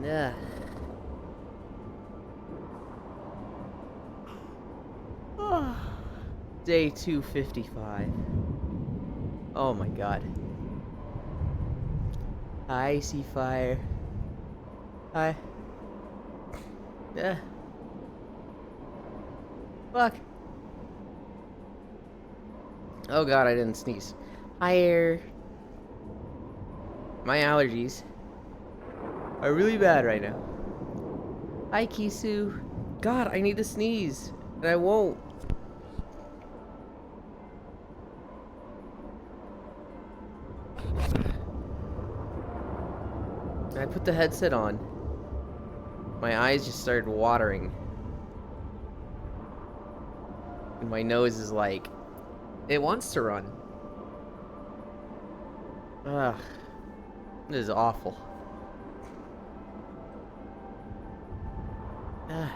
Ugh. Day 255. Oh my god. Hi, Seafire. Hi. Fuck. Oh god, I didn't sneeze. Hi, Air. My allergies are really bad right now. Hi, Kisu. God, I need to sneeze. And I won't. I put the headset on. My eyes just started watering. And my nose is like, it wants to run. Ugh. This is awful. Ugh.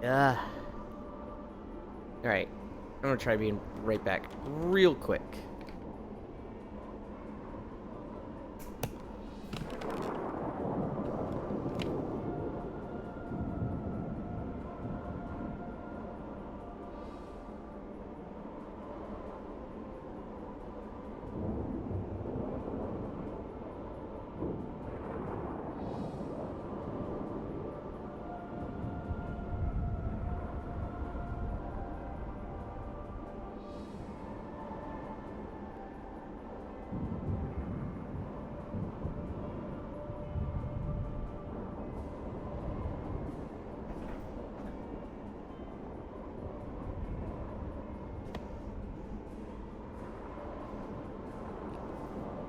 Ugh. Alright. I'm gonna try being right back real quick.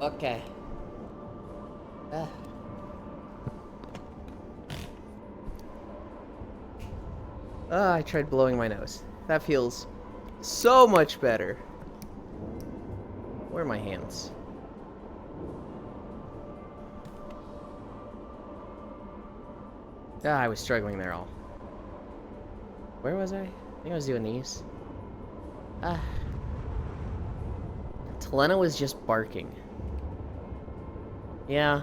Okay. I tried blowing my nose. That feels so much better. Where are my hands? I was struggling there all. Where was I? I think I was doing these. Telena was just barking. Yeah,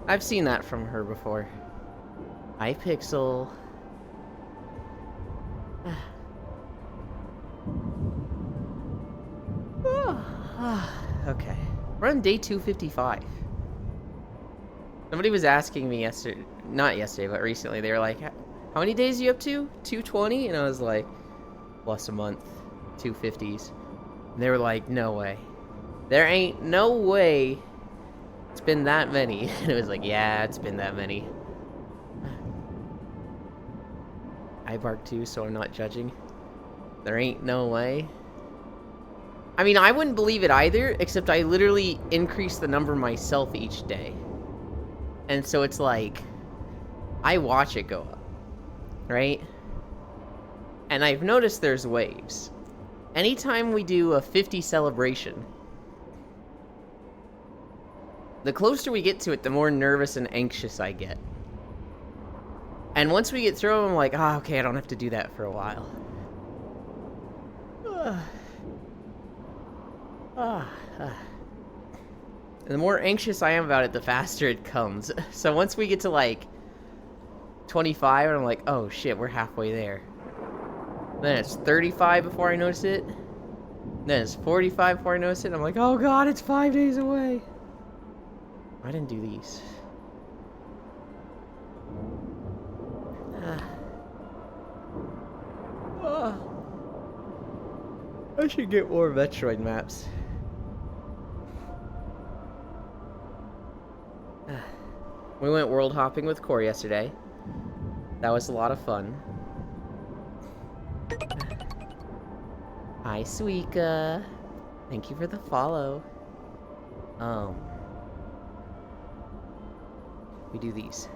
I've seen that from her before. Hi, Pixel. Okay. We're on day 255. Somebody was asking me yesterday, not yesterday, but recently, they were like, how many days are you up to? 220? And I was like, plus a month, 250s. And they were like, no way. There ain't no way it's been that many. And it was like, yeah, it's been that many. I bark too, so I'm not judging. There ain't no way. I mean, I wouldn't believe it either, except I literally increase the number myself each day. And so it's like, I watch it go up, right? And I've noticed there's waves. Anytime we do a 50 celebration, the closer we get to it, the more nervous and anxious I get. And once we get through them, I'm like, okay, I don't have to do that for a while. And the more anxious I am about it, the faster it comes. So once we get to like 25, I'm like, oh shit, we're halfway there. Then it's 35 before I notice it. Then it's 45 before I notice it. And I'm like, oh god, it's 5 days away. I didn't do these. I should get more Metroid maps. We went world hopping with Corey yesterday. That was a lot of fun. Hi, Suika. Thank you for the follow. We do these.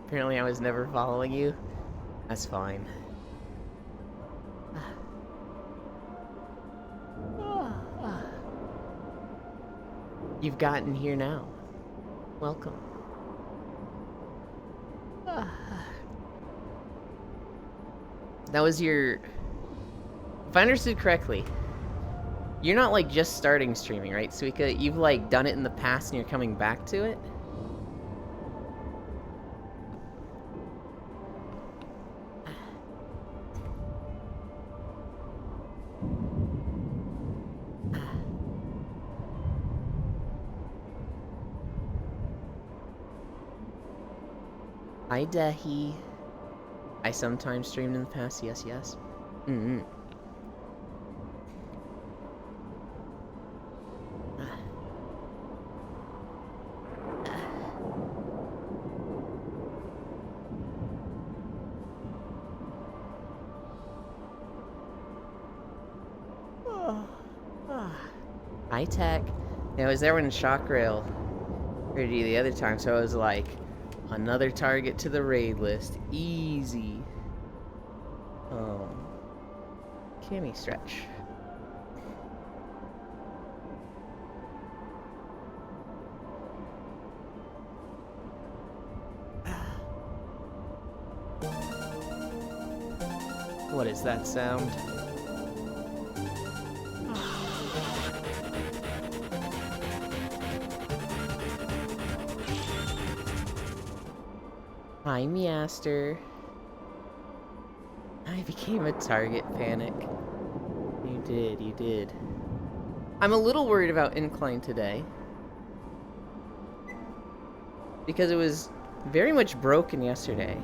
Apparently I was never following you. That's fine. You've gotten here now. Welcome. That was your... If I understood correctly, you're not, like, just starting streaming, right, Suika? You've, like, done it in the past and you're coming back to it? Hi, Dehi. I sometimes streamed in the past, yes, yes. Mm-hmm. High tech. Yeah, I was there when Shockrail heard you the other time, so I was like, another target to the raid list. Easy. Kimmy stretch. What is that sound? Hi, Measter. I became a target, Panic. You did, you did. I'm a little worried about Incline today. Because it was very much broken yesterday.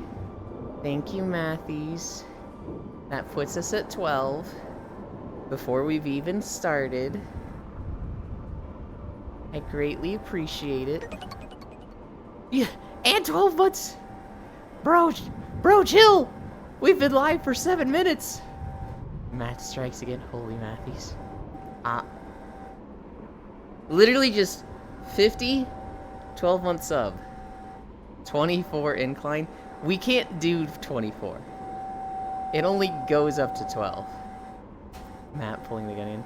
Thank you, Matthews. That puts us at 12. Before we've even started. I greatly appreciate it. Yeah, and 12 months! Bro, chill! We've been live for 7 minutes! Matt strikes again. Holy Matthews. Literally just 50, 12-month sub. 24 incline. We can't do 24. It only goes up to 12. Matt pulling the gun in.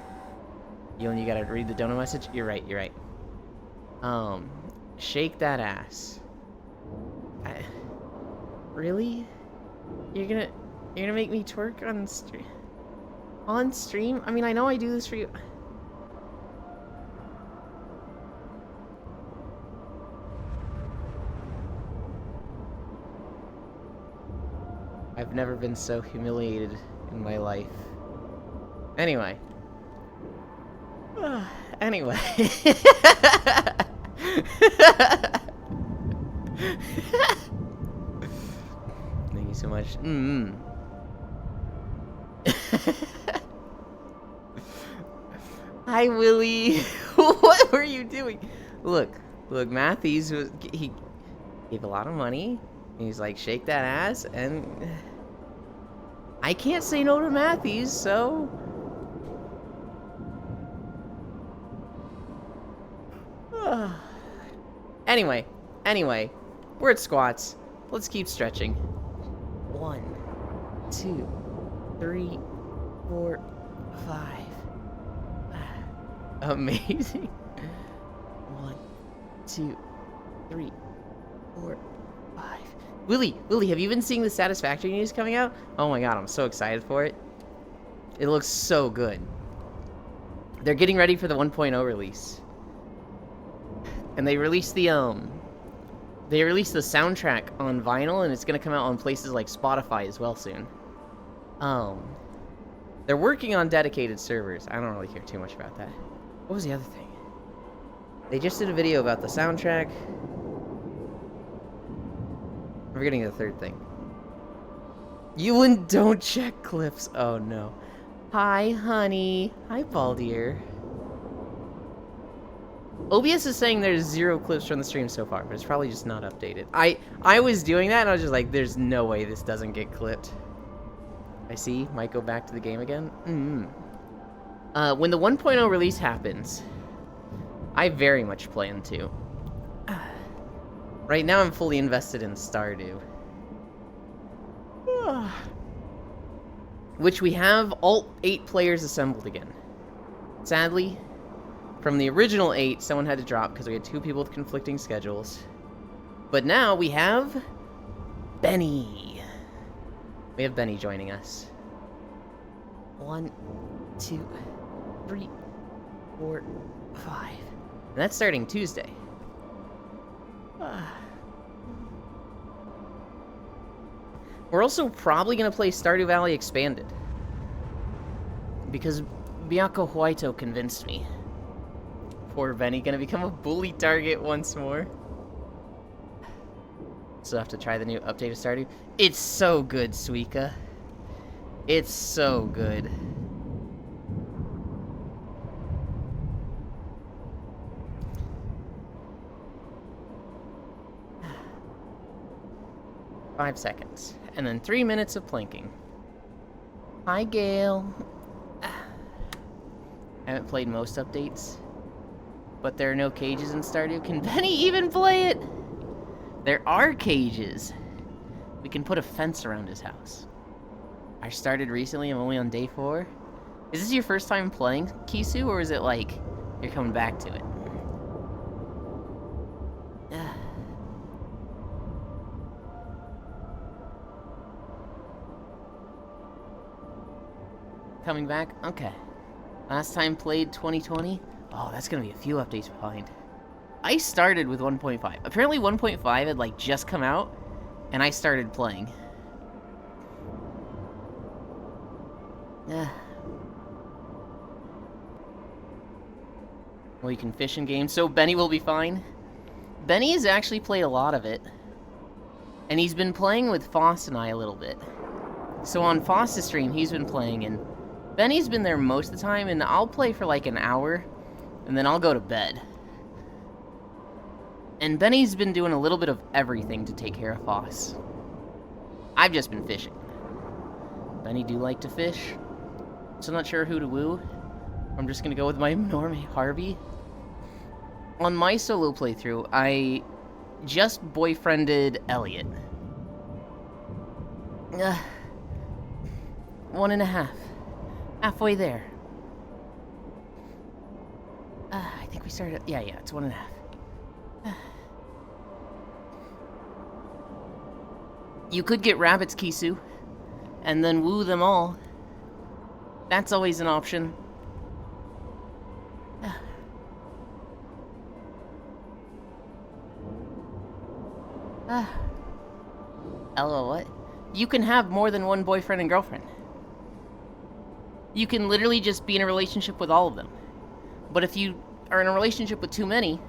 You gotta read the donor message? You're right, you're right. Shake that ass. Really? You're gonna make me twerk on stream? On stream? I mean, I know I do this for you. I've never been so humiliated in my life. Anyway. Anyway. Thank you so much. Hi, Willie. What were you doing? Look, Matthews he gave a lot of money. And he's like, shake that ass, and I can't say no to Matthews, so Anyway, we're at squats. Let's keep stretching. 1, 2, 3, 4, 5. Amazing. 1, 2, 3, 4, 5. Willie, have you been seeing the Satisfactory news coming out? Oh my god, I'm so excited for it. It looks so good. They're getting ready for the 1.0 release. And they released the soundtrack on vinyl, and it's gonna come out on places like Spotify as well soon. They're working on dedicated servers. I don't really care too much about that. What was the other thing? They just did a video about the soundtrack. I'm forgetting the third thing. Ewan, don't check clips. Oh no. Hi, honey. Hi, Baldier. OBS is saying there's 0 clips from the stream so far, but it's probably just not updated. I was doing that, and I was just like, there's no way this doesn't get clipped. I see. Might go back to the game again. When the 1.0 release happens, I very much plan to. Right now, I'm fully invested in Stardew. Which we have all 8 players assembled again. Sadly, from the original 8, someone had to drop because we had 2 people with conflicting schedules. But now we have Benny. We have Benny joining us. 1, 2, 3, 4, 5. And that's starting Tuesday. We're also probably going to play Stardew Valley Expanded. Because Bianco Huayto convinced me. Poor Benny, going to become a bully target once more. So I have to try the new update of Stardew. It's so good, Suika. It's so good. Five seconds. And then 3 minutes of planking. Hi, Gail. I haven't played most updates. But there are no cages in Stardew. Can Benny even play it? There are cages. We can put a fence around his house. I started recently. I'm only on day 4. Is this your first time playing Kisu, or is it like you're coming back to it? Coming back? Okay. Last time played 2020? Oh, that's gonna be a few updates behind. I started with 1.5. Apparently 1.5 had like just come out, and I started playing. Well, you can fish in games, so Benny will be fine. Benny has actually played a lot of it. And he's been playing with Foss and I a little bit. So on Foss's stream, he's been playing, and Benny's been there most of the time, and I'll play for like an hour, and then I'll go to bed. And Benny's been doing a little bit of everything to take care of Foss. I've just been fishing. Benny do like to fish, so I'm not sure who to woo. I'm just gonna go with my Norm Harvey. On my solo playthrough, I just boyfriended Elliot. 1.5. Halfway there. I think we started... Yeah, it's 1.5. You could get rabbits, Kisu, and then woo them all. That's always an option. LOL, what? You can have more than one boyfriend and girlfriend. You can literally just be in a relationship with all of them. But if you are in a relationship with too many,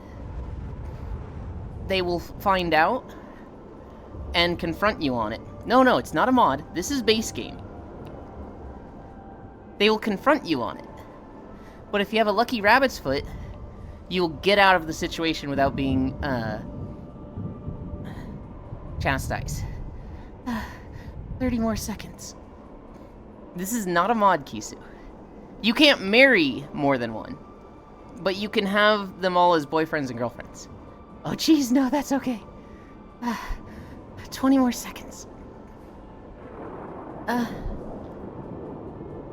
they will find out and confront you on it. No, it's not a mod. This is base game. They will confront you on it. But if you have a lucky rabbit's foot, you'll get out of the situation without being, chastised. 30 more seconds. This is not a mod, Kisu. You can't marry more than one, but you can have them all as boyfriends and girlfriends. Oh, jeez, no, that's okay. 20 more seconds.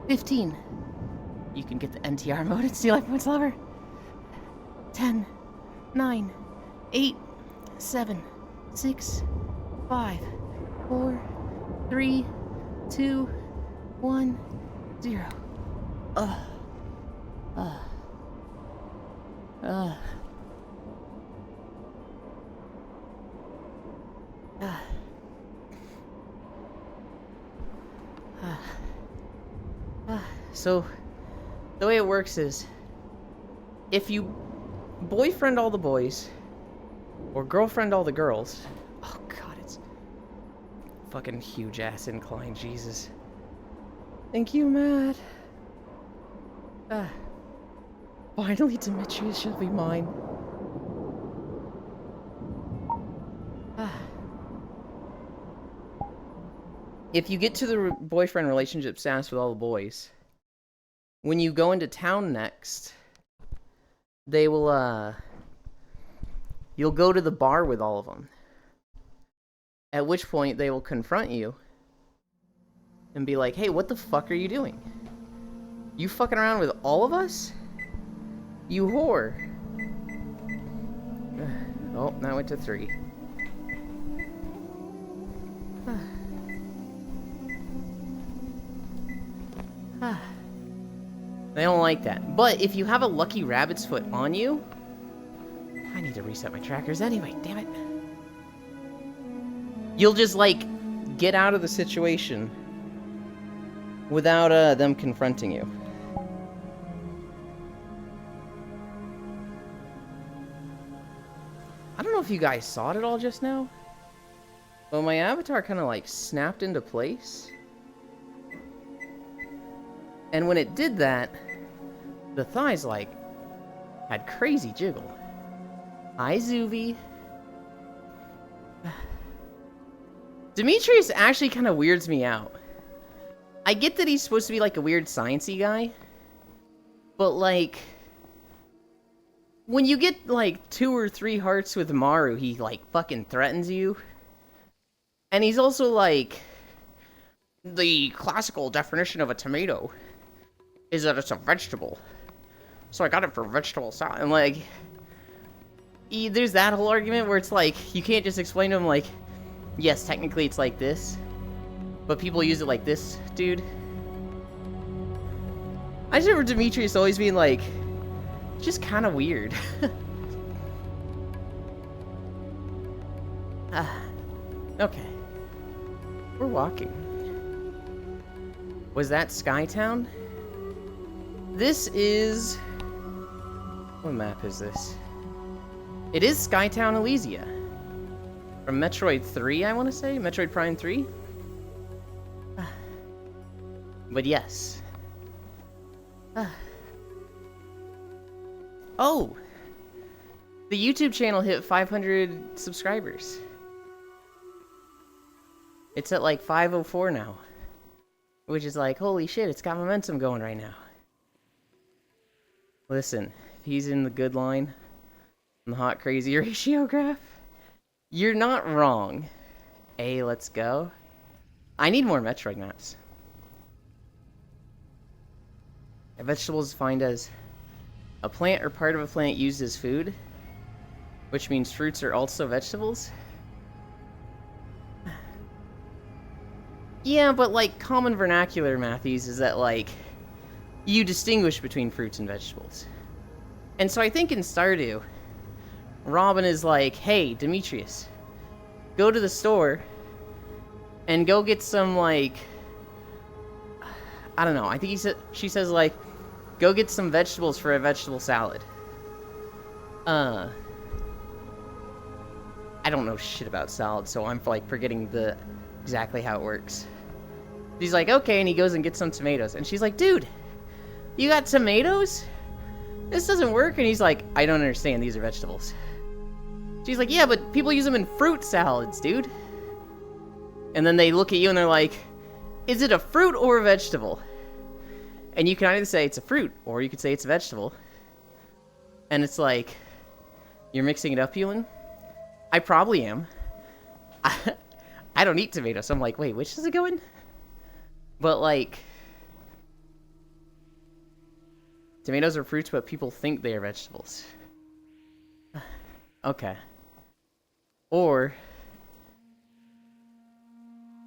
15. You can get the NTR mode and steal life points, lover. 10, 9, 8, 7, 6, 5, 4, 3, 2, 1, 0. So, the way it works is, if you boyfriend all the boys, or girlfriend all the girls, oh god, it's fucking huge ass incline, Jesus. Thank you, Matt. Finally, Demetrius shall be mine. If you get to the boyfriend relationship status with all the boys, when you go into town next, they will, you'll go to the bar with all of them. At which point, they will confront you and be like, hey, what the fuck are you doing? You fucking around with all of us? You whore. Oh, now went to 3. Ah. They don't like that. But if you have a lucky rabbit's foot on you... I need to reset my trackers anyway, damn it. You'll just, like, get out of the situation without them confronting you. I don't know if you guys saw it at all just now, but my avatar kind of, like, snapped into place. And when it did that, the thighs, like, had crazy jiggle. Hi, Zuvi. Demetrius actually kind of weirds me out. I get that he's supposed to be, like, a weird sciencey guy, but, like, when you get, like, 2 or 3 hearts with Maru, he, like, fucking threatens you. And he's also, like, the classical definition of a tomato is that it's a vegetable. So I got it for vegetable salad. And, like, there's that whole argument where it's like, you can't just explain to him, like, yes, technically it's like this, but people use it like this, dude. I just remember Demetrius always being, like, just kind of weird. Okay. We're walking. Was that Skytown? This is... What map is this? It is Skytown, Elysia. From Metroid 3, I want to say? Metroid Prime 3? But yes. Oh! The YouTube channel hit 500 subscribers. It's at like 504 now. Which is like, holy shit, it's got momentum going right now. Listen, if he's in the good line on the hot crazy ratio graph, you're not wrong. Hey, let's go. I need more Metroid maps. A vegetable is defined as a plant or part of a plant used as food, which means fruits are also vegetables. Yeah, but like common vernacular, Matthews, is that like you distinguish between fruits and vegetables. And so I think in Stardew, Robin is like, hey, Demetrius, go to the store and go get some, like, I don't know, I think she says, like, go get some vegetables for a vegetable salad. I don't know shit about salad, so I'm, like, forgetting exactly how it works. He's like, okay, and he goes and gets some tomatoes. And she's like, dude, you got tomatoes? This doesn't work. And he's like, I don't understand, these are vegetables. She's like, yeah, but people use them in fruit salads, dude. And then they look at you and they're like, is it a fruit or a vegetable? And you can either say it's a fruit, or you could say it's a vegetable. And it's like, you're mixing it up, Ewan? I probably am. I don't eat tomatoes, so I'm like, wait, which does it go in? But, like, tomatoes are fruits, but people think they are vegetables. Okay. Or,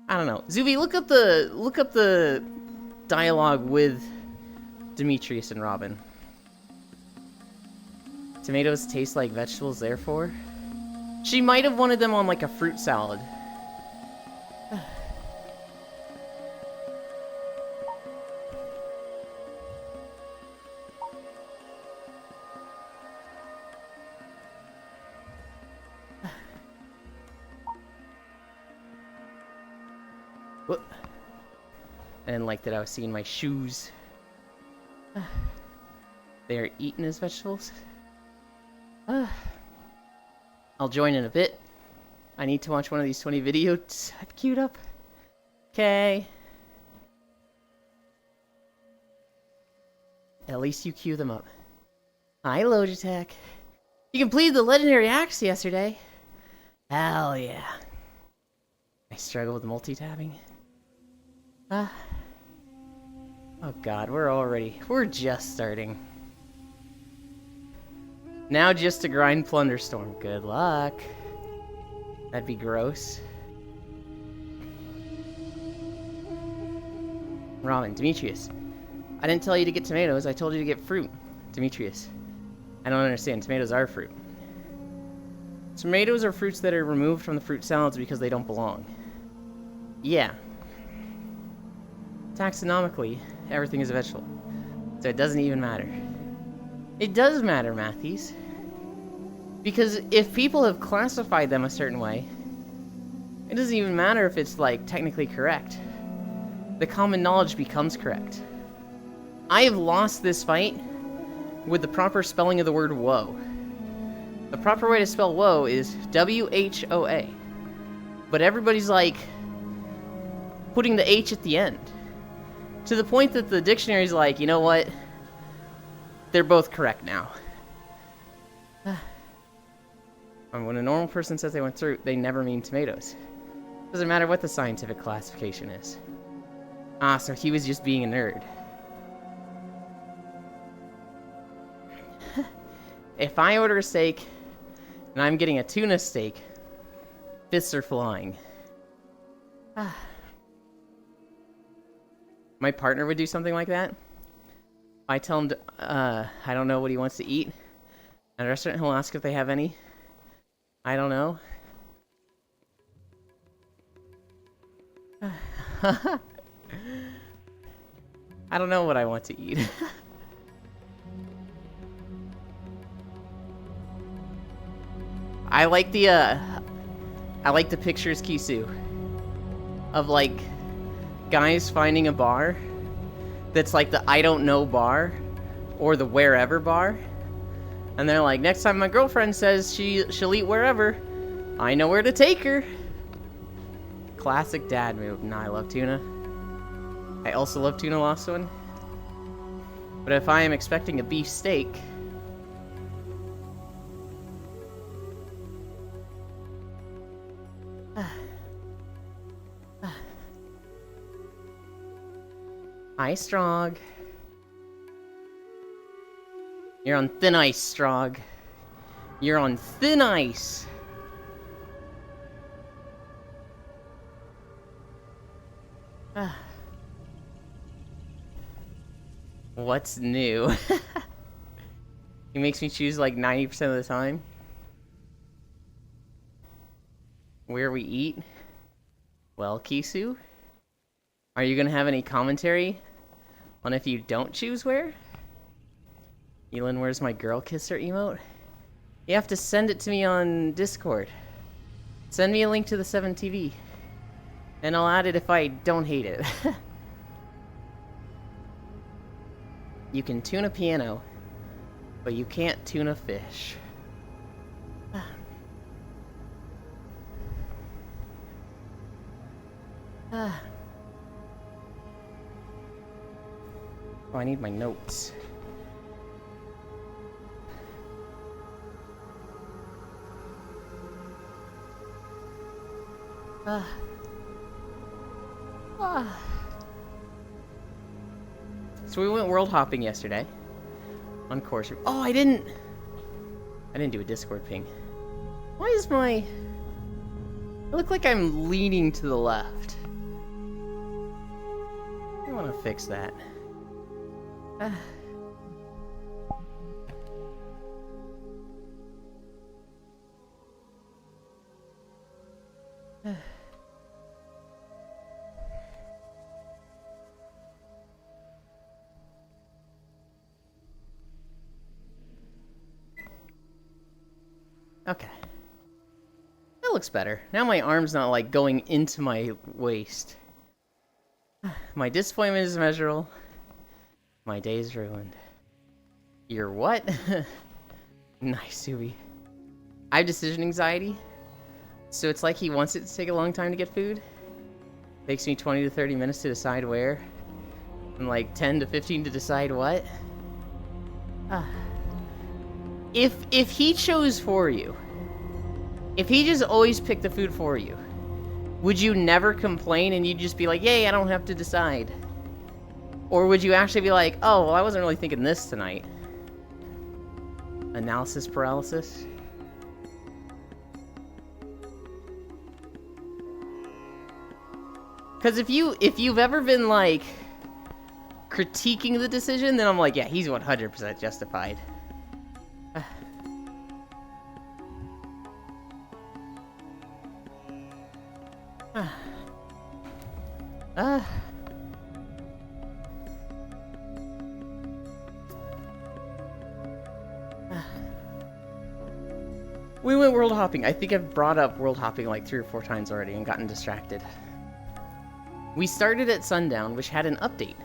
I don't know. Zuby, look up the dialogue with Demetrius and Robin. Tomatoes taste like vegetables, therefore. She might have wanted them on, like, a fruit salad. I didn't like that I was seeing my shoes. They are eaten as vegetables. I'll join in a bit. I need to watch one of these 20 videos I've queued up. Okay. At least you queue them up. Hi, Logitech. You completed the legendary axe yesterday. Hell yeah. I struggle with multi-tabbing. Oh god, we're just starting. Now just to grind Plunderstorm. Good luck. That'd be gross. Robin, Demetrius, I didn't tell you to get tomatoes. I told you to get fruit, Demetrius. I don't understand. Tomatoes are fruit. Tomatoes are fruits that are removed from the fruit salads because they don't belong. Yeah. Taxonomically, everything is a vegetable. So it doesn't even matter. It does matter, Matthews. Because if people have classified them a certain way, it doesn't even matter if it's, like, technically correct. The common knowledge becomes correct. I have lost this fight with the proper spelling of the word woe. The proper way to spell woe is W-H-O-A. But everybody's, like, putting the H at the end. To the point that the dictionary's like, you know what? They're both correct now. And when a normal person says they went through, they never mean tomatoes. Doesn't matter what the scientific classification is. Ah, so he was just being a nerd. If I order a steak, and I'm getting a tuna steak, fists are flying. My partner would do something like that. I tell him, I don't know what he wants to eat. At a restaurant, he'll ask if they have any. I don't know. I don't know what I want to eat. I like the pictures, Kisu, of, like, guys finding a bar that's like the I don't know bar or the wherever bar, and they're like, next time my girlfriend says she'll eat wherever, I know where to take her. Classic dad move. Nah, I love tuna. I also love tuna lawson. But if I am expecting a beef steak, hi, Strog. You're on thin ice, Strog. You're on thin ice. What's new? He makes me choose like 90% of the time. Where we eat? Well, Kisu, are you gonna have any commentary on if you don't choose where? Elin, where's my girl kisser emote? You have to send it to me on Discord. Send me a link to the 7TV. And I'll add it if I don't hate it. You can tune a piano, but you can't tune a fish. Oh, I need my notes. So we went world hopping yesterday on course. Oh, I didn't do a Discord ping. Why is my... I look like I'm leaning to the left. I want to fix that. Okay. That looks better. Now my arm's not, like, going into my waist. My disappointment is immeasurable. My day's ruined. You're what? Nice, Subi. I have decision anxiety. So it's like he wants it to take a long time to get food. Takes me 20 to 30 minutes to decide where. And like 10 to 15 to decide what. If he chose for you, if he just always picked the food for you, would you never complain and you'd just be like, yay, I don't have to decide? Or would you actually be like, oh, well, I wasn't really thinking this tonight? Analysis paralysis? Because if you've ever been like critiquing the decision, then I'm like, yeah, he's 100% justified. We went world hopping. I think I've brought up world hopping like 3 or 4 times already and gotten distracted. We started at sundown, which had an update.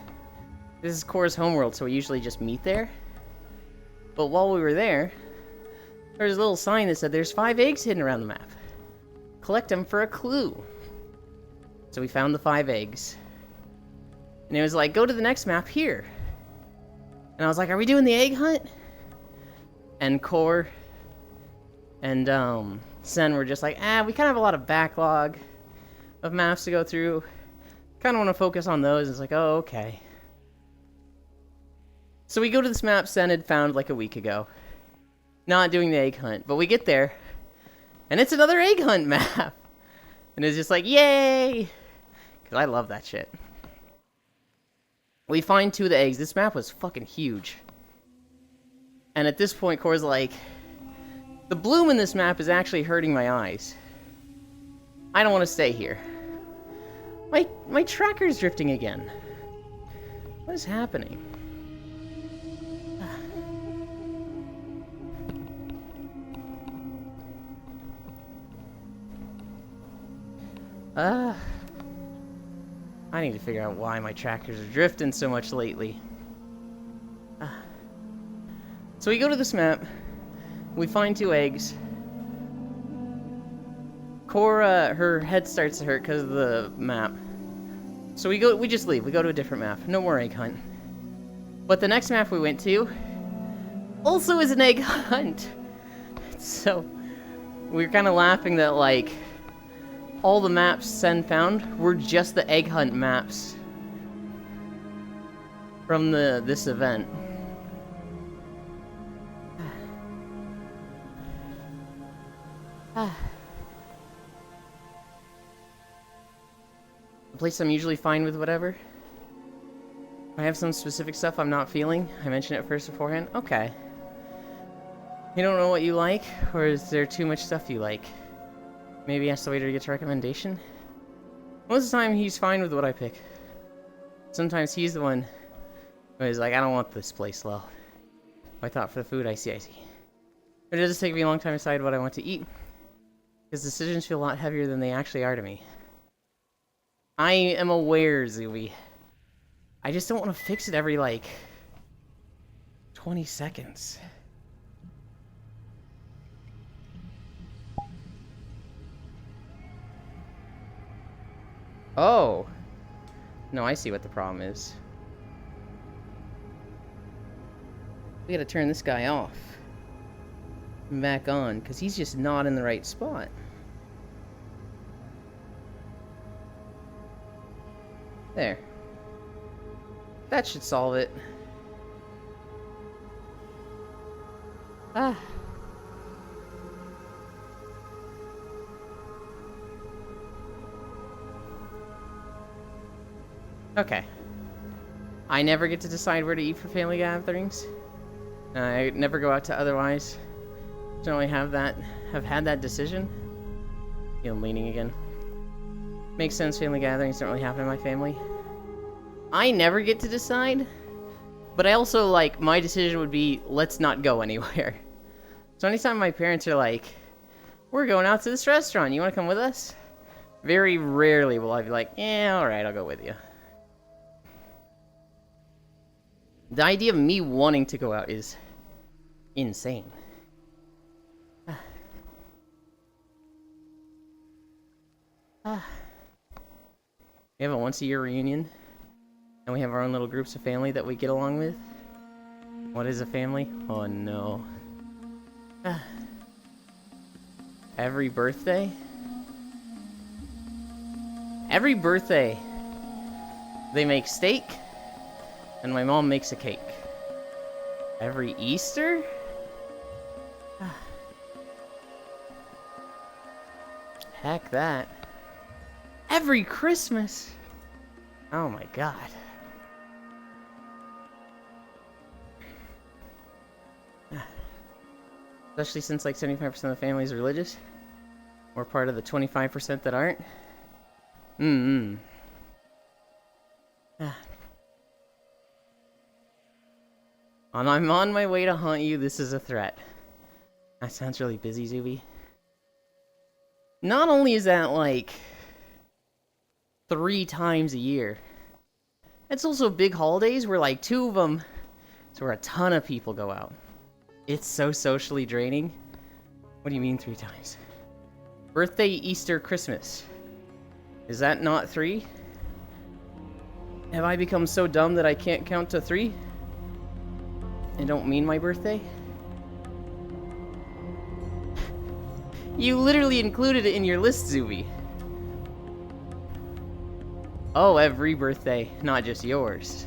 This is Cora's homeworld, so we usually just meet there. But while we were there, there was a little sign that said there's 5 eggs hidden around the map. Collect them for a clue. So we found the 5 eggs. And it was like, go to the next map here. And I was like, are we doing the egg hunt? And Core and Sen were just like, we kind of have a lot of backlog of maps to go through. Kind of want to focus on those. It's like, oh, okay. So we go to this map Sen had found like a week ago. Not doing the egg hunt, but we get there, and it's another egg hunt map. And it's just like, yay! Because I love that shit. We find 2 of the eggs. This map was fucking huge. And at this point, Core's like, the bloom in this map is actually hurting my eyes. I don't want to stay here. My tracker's drifting again. What is happening? I need to figure out why my trackers are drifting so much lately. So we go to this map. We find 2 eggs. Cora, her head starts to hurt because of the map. So we just leave. We go to a different map. No more egg hunt. But the next map we went to also is an egg hunt. So we were kind of laughing that, like, all the maps Sen found were just the egg hunt maps from this event. A place I'm usually fine with whatever. If I have some specific stuff I'm not feeling, I mention it first beforehand. Okay. You don't know what you like, or is there too much stuff you like? Maybe ask the waiter to get a recommendation? Most of the time, he's fine with what I pick. Sometimes he's the one who is like, I don't want this place low. I thought for the food, I see. But it does take me a long time to decide what I want to eat. Because decisions feel a lot heavier than they actually are to me. I am aware, Zooey. I just don't want to fix it every, like, 20 seconds. Oh. No, I see what the problem is. We gotta turn this guy off. And back on, because he's just not in the right spot. There. That should solve it. Okay. I never get to decide where to eat for family gatherings. I never go out to otherwise. Don't really have had that decision. I'm leaning again. Makes sense, family gatherings don't really happen in my family. I never get to decide, but I also, like, my decision would be, let's not go anywhere. So anytime my parents are like, we're going out to this restaurant, you want to come with us? Very rarely will I be like, yeah, alright, I'll go with you. The idea of me wanting to go out is insane. We have a once-a-year reunion, and we have our own little groups of family that we get along with. What is a family? Oh no. Every birthday? Every birthday, they make steak, and my mom makes a cake. Every Easter? Heck that. Every Christmas! Oh my god. Especially since like 75% of the family is religious. We're part of the 25% that aren't. I'm on my way to haunt you. This is a threat. That sounds really busy, Zuby. Not only is that like 3 times a year, it's also big holidays where like 2 of them, it's where a ton of people go out. It's so socially draining. What do you mean 3 times? Birthday, Easter, Christmas. Is that not 3? Have I become so dumb that I can't count to 3? And don't mean my birthday? You literally included it in your list, Zuby. Oh, every birthday, not just yours.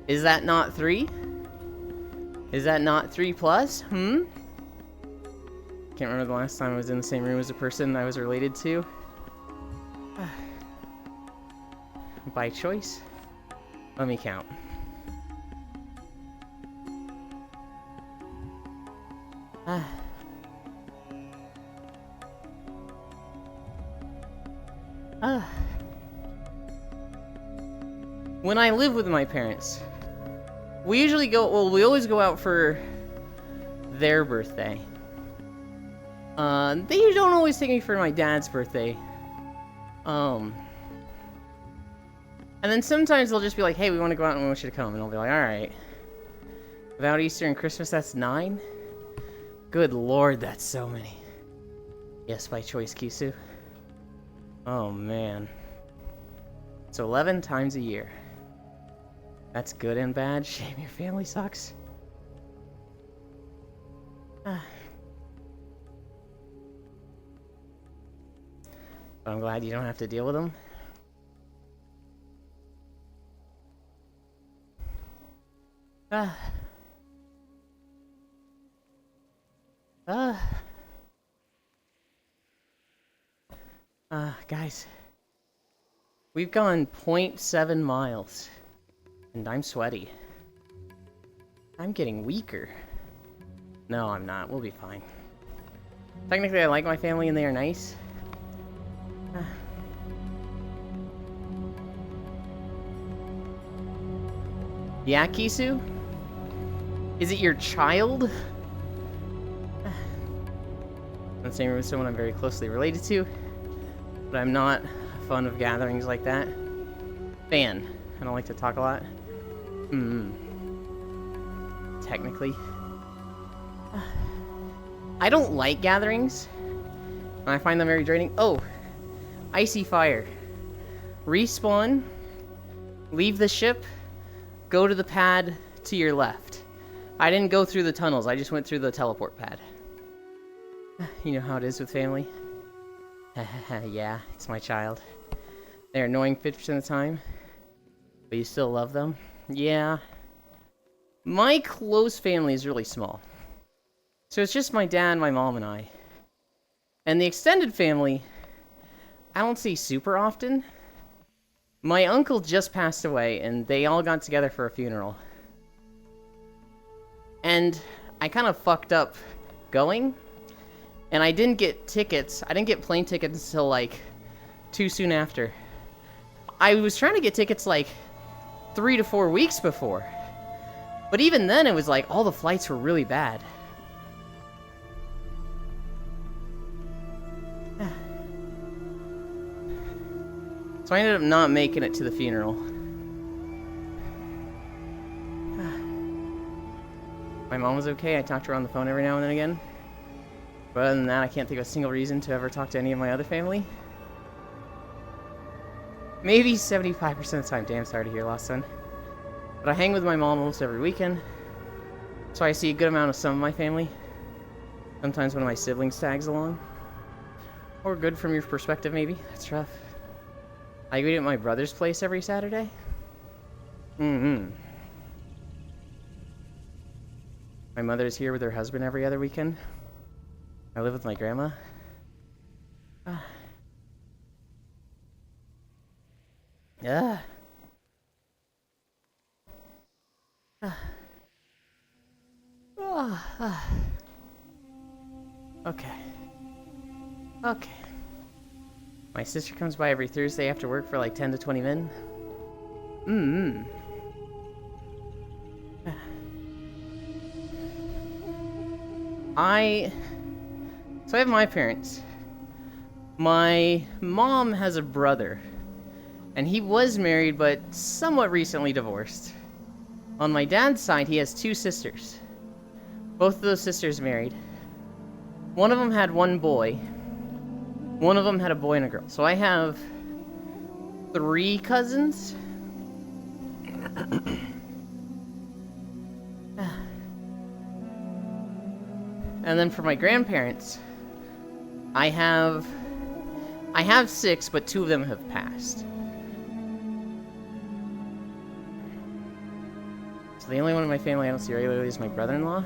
Is that not 3? Is that not 3 plus? Can't remember the last time I was in the same room as a person I was related to. By choice? Let me count. When I live with my parents, we usually go, well, we always go out for their birthday. They don't always take me for my dad's birthday. And then sometimes they'll just be like, hey, we want to go out and we want you to come. And I'll be like, alright. Without Easter and Christmas, that's 9? Good lord, that's so many. Yes, by choice, Kisu. Oh, man. So 11 times a year. That's good and bad. Shame your family sucks. But I'm glad you don't have to deal with them. Guys. We've gone 0.7 miles. And I'm sweaty. I'm getting weaker. No, I'm not. We'll be fine. Technically, I like my family and they are nice. Yeah, Kisu? Is it your child? I'm the same room with someone I'm very closely related to, but I'm not fond of gatherings like that. Fan. I don't like to talk a lot. Technically. I don't like gatherings. And I find them very draining. Oh! Icy fire. Respawn. Leave the ship. Go to the pad to your left. I didn't go through the tunnels. I just went through the teleport pad. You know how it is with family. Yeah, it's my child. They're annoying 50% of the time. But you still love them? Yeah. My close family is really small. So it's just my dad, my mom, and I. And the extended family, I don't see super often. My uncle just passed away, and they all got together for a funeral. And I kind of fucked up going. And I didn't get tickets. I didn't get plane tickets until, like, too soon after. I was trying to get tickets, like, 3 to 4 weeks before. But even then, it was like, all the flights were really bad. So I ended up not making it to the funeral. My mom was okay. I talked to her on the phone every now and then again. But other than that, I can't think of a single reason to ever talk to any of my other family. Maybe 75% of the time. Damn, sorry to hear, lost son. But I hang with my mom almost every weekend. So I see a good amount of some of my family. Sometimes one of my siblings tags along. Or good from your perspective, maybe. That's rough. I eat at my brother's place every Saturday. My mother's here with her husband every other weekend. I live with my grandma. Yeah. Okay. Okay. My sister comes by every Thursday after work for like 10 to 20 minutes. So I have my parents. My mom has a brother. And he was married, but somewhat recently divorced. On my dad's side, he has 2 sisters. Both of those sisters married. One of them had 1 boy. One of them had a boy and a girl. So I have 3 cousins. And then for my grandparents, I have 6, but 2 of them have passed. So the only one in my family I don't see regularly is my brother-in-law.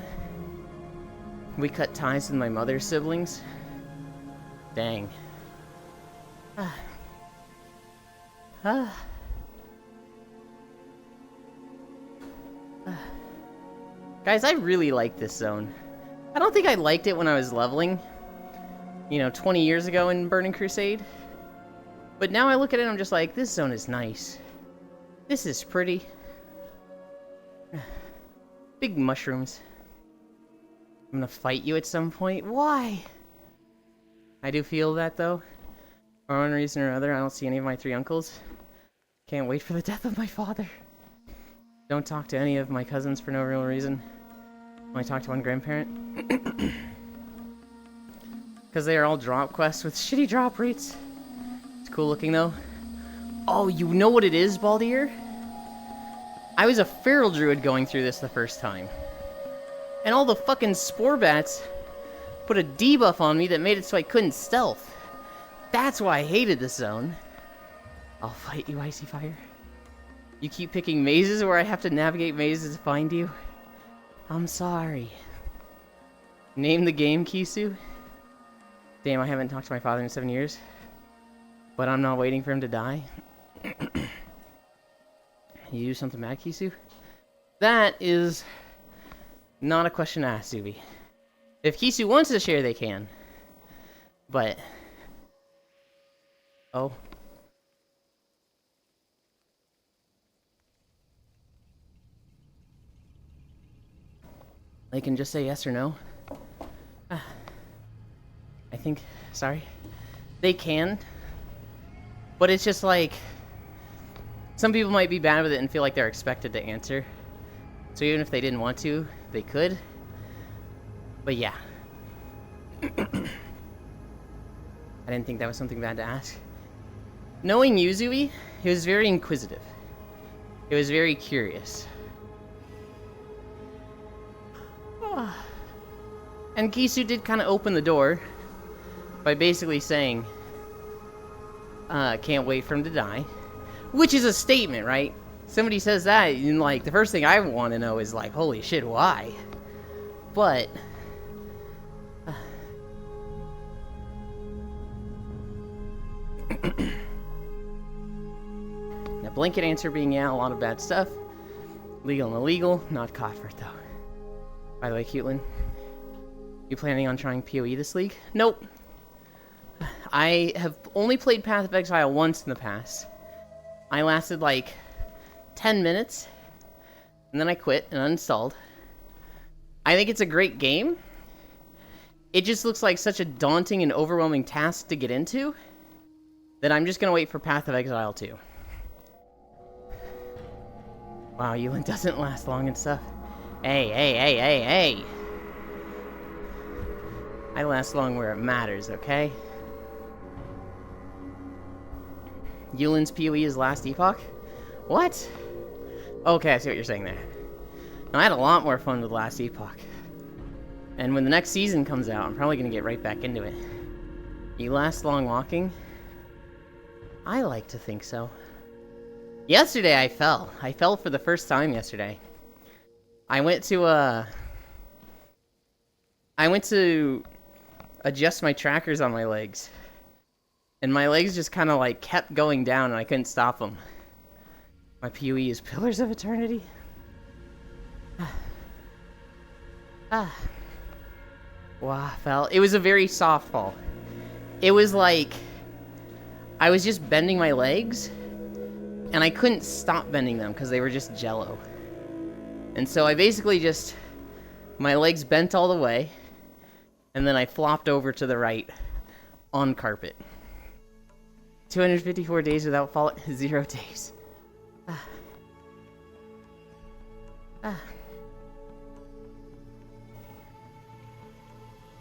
We cut ties with my mother's siblings. Dang. Guys, I really like this zone. I don't think I liked it when I was leveling, 20 years ago in Burning Crusade. But now I look at it and I'm just like, this zone is nice. This is pretty. Big mushrooms. I'm gonna fight you at some point. Why? I do feel that, though. For one reason or other, I don't see any of my 3 uncles. Can't wait for the death of my father. Don't talk to any of my cousins for no real reason. Only talk to one grandparent. Because they are all drop quests with shitty drop rates. It's cool looking, though. Oh, you know what it is, Baldier? I was a feral druid going through this the first time. And all the fucking spore bats put a debuff on me that made it so I couldn't stealth. That's why I hated this zone. I'll fight you, Icy Fire. You keep picking mazes where I have to navigate mazes to find you. I'm sorry. Name the game, Kisu? Damn, I haven't talked to my father in 7 years. But I'm not waiting for him to die. You do something bad, Kisu? That is not a question to ask, Zuby. If Kisu wants to share, they can. But... Oh. They can just say yes or no. I think... Sorry. They can. But it's just like... Some people might be bad with it and feel like they're expected to answer. So even if they didn't want to, they could. But yeah. I didn't think that was something bad to ask. Knowing Yuzui, he was very inquisitive. He was very curious. And Kisu did kind of open the door by basically saying, can't wait for him to die. Which is a statement, right? Somebody says that, and like, the first thing I want to know is like, holy shit, why? But... The blanket answer being, yeah, a lot of bad stuff. Legal and illegal, not Codford, though. By the way, Cutelin, you planning on trying PoE this league? Nope. I have only played Path of Exile once in the past. I lasted like 10 minutes, and then I quit and uninstalled. I think it's a great game. It just looks like such a daunting and overwhelming task to get into that I'm just gonna wait for Path of Exile 2. Wow, Yulin doesn't last long and stuff. Hey. I last long where it matters, okay? Yulin's PoE is last epoch? What? Okay, I see what you're saying there. Now, I had a lot more fun with last epoch. And when the next season comes out, I'm probably going to get right back into it. You last long walking? I like to think so. Yesterday I fell. I fell for the first time yesterday. I went to adjust my trackers on my legs. And my legs just kind of like kept going down and I couldn't stop them. My PoE is Pillars of Eternity. Ah. Wow, fell. It was a very soft fall. It was like I was just bending my legs, and I couldn't stop bending them because they were just jello. And so I basically just, my legs bent all the way, and then I flopped over to the right on carpet. 254 days without falling, 0 days. Ah. Ah.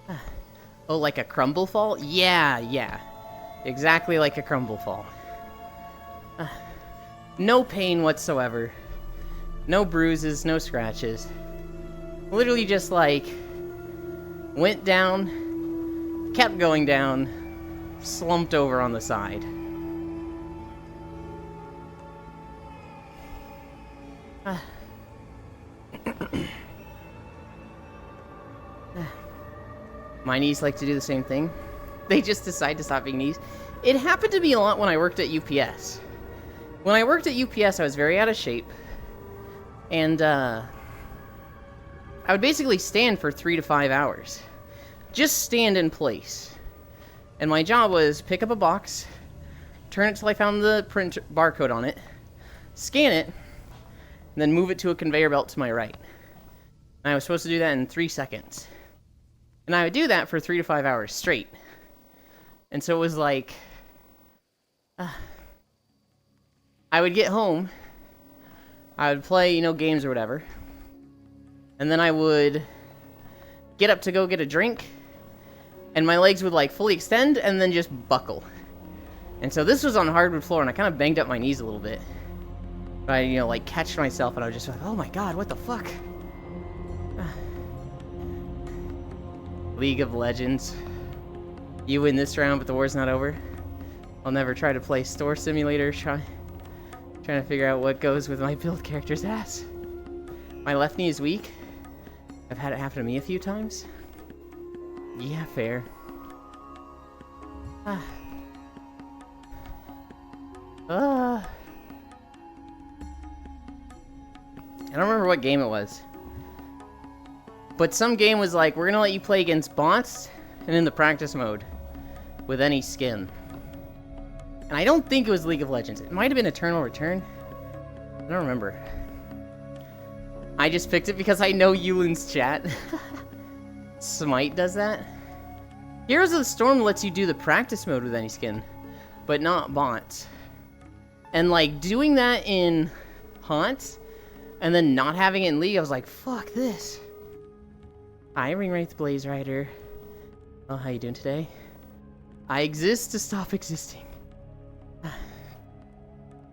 Ah. Oh, like a crumble fall? Yeah. Exactly like a crumble fall. Ah. No pain whatsoever. No bruises, no scratches. Literally just like, went down, kept going down, slumped over on the side. Ah. My knees like to do the same thing. They just decide to stop being knees. It happened to me a lot when I worked at UPS. When I worked at UPS, I was very out of shape. And, I would basically stand for 3 to 5 hours. Just stand in place. And my job was pick up a box, turn it till I found the print barcode on it, scan it, and then move it to a conveyor belt to my right. And I was supposed to do that in 3 seconds. And I would do that for 3 to 5 hours straight. And so it was like, I would get home, I would play, games or whatever, and then I would get up to go get a drink, and my legs would like fully extend and then just buckle. And so this was on hardwood floor, and I kind of banged up my knees a little bit. But I, like catched myself, and I was just like, oh my god, what the fuck? League of Legends. You win this round, but the war's not over. I'll never try to play Store Simulator, trying to figure out what goes with my build character's ass. My left knee is weak. I've had it happen to me a few times. Yeah, fair. I don't remember what game it was. But some game was like, we're gonna let you play against bots and in the practice mode with any skin. And I don't think it was League of Legends. It might have been Eternal Return. I don't remember. I just picked it because I know Yulin's chat. Smite does that. Heroes of the Storm lets you do the practice mode with any skin, but not bots. And like doing that in Haunt and then not having it in League, I was like, fuck this. Hi, Ringwraith Blaze Rider. Oh, how you doing today? I exist to stop existing.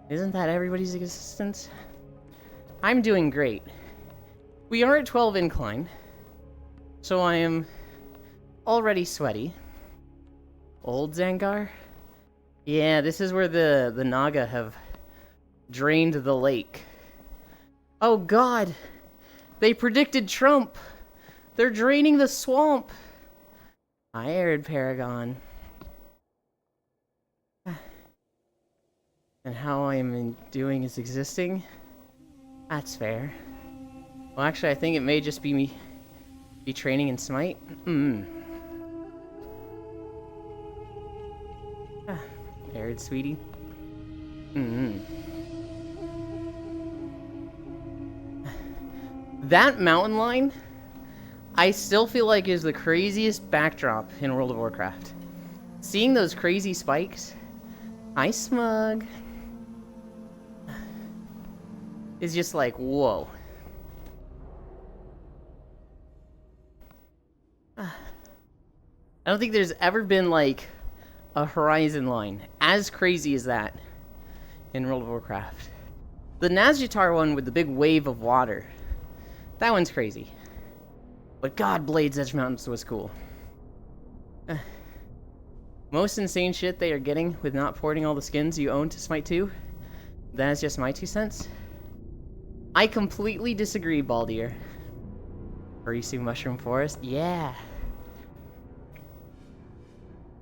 Isn't that everybody's existence? I'm doing great. We are at 12 incline, so I am already sweaty. Old Zangar? Yeah, this is where the Naga have drained the lake. Oh god! They predicted Trump! They're draining the swamp! Hi, Arid Paragon. And how I am doing is existing? That's fair. Well, actually, I think it may just be me training in Smite. Arid sweetie. That mountain line, I still feel like is the craziest backdrop in World of Warcraft. Seeing those crazy spikes, I smug. Is just like, whoa. I don't think there's ever been like a horizon line as crazy as that in World of Warcraft. The Nazjatar one with the big wave of water, that one's crazy. But God, Blade's Edge Mountains was cool. Most insane shit they are getting with not porting all the skins you own to Smite 2. That's just my 2 cents. I completely disagree, Baldier. Arisu Mushroom Forest? Yeah.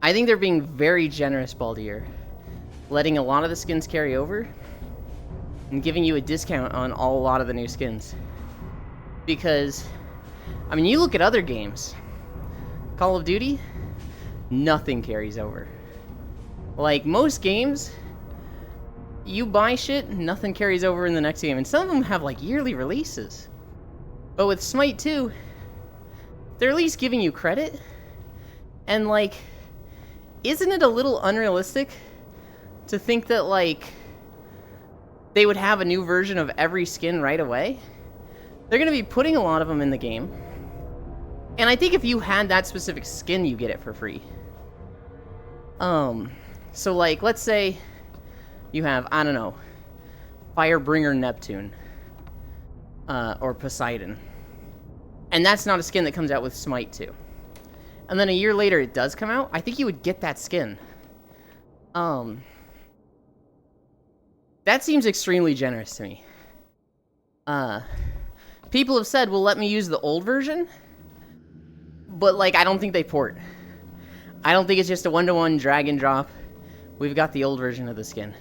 I think they're being very generous, Baldier. Letting a lot of the skins carry over and giving you a discount on a lot of the new skins. Because I mean, you look at other games. Call of Duty, nothing carries over. Like, most games, you buy shit, nothing carries over in the next game. And some of them have, like, yearly releases. But with Smite 2, they're at least giving you credit. And, like, isn't it a little unrealistic to think that, like, they would have a new version of every skin right away? They're going to be putting a lot of them in the game. And I think if you had that specific skin, you get it for free. So, like, let's say you have, I don't know, Firebringer Neptune. Or Poseidon. And that's not a skin that comes out with Smite 2. And then a year later it does come out, I think you would get that skin. That seems extremely generous to me. People have said, well, let me use the old version. But, like, I don't think they port. I don't think it's just a one-to-one drag and drop. We've got the old version of the skin.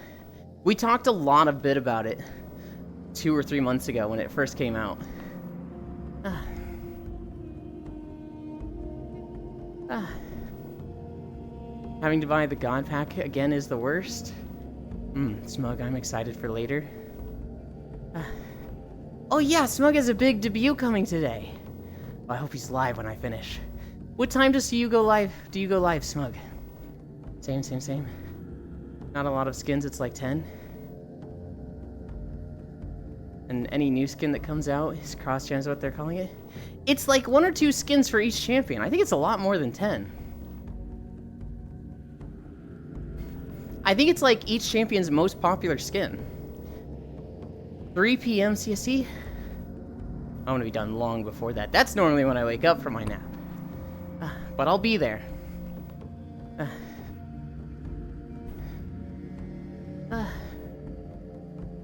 We talked a lot of bit about it 2 or 3 months ago when it first came out. Having to buy the God Pack again is the worst. Smug, I'm excited for later. Oh yeah, Smug has a big debut coming today. I hope he's live when I finish. What time do you go live? Do you go live, Smug? Same. Not a lot of skins, it's like 10. And any new skin that comes out is cross-gen is what they're calling it. It's like 1 or 2 skins for each champion. I think it's a lot more than 10. I think it's like each champion's most popular skin. 3 p.m. CST? I'm gonna be done long before that. That's normally when I wake up from my nap. But I'll be there.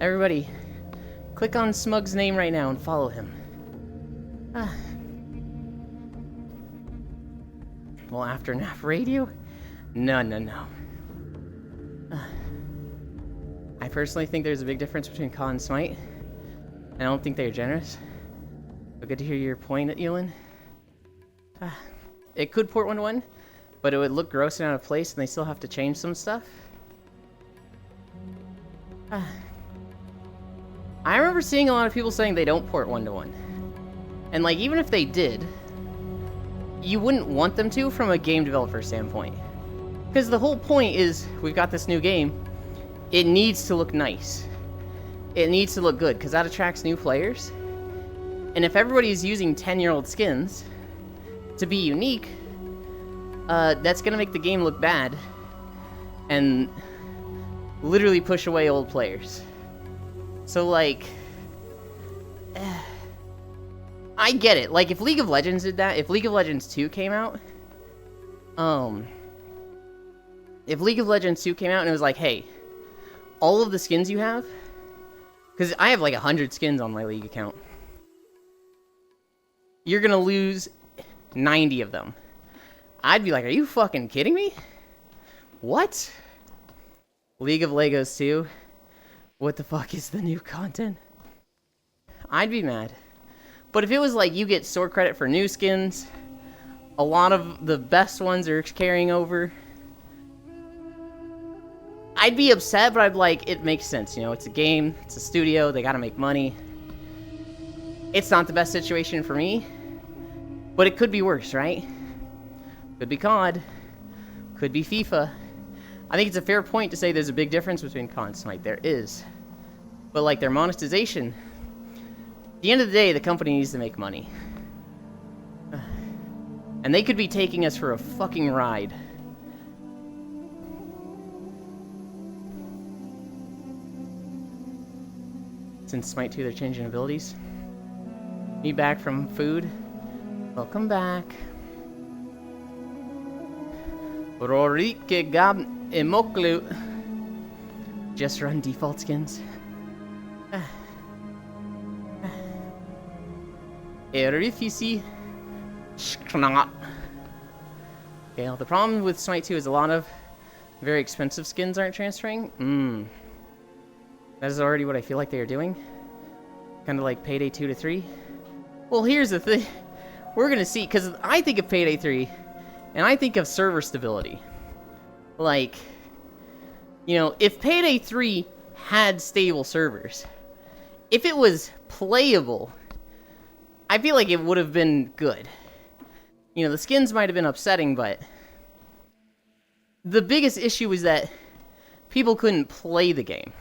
Everybody, click on Smug's name right now and follow him. Well, after nap radio? No. I personally think there's a big difference between COD and Smite. I don't think they're generous. But good to hear your point, Elin. It could port 1-to-1, but it would look gross and out of place, and they still have to change some stuff. I remember seeing a lot of people saying they don't port 1-to-1. And, like, even if they did, you wouldn't want them to from a game developer standpoint. Because the whole point is, we've got this new game, it needs to look nice. It needs to look good, because that attracts new players. And if everybody's using 10-year-old skins to be unique, that's going to make the game look bad. And literally push away old players. So, like, I get it. Like, if League of Legends did that, if League of Legends 2 came out, if League of Legends 2 came out and it was like, hey, all of the skins you have, because I have like 100 skins on my League account, you're gonna lose 90 of them. I'd be like, are you fucking kidding me? What? League of Legos 2? What the fuck is the new content? I'd be mad. But if it was like you get sword credit for new skins, a lot of the best ones are carrying over, I'd be upset, but I'd be like, it makes sense, you know, it's a game, it's a studio, they gotta make money. It's not the best situation for me, but it could be worse, right? Could be COD, could be FIFA. I think it's a fair point to say there's a big difference between COD and Smite. There is. But, like, their monetization, at the end of the day, the company needs to make money. And they could be taking us for a fucking ride. Since Smite 2, they're changing abilities. Me back from food. Welcome back. Rorike Gab Emoklu. Just run default skins. Erifisi Shknat. Okay, well, the problem with Smite 2 is a lot of very expensive skins aren't transferring. That is already what I feel like they are doing. Kind of like Payday 2 to 3. Well, here's the thing. we're gonna see, because I think of Payday 3, and I think of server stability. Like, you know, if Payday 3 had stable servers, if it was playable, I feel like it would have been good. You know, the skins might have been upsetting, but the biggest issue was that people couldn't play the game.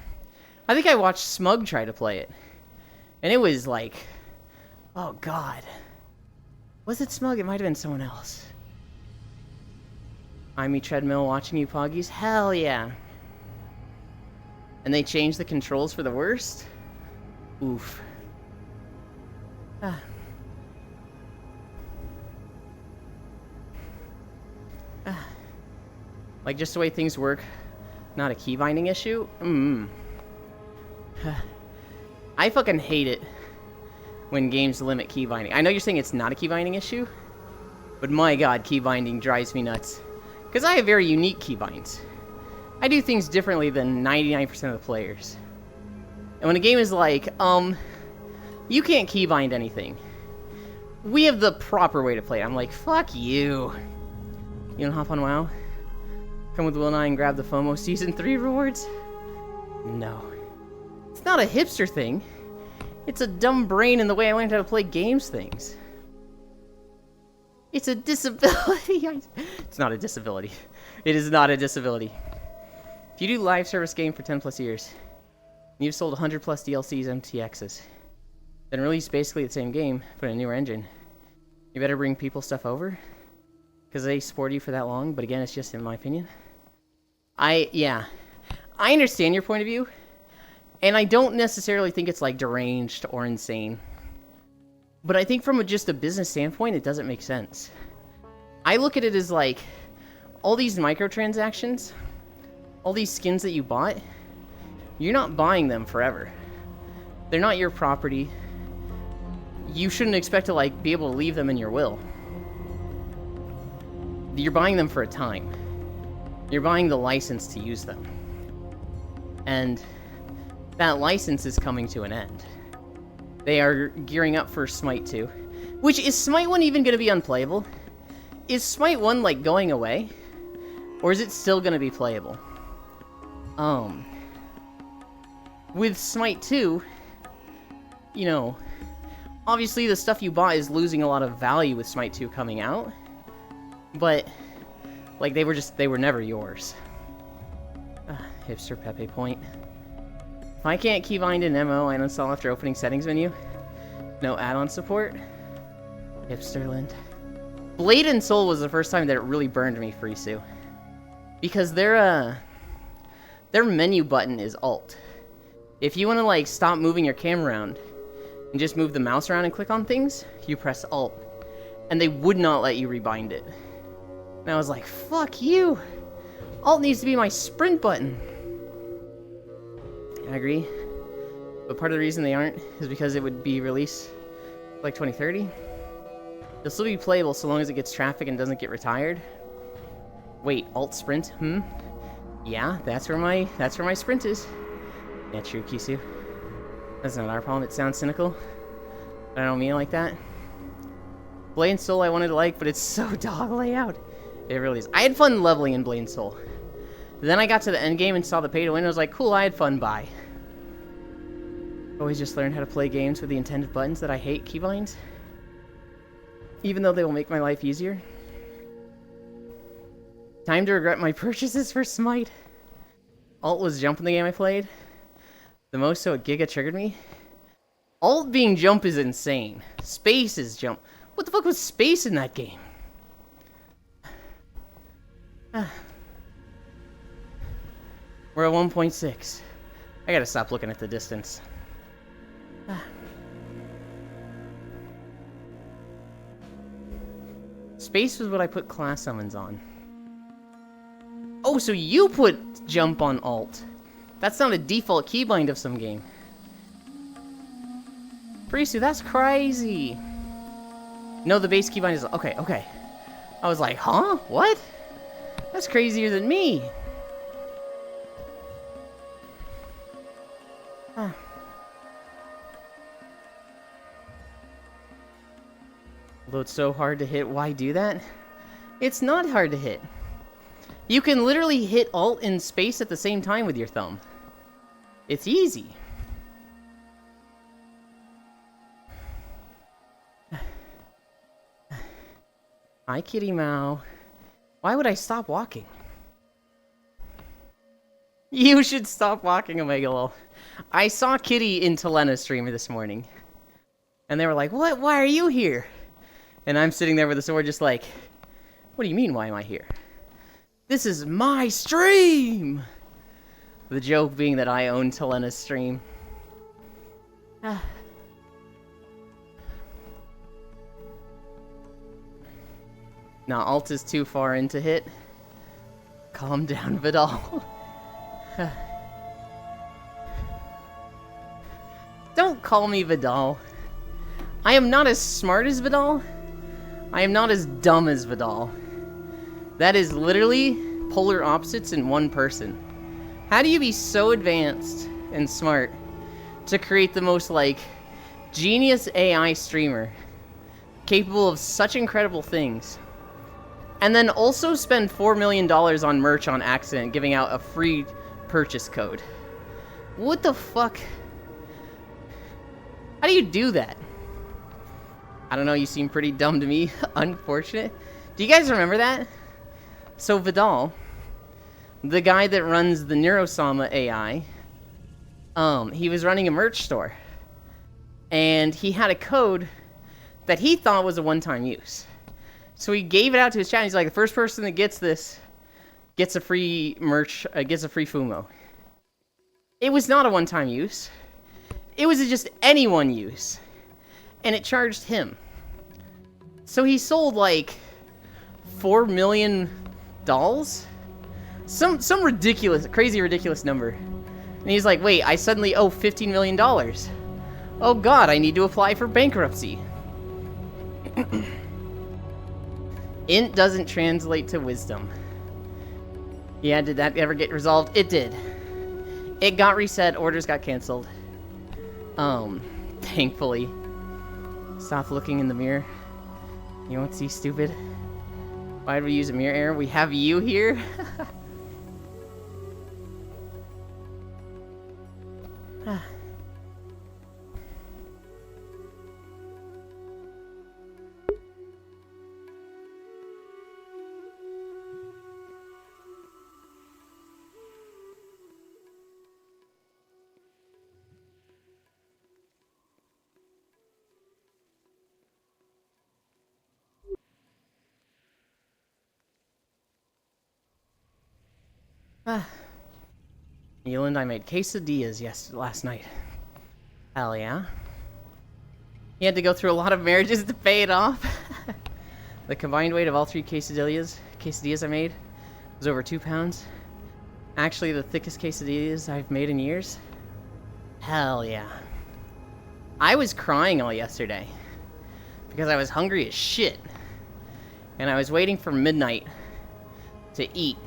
I think I watched Smug try to play it, and it was like, oh god. Was it Smug? It might have been someone else. I'm me treadmill watching you poggies? Hell yeah. And they changed the controls for the worst? Oof. Ah. Like, just the way things work, not a key binding issue? I fucking hate it when games limit key binding. I know you're saying it's not a key binding issue, but my god, key binding drives me nuts. Because I have very unique key binds. I do things differently than 99% of the players. And when a game is like, you can't key bind anything, we have the proper way to play it. I'm like, fuck you. You don't hop on WoW? Come with Will and I and grab the FOMO Season 3 rewards? No. It's not a hipster thing. It's a dumb brain in the way I learned how to play games things. It's a disability. It's not a disability. It is not a disability. If you do live service game for 10 plus years, and you've sold 100 plus DLCs, MTXs, then release basically the same game, but a newer engine, you better bring people stuff over, because they support you for that long, but again, it's just in my opinion. Yeah. I understand your point of view, and I don't necessarily think it's like deranged or insane. But I think from just a business standpoint, it doesn't make sense. I look at it as like, all these microtransactions, all these skins that you bought, you're not buying them forever. They're not your property. You shouldn't expect to like be able to leave them in your will. You're buying them for a time. You're buying the license to use them. And that license is coming to an end. They are gearing up for Smite 2. Which, is Smite 1 even going to be unplayable? Is Smite 1, like, going away? Or is it still going to be playable? With Smite 2, you know, obviously the stuff you bought is losing a lot of value with Smite 2 coming out. But, like, they were never yours. Hipster Pepe point. If I can't keybind an MO, I uninstall after opening settings menu. No add-on support. Hipsterland. Blade and Soul was the first time that it really burned me, Frisu. Because their menu button is Alt. If you want to, like, stop moving your camera around and just move the mouse around and click on things, you press Alt. And they would not let you rebind it. And I was like, fuck you! Alt needs to be my sprint button! I agree. But part of the reason they aren't is because it would be released like 2030. It'll still be playable so long as it gets traffic and doesn't get retired. Wait, Alt Sprint? Yeah, that's where my sprint is. Yeah, true, Kisu. That's not our problem. It sounds cynical. I don't mean it like that. Blade and Soul I wanted to like, but it's so dog layout. It really is. I had fun leveling in Blade and Soul. Then I got to the end game and saw the pay to win. I was like, cool, I had fun, bye. Always just learned how to play games with the intended buttons that I hate keybinds. Even though they will make my life easier. Time to regret my purchases for Smite. Alt was jump in the game I played. The most, so it Giga triggered me. Alt being jump is insane. Space is jump. What the fuck was space in that game? We're at 1.6. I gotta stop looking at the distance. Space was what I put class summons on. Oh, so you put jump on Alt. That's not a default keybind of some game. Frisu, that's crazy. No, the base keybind is... Okay. I was like, huh? What? That's crazier than me. Although it's so hard to hit, why do that? It's not hard to hit. You can literally hit Alt and space at the same time with your thumb. It's easy. Hi, Kitty Mao. Why would I stop walking? You should stop walking, Omegalol. I saw Kitty in Telena's streamer this morning. And they were like, what? Why are you here? And I'm sitting there with the sword just like, what do you mean, why am I here? This is my stream! The joke being that I own Telena's stream. Now, Alt is too far in to hit. Calm down, Vidal. Don't call me Vidal. I am not as smart as Vidal. I am not as dumb as Vidal. That is literally polar opposites in one person. How do you be so advanced and smart to create the most, like, genius AI streamer capable of such incredible things, and then also spend $4 million on merch on accident, giving out a free purchase code? What the fuck? How do you do that? I don't know, you seem pretty dumb to me. Unfortunate. Do you guys remember that? So Vidal, the guy that runs the Neurosama AI, he was running a merch store. And he had a code that he thought was a one-time use. So he gave it out to his chat. He's like, the first person that gets this gets a free merch, gets a free Fumo. It was not a one-time use. It was just anyone use. And it charged him. So he sold like 4 million dolls? Some ridiculous, crazy ridiculous number. And he's like, wait, I suddenly owe $15 million. Oh god, I need to apply for bankruptcy. Int doesn't translate to wisdom. Yeah, did that ever get resolved? It did. It got reset, orders got canceled. Thankfully. Stop looking in the mirror. You won't see, stupid. Why did we use a mirror error? We have you here? Neil and I made quesadillas last night. Hell yeah. He had to go through a lot of marriages to pay it off. The combined weight of all 3 quesadillas I made was over 2 pounds. Actually, the thickest quesadillas I've made in years. Hell yeah. I was crying all yesterday because I was hungry as shit. And I was waiting for midnight to eat.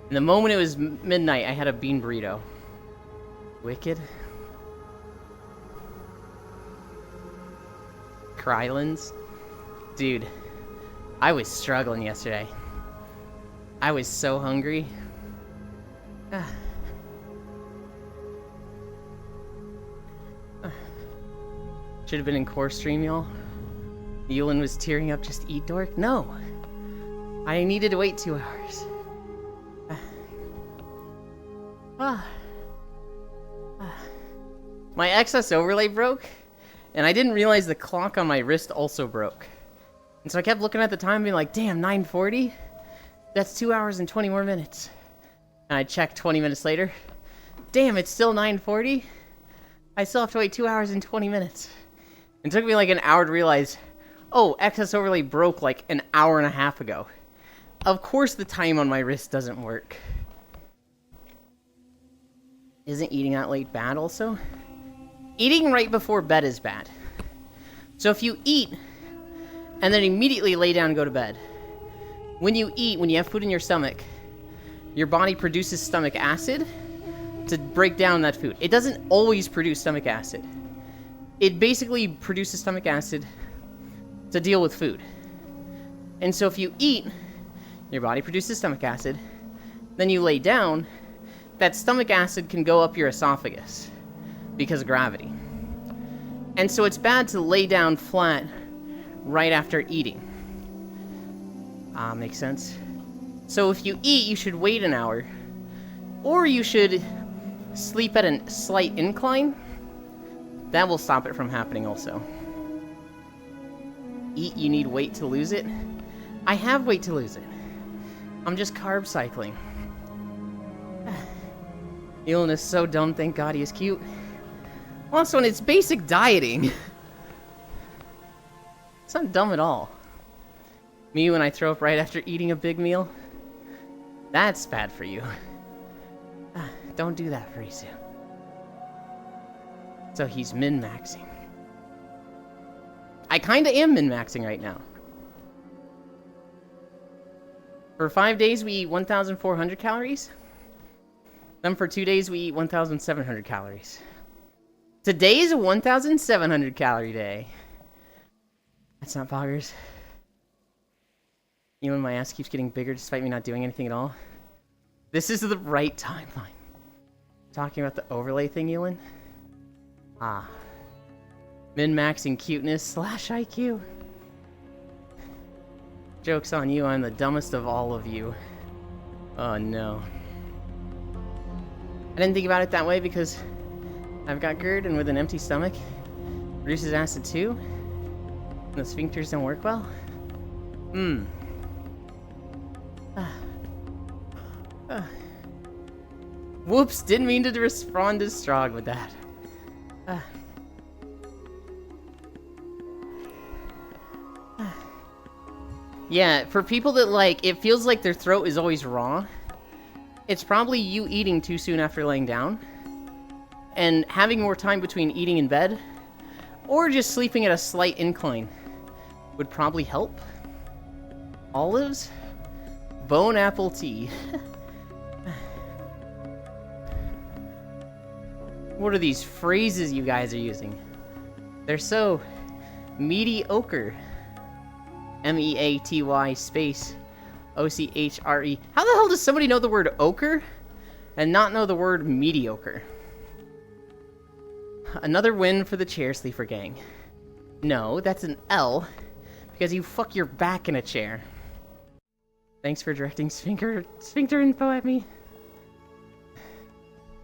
And the moment it was midnight, I had a bean burrito. Wicked. Krylons. Dude, I was struggling yesterday. I was so hungry. Should have been in core stream, y'all. Yulin was tearing up, just eat, dork. No. I needed to wait 2 hours. My excess overlay broke, and I didn't realize the clock on my wrist also broke. And so I kept looking at the time being like, damn, 9:40? That's 2 hours and 20 more minutes. And I checked 20 minutes later. Damn, it's still 9:40? I still have to wait 2 hours and 20 minutes. It took me like an hour to realize, oh, excess overlay broke like an hour and a half ago. Of course the time on my wrist doesn't work. Isn't eating that late bad also? Eating right before bed is bad. So if you eat and then immediately lay down and go to bed, when you eat, when you have food in your stomach, your body produces stomach acid to break down that food. It doesn't always produce stomach acid. It basically produces stomach acid to deal with food. And so if you eat, your body produces stomach acid, then you lay down, that stomach acid can go up your esophagus because of gravity. And so it's bad to lay down flat right after eating. Makes sense? So if you eat, you should wait an hour, or you should sleep at a slight incline. That will stop it from happening also. Eat, you need weight to lose it. I have weight to lose it. I'm just carb cycling. Elon is so dumb, thank God he is cute. Also, it's basic dieting. It's not dumb at all. Me when I throw up right after eating a big meal? That's bad for you. Don't do that very soon. So he's min-maxing. I kinda am min-maxing right now. For 5 days, we eat 1,400 calories. Then for 2 days, we eat 1,700 calories. Today is a 1,700 calorie day. That's not poggers. Even my ass keeps getting bigger despite me not doing anything at all. This is the right timeline. Talking about the overlay thing, Elon? Min-maxing cuteness / IQ. Joke's on you, I'm the dumbest of all of you. Oh no. I didn't think about it that way because I've got GERD, and with an empty stomach, reduces acid too, and the sphincters don't work well. Whoops, didn't mean to respond as strong with that. Yeah, for people that it feels like their throat is always raw, it's probably you eating too soon after laying down, and having more time between eating in bed, or just sleeping at a slight incline would probably help. Olives? Bone apple tea. What are these phrases you guys are using? They're so mediocre. MEATY space OCHRE. How the hell does somebody know the word ochre and not know the word mediocre? Another win for the chair sleeper gang. No, that's an L because you fuck your back in a chair. Thanks for directing sphincter info at me.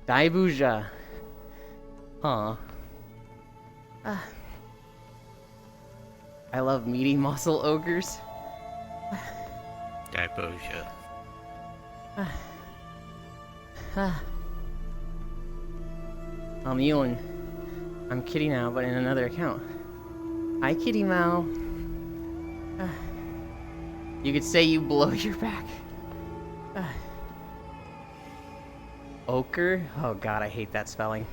Daibuja. Huh. I love meaty muscle ogres. Daibuja. I'm Ewan. I'm Kitty now, but in another account. Hi, Kitty Mao. You could say you blow your back. Ochre? Oh god, I hate that spelling.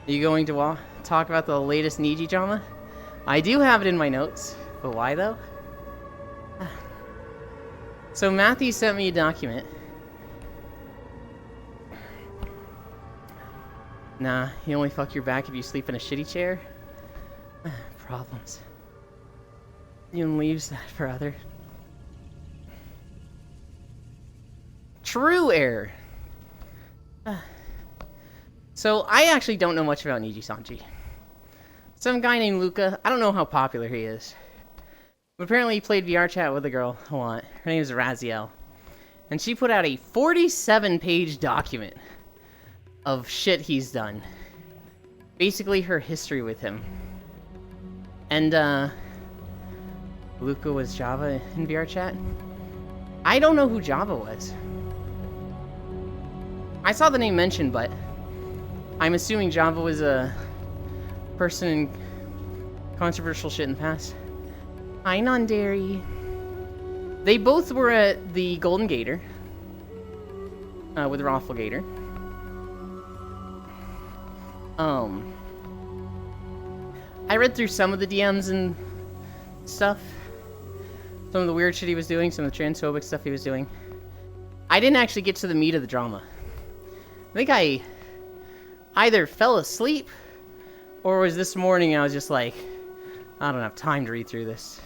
Are you going to talk about the latest Niji drama? I do have it in my notes, but why though? So Matthew sent me a document. Nah, you only fuck your back if you sleep in a shitty chair? Problems. You leaves that for other. True error. So I actually don't know much about Niji Sanji. Some guy named Luca, I don't know how popular he is. But apparently he played VR chat with a girl a lot. Her name is Raziel. And she put out a 47-page document of shit he's done. Basically her history with him. And Luca was Java in VR chat? I don't know who Java was. I saw the name mentioned, but I'm assuming Java was a person in controversial shit in the past. Hi, Nondary. They both were at the Golden Gator. With Raffle Gator. I read through some of the DMs and stuff. Some of the weird shit he was doing, some of the transphobic stuff he was doing. I didn't actually get to the meat of the drama. I think I either fell asleep, or was this morning I was just like, I don't have time to read through this.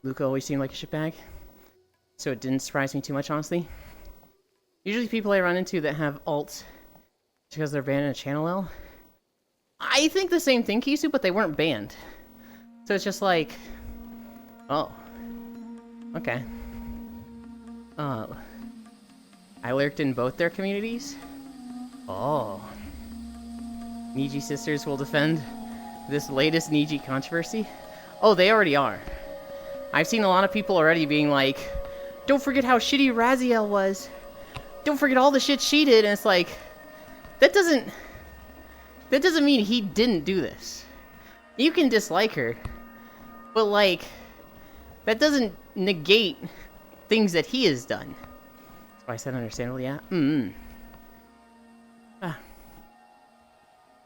Luca always seemed like a shitbag, so it didn't surprise me too much, honestly. Usually people I run into that have alts because they're banned in a channel L, I think the same thing, Kisu, but they weren't banned. So it's just like, oh, okay. I lurked in both their communities? Oh. Niji sisters will defend this latest Niji controversy? Oh, they already are. I've seen a lot of people already being like, don't forget how shitty Raziel was. Don't forget all the shit she did, and it's like, that doesn't mean he didn't do this. You can dislike her, but like, that doesn't negate things that he has done. That's why I said understandable, yeah.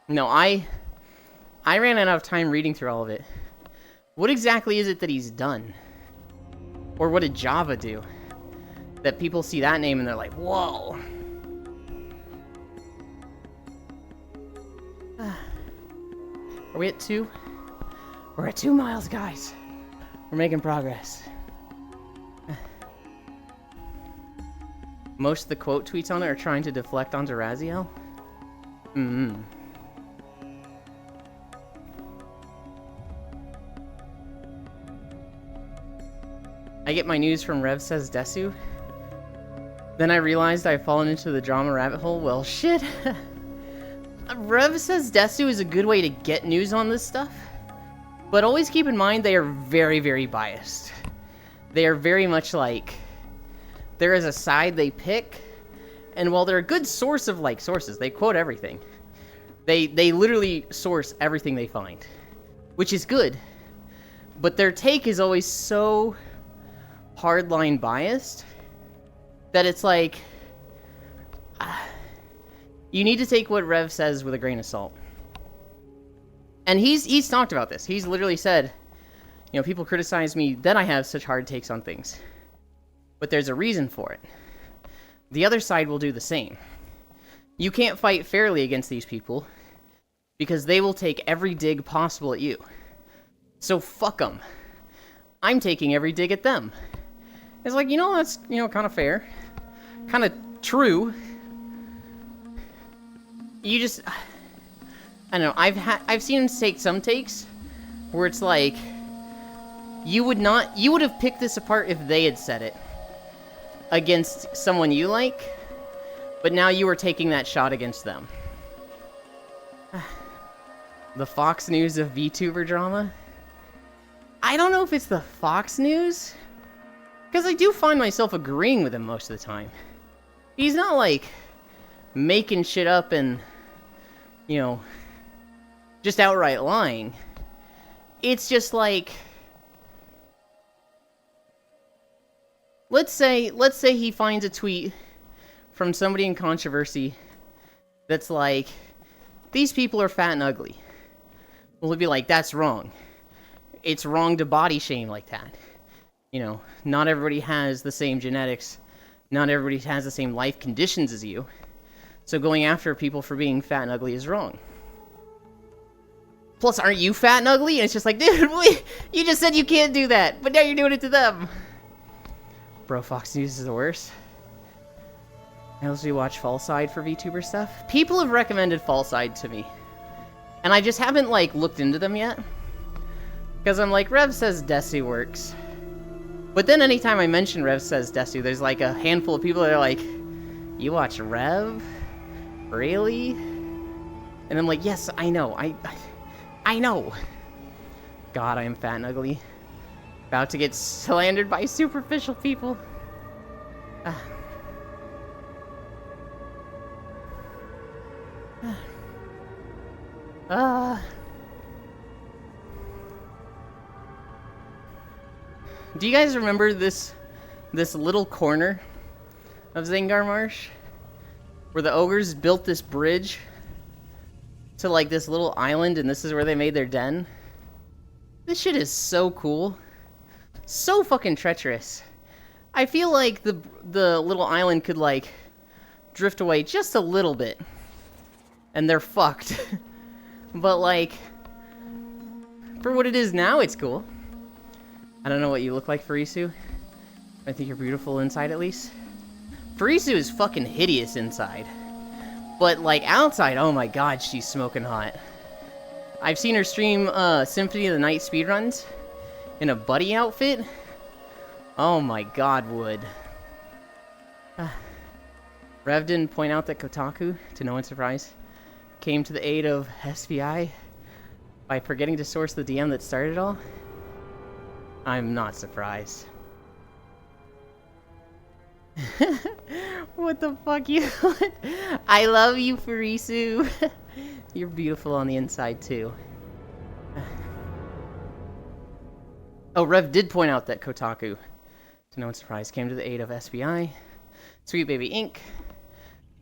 No, I ran out of time reading through all of it. What exactly is it that he's done? Or what did Java do? That people see that name and they're like, whoa. Are we at 2? We're at 2 miles, guys. We're making progress. Most of the quote tweets on it are trying to deflect onto Raziel. I get my news from Rev Says Desu. Then I realized I've fallen into the drama rabbit hole. Well, shit. Rev Says Desu is a good way to get news on this stuff. But always keep in mind they are very, very biased. They are very much like, there is a side they pick, and while they're a good source of like sources, they quote everything. They literally source everything they find, which is good. But their take is always so hardline biased that it's like, you need to take what Rev says with a grain of salt. And he's talked about this. He's literally said, you know, people criticize me that I have such hard takes on things. But there's a reason for it. The other side will do the same. You can't fight fairly against these people because they will take every dig possible at you. So fuck them. I'm taking every dig at them. It's like, you know, that's, you know, kind of fair. Kind of true. You just, I don't know, I've seen him take some takes where it's like, you would have picked this apart if they had said it against someone you like, but now you are taking that shot against them. The Fox News of VTuber drama? I don't know if it's the Fox News, because I do find myself agreeing with him most of the time. He's not like making shit up and, you know, just outright lying. It's just like, let's say he finds a tweet from somebody in controversy that's like, these people are fat and ugly. Well, he'll be like, that's wrong. It's wrong to body shame like that. You know, not everybody has the same genetics. Not everybody has the same life conditions as you. So going after people for being fat and ugly is wrong. Plus, aren't you fat and ugly? And it's just like, dude, you just said you can't do that, but now you're doing it to them. Bro, Fox News is the worst. I also watch Fallside for VTuber stuff. People have recommended Fallside to me. And I just haven't, like, looked into them yet. Because I'm like, Rev Says Desu works. But then anytime I mention Rev Says Desu, there's like a handful of people that are like, you watch Rev? Really? And I'm like, yes, I know. I know. God, I am fat and ugly. About to get slandered by superficial people. Do you guys remember this little corner of Zangar Marsh? Where the ogres built this bridge to like this little island, and this is where they made their den? This shit is so cool. So fucking treacherous. I feel like the little island could like drift away just a little bit and they're fucked. But like, for what it is now, it's cool. I don't know what you look like, Furisu. I think you're beautiful inside, at least. Furisu is fucking hideous inside. But, like, outside, oh my god, she's smoking hot. I've seen her stream Symphony of the Night speedruns in a buddy outfit. Oh my god, Wood. Rev didn't point out that Kotaku, to no one's surprise, came to the aid of SVI by forgetting to source the DM that started it all. I'm not surprised. What the fuck, you? I love you, Furisu. You're beautiful on the inside, too. Oh, Rev did point out that Kotaku, to no one's surprise, came to the aid of SBI, Sweet Baby Inc.,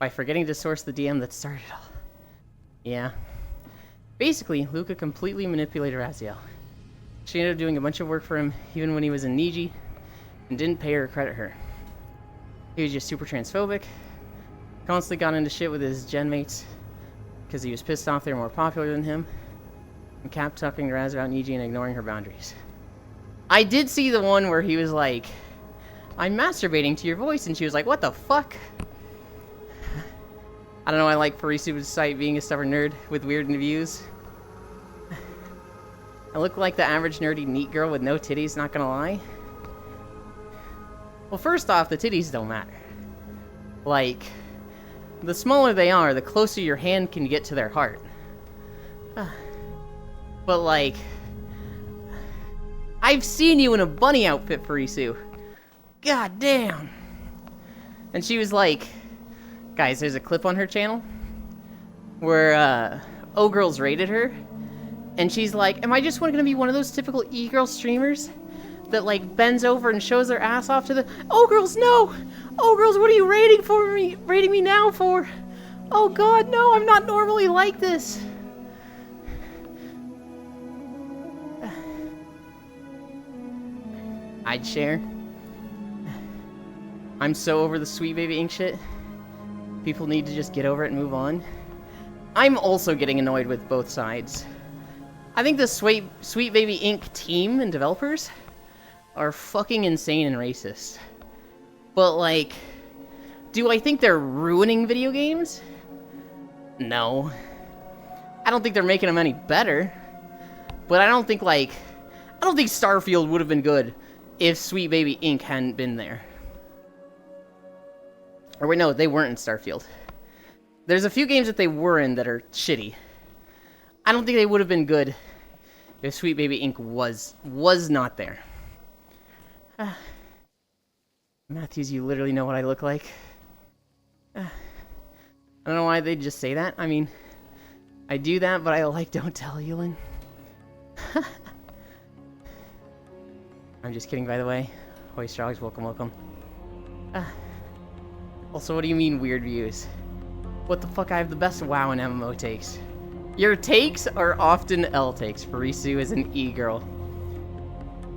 by forgetting to source the DM that started it all. Yeah. Basically, Luca completely manipulated Raziel. She ended up doing a bunch of work for him, even when he was in Niji, and didn't pay her or credit her. He was just super transphobic, constantly got into shit with his gen mates, because he was pissed off they were more popular than him, and kept talking to Raz about Niji and ignoring her boundaries. I did see the one where he was like, I'm masturbating to your voice, and she was like, what the fuck? I don't know, I like Furisu's site being a stubborn nerd with weird views. I look like the average nerdy neat girl with no titties, not gonna lie. Well, first off, the titties don't matter. Like, the smaller they are, the closer your hand can get to their heart. But like, I've seen you in a bunny outfit, Furisu. God damn. And she was like, guys, there's a clip on her channel where O-Girls rated her. And she's like, am I just gonna be one of those typical E-Girl streamers that like bends over and shows their ass off to the O-Girls, no! O-Girls, what are you rating me now for? Oh god, no, I'm not normally like this. I'd share. I'm so over the Sweet Baby Inc. shit. People need to just get over it and move on. I'm also getting annoyed with both sides. I think the Sweet Baby Inc. team and developers are fucking insane and racist. But like, do I think they're ruining video games? No. I don't think they're making them any better. But I don't think Starfield would have been good if Sweet Baby Inc. hadn't been there. Or wait, no, they weren't in Starfield. There's a few games that they were in that are shitty. I don't think they would have been good if Sweet Baby Inc. was not there. Matthews, you literally know what I look like. I don't know why they'd just say that. I mean, I do that, but I like don't tell Yulin. I'm just kidding, by the way. Hoist Dogs, welcome, welcome. Also, what do you mean weird views? What the fuck, I have the best WoW and MMO takes. Your takes are often L takes. Furisu is an E-girl.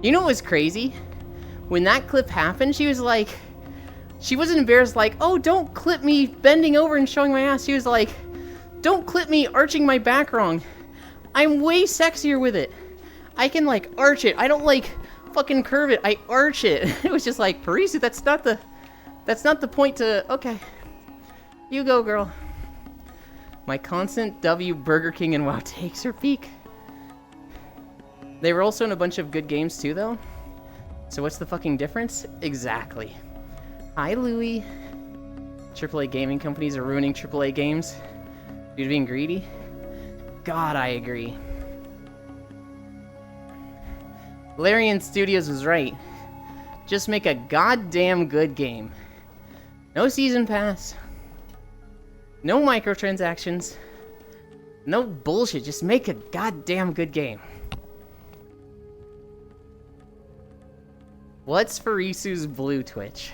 You know what was crazy? When that clip happened, she was like... She wasn't embarrassed like, oh, don't clip me bending over and showing my ass. She was like, don't clip me arching my back wrong. I'm way sexier with it. I can, like, arch it. I don't, like, fucking curve it. I arch it. It was just like, Furisu, that's not the point to... Okay. You go, girl. My constant W Burger King and WoW takes her peak. They were also in a bunch of good games too, though. So what's the fucking difference? Exactly. Hi, Louie. AAA gaming companies are ruining AAA games due to being greedy. God, I agree. Larian Studios was right. Just make a goddamn good game. No season pass. No microtransactions. No bullshit. Just make a goddamn good game. What's Furisu's blue Twitch?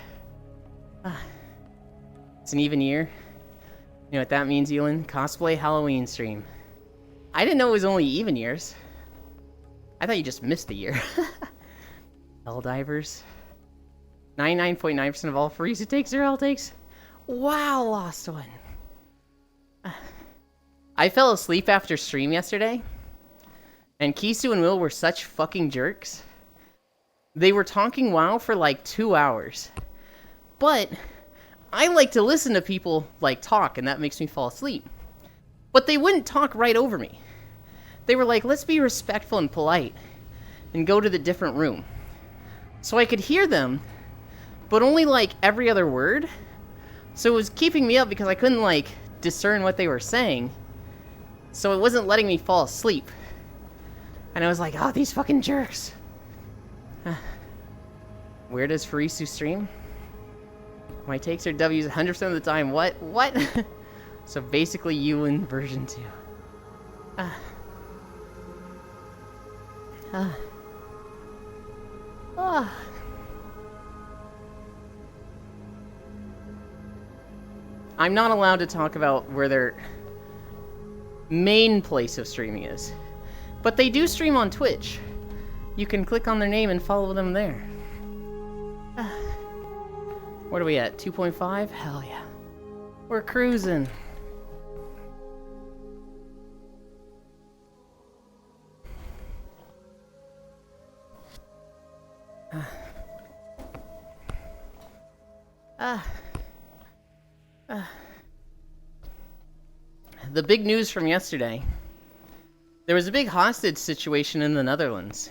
It's an even year. You know what that means, Elin? Cosplay Halloween stream. I didn't know it was only even years. I thought you just missed a year. Helldivers. 99.9% of all Furisu takes are L takes. Wow, lost one. I fell asleep after stream yesterday, and Kisu and Will were such fucking jerks They were talking WoW for like 2 hours. But I like to listen to people like talk, and that makes me fall asleep. But they wouldn't talk right over me. They were like, let's be respectful and polite and go to the different room. So I could hear them, but only like every other word. So it was keeping me up because I couldn't like discern what they were saying. So it wasn't letting me fall asleep. And I was like, oh, these fucking jerks. Where does Farisu stream? My takes are W's 100% of the time. What? What? So basically you in version 2. I'm not allowed to talk about where their main place of streaming is. But they do stream on Twitch. You can click on their name and follow them there. What are we at? 2.5? Hell yeah. We're cruising. The big news from yesterday. There was a big hostage situation in the Netherlands.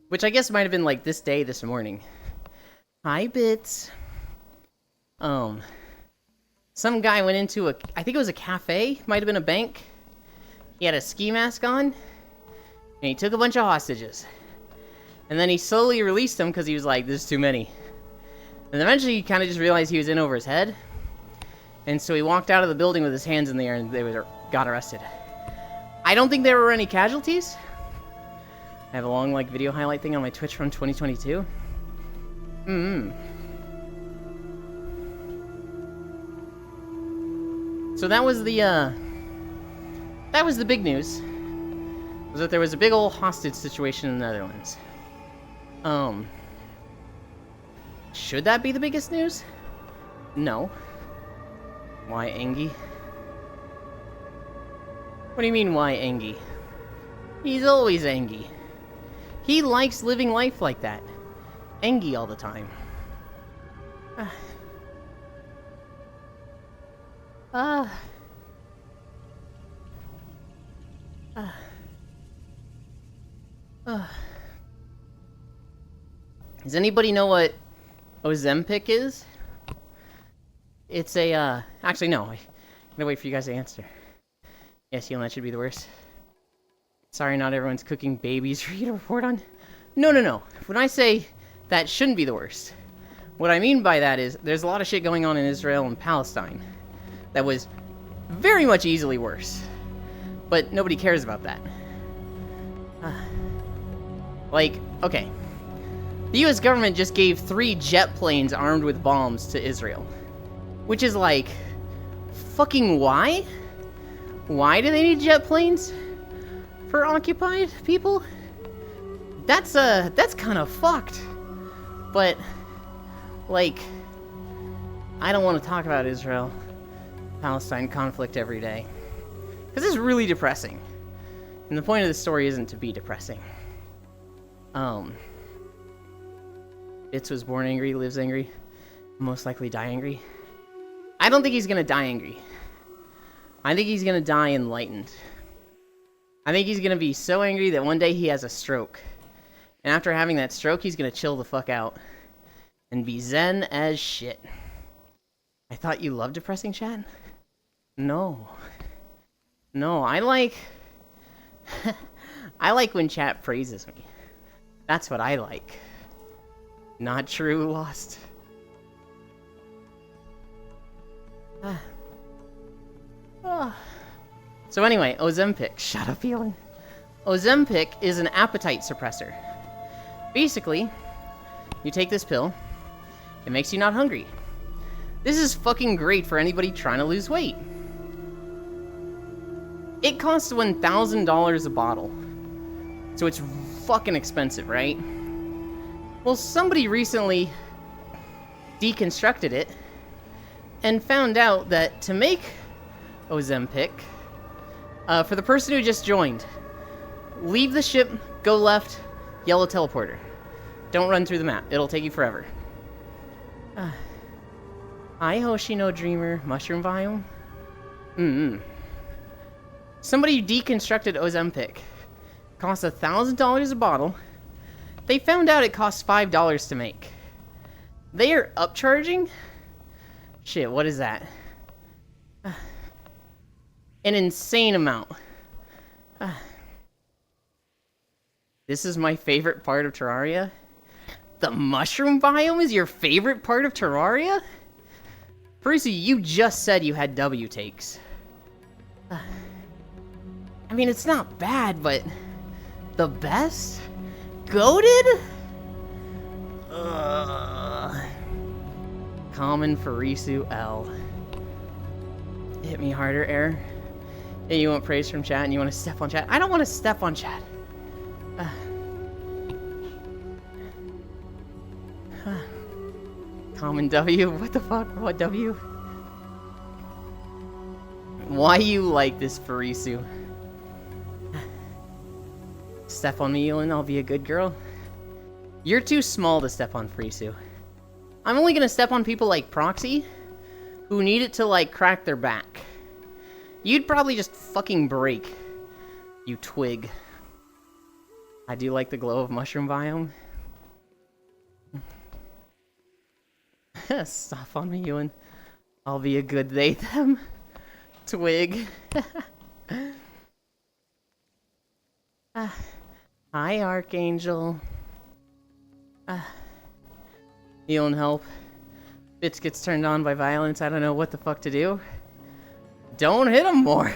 Which I guess might have been like this day, this morning. Hi, Bits. Some guy went into I think it was a cafe, might have been a bank. He had a ski mask on, and he took a bunch of hostages. And then he slowly released them because he was like, this is too many. And eventually he kind of just realized he was in over his head. And so he walked out of the building with his hands in the air and they got arrested. I don't think there were any casualties. I have a long like video highlight thing on my Twitch from 2022. So that was the big news. Was that there was a big old hostage situation in the Netherlands. Should that be the biggest news? No. Why Engie? What do you mean, why Engie? He's always Engie. He likes living life like that. Engie all the time. Does anybody know what Ozempic is? It's a, actually no, I'm gonna wait for you guys to answer. Yes, Elon, that should be the worst. Sorry, not everyone's cooking babies for you to report on. No. When I say that shouldn't be the worst, what I mean by that is there's a lot of shit going on in Israel and Palestine that was very much easily worse. But nobody cares about that. Like, okay. The US government just gave 3 jet planes armed with bombs to Israel. Which is like, fucking why? Why do they need jet planes? For occupied people? That's kind of fucked. But, like, I don't want to talk about Israel-Palestine conflict every day. Because it's really depressing. And the point of the story isn't to be depressing. Bits was born angry, lives angry, most likely die angry. I don't think he's gonna die angry. I think he's gonna die enlightened. I think he's gonna be so angry that one day he has a stroke. And after having that stroke, he's gonna chill the fuck out. And be zen as shit. I thought you loved depressing chat? No. No, I like... I like when chat praises me. That's what I like. Not true, Lost. So anyway, Ozempic. Shut up, Elon. Ozempic is an appetite suppressor. Basically, you take this pill, it makes you not hungry. This is fucking great for anybody trying to lose weight. It costs $1,000 a bottle. So it's fucking expensive, right? Well, somebody recently deconstructed it and found out that to make Ozempic, for the person who just joined, leave the ship, go left, yellow teleporter. Don't run through the map. It'll take you forever. Hi, Hoshino Dreamer. Mushroom biome? Somebody deconstructed Ozempic. Costs $1,000 a bottle. They found out it costs $5 to make. They are upcharging? Shit, what is that? An insane amount. This is my favorite part of Terraria? The mushroom biome is your favorite part of Terraria? Parisi, you just said you had W takes. I mean, it's not bad, but... the best? Goated? Common Farisu L. Hit me harder, Air. Yeah, you want praise from chat and you want to step on chat? I don't want to step on chat. Common W? What the fuck? What W? Why you like this, Farisu? Step on me, Ewan. I'll be a good girl. You're too small to step on, Farisu. I'm only gonna step on people like Proxy, who need it to, like, crack their back. You'd probably just fucking break, you twig. I do like the glow of mushroom biome. Stop on me, Ewan. I'll be a good they, them. Twig. Hi, Archangel. Ewan, help. Bitch gets turned on by violence. I don't know what the fuck to do. Don't hit him more.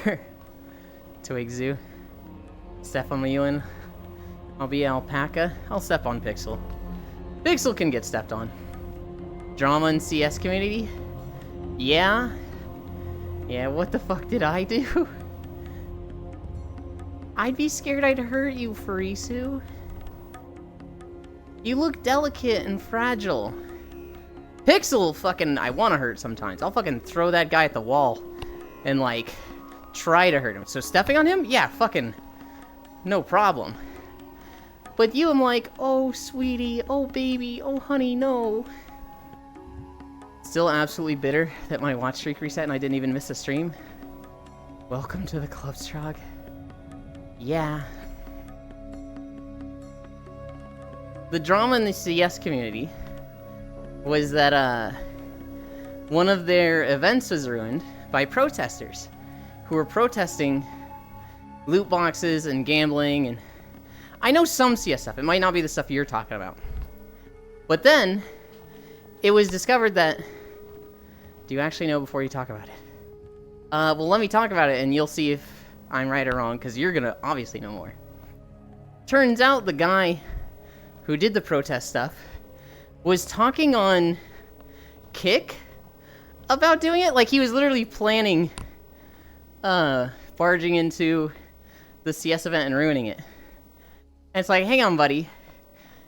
Twig Zoo. Step on me, Ewan. I'll be Alpaca. I'll step on Pixel. Pixel can get stepped on. Drama in CS community? Yeah? Yeah, what the fuck did I do? I'd be scared I'd hurt you, Farisu. You look delicate and fragile. Pixel fucking, I wanna hurt sometimes. I'll fucking throw that guy at the wall and, like, try to hurt him. So stepping on him? Yeah, fucking no problem. But you, I'm like, oh, sweetie, oh, baby, oh, honey, no. Still absolutely bitter that my watch streak reset and I didn't even miss a stream. Welcome to the club, Strog. Yeah. The drama in the CS community was that one of their events was ruined by protesters who were protesting loot boxes and gambling, and I know some CS stuff. It might not be the stuff you're talking about. But then it was discovered that... Do you actually know before you talk about it? Well, let me talk about it and you'll see if I'm right or wrong, because you're gonna obviously know more. Turns out the guy who did the protest stuff was talking on Kick about doing it. Like, he was literally planning barging into the CS event and ruining it. And it's like, hang on, buddy.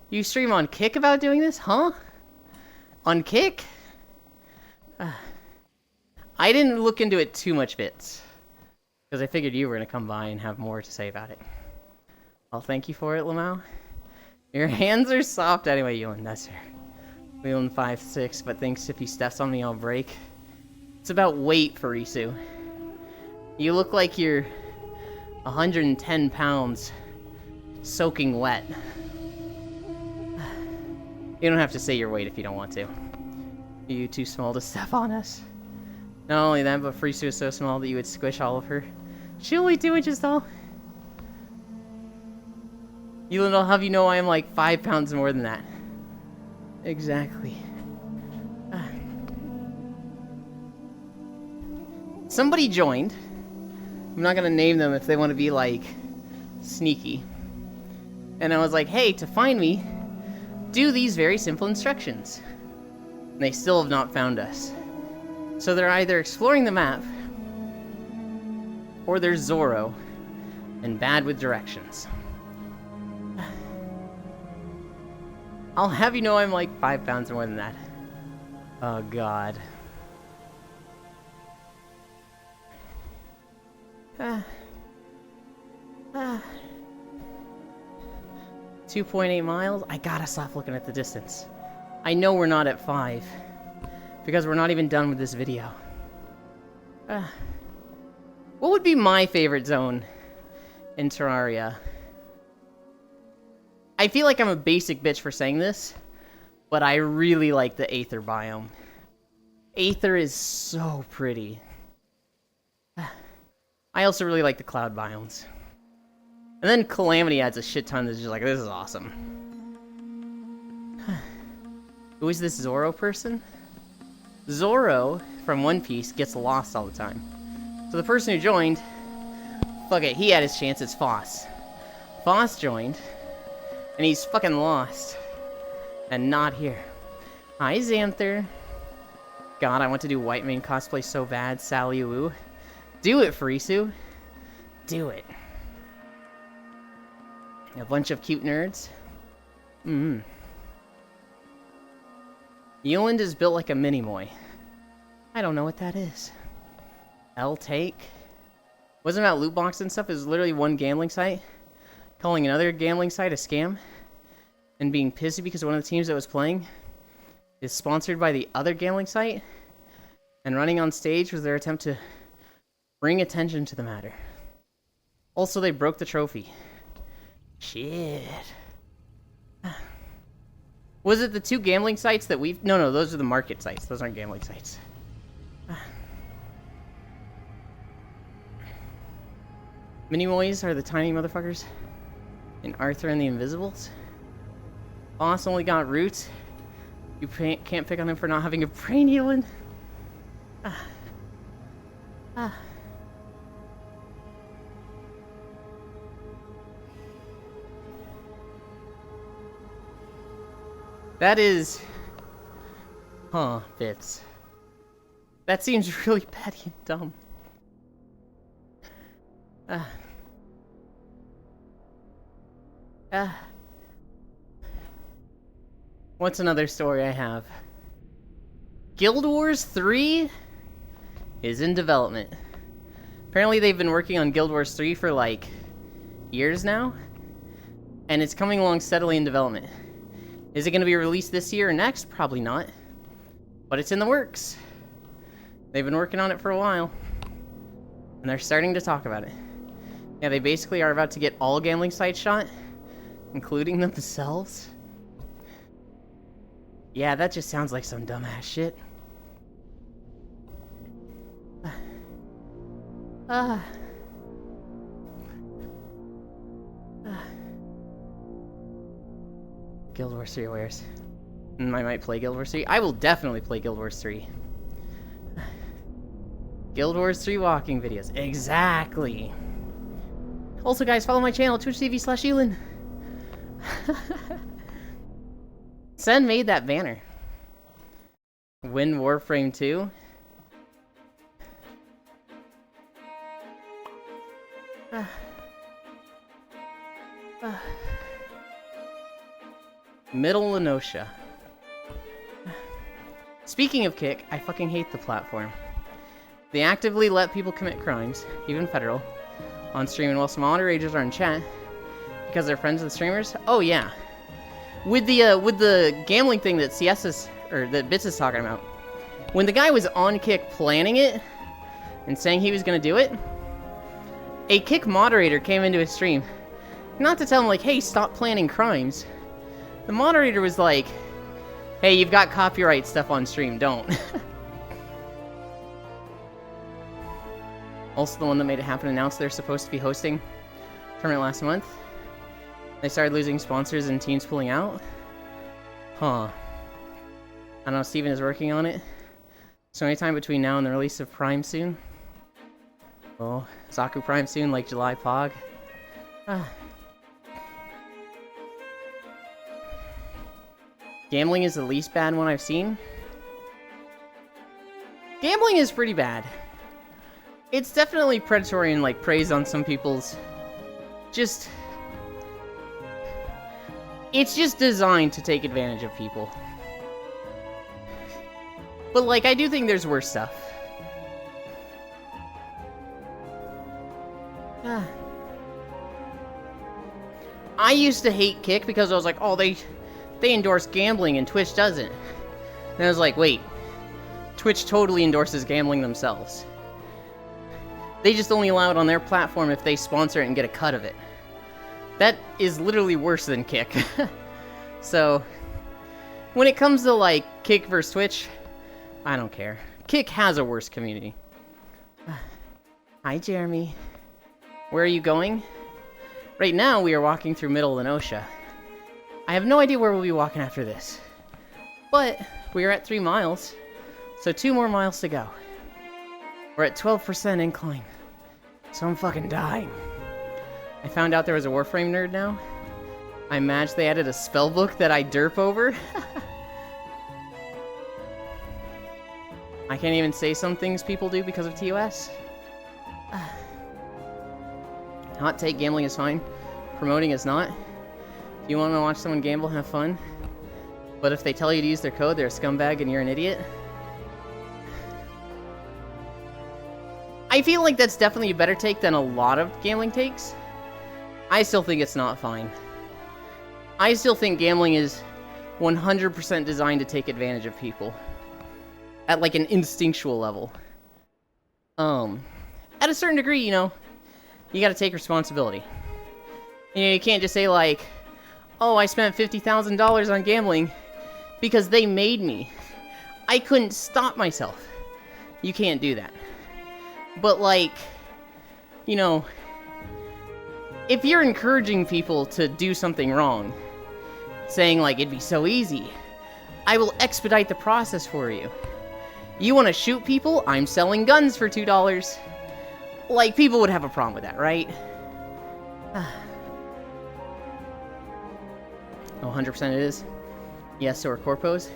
You stream on Kick about doing this? Huh? On Kick? I didn't look into it too much, Bits, because I figured you were going to come by and have more to say about it. I'll thank you for it, Lamau. Your hands are soft anyway, Ewan. That's her. Ewan 5'6", but thinks if he steps on me, I'll break. It's about weight, Farisu. You look like you're 110 pounds soaking wet. You don't have to say your weight if you don't want to. Are you too small to step on us? Not only that, but Farisu is so small that you would squish all of her. She's only 2 inches tall. I'll have you know I am like 5 pounds more than that. Exactly. Somebody joined. I'm not gonna name them if they want to be, like, sneaky. And I was like, hey, to find me, do these very simple instructions. And they still have not found us. So they're either exploring the map, or they're Zorro, and bad with directions. I'll have you know I'm like 5 pounds more than that. Oh, God. 2.8 miles? I gotta stop looking at the distance. I know we're not at 5. Because we're not even done with this video. What would be my favorite zone in Terraria? I feel like I'm a basic bitch for saying this, but I really like the Aether biome. Aether is so pretty. I also really like the cloud biomes. And then Calamity adds a shit ton that's just like, this is awesome. Who is this Zoro person? Zoro from One Piece gets lost all the time. So the person who joined, fuck it, he had his chance, it's Foss. Foss joined, and he's fucking lost. And not here. Hi, Xanther. God, I want to do White Mane cosplay so bad, Sally Woo. Do it, Farisu. Do it. A bunch of cute nerds. Euland is built like a mini-moy. I don't know what that is. L-Take? Wasn't about loot box and stuff, it was literally one gambling site calling another gambling site a scam and being pissy because one of the teams that was playing is sponsored by the other gambling site, and running on stage was their attempt to bring attention to the matter. Also, they broke the trophy. Shit. Was it the 2 gambling sites that we've... No, those are the market sites. Those aren't gambling sites. Mini-moys are the tiny motherfuckers in Arthur and the Invisibles. Boss only got roots. You can't pick on him for not having a brain healing. That is... Bits. That seems really petty and dumb. What's another story I have? Guild Wars 3 is in development. Apparently they've been working on Guild Wars 3 for like years now, and it's coming along steadily in development. Is it going to be released this year or next? Probably not. But it's in the works. They've been working on it for a while. And they're starting to talk about it. Yeah, they basically are about to get all gambling sites shot, including themselves. Yeah, that just sounds like some dumbass shit. Guild Wars 3 wares. I might play Guild Wars 3. I will definitely play Guild Wars 3. Guild Wars 3 walking videos. Exactly. Also, guys, follow my channel, twitch.tv/Elin. Sen made that banner. Win Warframe 2. Middle Lenosha. Speaking of Kick, I fucking hate the platform. They actively let people commit crimes, even federal, on stream, and while some moderators are in chat because they're friends with the streamers. Oh yeah, with the gambling thing that CS is, or that Bits is talking about. When the guy was on Kick planning it and saying he was gonna do it, a Kick moderator came into his stream, not to tell him like, hey, stop planning crimes. The moderator was like, hey, you've got copyright stuff on stream, don't. Also, the one that made it happen announced they're supposed to be hosting a tournament last month. They started losing sponsors and teams pulling out. I don't know, Steven is working on it. So anytime between now and the release of Prime soon. Well, Zaku Prime soon, like July Pog. Gambling is the least bad one I've seen. Gambling is pretty bad. It's definitely predatory and like preys on some people's just... It's just designed to take advantage of people. But like, I do think there's worse stuff. I used to hate Kick because I was like, oh, they endorse gambling and Twitch doesn't. And I was like, wait, Twitch totally endorses gambling themselves. They just only allow it on their platform if they sponsor it and get a cut of it. That is literally worse than Kick. So, when it comes to, like, Kick versus Twitch, I don't care. Kick has a worse community. Hi, Jeremy. Where are you going? Right now, we are walking through Middle Lenosha. I have no idea where we'll be walking after this. But, we are at 3 miles, so 2 more miles to go. We're at 12% incline, so I'm fucking dying. I found out there was a Warframe nerd now. I imagine they added a spell book that I derp over. I can't even say some things people do because of TOS. Hot take, gambling is fine. Promoting is not. If you want to watch someone gamble, have fun. But if they tell you to use their code, they're a scumbag and you're an idiot. I feel like that's definitely a better take than a lot of gambling takes. I still think it's not fine. I still think gambling is 100% designed to take advantage of people. At like an instinctual level. At a certain degree, you know, you gotta take responsibility. You know, you can't just say like, oh, I spent $50,000 on gambling because they made me. I couldn't stop myself. You can't do that. But like, you know, if you're encouraging people to do something wrong, saying like, it'd be so easy, I will expedite the process for you. You want to shoot people? I'm selling guns for $2. Like, people would have a problem with that, right? Oh, 100% it is. Yes, so are corpos.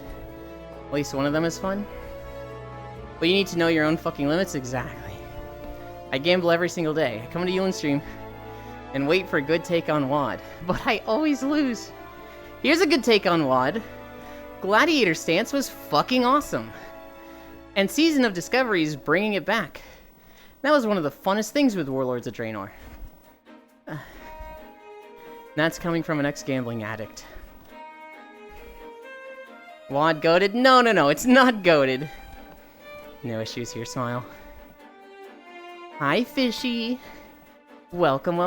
At least one of them is fun. But you need to know your own fucking limits. Exactly. I gamble every single day. I come to Yulin stream and wait for a good take on WoD. But I always lose. Here's a good take on WoD. Gladiator Stance was fucking awesome. And Season of Discovery is bringing it back. That was one of the funnest things with Warlords of Draenor. That's coming from an ex-gambling addict. WoD goated? No, it's not goated. No issues here, smile. Hi, Fishy. Welcome.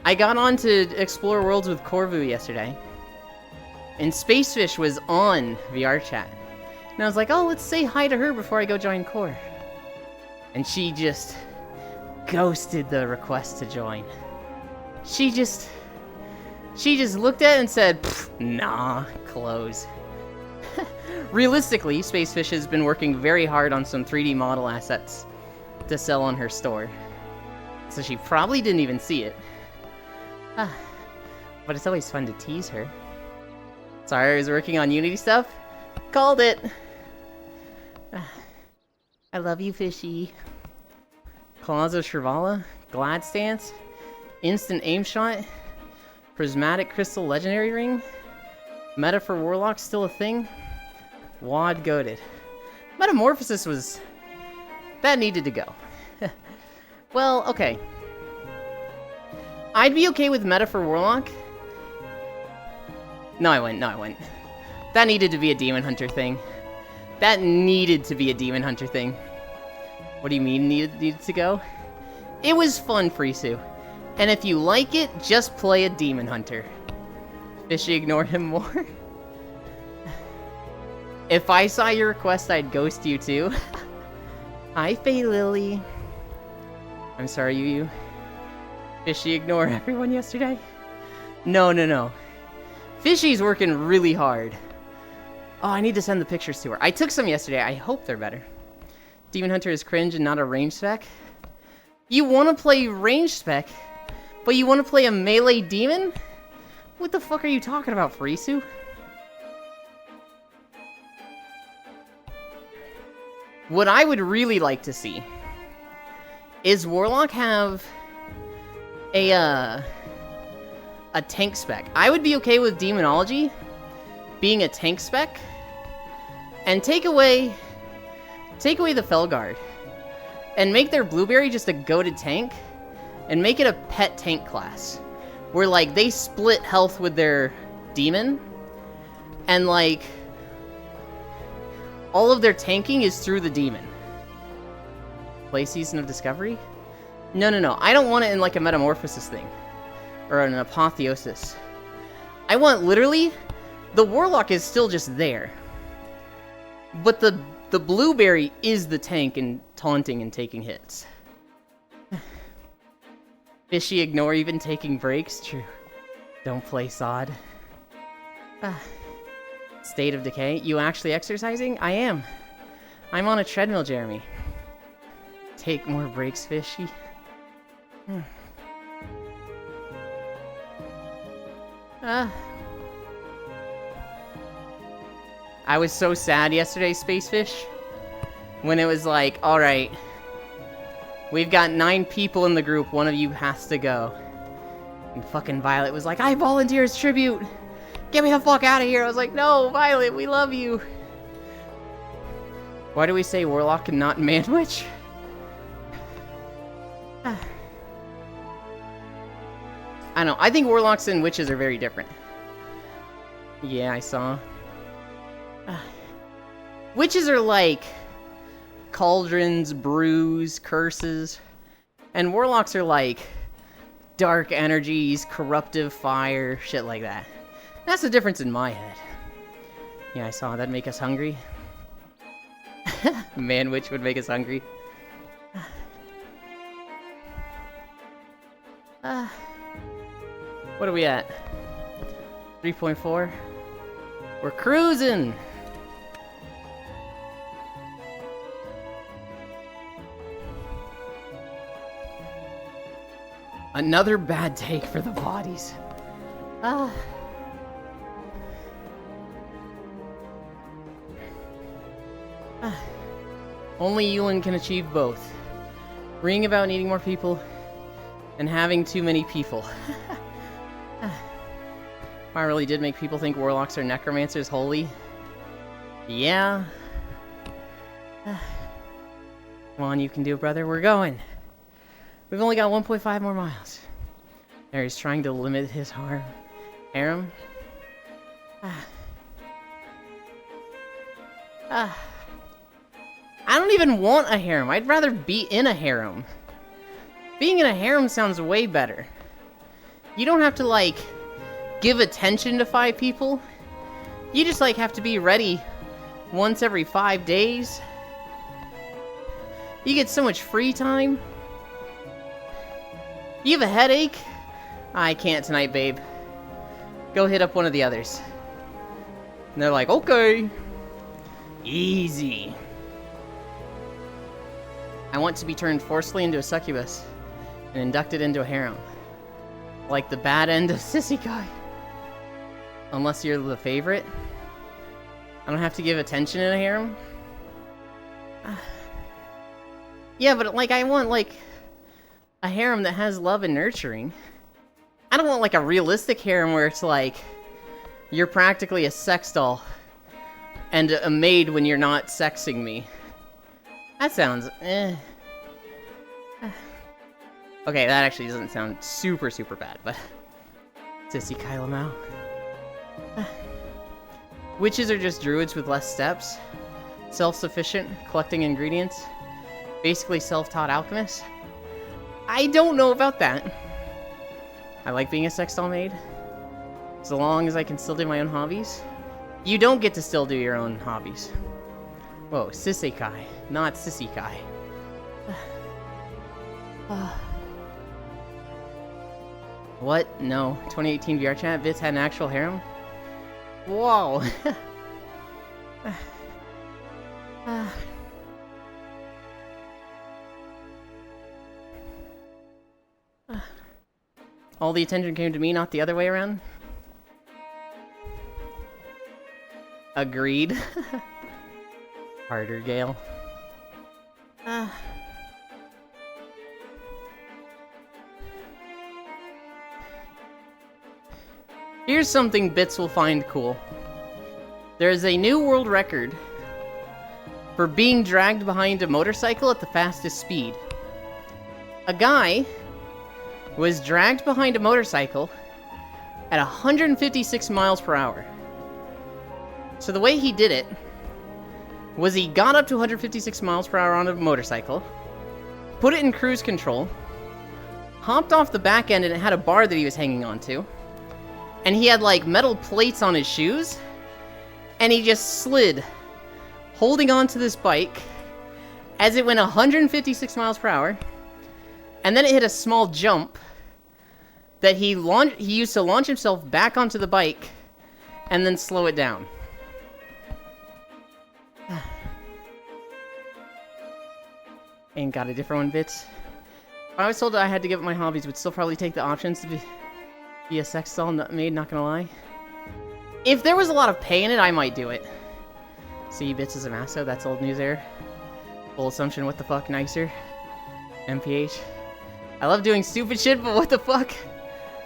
I got on to Explore Worlds with Corvu yesterday. And Spacefish was on VR chat. And I was like, oh, let's say hi to her before I go join Core. And she just ghosted the request to join. She just looked at it and said, nah, close. Realistically, Spacefish has been working very hard on some 3D model assets to sell on her store. So she probably didn't even see it. But it's always fun to tease her. Sorry, I was working on Unity stuff. Called it! I love you, Fishy. Claws of Shrivala, Glad Stance, Instant Aim Shot, Prismatic Crystal Legendary Ring, Meta for Warlock still a thing, WoD goated. Metamorphosis was... that needed to go. Well, okay. I'd be okay with Meta for Warlock. No, I wouldn't. That needed to be a Demon Hunter thing. That needed to be a Demon Hunter thing. What do you mean needed to go? It was fun, Frisu. And if you like it, just play a Demon Hunter. Fishy ignored him more. If I saw your request, I'd ghost you too. Hi, Faye Lily. I'm sorry, you. Fishy ignored everyone yesterday? No. Fishy's working really hard. Oh, I need to send the pictures to her. I took some yesterday. I hope they're better. Demon Hunter is cringe and not a range spec. You want to play range spec, but you want to play a melee demon? What the fuck are you talking about, Frisu? What I would really like to see is Warlock have a tank spec. I would be okay with Demonology being a tank spec, and take away the Felguard, and make their Blueberry just a goated tank, and make it a pet tank class. Where, like, they split health with their demon, and, like, all of their tanking is through the demon. Play Season of Discovery? No. I don't want it in, like, a metamorphosis thing. Or an apotheosis. I want, literally, the Warlock is still just there. But the Blueberry is the tank and taunting and taking hits. Fishy ignore even taking breaks? True. Don't play sod. State of Decay? You actually exercising? I am. I'm on a treadmill, Jeremy. Take more breaks, Fishy. I was so sad yesterday, Spacefish, when it was like, alright, we've got 9 people in the group, one of you has to go. And fucking Violet was like, I volunteer as tribute! Get me the fuck out of here! I was like, no, Violet, we love you! Why do we say Warlock and not Man-Witch? I don't know, I think Warlocks and Witches are very different. Yeah, I saw. Witches are like cauldrons, brews, curses, and Warlocks are like dark energies, corruptive fire, shit like that. That's the difference in my head. Yeah, I saw. That'd make us hungry. Man-Witch would make us hungry. What are we at? 3.4? We're cruising! Another bad take for the bodies. Only Yulin can achieve both. Worrying about needing more people, and having too many people. I really did make people think Warlocks are necromancers holy. Yeah. Come on, you can do it, brother. We're going. We've only got 1.5 more miles. There, he's trying to limit his harem. I don't even want a harem. I'd rather be in a harem. Being in a harem sounds way better. You don't have to, like, give attention to 5 people. You just, like, have to be ready once every 5 days. You get so much free time. You have a headache? I can't tonight, babe. Go hit up one of the others. And they're like, okay. Easy. I want to be turned forcefully into a succubus and inducted into a harem. Like the bad end of Sissy Guy. Unless you're the favorite. I don't have to give attention in a harem. Yeah, but like I want like a harem that has love and nurturing. I don't want like a realistic harem where it's like you're practically a sex doll and a maid when you're not sexing me. That sounds eh. Okay, that actually doesn't sound super bad, but Sissy Kyla Mao. Witches are just druids with less steps. Self-sufficient, collecting ingredients. Basically self-taught alchemists. I don't know about that. I like being a sex doll maid. So long as I can still do my own hobbies. You don't get to still do your own hobbies. Whoa, Sisekai, not Sissikai. What? No. 2018 VR chat, Bits had an actual harem? Whoa. All the attention came to me, not the other way around? Agreed. Harder, Gale. Here's something Bits will find cool. There is a new world record for being dragged behind a motorcycle at the fastest speed. A guy was dragged behind a motorcycle at 156 miles per hour. So the way he did it was he got up to 156 miles per hour on a motorcycle, put it in cruise control, hopped off the back end, and it had a bar that he was hanging onto, and he had like metal plates on his shoes, and he just slid, holding onto this bike as it went 156 miles per hour, and then it hit a small jump that he used to launch himself back onto the bike and then slow it down. And got a different one, Bits. If I was told that I had to give up my hobbies, would still probably take the options to be a sex doll maid, not gonna lie. If there was a lot of pay in it, I might do it. See, Bits is a masso, that's old news there. Full assumption, what the fuck, nicer. MPH. I love doing stupid shit, but what the fuck?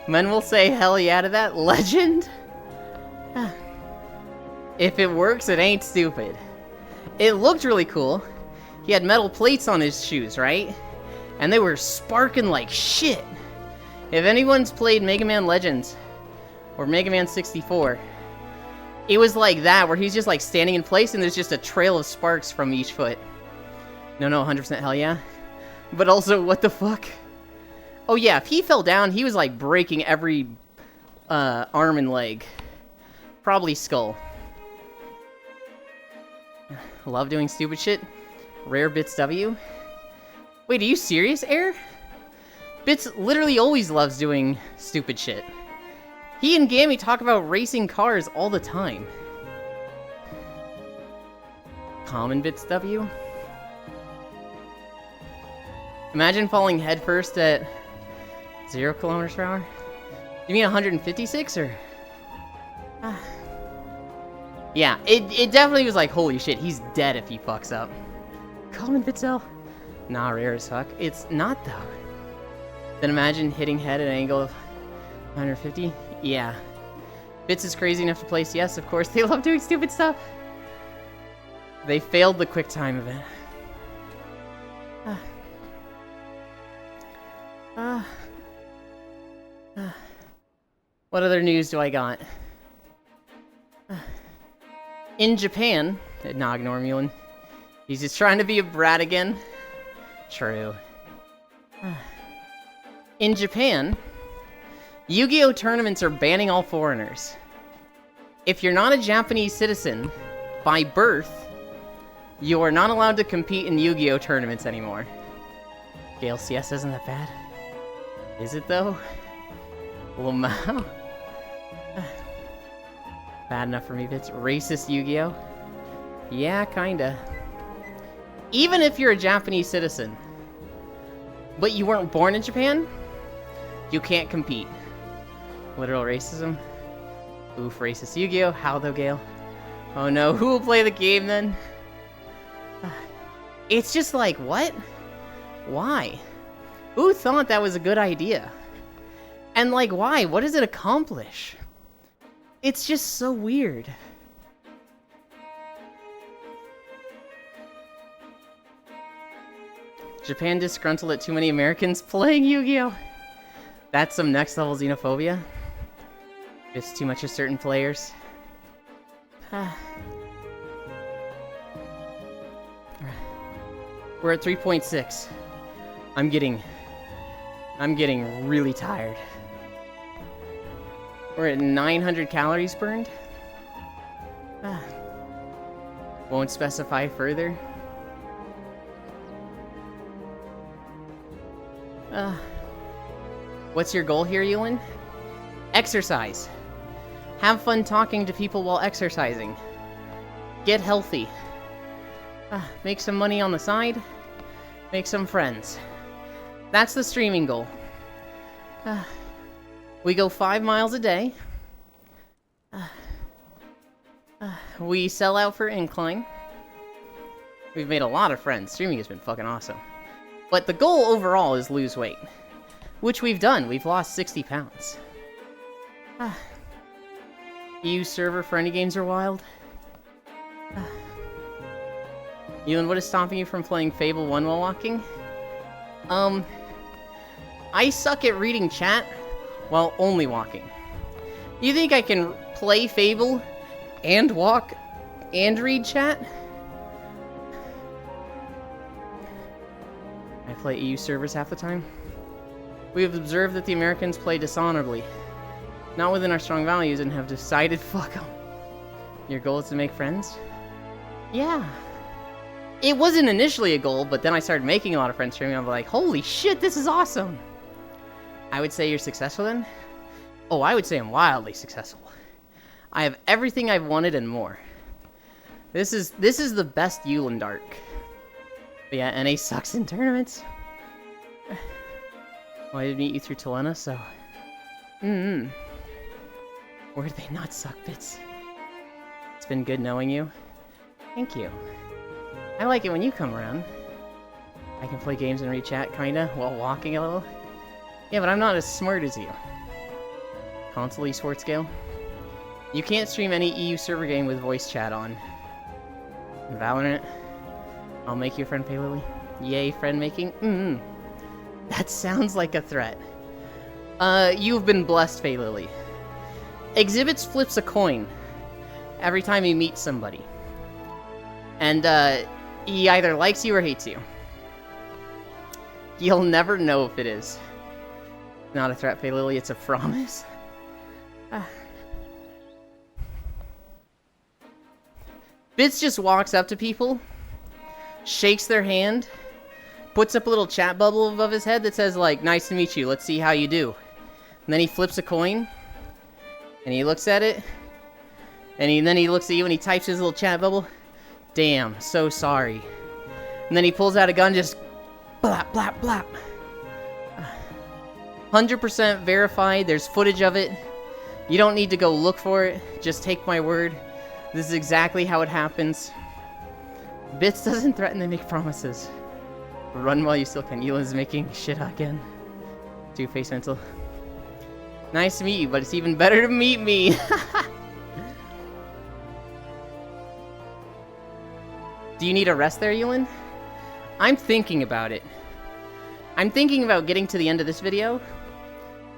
Men will say hell yeah to that. Legend? If it works, it ain't stupid. It looked really cool. He had metal plates on his shoes, right? And they were sparking like shit. If anyone's played Mega Man Legends or Mega Man 64, it was like that, where he's just like standing in place and there's just a trail of sparks from each foot. No, 100% hell yeah. But also, what the fuck? Oh yeah, if he fell down, he was like breaking every arm and leg. Probably skull. Love doing stupid shit. Rare Bits W. Wait, are you serious, Air? Bits literally always loves doing stupid shit. He and Gammy talk about racing cars all the time. Common Bits W. Imagine falling headfirst at 0 kilometers per hour. You mean 156 or? Yeah, it definitely was like, holy shit, he's dead if he fucks up. Common Bitzel? Nah, rare as fuck. It's not though. Then imagine hitting head at an angle of 150. Yeah. Bits is crazy enough to place. Yes, of course, they love doing stupid stuff. They failed the quick time event. What other news do I got? In Japan, nah, ignore Mulin. He's just trying to be a brat again. True. In Japan, Yu-Gi-Oh! Tournaments are banning all foreigners. If you're not a Japanese citizen, by birth, you are not allowed to compete in Yu-Gi-Oh! Tournaments anymore. Gale CS isn't that bad. Is it though? Lamau? Bad enough for me, Bits. Racist Yu-Gi-Oh? Yeah, kinda. Even if you're a Japanese citizen, but you weren't born in Japan, you can't compete. Literal racism. Oof, racist Yu-Gi-Oh! How though, Gale? Oh no, who will play the game then? It's just like, what? Why? Who thought that was a good idea? And like, why? What does it accomplish? It's just so weird. Japan disgruntled at too many Americans playing Yu-Gi-Oh! That's some next level xenophobia. It's too much of certain players. We're at 3.6. I'm getting really tired. We're at 900 calories burned. Won't specify further. What's your goal here, Ewan? Exercise. Have fun talking to people while exercising. Get healthy. Make some money on the side. Make some friends. That's the streaming goal. We go 5 miles a day. We sell out for Incline. We've made a lot of friends. Streaming has been fucking awesome. But the goal overall is lose weight. Which we've done. We've lost 60 pounds. EU server for any games are wild. Ewan, what is stopping you from playing Fable 1 while walking? I suck at reading chat while only walking. You think I can play Fable and walk and read chat? I play EU servers half the time. We have observed that the Americans play dishonorably, not within our strong values, and have decided fuck them. Your goal is to make friends? Yeah. It wasn't initially a goal, but then I started making a lot of friends streaming. I'm like, holy shit, this is awesome. I would say you're successful then? Oh, I would say I'm wildly successful. I have everything I've wanted and more. This is the best Yulin arc. But yeah, NA sucks in tournaments. Well, I did meet you through Telena, so... Where did they not suck, Bits? It's been good knowing you. Thank you. I like it when you come around. I can play games and read chat, kinda, while walking a little. Yeah, but I'm not as smart as you. Console esports scale? You can't stream any EU server game with voice chat on. Valorant? I'll make you a friend, Paylily. Yay, friend making? That sounds like a threat. You've been blessed, Paylily. Exhibits flips a coin every time he meets somebody. And, he either likes you or hates you. You'll never know if it is. Not a threat, Paylily, it's a promise. Bits just walks up to people, shakes their hand, puts up a little chat bubble above his head that says, like, nice to meet you, let's see how you do. And then he flips a coin, and he looks at it, and then he looks at you and he types his little chat bubble. Damn, so sorry. And then he pulls out a gun, just blap, blap, blap. 100% verified, there's footage of it. You don't need to go look for it, just take my word. This is exactly how it happens. Bits doesn't threaten, they make promises. Run while you still can. Yulin's making shit again. Two-face mental. Nice to meet you, but it's even better to meet me. Do you need a rest there, Yulin? I'm thinking about it. I'm thinking about getting to the end of this video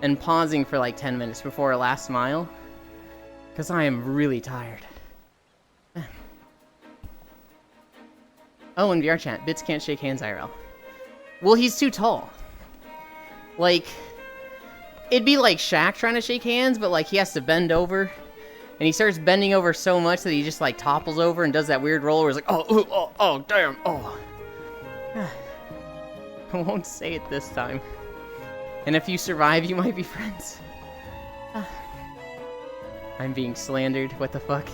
and pausing for like 10 minutes before our last mile. Because I am really tired. Oh, in VR chat, Bits can't shake hands IRL. Well, he's too tall. Like, it'd be like Shaq trying to shake hands, but like he has to bend over. And he starts bending over so much that he just like topples over and does that weird roll where he's like, oh, damn, oh. I won't say it this time. And if you survive, you might be friends. I'm being slandered, what the fuck?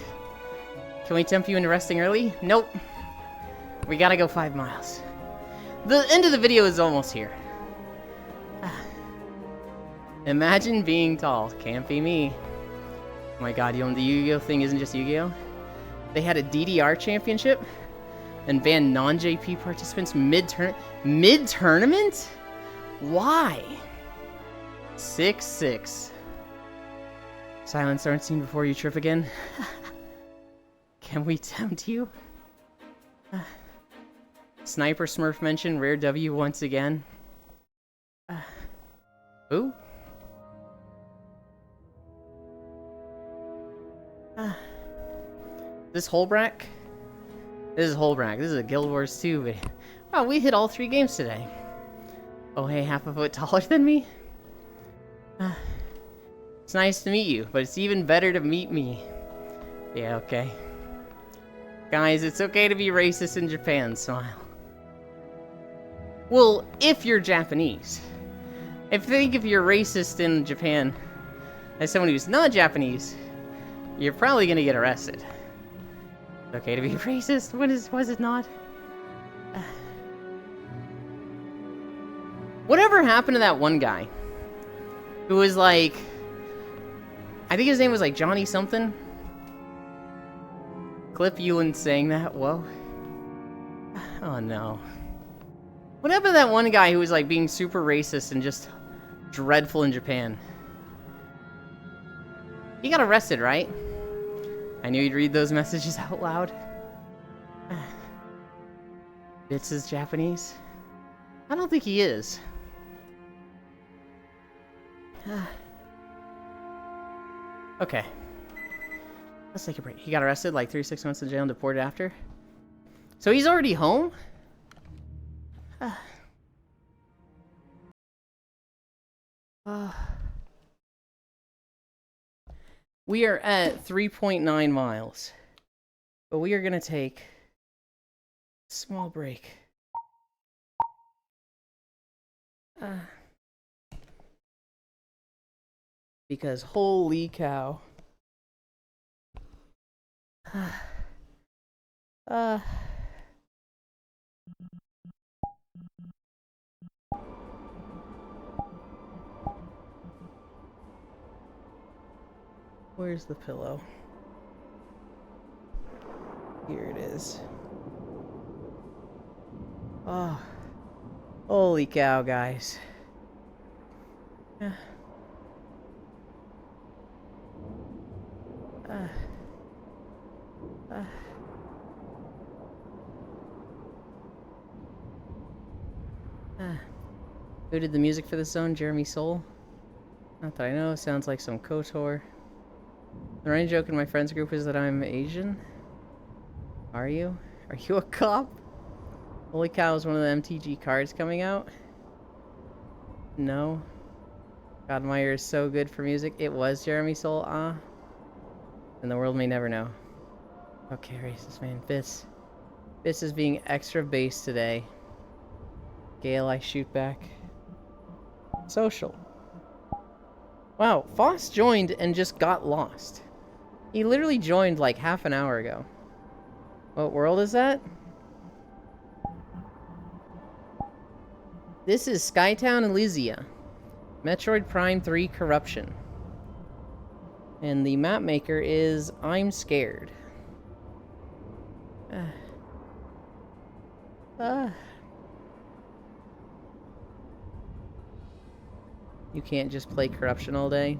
Can we tempt you into resting early? Nope. We gotta go 5 miles. The end of the video is almost here. Imagine being tall. Can't be me. Oh my god, the Yu-Gi-Oh thing isn't just Yu-Gi-Oh. They had a DDR championship and banned non-JP participants mid-tournament? Why? 6-6. Silence aren't seen before you trip again. Can we tempt you? Sniper Smurf mentioned rare W once again. Ooh. This Holbrack? This is Holbrack. This is a Guild Wars 2 video. Wow, we hit all 3 games today. Oh, hey, half a foot taller than me? It's nice to meet you, but it's even better to meet me. Yeah, okay. Guys, it's okay to be racist in Japan, smile. Well, if you're Japanese. If you're racist in Japan as someone who's not Japanese, you're probably gonna get arrested. It's okay to be racist? Was it not? Whatever happened to that one guy who was like, I think his name was like Johnny something? Clip Yulin saying that? Whoa. Oh no. What happened to that one guy who was like being super racist and just dreadful in Japan? He got arrested, right? I knew you'd read those messages out loud. Bits is Japanese? I don't think he is. Okay. Let's take a break. He got arrested, like 3 to 6 months in jail and deported after. So he's already home? We are at 3.9 miles. But we are going to take a small break. Because holy cow. Where's the pillow? Here it is. Oh. Holy cow, guys. Who did the music for this zone? Jeremy Soule? Not that I know. Sounds like some KOTOR. The running joke in my friends group is that I'm Asian. Are you? Are you a cop? Holy cow, is one of the MTG cards coming out? No. God, my ear is so good for music. It was Jeremy Soule, and the world may never know. Okay, racist man. Fitz is being extra base today. Gale, I shoot back. Social. Wow, Foss joined and just got lost. He literally joined like half an hour ago. What world is that? This is Skytown Elysia. Metroid Prime 3 Corruption. And the map maker is I'm Scared. You can't just play Corruption all day.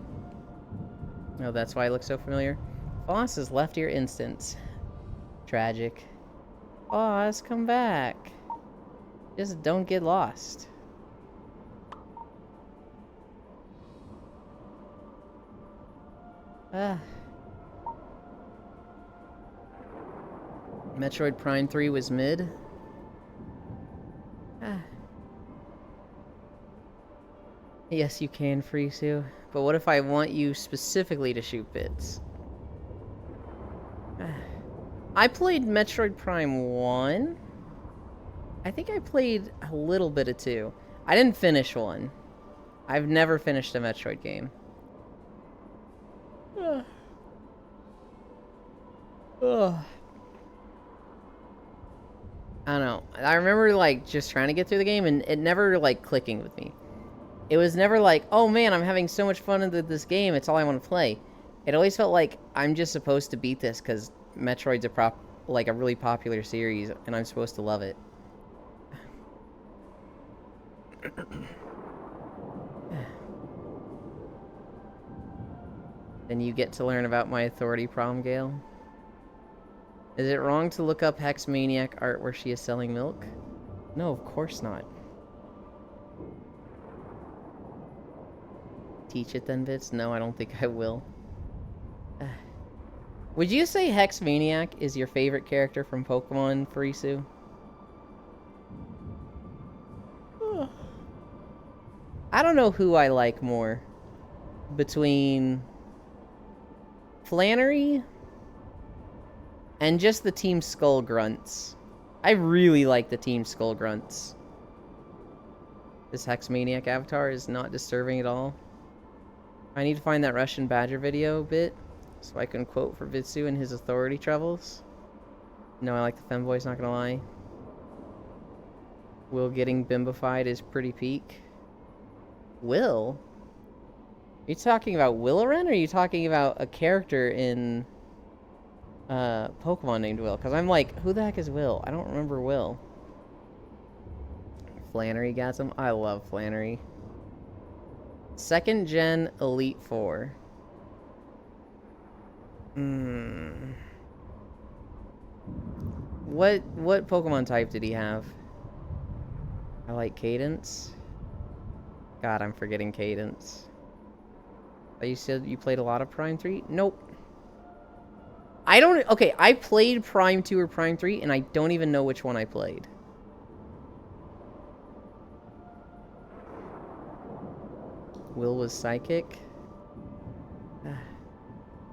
Oh, that's why it looks so familiar. Foss has left your instance. Tragic. Foss, come back. Just don't get lost. Metroid Prime 3 was mid. Yes, you can, Frisu. But what if I want you specifically to shoot bits? I played Metroid Prime 1. I think I played a little bit of 2. I didn't finish 1. I've never finished a Metroid game. I don't know. I remember, like, just trying to get through the game and it never, like, clicking with me. It was never like, oh man, I'm having so much fun with this game, it's all I want to play. It always felt like I'm just supposed to beat this because Metroid's a really popular series and I'm supposed to love it. Then you get to learn about my authority problem, Gale. Is it wrong to look up Hex Maniac art where she is selling milk? No, of course not. Teach it then, Bits? No, I don't think I will. Would you say Hex Maniac is your favorite character from Pokemon, Frisu? I don't know who I like more. Between Flannery and just the Team Skull Grunts. I really like the Team Skull Grunts. This Hex Maniac avatar is not disturbing at all. I need to find that Russian Badger video bit so I can quote for Vitsu in his authority travels. No, I like the femboys, not gonna lie. Will getting bimbified is pretty peak. Will? Are you talking about Willoren, or are you talking about a character in Pokemon named Will? Because I'm like, who the heck is Will? I don't remember Will. Flannery got some. I love Flannery. 2nd Gen Elite Four. What Pokemon type did he have? I like Cadence. God, I'm forgetting Cadence. You said you played a lot of Prime 3? Nope. I don't... Okay, I played Prime 2 or Prime 3, and I don't even know which one I played. Will was psychic.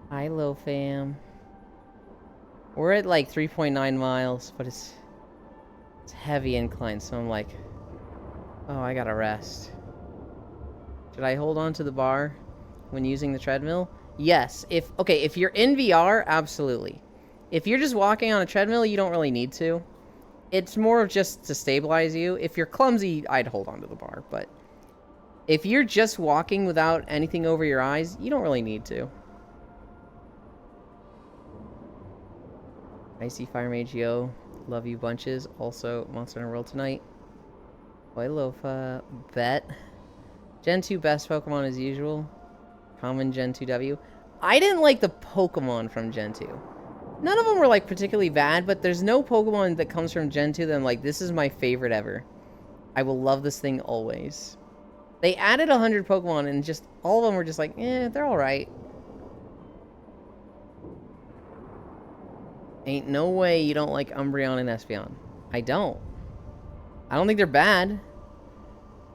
Hi, Lo fam. We're at like 3.9 miles, but it's heavy incline, so I'm like, oh, I gotta rest. Should I hold on to the bar when using the treadmill? Yes. If you're in VR, absolutely. If you're just walking on a treadmill, you don't really need to. It's more of just to stabilize you. If you're clumsy, I'd hold on to the bar, but if you're just walking without anything over your eyes, you don't really need to. Icy Fire Mage Yo, love you bunches. Also, Monster Hunter World tonight. Boy Lofa, bet. Gen 2 best Pokemon as usual. Common Gen 2W. I didn't like the Pokemon from Gen 2. None of them were like particularly bad, but there's no Pokemon that comes from Gen 2 that I'm like, this is my favorite ever. I will love this thing always. They added 100 Pokemon and just all of them were just like, eh, they're alright. Ain't no way you don't like Umbreon and Espeon. I don't. I don't think they're bad.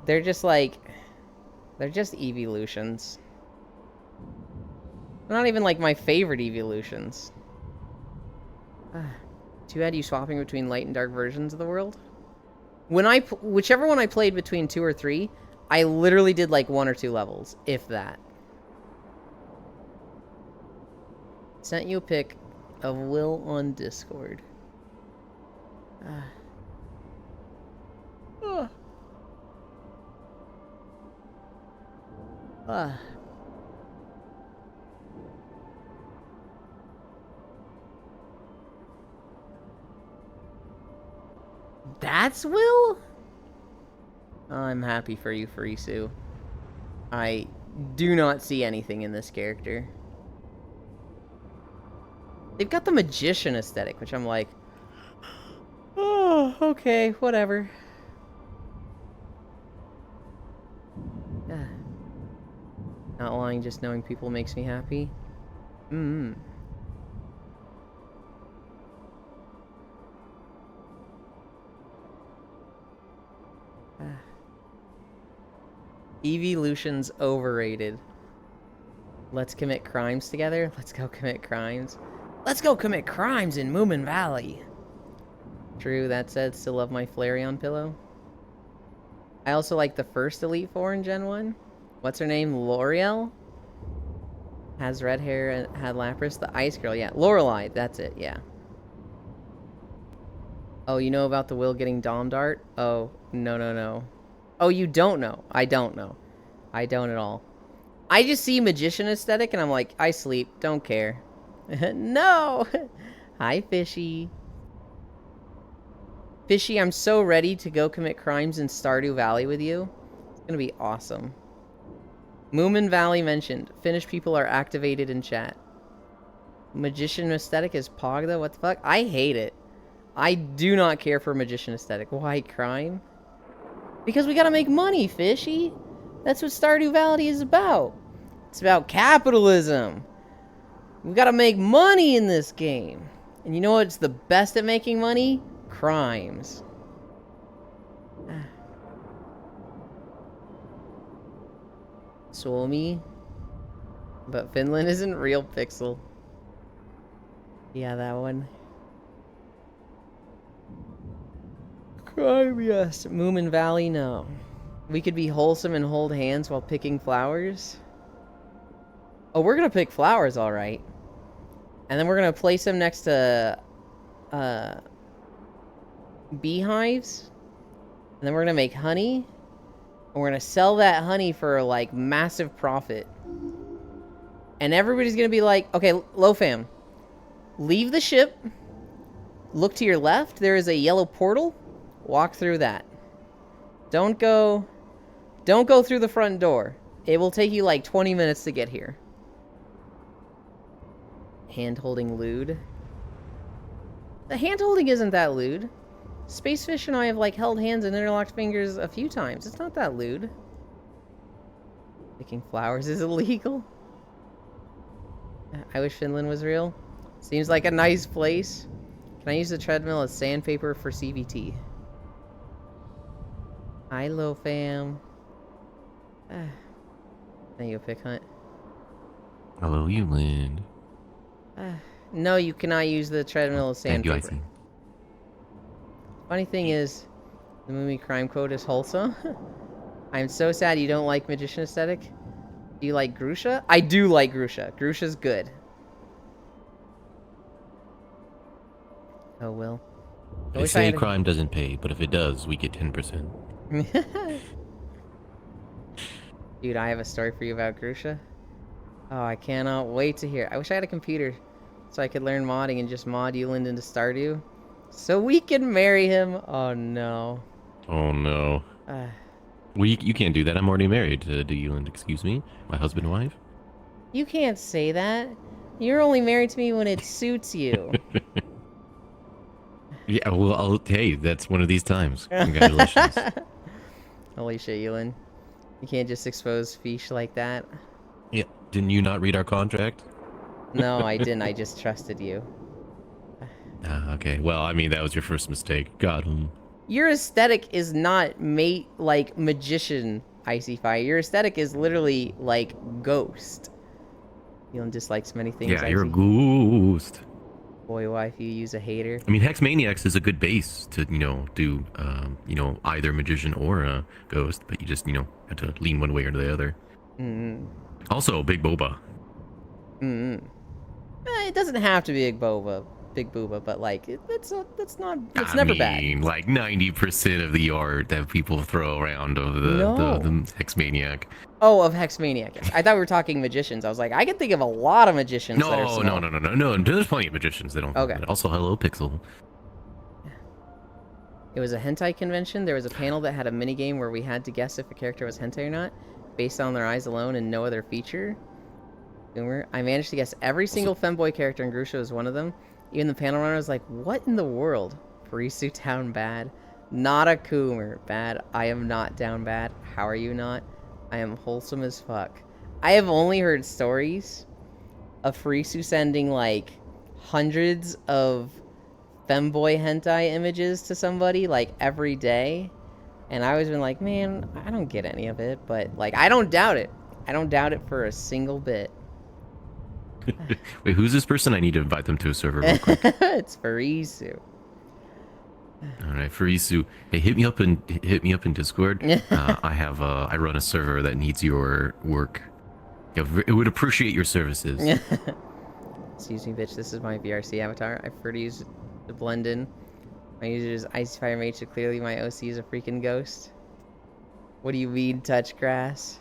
They're just like... They're just evolutions. They're not even like my favorite evolutions. Too bad you swapping between light and dark versions of the world. Whichever one I played between 2 or 3, I literally did like 1 or 2 levels, if that. Sent you a pic of Will on Discord. That's Will? I'm happy for you, Furisu. I do not see anything in this character. They've got the magician aesthetic, which I'm like, oh, okay, whatever. Not lying, just knowing people makes me happy. Evolution's overrated. Let's commit crimes together? Let's go commit crimes. Let's go commit crimes in Moomin Valley. True, that said, still love my Flareon pillow. I also like the first Elite Four in Gen 1. What's her name? L'Oreal? Has red hair and had Lapras. The Ice Girl, yeah. Lorelei, that's it, yeah. Oh, you know about the Will getting Dom Dart? Oh, no. Oh, you don't know. I don't know. I don't at all. I just see magician aesthetic and I'm like, I sleep. Don't care. No! Hi, Fishy. Fishy, I'm so ready to go commit crimes in Stardew Valley with you. It's gonna be awesome. Moomin Valley mentioned. Finnish people are activated in chat. Magician aesthetic is Pog, though? What the fuck? I hate it. I do not care for magician aesthetic. Why crime? Because we gotta make money, Fishy. That's what Stardew Valley is about. It's about capitalism. We gotta make money in this game. And you know what's the best at making money? Crimes. Suomi. But Finland isn't real, Pixel. Yeah, that one. Crime, yes. Moomin Valley, no. We could be wholesome and hold hands while picking flowers. Oh, we're gonna pick flowers, alright. And then we're gonna place them next to... beehives. And then we're gonna make honey. And we're gonna sell that honey for, like, massive profit. And everybody's gonna be like, okay, Lofam, leave the ship. Look to your left. There is a yellow portal. Walk through that. Don't go through the front door. It will take you like 20 minutes to get here. Hand-holding lewd. The hand-holding isn't that lewd. Spacefish and I have like held hands and interlocked fingers a few times. It's not that lewd. Picking flowers is illegal. I wish Finland was real. Seems like a nice place. Can I use the treadmill as sandpaper for CVT? Hi, low fam. There you go, Pick Hunt. Hello, Euland. No, you cannot use the treadmill as Thank you, I sandpaper. see. Funny thing is, the movie crime quote is wholesome. I'm so sad you don't like Magician aesthetic. Do you like Grusha? I do like Grusha. Grusha's good. Oh, well. I They wish I say had crime doesn't pay, but if it does, we get 10%. Dude, I have a story for you about Grusha. Oh, I cannot wait to hear. I wish I had a computer so I could learn modding and just mod Euland into Stardew. So we can marry him. Oh, no. Oh no. Uh, Well, you can't do that. I'm already married to Euland, excuse me. My husband and wife. you can't say that. You're only married to me when it suits you. Yeah, well, hey, that's one of these times. Congratulations. Holy shit, Euland. You can't just expose Fish like that. Yeah, didn't you not read our contract? No, I didn't. I just trusted you. Ah, okay. Well, I mean, that was your first mistake. Got him. Your aesthetic is not mate like magician Icy Fire. Your aesthetic is literally like ghost. Euland dislikes many things. Yeah, you're a Icy. ghost. Boy, why if you use a hater? I mean, Hex Maniacs is a good base to, do, either magician or a ghost, but you just, have to lean one way or the other. Also, Big Boba. It doesn't have to be Big Booba, but like it's never bad. I mean, like 90% of the art that people throw around of the Hex Maniac. Oh, of Hexmaniac. I thought we were talking magicians. I was like, I can think of a lot of magicians that are small. No. There's plenty of magicians that don't. Okay. Also, hello, Pixel. It was a hentai convention. There was a panel that had a minigame where we had to guess if a character was hentai or not, based on their eyes alone and no other feature. Boomer. I managed to guess every single femboy character, and Grusha was one of them. Even the panel runner was like, what in the world? Parisu down bad. Not a Coomer. Bad. I am not down bad. How are you not? I am wholesome as fuck. I have only heard stories of Farisu sending like hundreds of femboy hentai images to somebody like every day. And I always been like, man, I don't get any of it. But like, I don't doubt it. I don't doubt it for a single bit. Wait, who's this person? I need to invite them to a server real quick. It's Farisu. All right, Farisu. Hey, hit me up in Discord. I run a server that needs your work. It would appreciate your services. Excuse me, bitch. This is my VRC avatar. I prefer to use the blend in. My user is Icy Fire Mage, so clearly my OC is a freaking ghost. What do you mean, touch grass?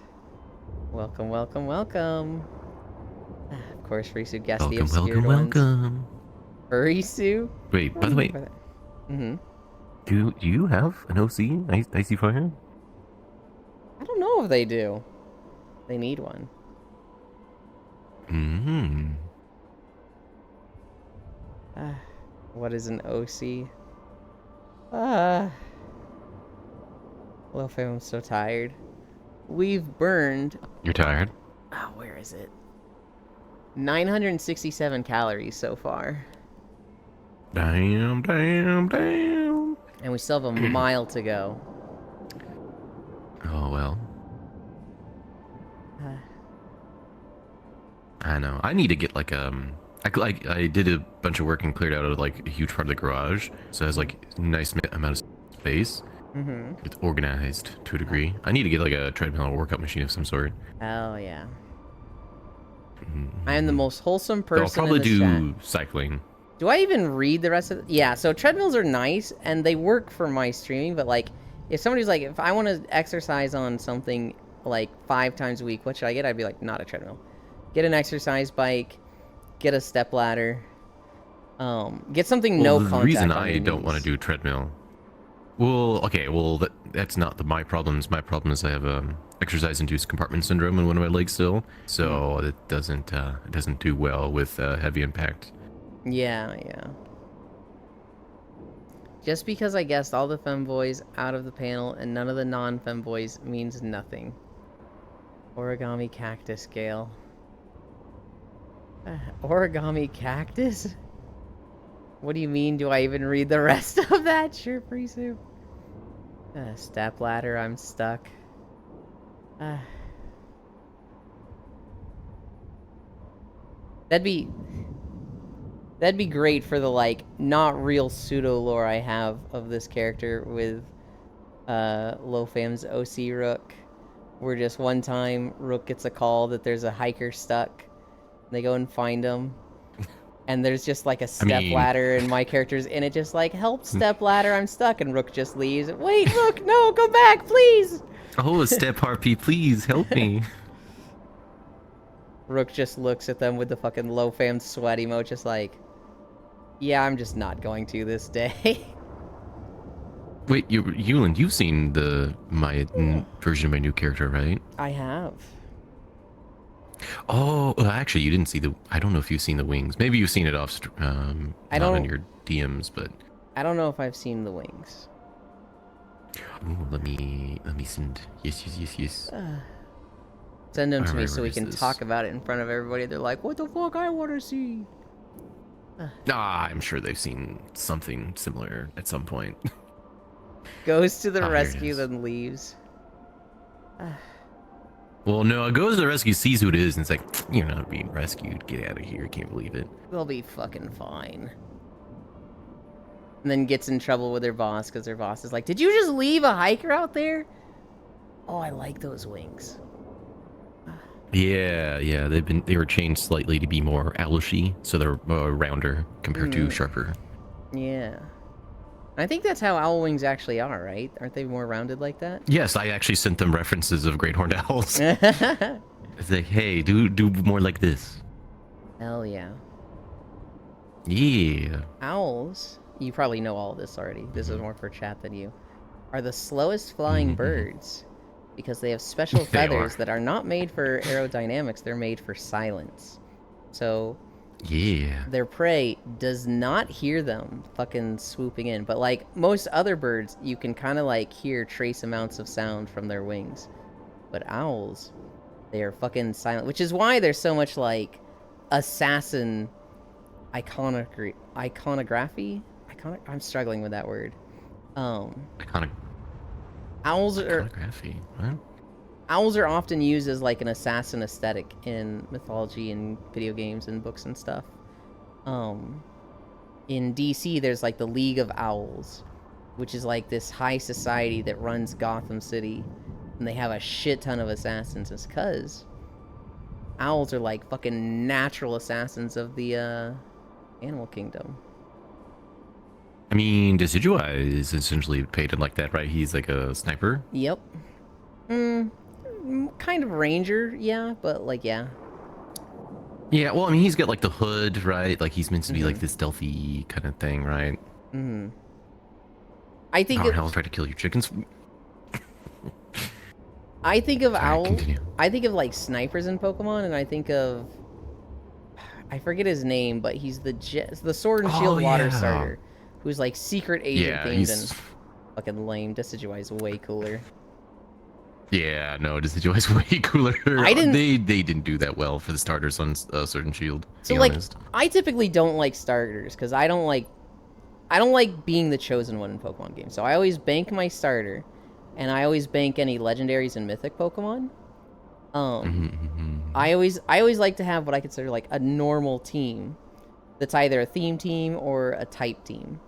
Welcome, welcome, welcome. Of course, Farisu guessed the obscure ones. Welcome. Farisu? Wait, by the way, do you have an OC, Icy Fire? I don't know if they do. They need one. What is an OC? Hello, fam. I'm so tired. We've burned. You're tired? Oh, where is it? 967 calories so far. Damn. And we still have a mile to go. Oh, well. I know. I need to get like I did a bunch of work and cleared out like a huge part of the garage, so it has like a nice amount of space. It's organized to a degree. I need to get like a treadmill or workout machine of some sort. Hell yeah. I am the most wholesome person I'll probably in the do cycling. Do I even read the rest of Yeah, so treadmills are nice, and they work for my streaming, but, like, if somebody's like, if I want to exercise on something, like, 5 times a week, what should I get? I'd be like, not a treadmill. Get an exercise bike, get a step ladder, get something no contact. The reason I don't want to do treadmill... Well, okay, that's not my problems. My problem is I have exercise-induced compartment syndrome in one of my legs still, so it doesn't do well with heavy impact. Yeah. Just because I guessed all the femboys out of the panel and none of the non-femboys means nothing. Origami cactus Gale. Origami cactus? What do you mean? Do I even read the rest of that? Sure, Frisu. Step ladder, I'm stuck. That'd be great for the, like, not real pseudo lore I have of this character with Lofam's OC Rook. Where just one time Rook gets a call that there's a hiker stuck. They go and find him. And there's just like a step ladder, and my character's in it just like, help, step ladder, I'm stuck. And Rook just leaves. Wait, Rook, no, come back, please. Oh, step harpy, please help me. Rook just looks at them with the fucking low fam sweat emote, just like, yeah, I'm just not going to this day. Wait, Yuland, you've seen my version of my new character, right? I have. Oh, actually, you didn't see I don't know if you've seen the wings. Maybe you've seen it off, I not don't, in your DMs, but... I don't know if I've seen the wings. Ooh, let me send... Yes. Send them to me Alright, so where we is can this? talk about it in front of everybody. They're like, what the fuck, I want to see. I'm sure they've seen something similar at some point. Goes to the Here it rescue, is. then leaves. Well, no, it goes to the rescue, sees who it is, and it's like, you're not being rescued. Get out of here. Can't believe it. They'll be fucking fine. And then gets in trouble with their boss because their boss is like, did you just leave a hiker out there? Oh, I like those wings. Yeah, they were changed slightly to be more owlishy, so they're rounder compared to sharper. Yeah. I think that's how owl wings actually are, right? Aren't they more rounded like that? Yes, I actually sent them references of great horned owls. It's like, hey, do more like this. Hell yeah. Yeah. Owls, you probably know all of this already. This is more for chat than you. Are the slowest flying birds because they have special They feathers are. that are not made for aerodynamics. They're made for silence. So Yeah. their prey does not hear them fucking swooping in. But like most other birds, you can kind of like hear trace amounts of sound from their wings. But owls, they are fucking silent, which is why there's so much like assassin iconography. I'm struggling with that word. Iconic. Owls are Iconography. What? owls are often used as like an assassin aesthetic in mythology and video games and books and stuff. In DC, there's like the League of Owls, which is like this high society that runs Gotham City, and they have a shit ton of assassins. It's because owls are like fucking natural assassins of the animal kingdom. I mean, Decidueye is essentially painted like that, right? He's like a sniper. Yep. Kind of ranger, yeah, but like, yeah. Yeah, well, I mean, he's got like the hood, right? Like he's meant to be like this stealthy kind of thing, right? I think Power Hell tried to kill your chickens. I think of owls. continue. I think of like snipers in Pokemon, and I think of I forget his name, but he's the Sword and Shield water yeah. starter, who's like secret agent Yeah, themed he's... and fucking lame. Decidueye is way cooler. Yeah, no, Decidueye's way cooler. I didn't- They didn't do that well for the starters on Sword and Shield. To So be like, honest. I typically don't like starters because I don't like being the chosen one in Pokemon games. So I always bank my starter, and I always bank any legendaries and mythic Pokemon. I always like to have what I consider like a normal team that's either a theme team or a type team.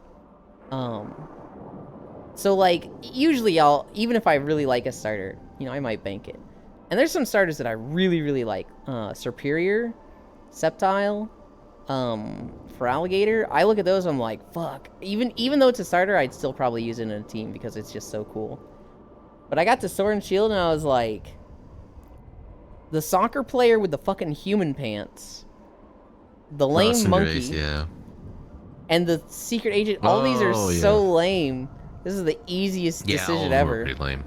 So like usually even if I really like a starter, you know, I might bank it. And there's some starters that I really like. Serperior, Sceptile, for Alligator. I look at those, I'm like, fuck. Even though it's a starter, I'd still probably use it in a team because it's just so cool. But I got to Sword and Shield and I was like, the soccer player with the fucking human pants, the lame Cinderace, monkey, yeah. and the secret agent. All these are Oh, so yeah. lame. This is the easiest Yeah, all decision of them were ever. pretty lame.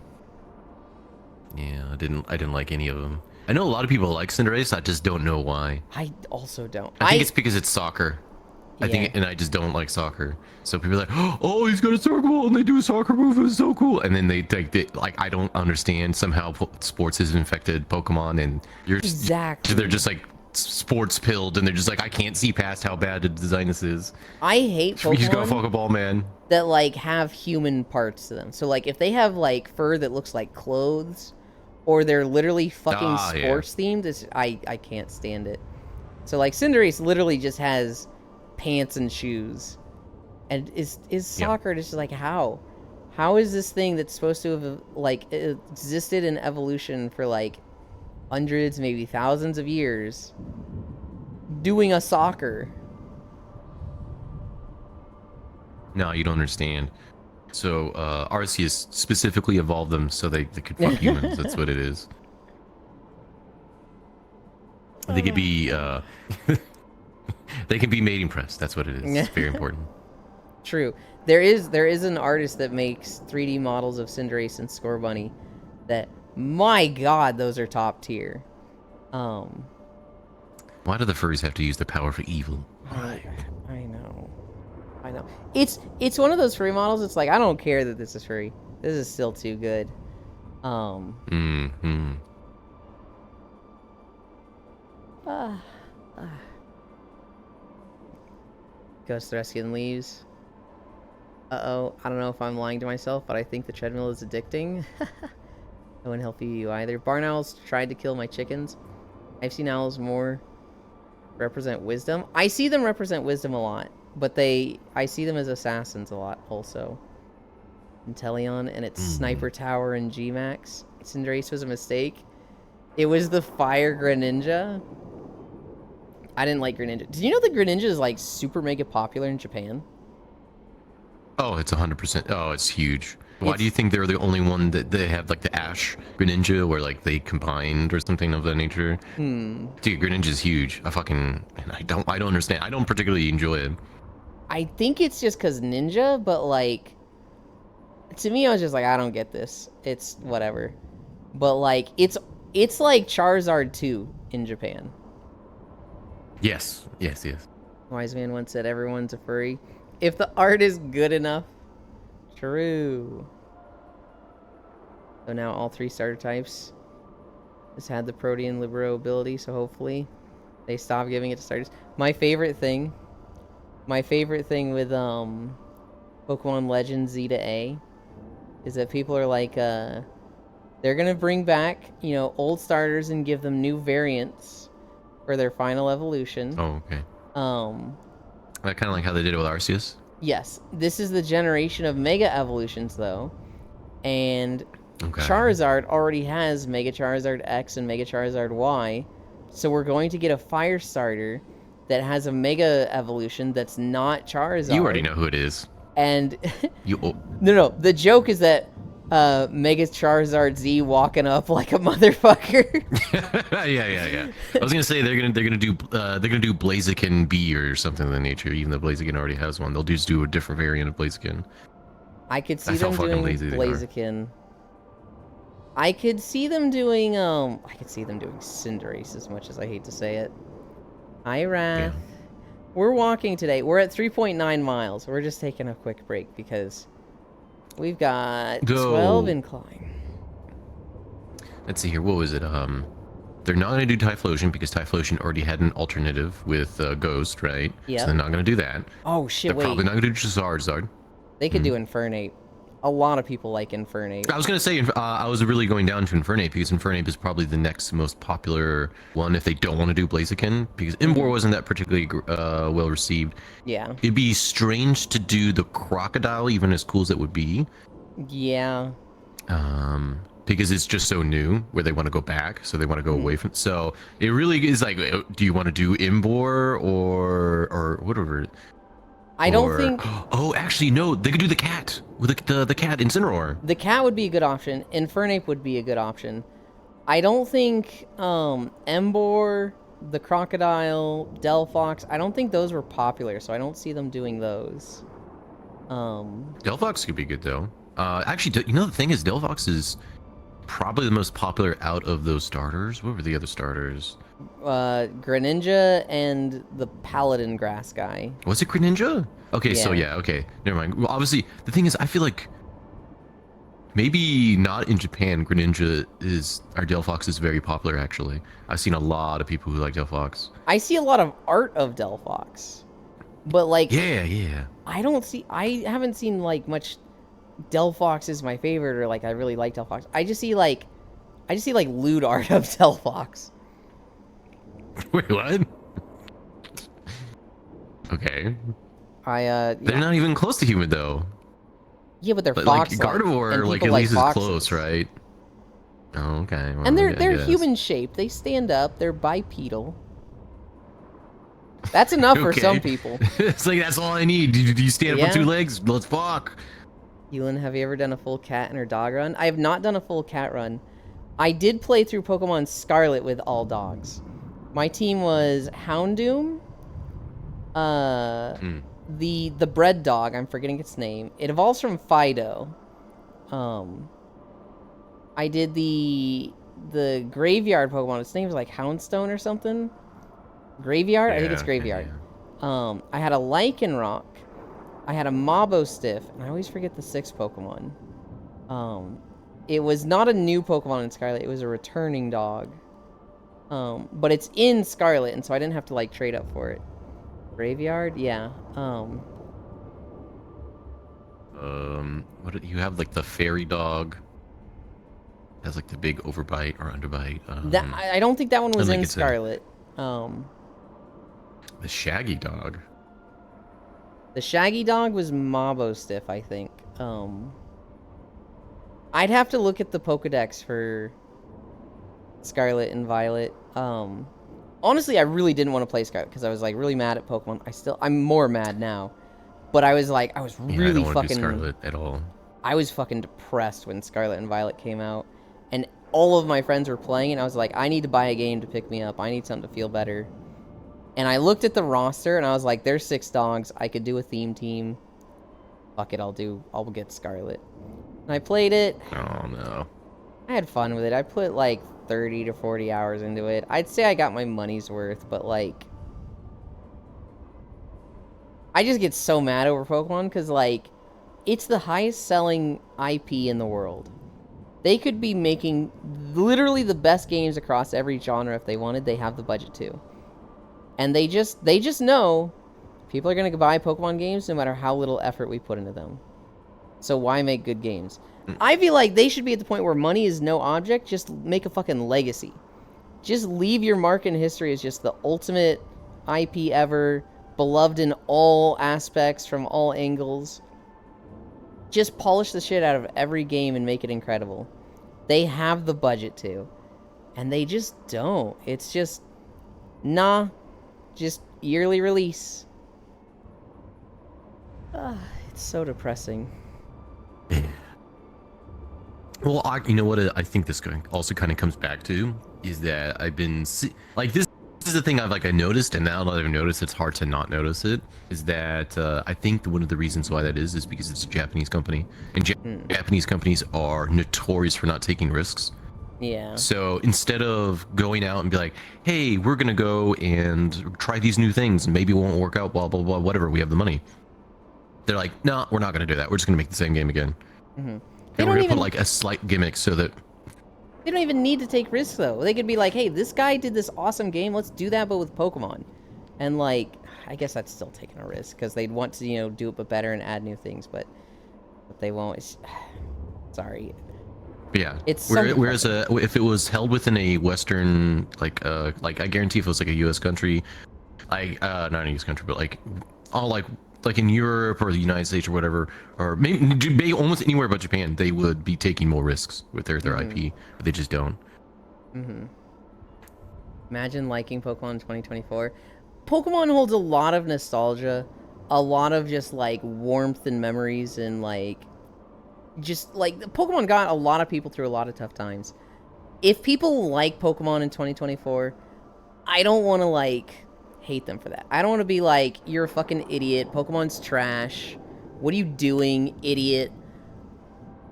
Yeah, I didn't like any of them. I know a lot of people like Cinderace. I just don't know why. I also don't. I think it's because it's soccer. I think, and I just don't like soccer. So people are like, oh, he's got a soccer ball and they do a soccer move. It's so cool. And then they take the, like, I don't understand. Somehow sports has infected Pokemon, and Exactly. they're just like sports pilled, and they're just like, I can't see past how bad the design this is. I hate He's got a Pokemon fuck ball, man. that like have human parts to them. So like if they have like fur that looks like clothes, or they're literally fucking sports themed, I can't stand it. So like Cinderace literally just has pants and shoes, and is soccer just like how? How is this thing that's supposed to have like existed in evolution for like hundreds, maybe thousands of years, doing a soccer? No, you don't understand. So Arceus specifically evolved them so they could fuck humans. That's what it is. They could be they can be mating press. That's what it is. It's very important. True. There is an artist that makes 3D models of Cinderace and Scorbunny that, my god, those are top tier. Why do the furries have to use their power for evil? I know. It's one of those furry models. It's like, I don't care that this is furry. This is still too good. Ghost Rescue leaves. Uh-oh, I don't know if I'm lying to myself, but I think the treadmill is addicting. I wouldn't help you either. Barn owls tried to kill my chickens. I've seen owls more represent wisdom. I see them represent wisdom a lot, but I see them as assassins a lot also. Inteleon and its Sniper Tower and G-Max. Cinderace was a mistake. It was the Fire Greninja. I didn't like Greninja. Did you know that Greninja is like super mega popular in Japan? Oh, it's 100%. Oh, it's huge. Why do you think they're the only one that they have like the Ash Greninja where like they combined or something of that nature? Dude, Greninja's huge. I don't understand. I don't particularly enjoy it. I think it's just because ninja, but like, to me, I was just like, I don't get this. It's whatever. But like, it's like Charizard 2 in Japan. Yes. Wise man once said, everyone's a furry if the art is good enough. True. So now all 3 starter types has had the Protean Libero ability, so hopefully they stop giving it to starters. My favorite thing with Pokemon Legends Z to A is that people are like, they're gonna bring back, old starters and give them new variants for their final evolution. Oh, okay. I kind of like how they did it with Arceus. Yes, this is the generation of Mega Evolutions, though, and Charizard already has Mega Charizard X and Mega Charizard Y, so we're going to get a Fire starter that has a Mega Evolution that's not Charizard. You already know who it is. And no, the joke is that Mega Charizard Z walking up like a motherfucker. yeah. I was gonna say they're gonna do Blaziken B or something of that nature. Even though Blaziken already has one, they'll just do a different variant of Blaziken. I could see them doing Blaziken. I could see them doing Cinderace, as much as I hate to say it. Hi, Wrath. Yeah. We're walking today. We're at 3.9 miles. We're just taking a quick break because we've got 12 incline. Let's see here. What was it? They're not going to do Typhlosion because Typhlosion already had an alternative with Ghost, right? Yeah. So they're not going to do that. Oh, shit, They're probably not going to do Charizard. They could do Infernape. A lot of people like Infernape. I was going to say, I was really going down to Infernape because Infernape is probably the next most popular one if they don't want to do Blaziken, because Imbor wasn't that particularly well received. Yeah. It'd be strange to do the Crocodile, even as cool as it would be. Yeah. Because it's just so new where they want to go back, so they want to go away from. So it really is like, do you want to do Imbor or whatever? I don't think. Oh, actually, no. They could do the cat with the cat Incineroar. The cat would be a good option. Infernape would be a good option. I don't think Emboar, the Crocodile, Delphox. I don't think those were popular, so I don't see them doing those. Delphox could be good though. Actually, the thing is, Delphox is probably the most popular out of those starters. What were the other starters? Greninja and the Paladin Grass guy. Was it Greninja? Okay, yeah. So yeah, okay. Never mind. Well, obviously, the thing is, I feel like maybe not in Japan. Greninja or Delphox is very popular actually. I've seen a lot of people who like Delphox. I see a lot of art of Delphox, but like Yeah. I haven't seen like much Delphox is my favorite or like I really like Delphox. I just see like lewd art of Delphox. Wait, what? Okay. They're They're not even close to human though. Yeah, but they're But fox like Gardevoir, like at least is close, right? Oh, okay. Well, And I they're guess. human shaped. They stand up. They're bipedal. That's enough for Okay. some people. It's like that's all I need. Do you stand up on 2 legs? Let's fuck. Elin, have you ever done a full cat and her dog run? I have not done a full cat run. I did play through Pokemon Scarlet with all dogs. My team was Houndoom, the bread dog, I'm forgetting its name. It evolves from Fido. I did the graveyard Pokemon. Its name is like Houndstone or something. Graveyard? I think it's Graveyard. Yeah. I had a Lycanroc. I had a Mabostiff, and I always forget the 6th Pokemon. It was not a new Pokemon in Scarlet. It was a returning dog. But it's in Scarlet, and so I didn't have to like trade up for it. Graveyard? Yeah. What did you have? Like the fairy dog has like the big overbite or underbite. I don't think that one was in it's Scarlet. The shaggy dog. The shaggy dog was Mabostiff, I think. I'd have to look at the Pokedex for Scarlet and Violet. Honestly, I really didn't want to play Scarlet because I was like really mad at Pokemon. I'm more mad now. But I was like, I was really I don't fucking... Scarlet at all. I was fucking depressed when Scarlet and Violet came out. And all of my friends were playing, and I was like, I need to buy a game to pick me up. I need something to feel better. And I looked at the roster, and I was like, there's 6 dogs. I could do a theme team. Fuck it, I'll get Scarlet. And I played it. Oh, no. I had fun with it. I put like 30 to 40 hours into it. I'd say I got my money's worth, but like... I just get so mad over Pokemon, because like... It's the highest selling IP in the world. They could be making literally the best games across every genre if they wanted. They have the budget to. And they just know people are going to buy Pokemon games no matter how little effort we put into them. So why make good games? I feel like they should be at the point where money is no object. Just make a fucking legacy. Just leave your mark in history as just the ultimate IP ever. Beloved in all aspects from all angles. Just polish the shit out of every game and make it incredible. They have the budget to. And they just don't. It's just... Nah. Just yearly release. It's so depressing. Well, you know what I think this also kind of comes back to is that I've been like this is the thing I noticed, and now that I've noticed, it's hard to not notice it. Is that I think one of the reasons why that is because it's a Japanese company, and Japanese companies are notorious for not taking risks. Yeah. So instead of going out and be like, hey, we're gonna go and try these new things, and maybe it won't work out, blah blah blah, whatever, we have the money. They're like, no, we're not gonna do that. We're just gonna make the same game again. And we're gonna put like a slight gimmick so that they don't even need to take risks though. They could be like, hey, this guy did this awesome game, let's do that but with Pokemon. And like, I guess that's still taking a risk because they'd want to, you know, do it but better and add new things, but they won't. Sorry. Yeah. It's whereas if it was held within a Western, like I guarantee if it was like a U.S. country, not a U.S. country, but like all like in Europe or the United States or whatever, or maybe almost anywhere but Japan, they would be taking more risks with their IP, but they just don't. Imagine liking Pokemon in 2024. Pokemon holds a lot of nostalgia, a lot of just like warmth and memories, and like just like Pokemon got a lot of people through a lot of tough times. If people like Pokemon in 2024, I don't want to like hate them for that. I don't want to be like, you're a fucking idiot, Pokemon's trash, what are you doing, idiot?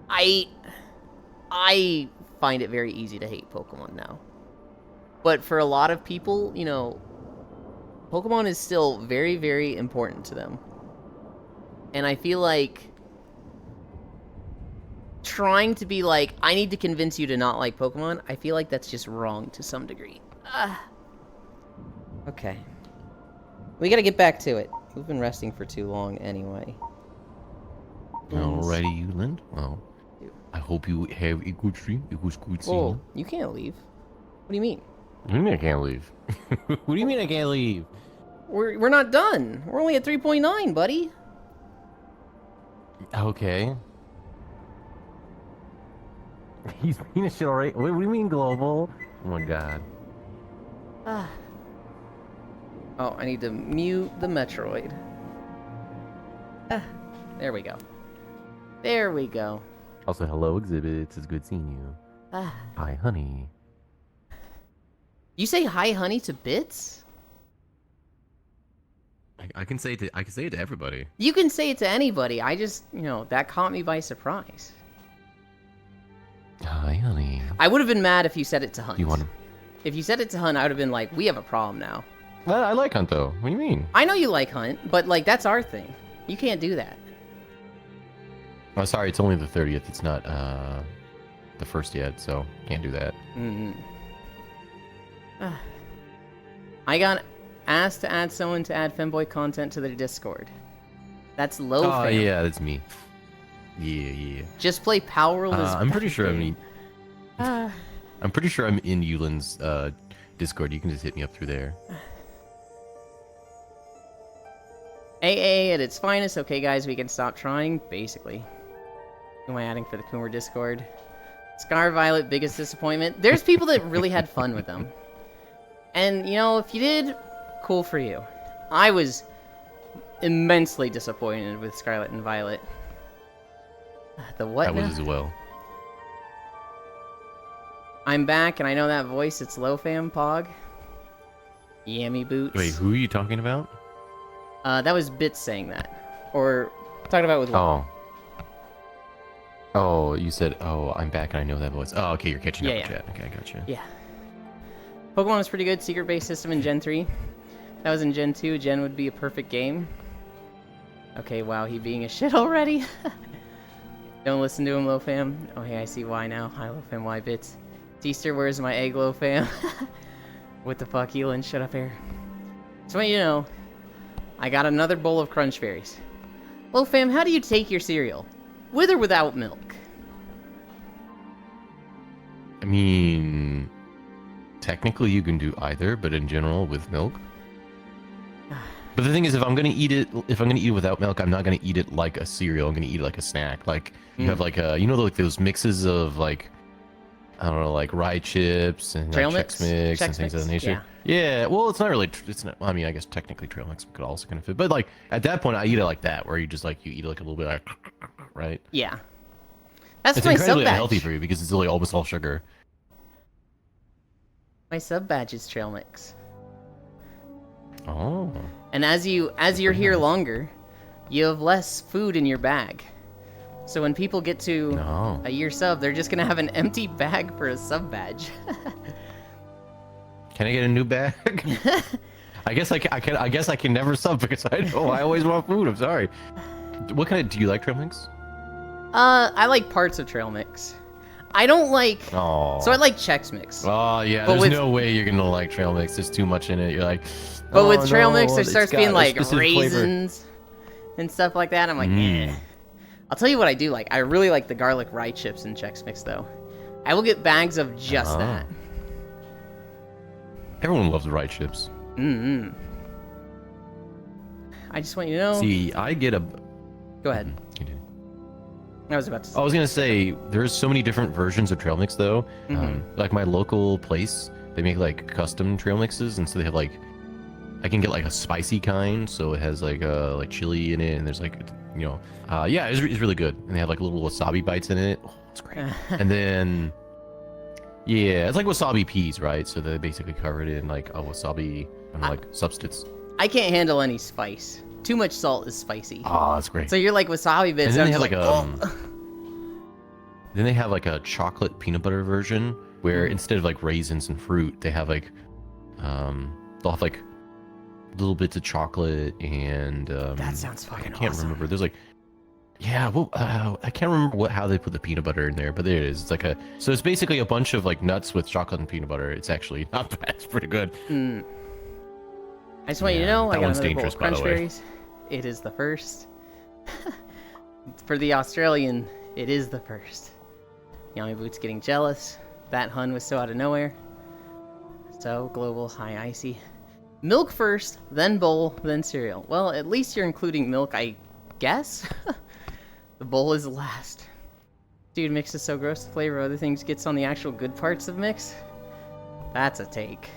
I find it very easy to hate Pokemon now. But for a lot of people, you know, Pokemon is still very, very important to them. And I feel like trying to be like, I need to convince you to not like Pokemon, I feel like that's just wrong to some degree. Okay. We gotta get back to it. We've been resting for too long anyway. Alrighty, Euland. Well, I hope you have a good stream. It was good seeing Whoa, you. you can't leave. What do you mean? What do you mean I can't leave? What do you mean I can't leave? We're not done. We're only at 3.9, buddy. Okay. He's being a shit already. What do you mean global? Oh my god. Oh, I need to mute the Metroid. There we go. There we go. Also, hello, Exhibits. It's good seeing you. Hi, honey. You say hi, honey, to Bits? I can say it to everybody. You can say it to anybody. I just, that caught me by surprise. Hi, honey. I would have been mad if you said it to Hunt. You want to? If you said it to Hunt, I would have been like, we have a problem now. Well, I like Hunt though. What do you mean? I know you like Hunt, but like that's our thing. You can't do that. Oh, sorry. It's only the 30th. It's not the first yet, so can't do that. I got asked to add someone to add Femboy content to their Discord. That's low. Oh yeah, that's me. Yeah. Just play Power World. I'm pretty sure I'm pretty sure I'm in Euland's Discord. You can just hit me up through there. AA at its finest. Okay, guys, we can stop trying. Basically, who am I adding for the Coomer Discord? Scar Violet, biggest disappointment. There's people that really had fun with them, and if you did, cool for you. I was immensely disappointed with Scarlet and Violet. The what? That now? was as well. I'm back, and I know that voice. It's Lofam Pog. Yammy Boots. Wait, who are you talking about? That was Bits saying that. Or talking about with what? Oh, you said, I'm back and I know that voice. Oh, okay, you're catching up with chat. Okay, I gotcha. Yeah. Pokemon was pretty good. Secret-based system in Gen 3. That was in Gen 2. Gen would be a perfect game. Okay, wow, he being a shit already. Don't listen to him, Lofam. Oh, hey, I see why now. Hi, Lofam, why Bits? Teaster, where's my egg, Lofam? What the fuck, Elin? Shut up here. So, I got another bowl of Crunch Berries. Lofam, how do you take your cereal? With or without milk? I mean, technically you can do either, but in general with milk. But the thing is, if I'm gonna eat it without milk, I'm not gonna eat it like a cereal. I'm gonna eat it like a snack. Like you have like like those mixes of like, I don't know, like rye chips and Trail like mix? Chex Mix and Chex things of that Mix, nature. Yeah. Well, it's not really. It's not. I mean, I guess technically trail mix could also kind of fit. But like at that point, I eat it like that, where you just like you eat like a little bit, like, right? Yeah. That's It's my incredibly sub-badge. unhealthy for you because it's really almost all sugar. My sub-badge is Trail Mix. Oh. And as you're here longer, you have less food in your bag. So when people get to a year sub, they're just gonna have an empty bag for a sub badge. Can I get a new bag? I guess I can never sub because I always want food. I'm sorry. What kind of do you like, Trail Mix? I like parts of Trail Mix. I don't like. Oh. So I like Chex Mix. Oh yeah, But there's no way you're gonna like Trail Mix. There's too much in it. You're like. But oh, with Trail no, Mix, there it's starts got being a like specific flavor. raisins and stuff like that. I'm like, eh. I'll tell you what I do like. I really like the garlic rye chips in Chex Mix though. I will get bags of just that. Everyone loves rye chips. I just want you to know. See, I get a. Go ahead. You do. I was about to say. I was gonna say there's so many different versions of trail mix though. Like my local place, they make like custom trail mixes, and so they have like, I can get like a spicy kind, so it has like chili in it, and there's like, yeah, it's really good, and they have like little wasabi bites in it. Oh, it's great. And then, yeah, it's like wasabi peas, right? So they basically cover it in like a wasabi like substance. I can't handle any spice. Too much salt is spicy. Oh, that's great. So you're like wasabi bits. And then And they have I'm like just then they have like a chocolate peanut butter version where instead of like raisins and fruit, they have like they'll have like little bits of chocolate and that sounds fucking I can't awesome. remember. There's like Yeah, well, I can't remember how they put the peanut butter in there, but there it is. It's like so it's basically a bunch of like nuts with chocolate and peanut butter. It's actually not bad. It's pretty good. I just want you to Yeah, know, I that got one's another bowl dangerous, of by the Crunch way. Berries. It is the first. For the Australian, it is the first. Yummy Boots getting jealous. That Hun was so out of nowhere. So, global, high icy. Milk first, then bowl, then cereal. Well, at least you're including milk, I guess? The bowl is last. Dude, mix is so gross, the flavor of other things gets on the actual good parts of mix. That's a take.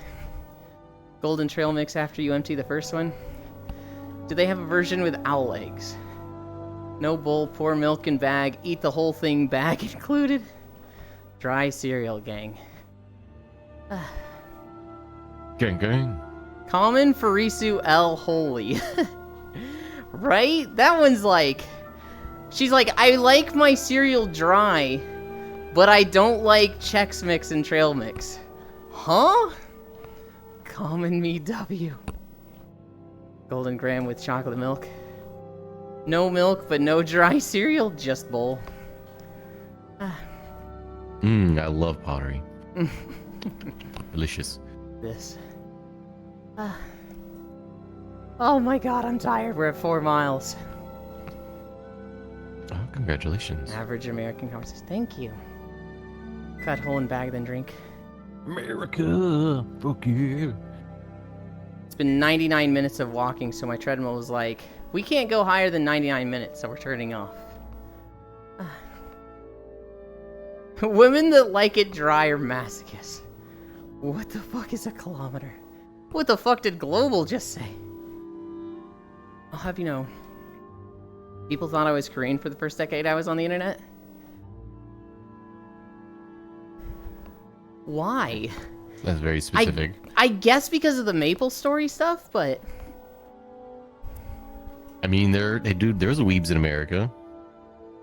Golden Trail mix after you empty the first one. Do they have a version with owl eggs? No bowl, pour milk in bag, eat the whole thing, bag included. Dry cereal, gang. Gang. Common Farisu L. Holy. Right? That one's like... She's like, I like my cereal dry, but I don't like Chex Mix and Trail Mix. Huh? Common Me W. Golden Graham with chocolate milk. No milk, but no dry cereal, just bowl. I love pottery. Delicious. This. Oh my god, I'm tired. We're at 4 miles. Oh, congratulations. Average American conversation. Thank you. Cut hole in bag, then drink. America, fuck you. It's been 99 minutes of walking, so my treadmill was like, we can't go higher than 99 minutes, so we're turning off. Women that like it dry are masochists. What the fuck is a kilometer? What the fuck did Global just say? I'll have you know, people thought I was Korean for the first decade I was on the internet. Why? That's very specific. I guess because of the Maple Story stuff, but... I mean, there's weebs in America.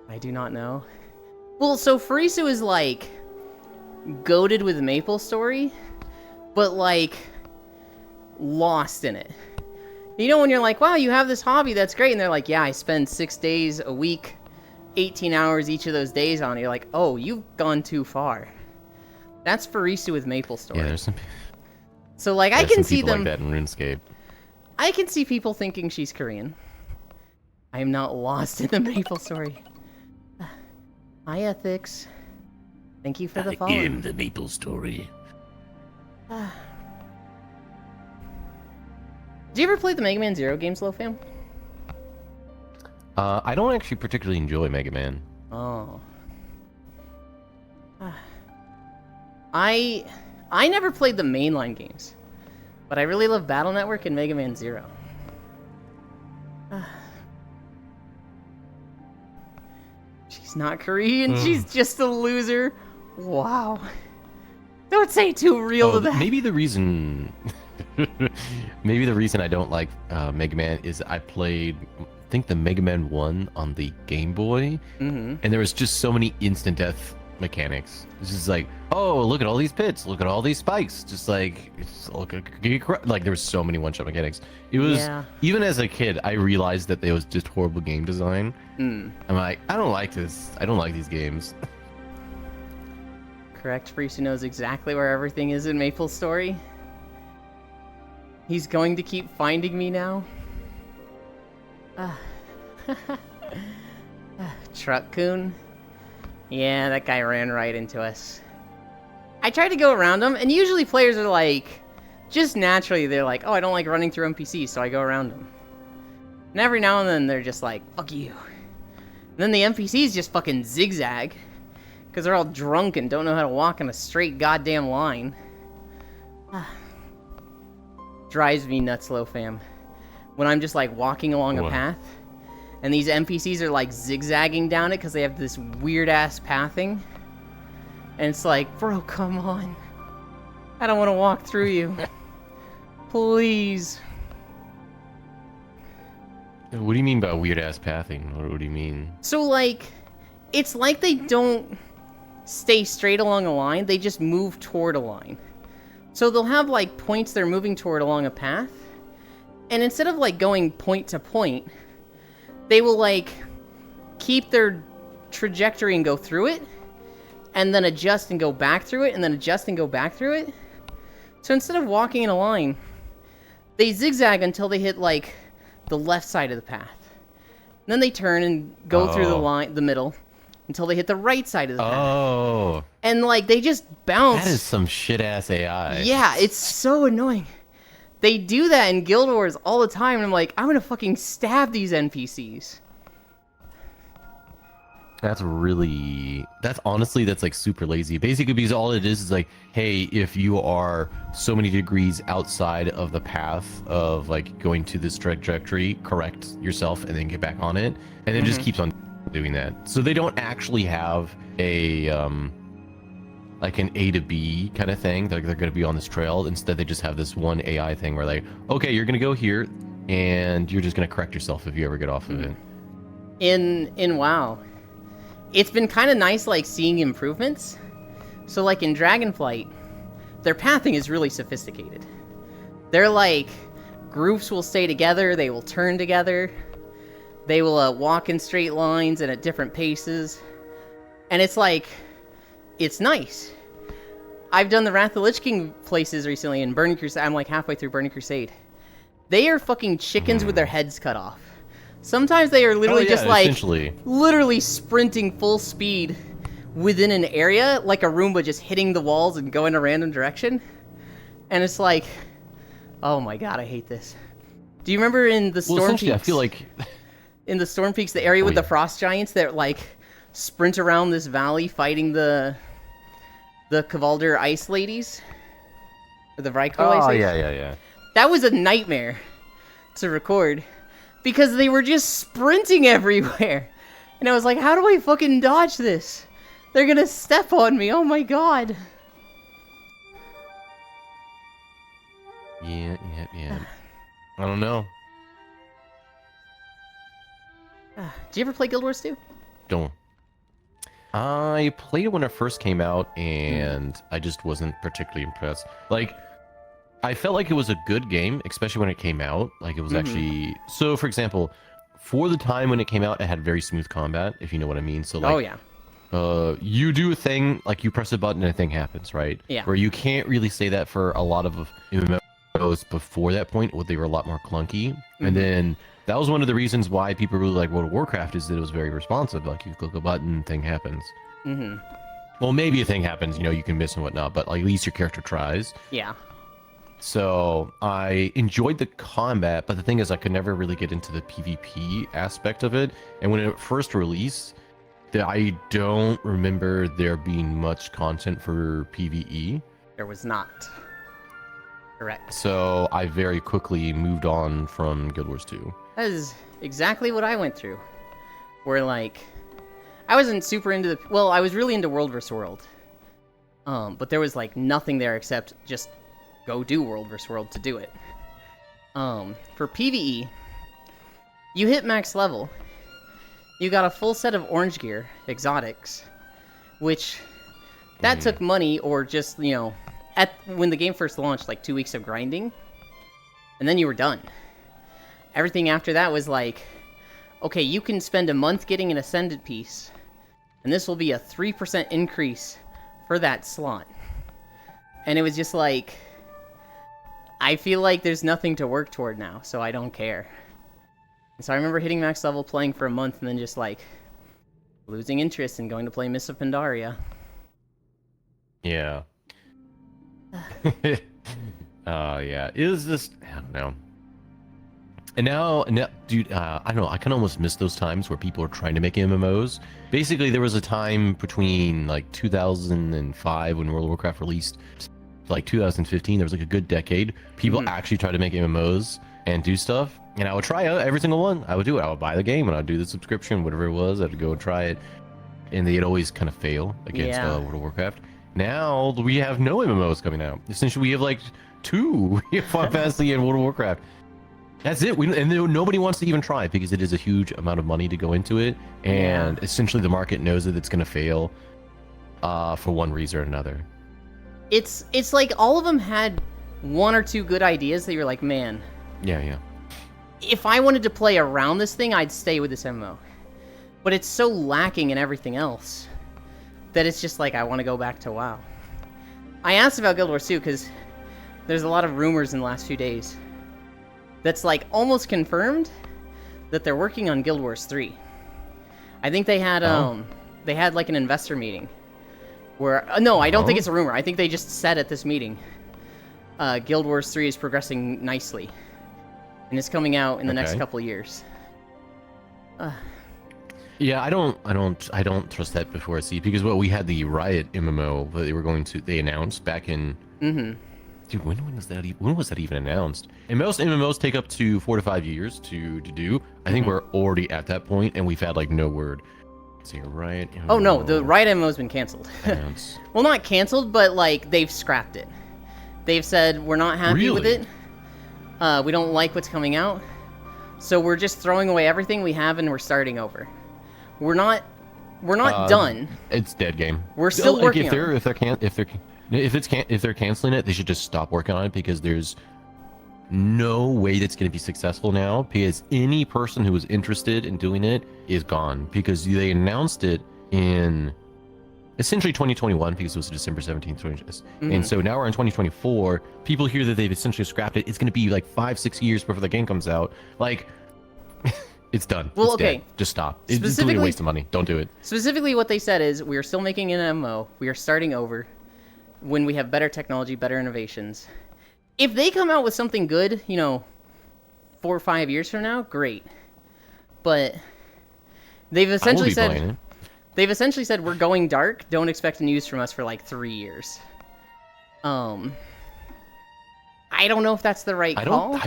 I do not know. Well, so Farisu is like goated with Maple Story, but like lost in it. You know when you're like, wow, you have this hobby, that's great, and they're like, yeah, I spend 6 days a week, 18 hours each of those days on it. You're like, oh, you've gone too far. That's Farisu with Maple Story. Yeah, there's some. So like, I can see people them. like that in RuneScape. I can see people thinking she's Korean. I am not lost in the Maple Story. Hi, Ethics. Thank you for the follow. In the Maple Story. Do you ever play the Mega Man Zero games, Low Fam? I don't actually particularly enjoy Mega Man. Oh. I never played the mainline games, but I really love Battle Network and Mega Man Zero. She's not Korean, she's just a loser. Wow. Don't say too real to that. Maybe the reason I don't like Mega Man is I played, I think, the Mega Man 1 on the Game Boy, and there was just so many instant death mechanics. It's just like, oh, look at all these pits, look at all these spikes. Just like, like there was so many one-shot mechanics. It was, even as a kid, I realized that there was just horrible game design. I'm like, I don't like this. I don't like these games. Correct, Friese knows exactly where everything is in Maple Story. He's going to keep finding me now. Truck Coon. Yeah, that guy ran right into us. I tried to go around him, and usually players are like, just naturally, they're like, oh, I don't like running through NPCs, so I go around them. And every now and then, they're just like, fuck you. And then the NPCs just fucking zigzag, because they're all drunk and don't know how to walk in a straight goddamn line. Drives me nuts, Low Fam. When I'm just like walking along a path, and these NPCs are like zigzagging down it because they have this weird ass pathing. And it's like, bro, come on. I don't want to walk through you. Please. What do you mean by weird ass pathing? What do you mean? So like, it's like they don't stay straight along a line, they just move toward a line. So they'll have like points they're moving toward along a path, and instead of like going point to point, they will like keep their trajectory and go through it, and then adjust and go back through it, and then adjust and go back through it. So instead of walking in a line, they zigzag until they hit, like, the left side of the path. And then they turn and go through the middle, until they hit the right side of the path. Oh. And, like, they just bounce. That is some shit-ass AI. Yeah, it's so annoying. They do that in Guild Wars all the time, and I'm like, I'm gonna fucking stab these NPCs. That's honestly, that's like super lazy. Basically, because all it is like, hey, if you are so many degrees outside of the path of like going to this trajectory, correct yourself and then get back on it. And it just keeps on doing that. So they don't actually have a, like an A to B kind of thing. They're going to be on this trail. Instead, they just have this one AI thing where like, okay, you're going to go here and you're just going to correct yourself if you ever get off of it. In WoW, it's been kind of nice, like, seeing improvements. So, like, in Dragonflight, their pathing is really sophisticated. They're, like, groups will stay together, they will turn together, they will walk in straight lines and at different paces. And it's, like, it's nice. I've done the Wrath of the Lich King places recently in Burning Crusade. I'm, like, halfway through Burning Crusade. They are fucking chickens with their heads cut off. Sometimes they are literally just like, literally sprinting full speed within an area, like a Roomba just hitting the walls and going a random direction. And it's like, oh my god, I hate this. Do you remember in the Storm Peaks? I feel like... in the Storm Peaks, the area with the Frost Giants that, like, sprint around this valley fighting the Kvaldir Ice Ladies? Or the Vrykul Ice Ladies? Yeah. That was a nightmare to record. Because they were just sprinting everywhere. And I was like, how do I fucking dodge this? They're gonna step on me, oh my god. Yeah. I don't know. Do you ever play Guild Wars 2? Don't. I played it when it first came out, and I just wasn't particularly impressed. Like, I felt like it was a good game, especially when it came out. Like, it was actually... So, for example, for the time when it came out, it had very smooth combat, if you know what I mean. So, like, oh, yeah. You do a thing, like, you press a button and a thing happens, right? Yeah. Where you can't really say that for a lot of MMOs before that point, where they were a lot more clunky. And then... That was one of the reasons why people really like World of Warcraft, is that it was very responsive. Like, you click a button, thing happens. Well, maybe a thing happens, you know, you can miss and whatnot, but like, at least your character tries. Yeah. So I enjoyed the combat, but the thing is, I could never really get into the PvP aspect of it. And when it first released, I don't remember there being much content for PvE. There was not. Correct. So I very quickly moved on from Guild Wars 2. That is exactly what I went through. Where, like, I wasn't super into the... Well, I was really into World vs. World. But there was, like, nothing there except just go do World vs. World to do it. For PvE, you hit max level. You got a full set of orange gear, exotics, which that took money or just, you know, when the game first launched, like 2 weeks of grinding, and then you were done. Everything after that was like, okay, you can spend a month getting an Ascendant piece, and this will be a 3% increase for that slot. And it was just like, I feel like there's nothing to work toward now, so I don't care. And so I remember hitting max level, playing for a month, and then just like, losing interest and going to play Mists of Pandaria. Yeah. Yeah, it was just, I don't know. And now, dude, I don't know, I can almost miss those times where people are trying to make MMOs. Basically, there was a time between like 2005 when World of Warcraft released, like 2015, there was like a good decade. People actually tried to make MMOs and do stuff. And I would try out every single one. I would do it. I would buy the game and I'd do the subscription, whatever it was. I'd go and try it. And they'd always kind of fail against World of Warcraft. Now we have no MMOs coming out. Essentially, we have like 2. We have Final Fantasy and World of Warcraft. That's it. And nobody wants to even try it because it is a huge amount of money to go into it. And essentially the market knows that it's going to fail for one reason or another. It's like all of them had 1 or 2 good ideas that you're like, man. Yeah. If I wanted to play around this thing, I'd stay with this MMO. but it's so lacking in everything else that it's just like, I want to go back to WoW. I asked about Guild Wars 2 because there's a lot of rumors in the last few days that's like almost confirmed that they're working on Guild Wars 3. I think they had like an investor meeting where no, I don't think it's a rumor. I think they just said at this meeting, Guild Wars 3 is progressing nicely and it's coming out in the next couple of years. Yeah, I don't trust that before I see, because we had the Riot MMO that they announced back in. Dude, when was that even announced? And most MMOs take up to 4 to 5 years to do. I think we're already at that point, and we've had like no word. Let's see, Riot MMO. Oh no, the Riot MMO's been canceled. Well, not canceled, but like they've scrapped it. They've said we're not happy with it. We don't like what's coming out, so we're just throwing away everything we have and we're starting over. We're not done. It's dead game. We're still working on it. If they're canceling it, they should just stop working on it, because there's no way that's going to be successful now, because any person who was interested in doing it is gone, because they announced it in essentially 2021, because it was December 17th, and so now we're in 2024. People hear that they've essentially scrapped it. It's going to be like 5-6 years before the game comes out. Like, it's done. Well, it's okay. Dead. Just stop. It's literally a waste of money. Don't do it. Specifically, what they said is, we are still making an MMO. We are starting over when we have better technology, better innovations. If they come out with something good, 4 or 5 years from now, great. But they've essentially said we're going dark. Don't expect news from us for like 3 years. I don't know if that's the right call.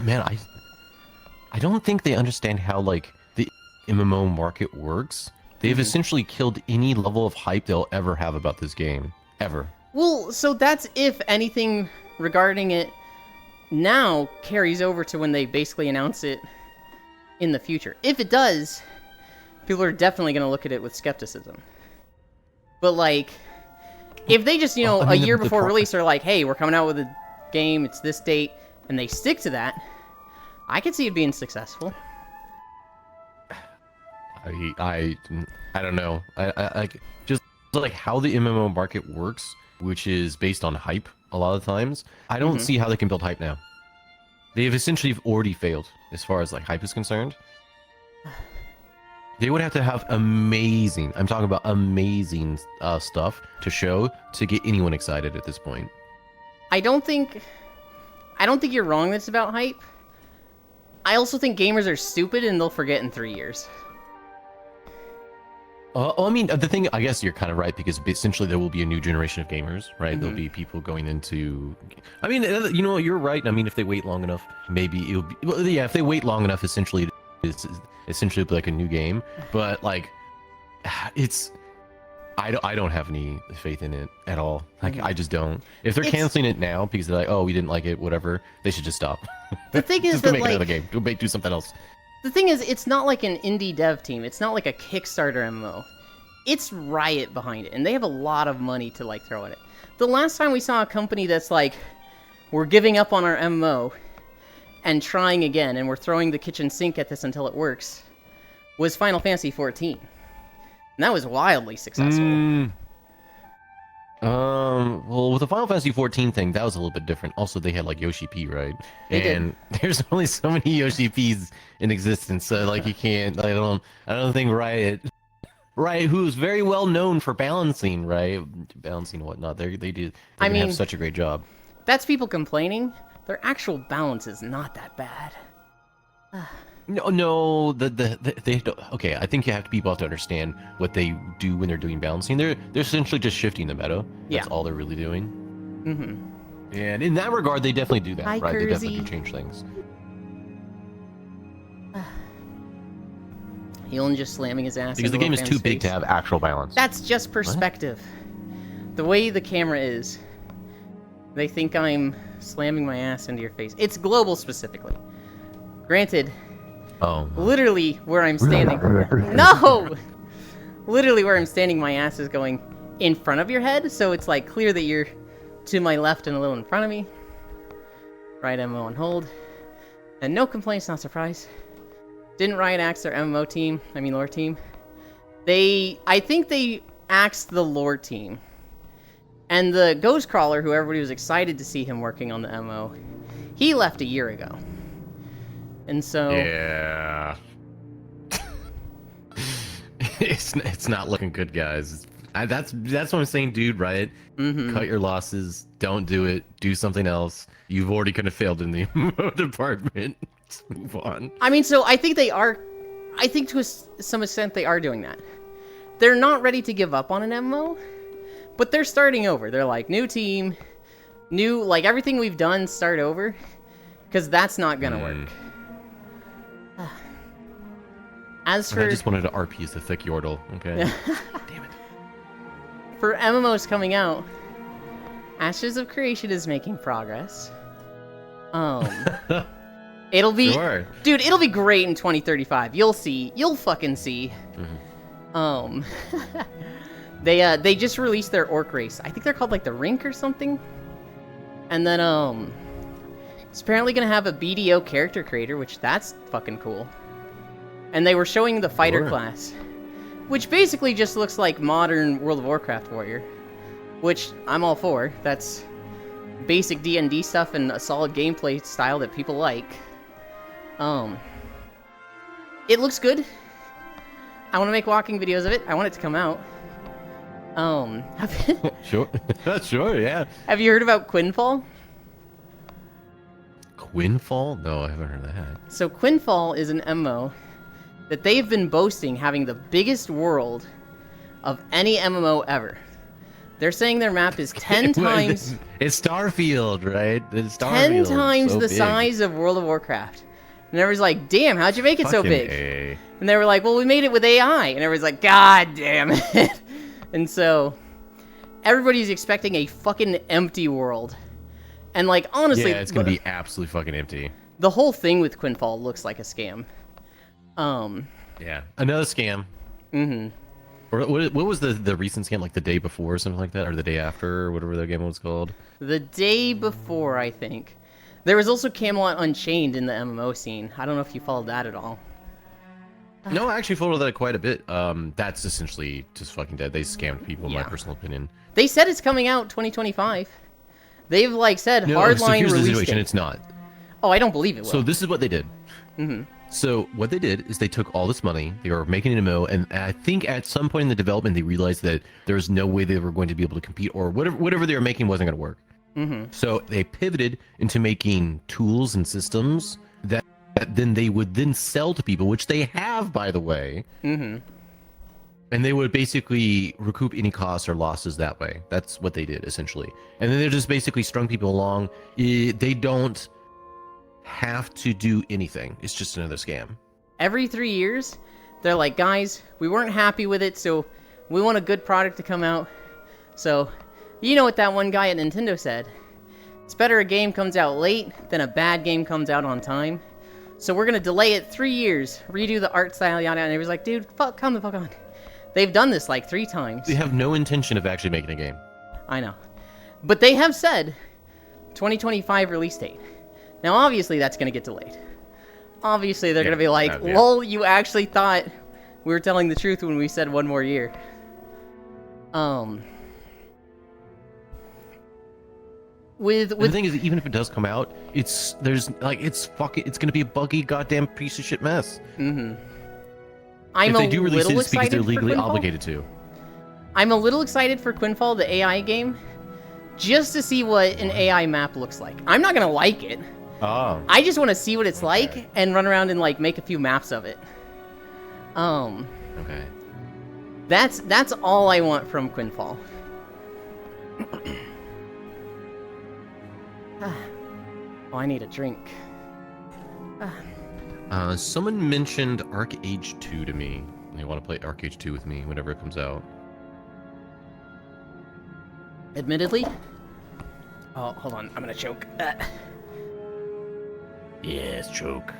I don't think they understand how like the MMO market works. They've essentially killed any level of hype they'll ever have about this game, ever. Well, so that's if anything regarding it now carries over to when they basically announce it in the future. If it does, people are definitely going to look at it with skepticism. But like, if they just, a year before release are like, hey, we're coming out with a game, it's this date, and they stick to that, I could see it being successful. I don't know. I just like how the MMO market works, which is based on hype a lot of times. I don't see how they can build hype now. They've essentially already failed as far as like hype is concerned. They would have to have amazing, I'm talking about amazing stuff to show to get anyone excited at this point. I don't think you're wrong that it's about hype. I also think gamers are stupid and they'll forget in 3 years. I mean, the thing, I guess you're kind of right, because essentially there will be a new generation of gamers, right? There'll be people going into... I mean, you're right. I mean, if they wait long enough, maybe it'll be... Well, yeah, if they wait long enough, essentially it's essentially like a new game. But, like, it's... I don't have any faith in it at all. Like, I just don't. If they're canceling it now because they're like, oh, we didn't like it, whatever, they should just stop. The thing is just that, make another game. Do something else. The thing is, it's not like an indie dev team. It's not like a Kickstarter MMO. It's Riot behind it, and they have a lot of money to, like, throw at it. The last time we saw a company that's like, we're giving up on our MMO and trying again, and we're throwing the kitchen sink at this until it works, was Final Fantasy XIV. And that was wildly successful. Well, with the Final Fantasy XIV thing, that was a little bit different. Also, they had, like, Yoshi P, right? And there's only so many Yoshi Ps in existence, so, like, you can't, I don't think Riot, who's very well known for balancing, right? Balancing and whatnot. They have such a great job. That's people complaining. Their actual balance is not that bad. No, they don't. Okay, I think people have to understand what they do when they're doing balancing. They're essentially just shifting the meta. That's all they're really doing. And in that regard, they definitely do that, right? They definitely do change things. Healing just slamming his ass. Because the game is too big to have actual balance. That's just perspective. What? The way the camera is, they think I'm slamming my ass into your face. It's global specifically. Granted, literally where I'm standing. No! Literally where I'm standing, my ass is going in front of your head, so it's like clear that you're to my left and a little in front of me. Right MMO on hold. And no complaints, not surprised. Didn't Riot axe their MMO team, lore team, I think they axed the lore team. And the Ghost Crawler, who everybody was excited to see him working on the MO, he left a year ago. And so... Yeah. it's not looking good, guys. That's what I'm saying, dude, right? Cut your losses. Don't do it. Do something else. You've already kind of failed in the MMO department. Let's move on. I mean, so I think they are... I think to some extent they are doing that. They're not ready to give up on an MMO, but they're starting over. They're like, new team, new... Like, everything we've done, start over. Because that's not gonna work. As for... I just wanted to RP as the thick Yordle, okay? Damn it. For MMOs coming out, Ashes of Creation is making progress. It'll be... Sure. Dude, it'll be great in 2035. You'll see. You'll fucking see. They just released their orc race. I think they're called, like, the Rink or something. And then, it's apparently gonna have a BDO character creator, which that's fucking cool. And they were showing the fighter class, which basically just looks like modern World of Warcraft warrior, which I'm all for. That's basic D&D stuff and a solid gameplay style that people like. It looks good. I want to make walking videos of it. I want it to come out. Sure. Sure, yeah. Have you heard about Quinfall? Quinfall? No, I haven't heard of that. So Quinfall is an MMO that they've been boasting having the biggest world of any MMO ever. They're saying their map is 10 times... It's Starfield, right? It's Starfield. 10 times so the big. size of World of Warcraft. And everyone's like, damn, how'd you make it so Fucking big? A. And they were like, well, we made it with AI. And everyone's like, God damn it. And so, everybody's expecting a fucking empty world. And like, honestly... Yeah, it's gonna be absolutely fucking empty. The whole thing with Quinfall looks like a scam. Yeah, another scam. Or what was the recent scam, like the day before or something like that, or the day after, or whatever the game was called? The day before, I think. There was also Camelot Unchained in the MMO scene. I don't know if you followed that at all. No, I actually followed that quite a bit. That's essentially just fucking dead. They scammed people, in my personal opinion. They said it's coming out 2025. They've like said hardline so here's the release situation. date. It's not. Oh, I don't believe it will. So this is what they did. So what they did is they took all this money, they were making an MMO, and I think at some point in the development they realized that there was no way they were going to be able to compete, or whatever they were making wasn't going to work. So they pivoted into making tools and systems that then they would then sell to people, which they have, by the way. And they would basically recoup any costs or losses that way. That's what they did, essentially. And then they just basically strung people along. They don't have to do anything. It's just another scam. Every 3 years, they're like, guys, we weren't happy with it, so we want a good product to come out. So, you know what that one guy at Nintendo said? It's better a game comes out late than a bad game comes out on time. So we're gonna delay it 3 years, redo the art style, yada, and he was like, dude, come the fuck on. They've done this like 3 times. They have no intention of actually making a game. I know. But they have said 2025 release date. Now, obviously, that's going to get delayed. Obviously, they're going to be like, lol, you actually thought we were telling the truth when we said 1 more year. The thing is, even if it does come out, it's gonna be a buggy goddamn piece of shit mess. I'm if they do release it, it's because they're for legally Quinfall. obligated to. I'm a little excited for Quinfall, the AI game, just to see what an AI map looks like. I'm not gonna like it. Oh. I just want to see what it's like and run around and like make a few maps of it. Okay. That's all I want from Quinfall. Oh, I need a drink. Someone mentioned ArcAge 2 to me. They want to play ArcAge 2 with me whenever it comes out. Admittedly. Oh, hold on. I'm gonna choke. Yes, choke.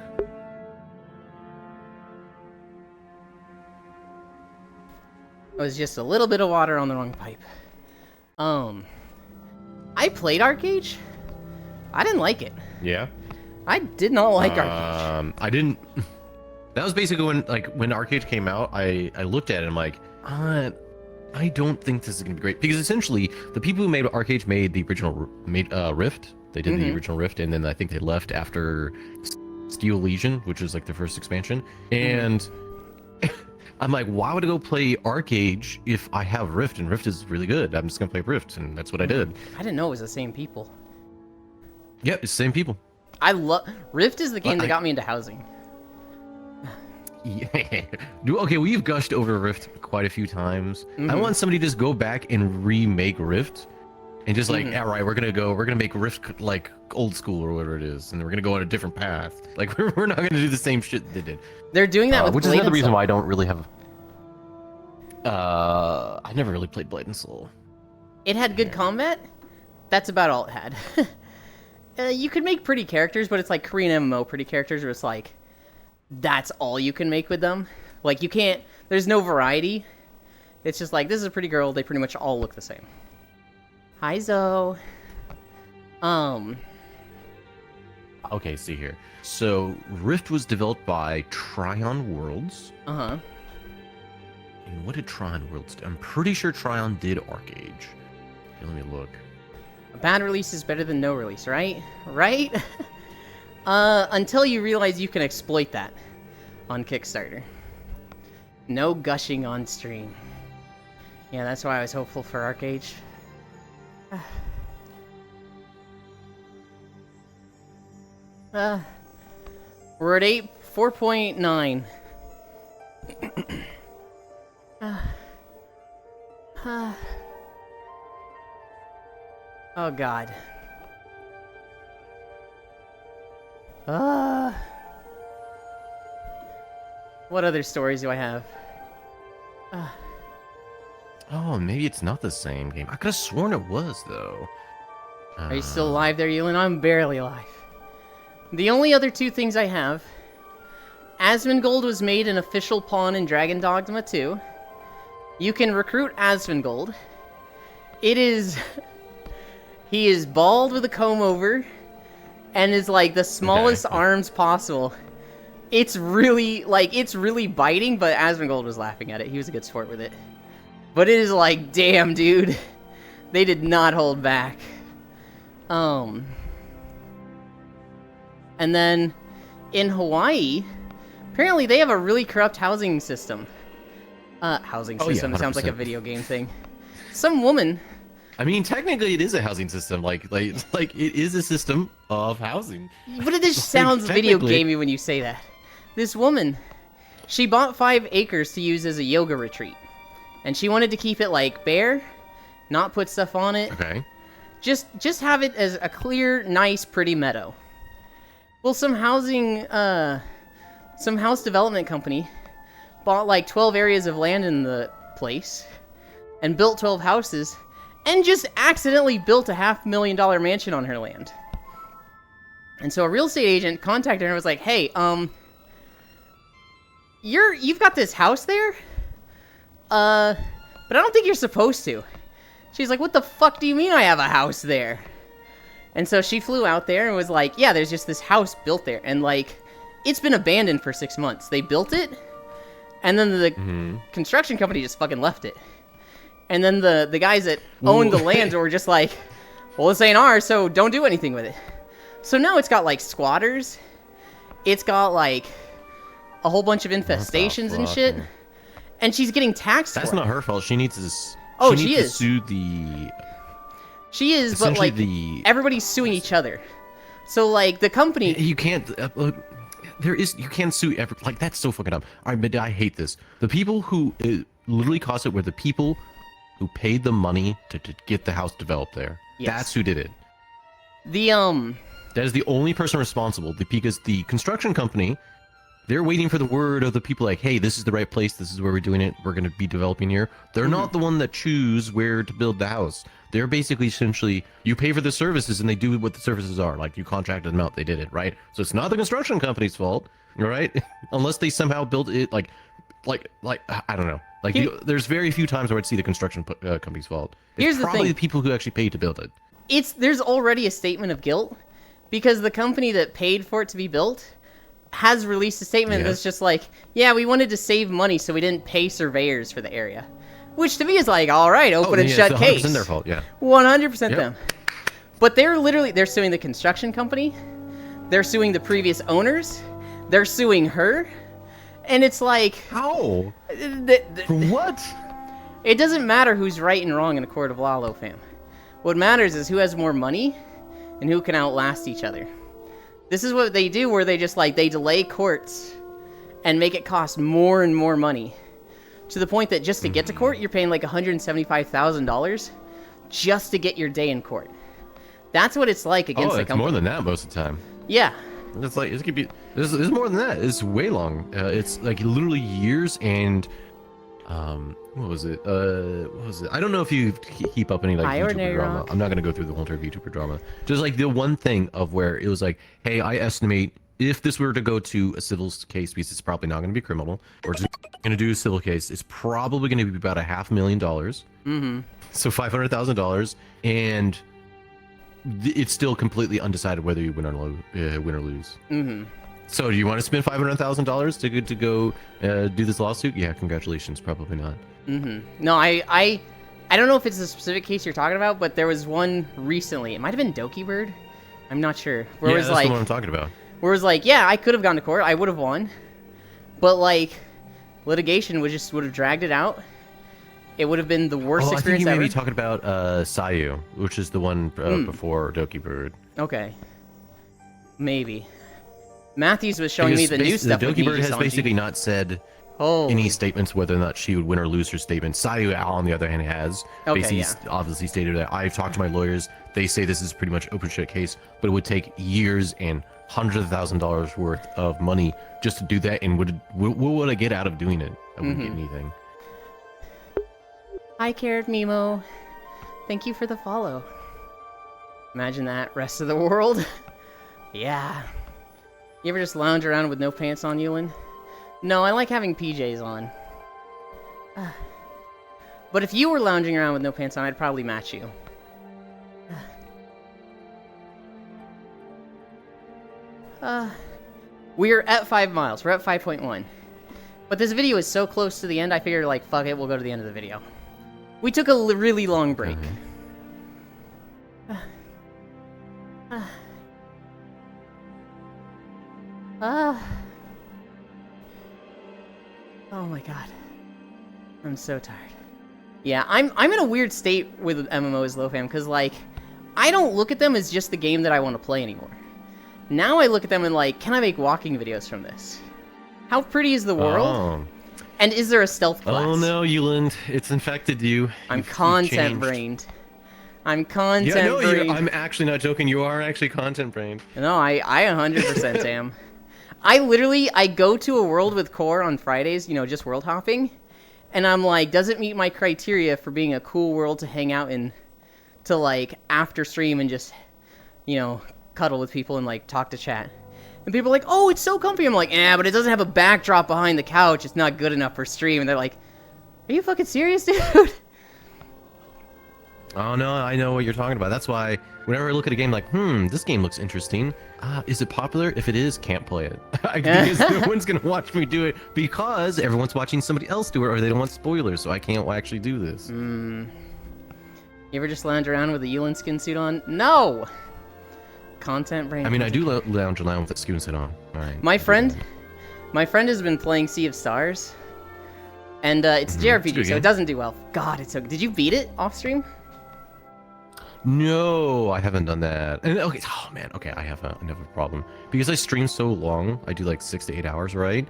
It was just a little bit of water on the wrong pipe. I played ArcAge. I didn't like it. Yeah? I did not like ArcAge. I didn't... That was basically when Arcade came out. I looked at it. And I'm like, I don't think this is gonna be great because essentially the people who made Arcade made the original Rift. They did the original Rift, and then I think they left after Steel Legion, which is like the first expansion. And I'm like, why would I go play Arcade if I have Rift and Rift is really good? I'm just gonna play Rift, and that's what I did. I didn't know it was the same people. Yeah, it's the same people. I love Rift is the game that got me into housing. Yeah. Okay, we've gushed over Rift quite a few times. I want somebody to just go back and remake Rift, and just like, all right, we're gonna make Rift like old school or whatever it is, and we're gonna go on a different path. Like we're not gonna do the same shit they did. They're doing that with which Blade is another and reason Soul. why I don't really have. I never really played Blade and Soul. It had good combat. That's about all it had. You could make pretty characters, but it's like Korean MMO pretty characters where it's like, that's all you can make with them. Like, you can't, there's no variety. It's just like, this is a pretty girl, they pretty much all look the same. Hi, Zoe. Okay, see here. So Rift was developed by Trion Worlds. Uh-huh. And what did Trion Worlds do? I'm pretty sure Trion did Arcade. Okay, let me look. A bad release is better than no release, right? Right? Until you realize you can exploit that on Kickstarter. No gushing on stream. Yeah, that's why I was hopeful for Arcade. We're at 4.9. Oh god. What other stories do I have? Oh, maybe it's not the same game. I could have sworn it was, though. Are you still alive there, Yulin? I'm barely alive. The only other two things I have... Asmongold was made an official pawn in Dragon Dogma 2. You can recruit Asmongold. It is... He is bald with a comb over, and is like the smallest arms possible. It's really, it's really biting, but Asmongold was laughing at it. He was a good sport with it. But it is like, damn, dude. They did not hold back. And then, in Hawaii, apparently they have a really corrupt housing system. Housing system sounds like a video game thing. Some woman... I mean, technically, it is a housing system. Like it is a system of housing. But it just sounds video gamey when you say that. This woman, she bought 5 acres to use as a yoga retreat, and she wanted to keep it like bare, not put stuff on it. Okay. Just have it as a clear, nice, pretty meadow. Well, some house development company bought like 12 areas of land in the place, and built 12 houses. And just accidentally built a $500,000 mansion on her land. And so a real estate agent contacted her and was like, "Hey, you've got this house there? But I don't think you're supposed to." She's like, "What the fuck do you mean I have a house there?" And so she flew out there and was like, "Yeah, there's just this house built there. And like, it's been abandoned for 6 months. They built it, and then the construction company just fucking left it. And then the guys that owned the land were just like, well, this ain't ours, so don't do anything with it." So now it's got, like, squatters. It's got, like, a whole bunch of infestations and shit. And she's getting taxed for it. That's not her fault. She needs to... She is. To sue the... She is, but, like, everybody's suing each other. So, like, the company... You can't... you can't sue every... Like, that's so fucking up. I hate this. The people who literally caused it were the people... who paid the money to get the house developed there. Yes. That's who did it. That is the only person responsible, because the construction company, they're waiting for the word of the people like, hey, this is the right place, this is where we're doing it, we're going to be developing here. They're not the one that choose where to build the house. They're basically essentially, you pay for the services and they do what the services are. Like, you contracted them out, they did it, right? So it's not the construction company's fault, right? Unless they somehow built it like I don't know. Like, there's very few times where I'd see the construction company's fault. It's probably the people who actually paid to build it. There's already a statement of guilt, because the company that paid for it to be built has released a statement Yes. that's just like, yeah, we wanted to save money, so we didn't pay surveyors for the area. Which to me is like, all right, open and shut it's case. 100% their fault, yeah. 100% Yep. them. But they're suing the construction company. They're suing the previous owners. They're suing her. And it's like, How? For what? it doesn't matter who's right and wrong in a court of law, Lofam. What matters is who has more money and who can outlast each other. This is what they do, where they just like, they delay courts and make it cost more and more money. To the point that just to get to court, you're paying like $175,000 just to get your day in court. That's what it's like against the it's company. more than that most of the time. Yeah. It's like it could be. This is more than that. It's way long. It's like literally years and what was it? What was it? I don't know if you keep up any like Hi, YouTuber Ordinary drama. Rock. I'm not gonna go through the whole entire YouTuber drama. Just like the one thing of where it was like, hey, I estimate if this were to go to a civil case, because it's probably not gonna be criminal, or just gonna do a civil case, it's probably gonna be about $500,000. Mm-hmm. So $500,000, and it's still completely undecided whether you win or lose. Mm-hmm. So, do you want to spend $500,000 to go do this lawsuit? Yeah, congratulations. Probably not. Mm-hmm. No, I don't know if it's a specific case you're talking about, but there was one recently. It might have been Doki Bird. I'm not sure. Where Yeah, it was that's like, the one I'm talking about. where it was like, yeah, I could have gone to court. I would have won. But like, litigation would have dragged it out. It would have been the worst I think experience you may ever. be talking about Sayu, which is the one before Doki Bird. Okay. Maybe. Matthews was showing me Because the new stuff. The with Doki Bird Niji has Sanji. basically not said Holy. any statements whether or not she would win or lose her statement. Sayu, on the other hand, has Okay, basically yeah. obviously stated that I've talked to my lawyers. They say this is pretty much open shut case, but it would take years and hundreds of $1,000s worth of money just to do that. And what would I get out of doing it? I wouldn't get anything. Hi, Carrot Mimo. Thank you for the follow. Imagine that, rest of the world. Yeah. You ever just lounge around with no pants on, Ewan? No, I like having PJs on. But if you were lounging around with no pants on, I'd probably match you. We're at 5 miles. We're at 5.1. But this video is so close to the end, I figured, like, fuck it, we'll go to the end of the video. We took a really long break. Oh my god. I'm so tired. Yeah, I'm in a weird state with MMOs, Lofam, because, like, I don't look at them as just the game that I want to play anymore. Now I look at them and, like, can I make walking videos from this? How pretty is the world? Oh. And is there a stealth class? Oh no, Euland, it's infected you. I'm You've content changed. brained. I'm content Yeah, no, brained. I'm actually not joking. You are actually content brained. No, I 100% am. I go to a world with Core on Fridays, you know, just world hopping, and I'm like, does it meet my criteria for being a cool world to hang out in, to like after stream and just, you know, cuddle with people and like talk to chat. And people are like, oh, it's so comfy. I'm like, but it doesn't have a backdrop behind the couch. It's not good enough for stream. And they're like, are you fucking serious, dude? Oh no, I know what you're talking about. That's why whenever I look at a game like, this game looks interesting. Is it popular? If it is, can't play it. Because no one's gonna watch me do it because everyone's watching somebody else do it, or they don't want spoilers, so I can't actually do this. You ever just lounge around with a Yulin skin suit on? No! Content brain. I mean, I do lounge around with the skin suit on. All right. My friend has been playing Sea of Stars. And it's It's a JRPG, good so game. it doesn't do well. God, it's so... Did you beat it off stream? No, I haven't done that. And okay, oh man, okay, I have another problem because I stream so long. I do like 6 to 8 hours, right?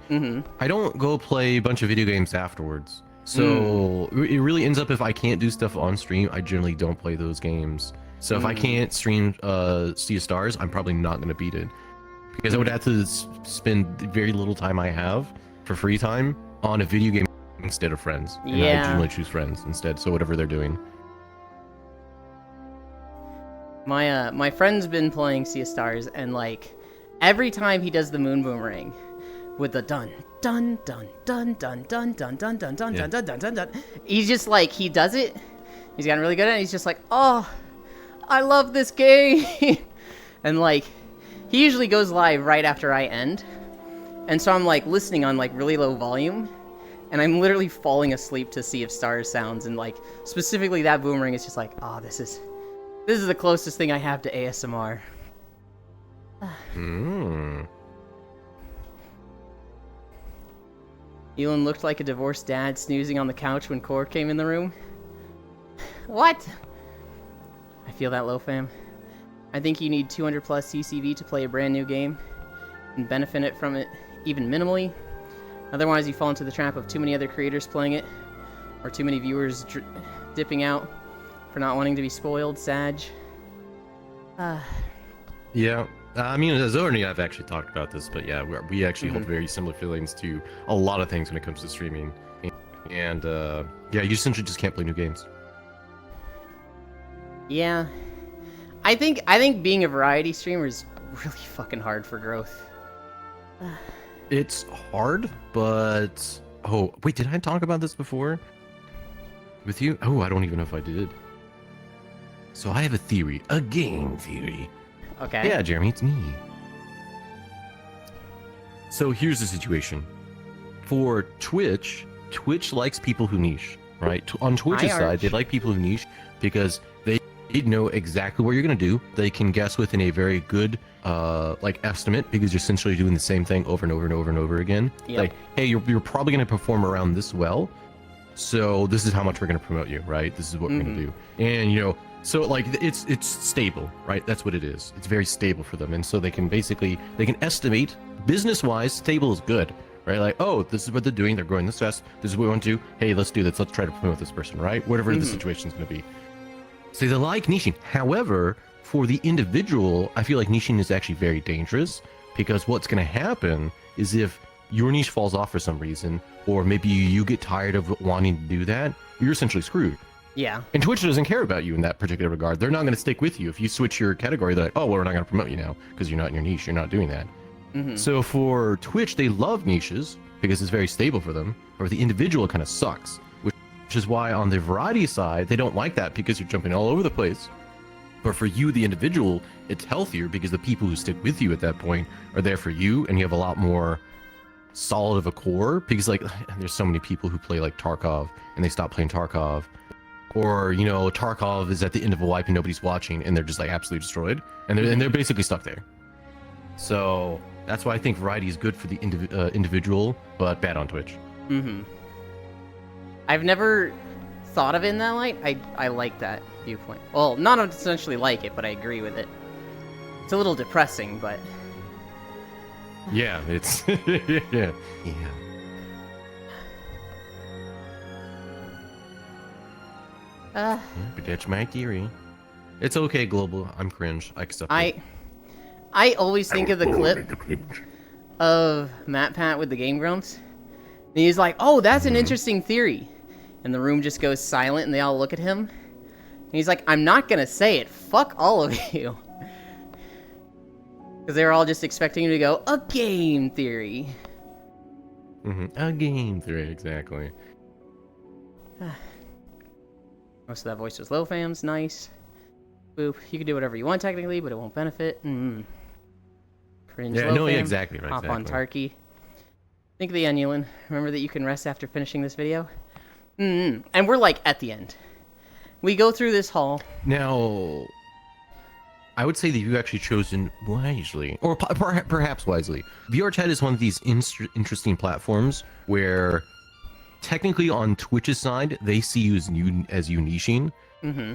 I don't go play a bunch of video games afterwards. So it really ends up if I can't do stuff on stream, I generally don't play those games. So if I can't stream Sea of Stars, I'm probably not going to beat it because I would have to spend the very little time I have for free time on a video game instead of friends. And I Yeah. generally choose friends instead. So whatever they're doing. My friend's been playing Sea of Stars, and like every time he does the moon boomerang with the dun dun dun dun dun dun dun dun dun dun dun dun dun dun dun, he's just like he does it. He's gotten really good at it. He's just like, oh, I love this game, and like he usually goes live right after I end, And so I'm like listening on like really low volume, and I'm literally falling asleep to Sea of Stars sounds, and like specifically that boomerang is just like, oh, this is the closest thing I have to ASMR. Elon looked like a divorced dad snoozing on the couch when Core came in the room. What? I feel that low, fam. I think you need 200 plus CCV to play a brand new game and benefit from it even minimally. Otherwise, you fall into the trap of too many other creators playing it, or too many viewers dipping out for not wanting to be spoiled. Sag. Yeah. I mean, as Zoe and I have actually talked about this, but yeah, we actually hold very similar feelings to a lot of things when it comes to streaming. And yeah, you essentially just can't play new games. Yeah. I think being a variety streamer is really fucking hard for growth. It's hard, but... Oh, wait, did I talk about this before? With you? Oh, I don't even know if I did. So I have a theory. A game theory. Okay. Yeah, Jeremy, it's me. So here's the situation. For Twitch likes people who niche, right? On Twitch's side, they like people who niche because they know exactly what you're going to do. They can guess within a very good like estimate because you're essentially doing the same thing over and over and over and over again. Yep. Like, hey, you're probably going to perform around this well, so this is how much we're going to promote you, right? This is what we're going to do. And, you know, so like it's stable, right? That's what it is. It's very stable for them. And so they can estimate business-wise, stable is good, right? Like, oh, this is what they're doing. They're growing this fast. This is what we want to do. Hey, let's do this. Let's try to promote this person, right? Whatever the situation's going to be. So they like niching. However, for the individual, I feel like niching is actually very dangerous because what's going to happen is if your niche falls off for some reason, or maybe you get tired of wanting to do that, you're essentially screwed. Yeah. And Twitch doesn't care about you in that particular regard. They're not going to stick with you. If you switch your category, they're like, oh, well, we're not going to promote you now because you're not in your niche. You're not doing that. So for Twitch, they love niches because it's very stable for them. Or the individual kind of sucks, which is why on the variety side, they don't like that because you're jumping all over the place. But for you, the individual, it's healthier because the people who stick with you at that point are there for you, and you have a lot more solid of a core. Because like, there's so many people who play like Tarkov and they stop playing Tarkov. Or, you know, Tarkov is at the end of a wipe and nobody's watching and they're just like absolutely destroyed. And they're basically stuck there. So that's why I think variety is good for the individual, but bad on Twitch. I've never thought of it in that light. I like that viewpoint. Well, not essentially like it, but I agree with it. It's a little depressing, but... Yeah, it's... yeah. But that's my theory. It's okay, Global. I'm cringe. I accept it. I always think of the clip of MatPat with the Game Grumps. And he's like, oh, that's an interesting theory. And the room just goes silent and they all look at him. And he's like, I'm not gonna say it. Fuck all of you. Because they were all just expecting him to go, a game theory. A game theory, exactly. Most of that voice was low, fams. Nice. Boop. You can do whatever you want technically, but it won't benefit. Cringe. Yeah, low, no, fam. yeah, exactly right. Hop on exactly. Tarky. Think of the end, Yulin. Remember that you can rest after finishing this video? And we're like at the end. We go through this hall. Now, I would say that you've actually chosen wisely, or perhaps wisely. VRChat is one of these interesting platforms where technically on Twitch's side, they see you as you niching,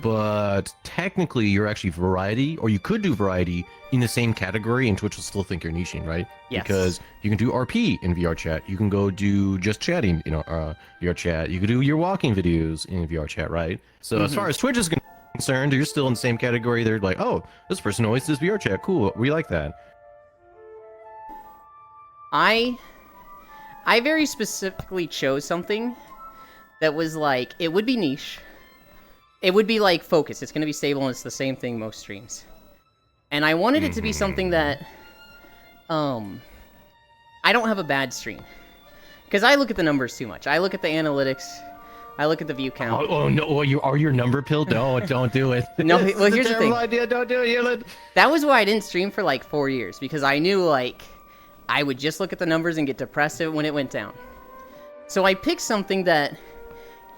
but technically you're actually variety, or you could do variety in the same category and Twitch will still think you're niching, right? Yes. Because you can do RP in VRChat, you can go do just chatting, VRChat, you can do your walking videos in VRChat, right? So as far as Twitch is concerned, you're still in the same category. They're like, oh, this person always does VRChat, cool, we like that. I very specifically chose something that was like, it would be niche. It would be like focus. It's going to be stable and it's the same thing most streams. And I wanted it to be something that, I don't have a bad stream. Because I look at the numbers too much. I look at the analytics. I look at the view count. Oh no, are you number pill? No, don't do it. No, well, here's the thing. Idea. Don't do it, Yulin. That was why I didn't stream for like 4 years. Because I knew like, I would just look at the numbers and get depressed when it went down. So I picked something that,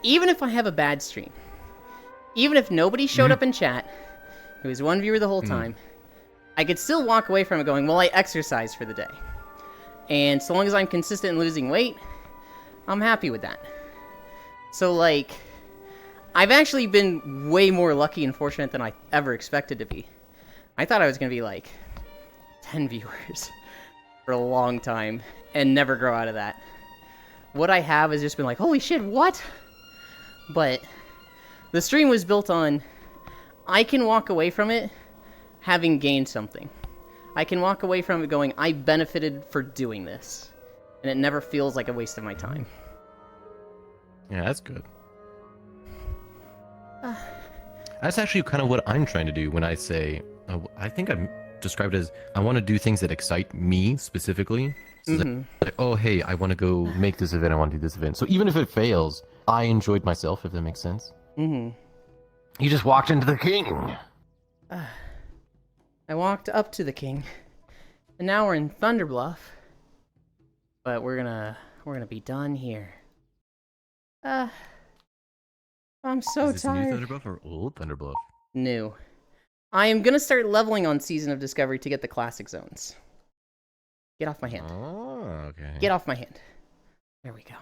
even if I have a bad stream, even if nobody showed up in chat, it was one viewer the whole time, I could still walk away from it going, well, I exercised for the day. And so long as I'm consistent in losing weight, I'm happy with that. So, like, I've actually been way more lucky and fortunate than I ever expected to be. I thought I was going to be, like, 10 viewers for a long time and never grow out of that. What I have has just been like, holy shit, what? But the stream was built on, I can walk away from it having gained something. I can walk away from it going, I benefited for doing this. And it never feels like a waste of my time. Yeah, that's good. That's actually kind of what I'm trying to do when I say, I think I've described it as, I want to do things that excite me specifically. So like, oh, hey, I want to go make this event, I want to do this event. So even if it fails, I enjoyed myself, if that makes sense. You just walked into the king. I walked up to the king, and now we're in Thunderbluff. But we're gonna be done here. I'm so Is this a new tired. Thunderbluff or old Thunderbluff? New. I am gonna start leveling on Season of Discovery to get the classic zones. Get off my hand. Oh, okay. Get off my hand. There we go.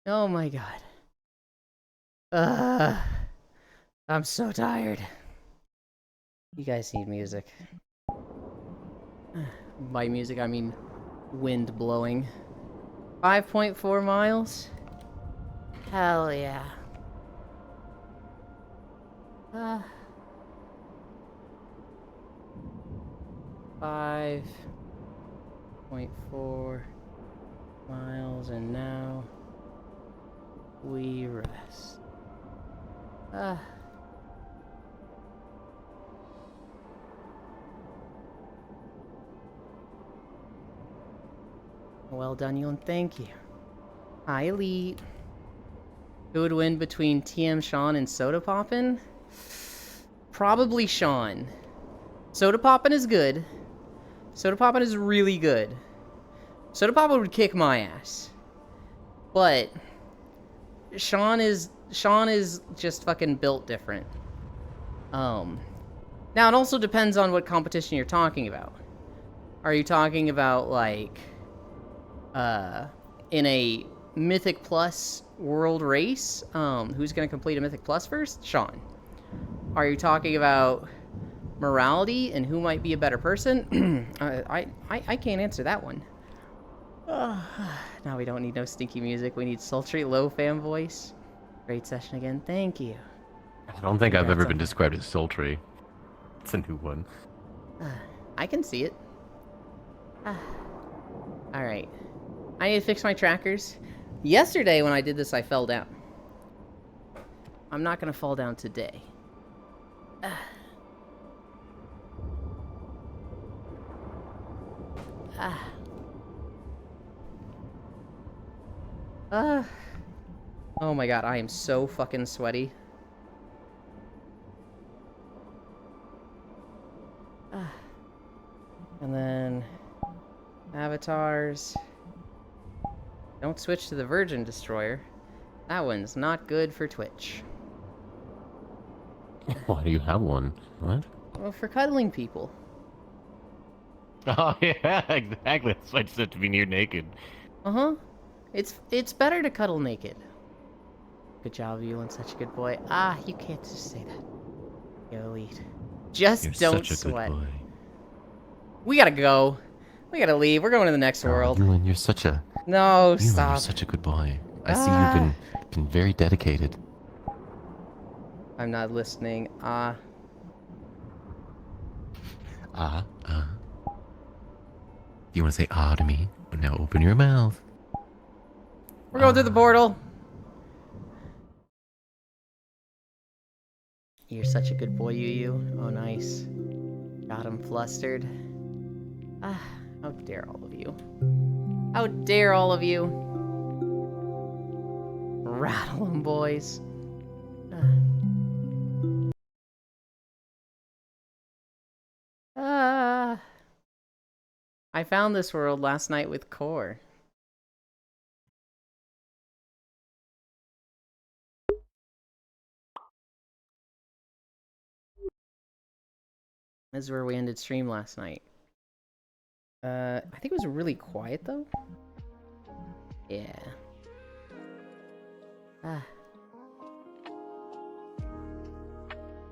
Oh my god. I'm so tired. You guys need music. By music, I mean wind blowing. 5.4 miles? Hell yeah. 5.4 miles, and now we rest. Well done, you, and thank you. Hi, Elite. Who would win between TM Sean and Soda Poppin'? Probably Sean. Soda Poppin' is good. Soda Poppin' is really good. Soda Poppin' would kick my ass. But Sean is just fucking built different. Now it also depends on what competition you're talking about. Are you talking about like in a Mythic Plus world race? Who's gonna complete a Mythic Plus first? Sean. Are you talking about morality and who might be a better person? I can't answer that one. Now we don't need no stinky music. We need sultry low fan voice. Great session again. Thank you. I don't think I've ever been described as sultry. It's a new one. I can see it. Alright. I need to fix my trackers. Yesterday when I did this, I fell down. I'm not gonna fall down today. Oh my god, I am so fucking sweaty. And then avatars. Don't switch to the Virgin Destroyer. That one's not good for Twitch. Why do you have one? What? Well, for cuddling people. Oh yeah, exactly. That's why I just have to be near naked. Uh-huh. It's better to cuddle naked. Good job, you and such a good boy. You can't just say that. Yo, Elite. Just You're don't such a sweat. good boy. We gotta go. We gotta leave. We're going to the next world. Ewan, you're such a No, Ewan, stop. you're such a good boy. I see you've been very dedicated. I'm not listening. You want to say to me? Now open your mouth. We're going through the portal. You're such a good boy, you. Oh, nice. Got him flustered. How dare all of you. How dare all of you. Rattle 'em, boys. I found this world last night with Core. This is where we ended stream last night. I think it was really quiet though. Yeah. Ah.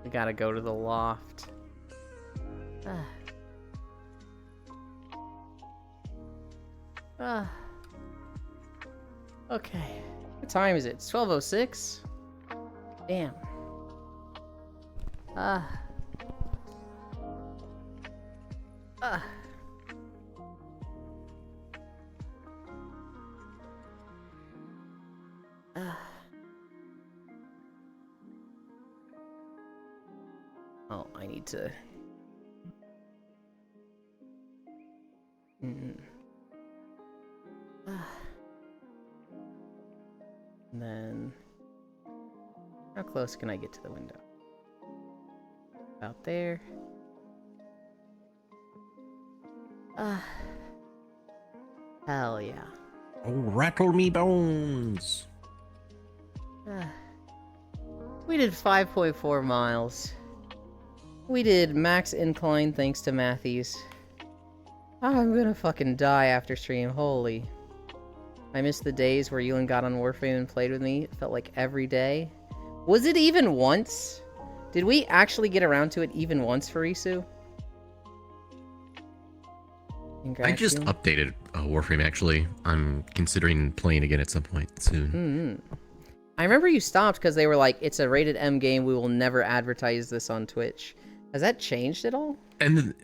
We gotta go to the loft. Ah. Ah. Okay. What time is it? It's 12:06? Damn. Ah. Ah. Ah. Oh, I need to... Ah. And then... How close can I get to the window? About there. Ah. Hell yeah. Oh, rattle me bones. Ah. We did 5.4 miles. We did max incline thanks to Matthews. I'm gonna fucking die after stream, holy. I miss the days where Ewan got on Warframe and played with me. It felt like every day. Was it even once? Did we actually get around to it even once, Farisu? I just updated Warframe, actually. I'm considering playing again at some point soon. I remember you stopped because they were like, it's a rated M game, we will never advertise this on Twitch. Has that changed at all? And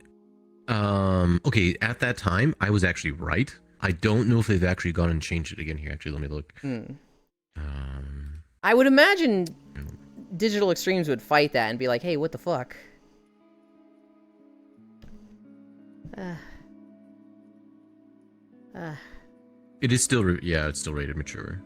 okay, at that time, I was actually right. I don't know if they've actually gone and changed it again here. Actually, let me look. I would imagine Digital Extremes would fight that and be like, hey, what the fuck? It is still, yeah, it's still rated mature.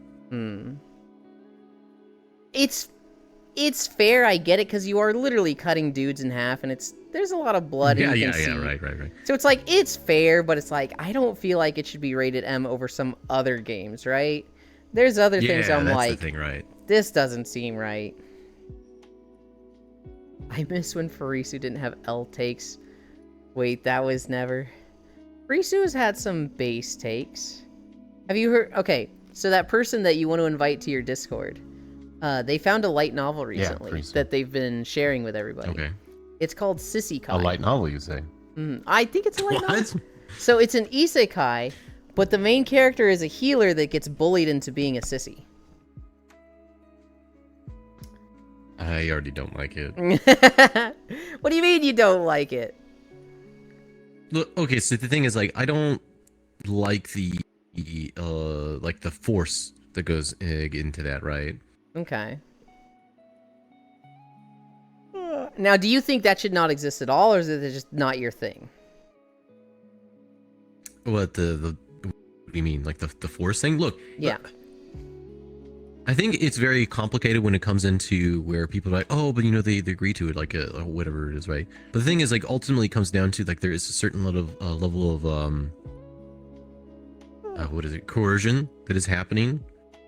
It's fair, I get it, because you are literally cutting dudes in half, and there's a lot of blood. Yeah, and you yeah, can yeah, see. right. So it's like, it's fair, but it's like, I don't feel like it should be rated M over some other games, right? There's other things I'm that's like, the thing, right? This doesn't seem right. I miss when Farisu didn't have L takes. Wait, that was never. Farisu has had some base takes. Have you heard? Okay, so that person that you want to invite to your Discord, they found a light novel recently that they've been sharing with everybody. Okay. It's called Sissy Kai. A light novel, you say? I think it's a light novel. What? So it's an isekai, but the main character is a healer that gets bullied into being a sissy. I already don't like it. What do you mean you don't like it? Look, okay, so the thing is, like, I don't like the force that goes into that, right? Okay. Now, do you think that should not exist at all, or is it just not your thing? What what do you mean, like the force thing? Look, Yeah. I think it's very complicated when it comes into where people are like, oh, but you know, they agree to it, like or whatever it is, right? But the thing is, like, ultimately it comes down to, like, there is a certain level of what is it, coercion that is happening,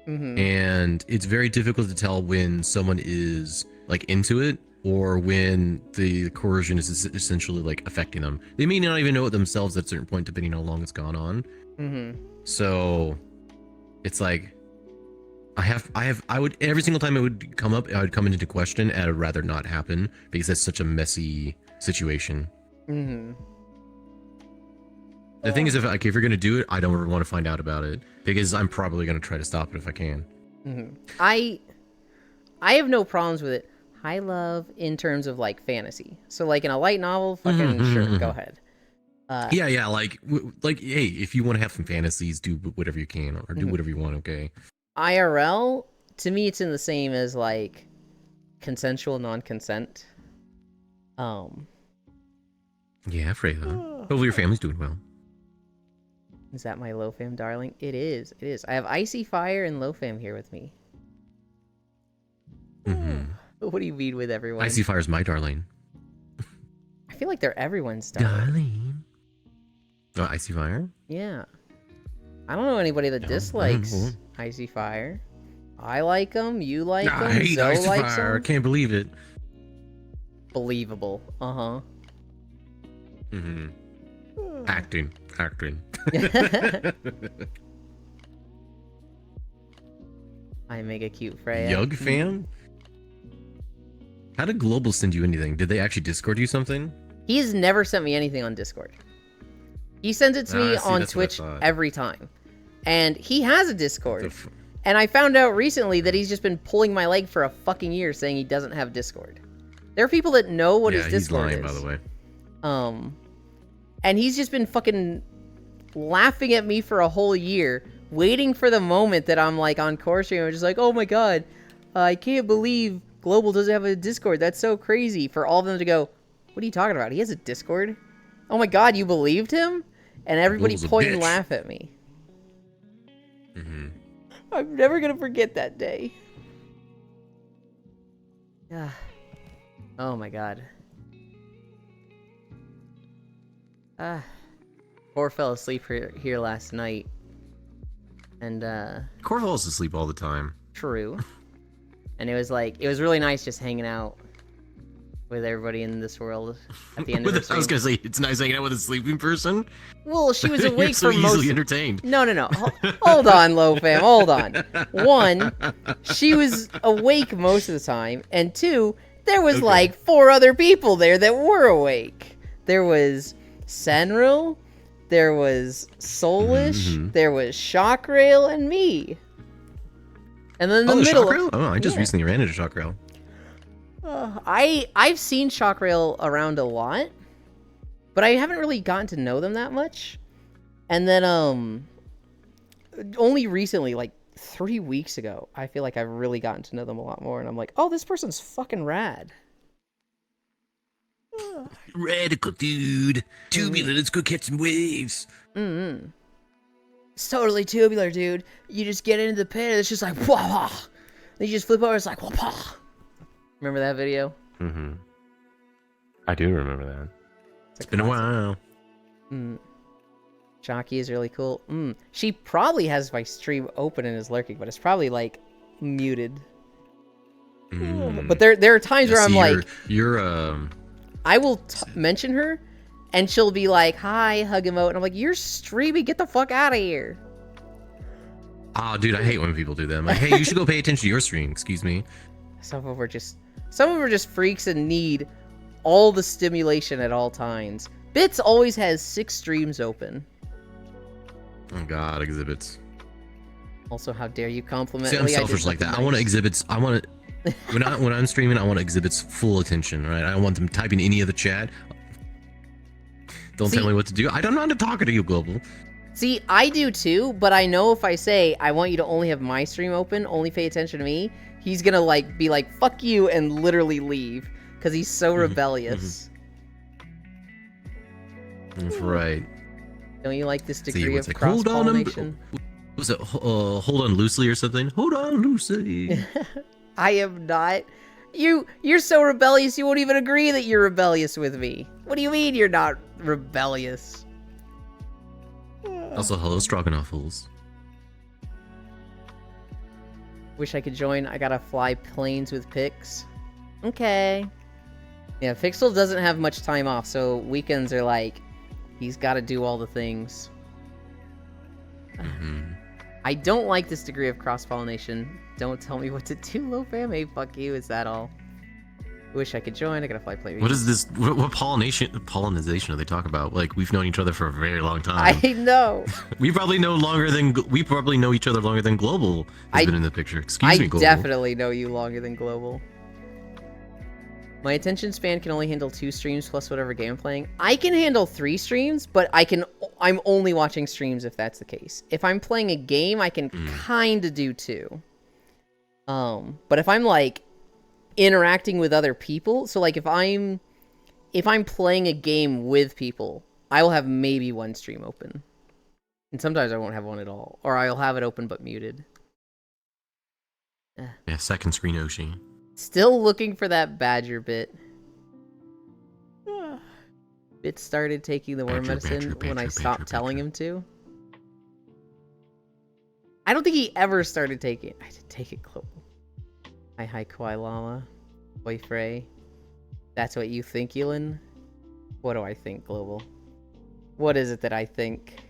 and it's very difficult to tell when someone is like into it or when the coercion is essentially like affecting them. They may not even know it themselves at a certain point, depending on how long it's gone on. So it's like I would, every single time it would come up, I would come into question, and I'd rather not happen because that's such a messy situation. The thing is, if you're gonna do it, I don't ever want to find out about it because I'm probably gonna try to stop it if I can. I have no problems with it. High love in terms of like fantasy. So like in a light novel, fucking sure, go ahead. Yeah, like hey, if you want to have some fantasies, do whatever you can, or do whatever you want. Okay. IRL, to me, it's in the same as like consensual non-consent. Yeah, Freya. Hopefully your family's doing well. Is that my low fam darling? It is. It is. I have Icy Fire and low fam here with me. What do you mean with everyone? Icy Fire's my darling. I feel like they're everyone's darling. Oh, Icy Fire? Yeah. I don't know anybody that dislikes Icy Fire. I like him. You like him. I hate Zoe Icy likes Fire. I him. can't believe it. Believable. Uh-huh. Acting. I make a cute Freya. Yug fam? How did Global send you anything? Did they actually Discord you something? He's never sent me anything on Discord. He sends it to me see, on that's what I Twitch thought. every time. And he has a Discord. And I found out recently that he's just been pulling my leg for a fucking year saying he doesn't have Discord. There are people that know what his Discord he's lying, is. by the way. And he's just been fucking laughing at me for a whole year, waiting for the moment that I'm like on core stream. I'm just like, oh my god, I can't believe Global doesn't have a Discord. That's so crazy. For all of them to go, what are you talking about? He has a Discord? Oh my god, you believed him? And everybody Global's a point and bitch. laugh at me. I'm never gonna forget that day. Yeah. Oh my god. Core fell asleep here last night. And, Core falls asleep all the time. true. And it was really nice just hanging out with everybody in this world at the end of the I was stream. gonna say, it's nice hanging out with a sleeping person. Well, she was You're awake so for most... easily entertained. No. Hold on, Low Fam. Hold on. One, she was awake most of the time. And two, there was like 4 other people there that were awake. There was Senril, there was Soulish, there was Shockrail, and me. And then in the middle... Shockrail? Oh, I just recently ran into Shockrail. I've seen Shockrail around a lot, but I haven't really gotten to know them that much. And then only recently, like 3 weeks ago, I feel like I've really gotten to know them a lot more, and I'm like, oh, this person's fucking rad. Radical dude. Tubular, let's go catch some waves. It's totally tubular, dude. You just get into the pit, and it's just like, wah. Then you just flip over, it's like, wah. Remember that video? I do remember that. It's been a while. Jockey is really cool. She probably has my stream open and is lurking, but it's probably like muted. But there are times where I'm like, I will mention her, and she'll be like, "Hi, hug emote," and I'm like, "You're streaming. Get the fuck out of here." Oh, dude, I hate when people do that. I'm like, hey, you should go pay attention to your stream. Excuse me. Some of them are just freaks and need all the stimulation at all times. Bits always has 6 streams open. Oh God, exhibits. Also, how dare you compliment See, I'm me? selfish like that. I want exhibits. I want to. When I'm streaming, I want exhibits full attention. Right? I don't want them typing any of the chat. Don't tell me what to do. I don't know how to talk to you, Global. See, I do too, but I know if I say I want you to only have my stream open, only pay attention to me, he's gonna like be like, fuck you, and literally leave. Because he's so rebellious. That's right. Don't you like this See, degree it's of like, hold on, cross-pollination? was it hold on loosely or something? Hold on loosely. I am not. You're so rebellious you won't even agree that you're rebellious with me. What do you mean you're not rebellious? Also, hello, Stroganoffles. Wish I could join. I gotta fly planes with Pix. Okay. Yeah, Pixel doesn't have much time off, so weekends are like, he's gotta do all the things. I don't like this degree of cross-pollination. Don't tell me what to do, low fam. Hey, fuck you. Is that all? Wish I could join. I gotta fly play. What is this? What pollination are they talking about? Like, we've known each other for a very long time. I know. We probably know each other longer than Global has been in the picture. Excuse me, I Global. definitely know you longer than Global. My attention span can only handle 2 streams plus whatever game I'm playing. I can handle 3 streams, but I'm only watching streams if that's the case. If I'm playing a game, I can kind of do 2. But if I'm like interacting with other people, so like if I'm playing a game with people, I will have maybe 1 stream open. And sometimes I won't have one at all, or I'll have it open but muted. Yeah, second screen Oshi. Still looking for that badger bit. Fitz started taking the worm medicine when I stopped telling him to. I don't think he ever started taking it. I did take it, Global. Hi, Kawhi Llama. Boy Frey. That's what you think, Yulin? What do I think, Global? What is it that I think?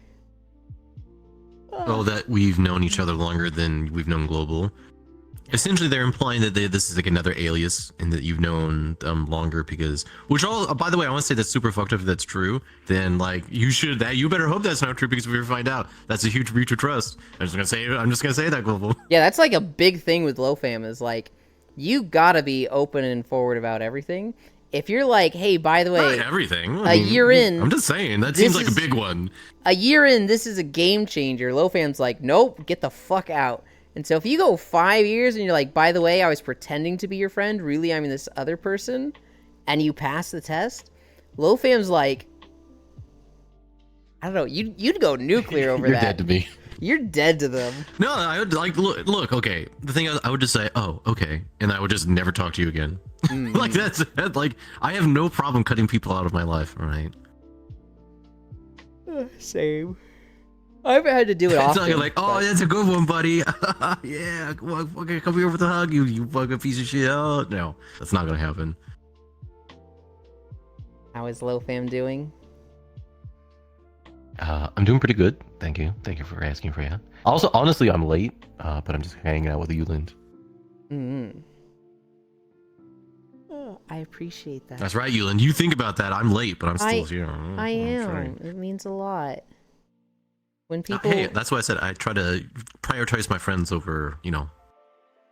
Oh, that we've known each other longer than we've known Global. Essentially, they're implying that this is like another alias, and that you've known them longer because. Which all, by the way, I want to say that's super fucked up. If that's true, then like you better hope that's not true because if we ever find out, that's a huge breach of trust. I'm just gonna say that, Global. Yeah, that's like a big thing with LoFam is like, you gotta be open and forward about everything. If you're like, hey, by the way, Not everything. A year in, I'm just saying that seems like a big one. A year in, this is a game changer. LoFam's like, nope, get the fuck out. And so if you go 5 years and you're like, by the way, I was pretending to be your friend, really I'm this other person, and you pass the test, LoFam's like, I don't know, you'd go nuclear over You're that. dead to me. You're dead to them. No, I would like look. Okay, the thing is, I would just say, oh, okay, and I would just never talk to you again. Like that's like I have no problem cutting people out of my life. All right. Same. I haven't had to do it It's often. not like, oh, that's a good one, buddy. Yeah, fucking come here with a hug, you fucking piece of shit. Oh, no, that's not gonna happen. How is LoFam doing? I'm doing pretty good. Thank you. Thank you for asking, Freya. Also, honestly, I'm late, but I'm just hanging out with Yuland. Mm-hmm. Oh, I appreciate that. That's right, Yuland. You think about that. I'm late, but I'm still here. I am. Sorry. It means a lot. When people... Hey, that's why I said I try to prioritize my friends over,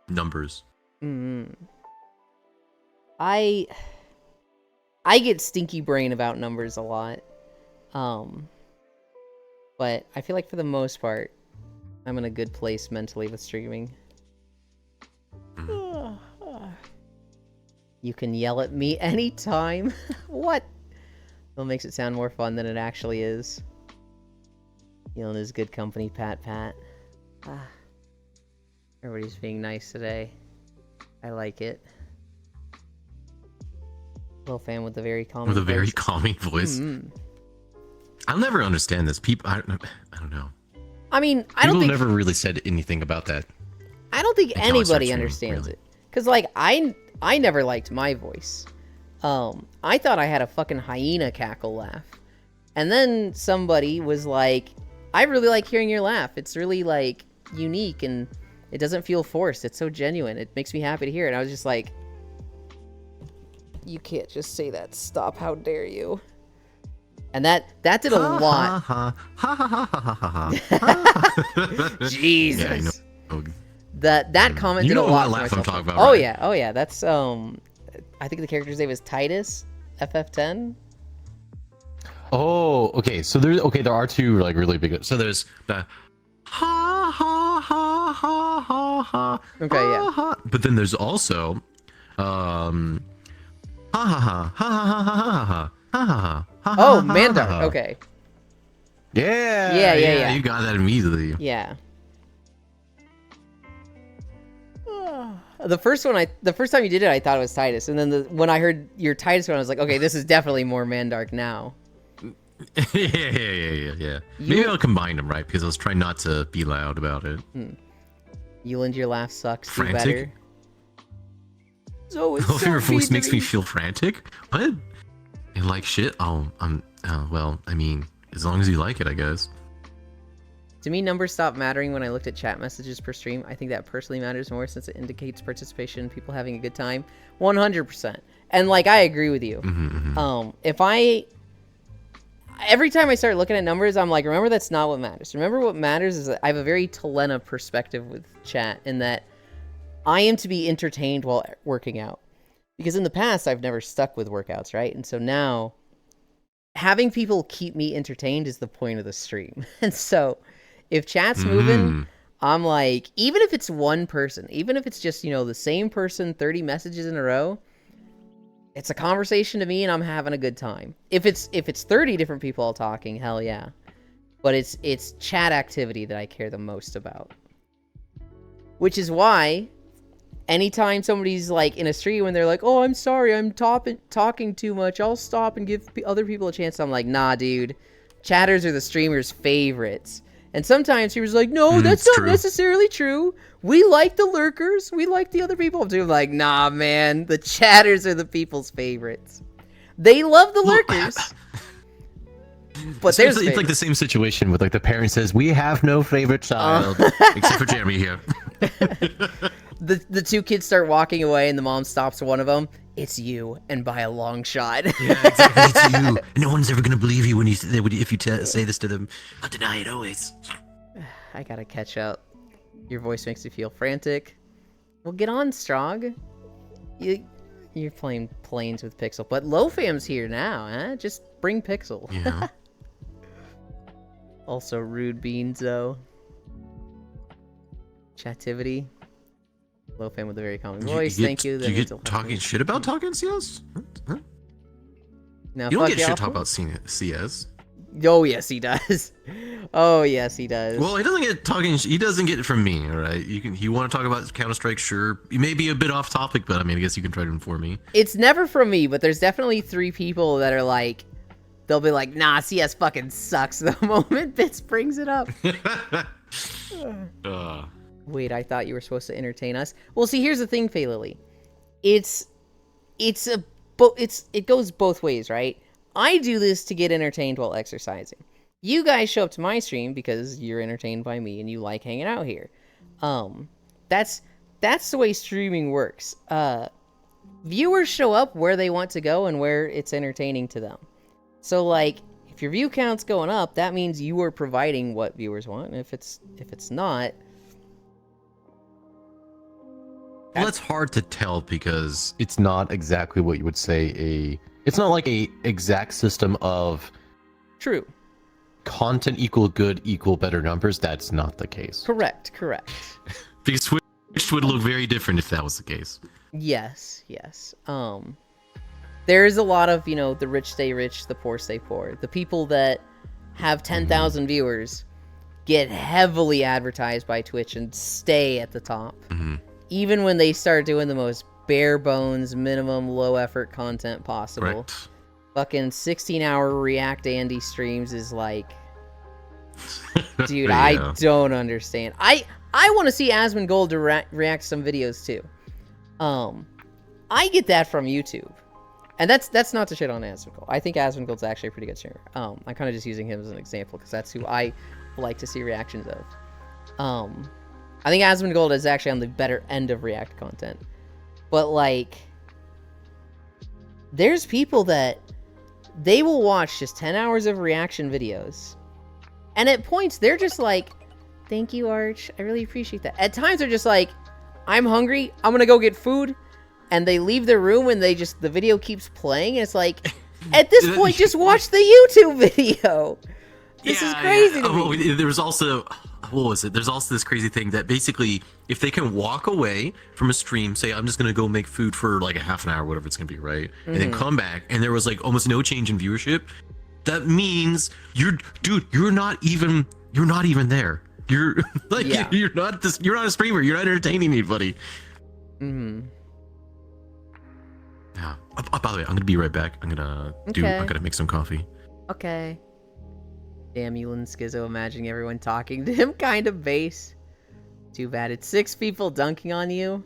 numbers. Mm-hmm. I get stinky brain about numbers a lot. But I feel like for the most part, I'm in a good place mentally with streaming. You can yell at me anytime. What? That makes it sound more fun than it actually is. Yelling is good company, Pat. Everybody's being nice today. I like it. LoFam with a very calming With a very voice. calming voice. Mm-hmm. I'll never understand this. People, I don't know. I mean, I People don't think never really said anything about that. I don't think Until I started anybody streaming, understands really. it. Cause like I never liked my voice. I thought I had a fucking hyena cackle laugh, and then somebody was like, "I really like hearing your laugh. It's really like unique and it doesn't feel forced. It's so genuine. It makes me happy to hear it." And I was just like, "You can't just say that. Stop! How dare you!" And that did a lot. Jesus. Yeah, I know. That comment You did a know lot. what for laugh I'm myself. talking about, Oh right? yeah. That's I think the character's name is Titus, FF10. Oh, okay. So there are two like really big. So there's the ha ha ha ha ha ha. Okay, yeah. Ha. But then there's also ha ha ha ha ha ha ha ha ha ha. Oh, Mandark. Okay. Yeah. Yeah. You got that immediately. Yeah. The first time you did it, I thought it was Titus, and then when I heard your Titus one, I was like, okay, this is definitely more Mandark now. Yeah. Maybe I'll combine them, right? Because I was trying not to be loud about it. Yuland, your laugh sucks. Do Frantic? better. So it's Oh, so your voice mean makes to me feel frantic? What? You like shit? Oh, well, I mean, as long as you like it, I guess. To me, numbers stopped mattering when I looked at chat messages per stream. I think that personally matters more since it indicates participation and people having a good time. 100%. And, like, I agree with you. Every time I start looking at numbers, I'm like, remember, that's not what matters. Remember, what matters is that I have a very Telena perspective with chat in that I am to be entertained while working out. Because in the past, I've never stuck with workouts, right? And so now, having people keep me entertained is the point of the stream. And so, if chat's moving, I'm like, even if it's one person, even if it's just, the same person, 30 messages in a row, it's a conversation to me and I'm having a good time. If it's 30 different people all talking, hell yeah. But it's chat activity that I care the most about. Which is why anytime somebody's like in a stream when they're like, "Oh, I'm sorry, I'm talking too much. I'll stop and give other people a chance." I'm like, "Nah, dude. Chatters are the streamers' favorites." And sometimes he was like, "No, that's not necessarily true. We like the lurkers. We like the other people too." I'm like, "Nah, man. The chatters are the people's favorites. They love the lurkers." But there's it's like the same situation with like the parent says, "We have no favorite child except for Jeremy here." The two kids start walking away, and the mom stops one of them. "It's you, and by a long shot." Yeah, exactly. It's you. No one's ever gonna believe you if you say this to them. I'll deny it always. I gotta catch up. Your voice makes me feel frantic. Well, get on, Strog. You're playing planes with Pixel, but LoFam's here now, huh? Just bring Pixel. Yeah. Also, Rude Beans, though. Chativity. LoFam with a very common voice. Thank you. You get talking shit about talking CS? Huh? Now, you don't get shit talk about CS. Oh yes, he does. Oh yes, he does. Well, he doesn't get talking. He doesn't get it from me. All right. You want to talk about Counter-Strike? Sure. You may be a bit off topic, but I mean, I guess you can try to inform me. It's never from me, but there's definitely 3 people that are like, they'll be like, "Nah, CS fucking sucks." The moment Bits brings it up. Wait, I thought you were supposed to entertain us. Well, see, here's the thing, Faylily. It goes both ways, right? I do this to get entertained while exercising. You guys show up to my stream because you're entertained by me and you like hanging out here. That's the way streaming works. Viewers show up where they want to go and where it's entertaining to them. So, like, if your view count's going up, that means you are providing what viewers want. And if it's not... Well, that's hard to tell because it's not exactly what you would say it's not like a exact system of true content equal good equal better numbers. That's not the case. Correct. Because Twitch would look very different if that was the case. Yes. There's a lot of, the rich stay rich, the poor stay poor. The people that have 10,000 viewers get heavily advertised by Twitch and stay at the top. Mm-hmm. Even when they start doing the most bare bones, minimum, low effort content possible. Right. Fucking 16-hour React Andy streams is like, dude, Yeah. I don't understand. I want to see Asmongold react to some videos too. I get that from YouTube. And that's not to shit on Asmongold. I think Asmongold's actually a pretty good streamer. I'm kind of just using him as an example because that's who I like to see reactions of. I think Asmongold is actually on the better end of React content. But, like, there's people that they will watch just 10 hours of reaction videos. And at points, they're just like, "Thank you, Arch. I really appreciate that." At times, they're just like, "I'm hungry. I'm gonna go get food." And they leave their room and the video keeps playing. And it's like, at this point, just watch the YouTube video. This is crazy to me. Well, there was also... What was it? There's also this crazy thing that basically, if they can walk away from a stream, say, "I'm just going to go make food for like a half an hour," whatever it's going to be, right? And then come back, and there was like almost no change in viewership. That means you're not even there. You're like, you're not a streamer. You're not entertaining anybody. Mm-hmm. Yeah. By the way, I'm going to be right back. I'm going to make some coffee. Okay. Damn, Elon Skizzo imagining everyone talking to him, kind of base. Too bad it's 6 people dunking on you.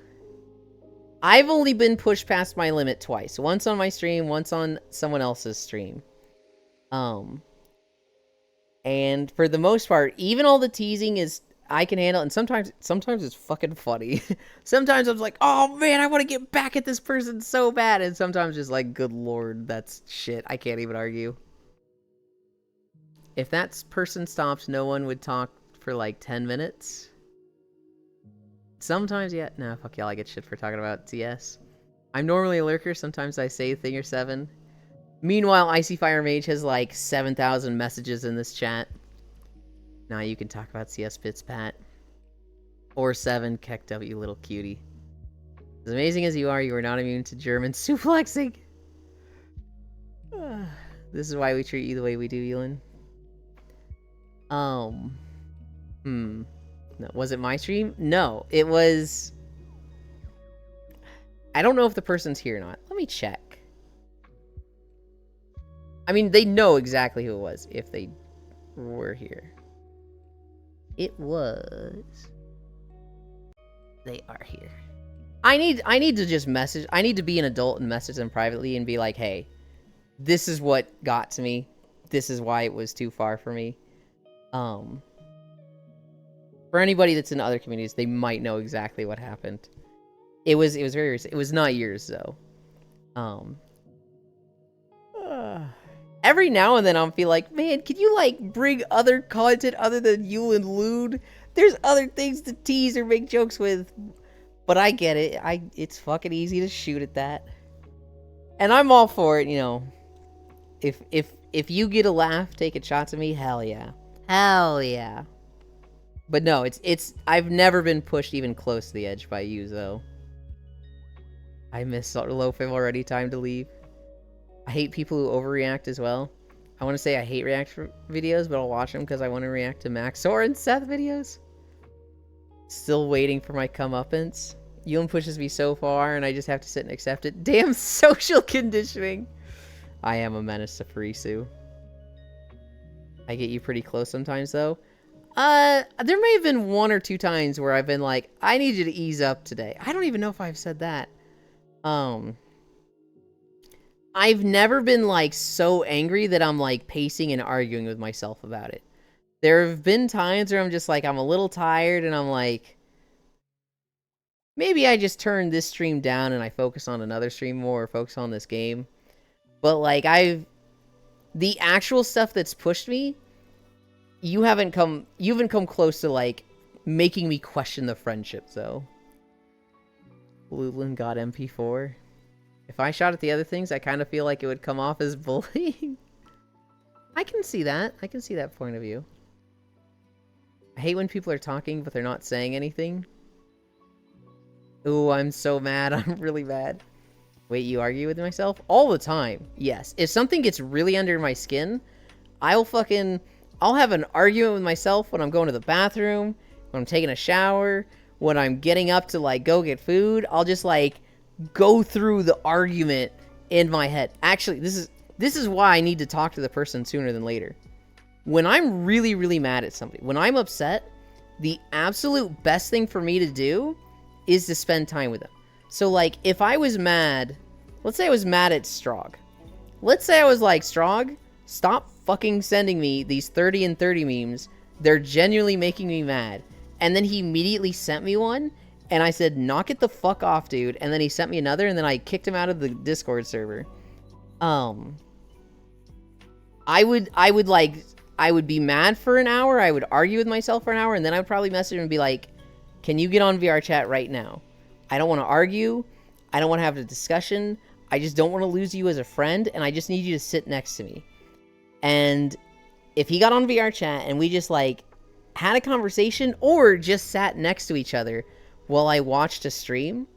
I've only been pushed past my limit twice. Once on my stream, once on someone else's stream. And for the most part, even all the teasing is I can handle, and sometimes it's fucking funny. Sometimes I'm like, "Oh man, I want to get back at this person so bad," and sometimes just like, "Good lord, that's shit. I can't even argue." If that person stopped, no one would talk for like 10 minutes. Sometimes, yeah. Nah, fuck y'all, I get shit for talking about TS. I'm normally a lurker. Sometimes I say a thing or 7. Meanwhile, Icy Fire Mage has like 7,000 messages in this chat. Now you can talk about CS Bits, Pat. Or 7, Keck W, little cutie. As amazing as you are not immune to German suplexing. This is why we treat you the way we do, Elon. No, was it my stream? No, it was I don't know if the person's here or not. Let me check. I mean, they know exactly who it was if they were here. It was... They are here. I need to just message... I need to be an adult and message them privately and be like, hey, this is what got to me. This is why it was too far for me. For anybody that's in other communities, they might know exactly what happened. It was very recent. It was not years though. Every now and then I'll feel like, man, can you like bring other content other than Yule and Lewd? There's other things to tease or make jokes with. But I get it. It's fucking easy to shoot at that. And I'm all for it, you know. If you get a laugh, take a shot to me, hell yeah. Hell yeah. But no, it's I've never been pushed even close to the edge by you, though. I miss Lofim already, time to leave. I hate people who overreact as well. I want to say I hate react videos, but I'll watch them because I want to react to Max or and Seth videos. Still waiting for my comeuppance. Yulin pushes me so far, and I just have to sit and accept it. Damn social conditioning. I am a menace to Farisu. I get you pretty close sometimes, though. There may have been 1 or 2 times where I've been like, I need you to ease up today. I don't even know if I've said that. I've never been, like, so angry that I'm, like, pacing and arguing with myself about it. There have been times where I'm just, like, I'm a little tired, and I'm like, maybe I just turn this stream down and I focus on another stream more, or focus on this game. But, like, the actual stuff that's pushed me, you haven't come close to, like, making me question the friendship, though. Lublin got MP4. If I shot at the other things, I kind of feel like it would come off as bullying. I can see that. I can see that point of view. I hate when people are talking, but they're not saying anything. Ooh, I'm so mad. I'm really mad. Wait, you argue with myself? All the time. Yes. If something gets really under my skin, I'll have an argument with myself when I'm going to the bathroom, when I'm taking a shower, when I'm getting up to, like, go get food. I'll just, like, go through the argument in my head. Actually, this is why I need to talk to the person sooner than later. When I'm really, really mad at somebody, when I'm upset, the absolute best thing for me to do is to spend time with them. So, like, if I was mad, let's say I was mad at Strog. Let's say I was like, Strog, stop fucking sending me these 30 and 30 memes. They're genuinely making me mad. And then he immediately sent me one, and I said, knock it the fuck off, dude. And then he sent me another, and then I kicked him out of the Discord server. I would be mad for an hour, I would argue with myself for an hour, and then I would probably message him and be like, can you get on VR chat right now? I don't want to argue. I don't want to have a discussion. I just don't want to lose you as a friend, and I just need you to sit next to me. And if he got on VR chat and we just, like, had a conversation or just sat next to each other while I watched a stream,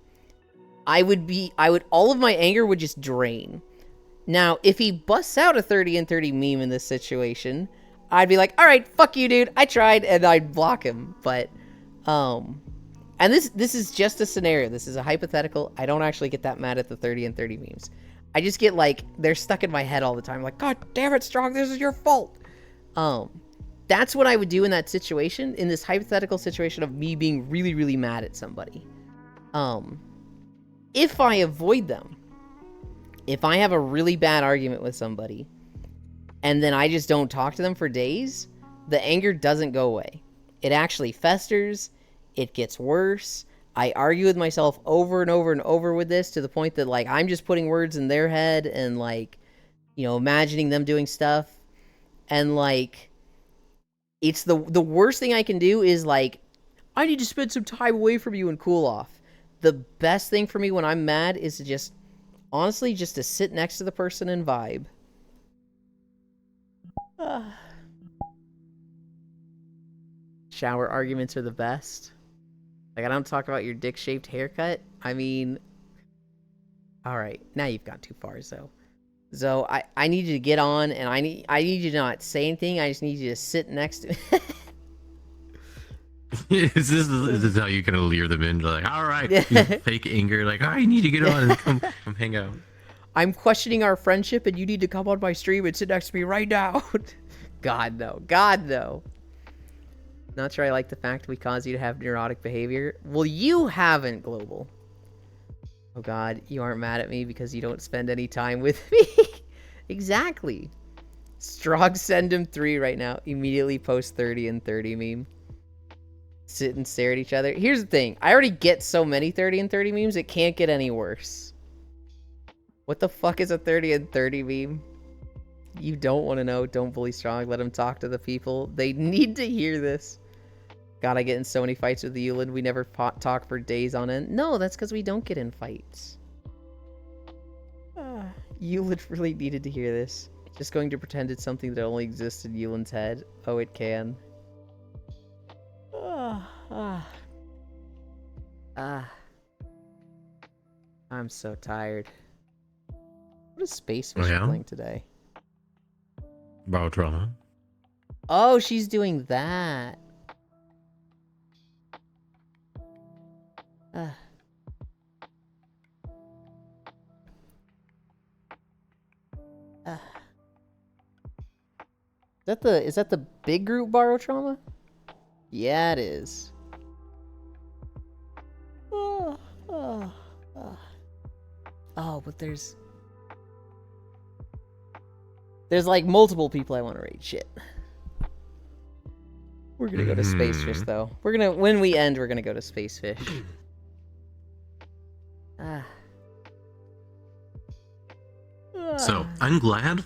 all of my anger would just drain. Now, if he busts out a 30 and 30 meme in this situation, I'd be like, all right, fuck you, dude. I tried, and I'd block him. But, and this is just a scenario. This is a hypothetical. I don't actually get that mad at the 30 and 30 memes. I just get, like, they're stuck in my head all the time. Like, God damn it, Strong, this is your fault. That's what I would do in that situation, in this hypothetical situation of me being really, really mad at somebody. If I avoid them, if I have a really bad argument with somebody, and then I just don't talk to them for days, the anger doesn't go away. It actually festers. It gets worse. I argue with myself over and over and over with this to the point that, like, I'm just putting words in their head and, like, you know, imagining them doing stuff. And, like, it's the worst thing I can do is, like, I need to spend some time away from you and cool off. The best thing for me when I'm mad is to just, honestly, just to sit next to the person and vibe. Shower arguments are the best. Like, I don't talk about your dick-shaped haircut. I mean... Alright, now you've gone too far, Zoe. Zoe, I need you to get on, and I need you to not say anything. I just need you to sit next to me. Is this how you kind of lure them in? Like, all right, you fake anger, like, I need to get on and come hang out. I'm questioning our friendship, and you need to come on my stream and sit next to me right now. God no, God no. Not sure I like the fact we cause you to have neurotic behavior. Well, you haven't, Global. Oh God, you aren't mad at me because you don't spend any time with me. Exactly. Strog send him 3 right now. Immediately post 30 and 30 meme. Sit and stare at each other. Here's the thing. I already get so many 30 and 30 memes, it can't get any worse. What the fuck is a 30 and 30 meme? You don't want to know. Don't bully Strong. Let him talk to the people. They need to hear this. God, I get in so many fights with the Yulin. We never talk for days on end. No, that's because we don't get in fights. Yulin really needed to hear this. Just going to pretend it's something that only exists in Yulin's head. Oh, it can. I'm so tired. What is Space Fish playing today? Barotrauma. Oh, she's doing that. Is that the big group Barotrauma? Yeah, it is. Oh, but there's like multiple people I want to raid. Shit. We're gonna go to Space Fish though. When we end, we're gonna go to Space Fish. So I'm glad.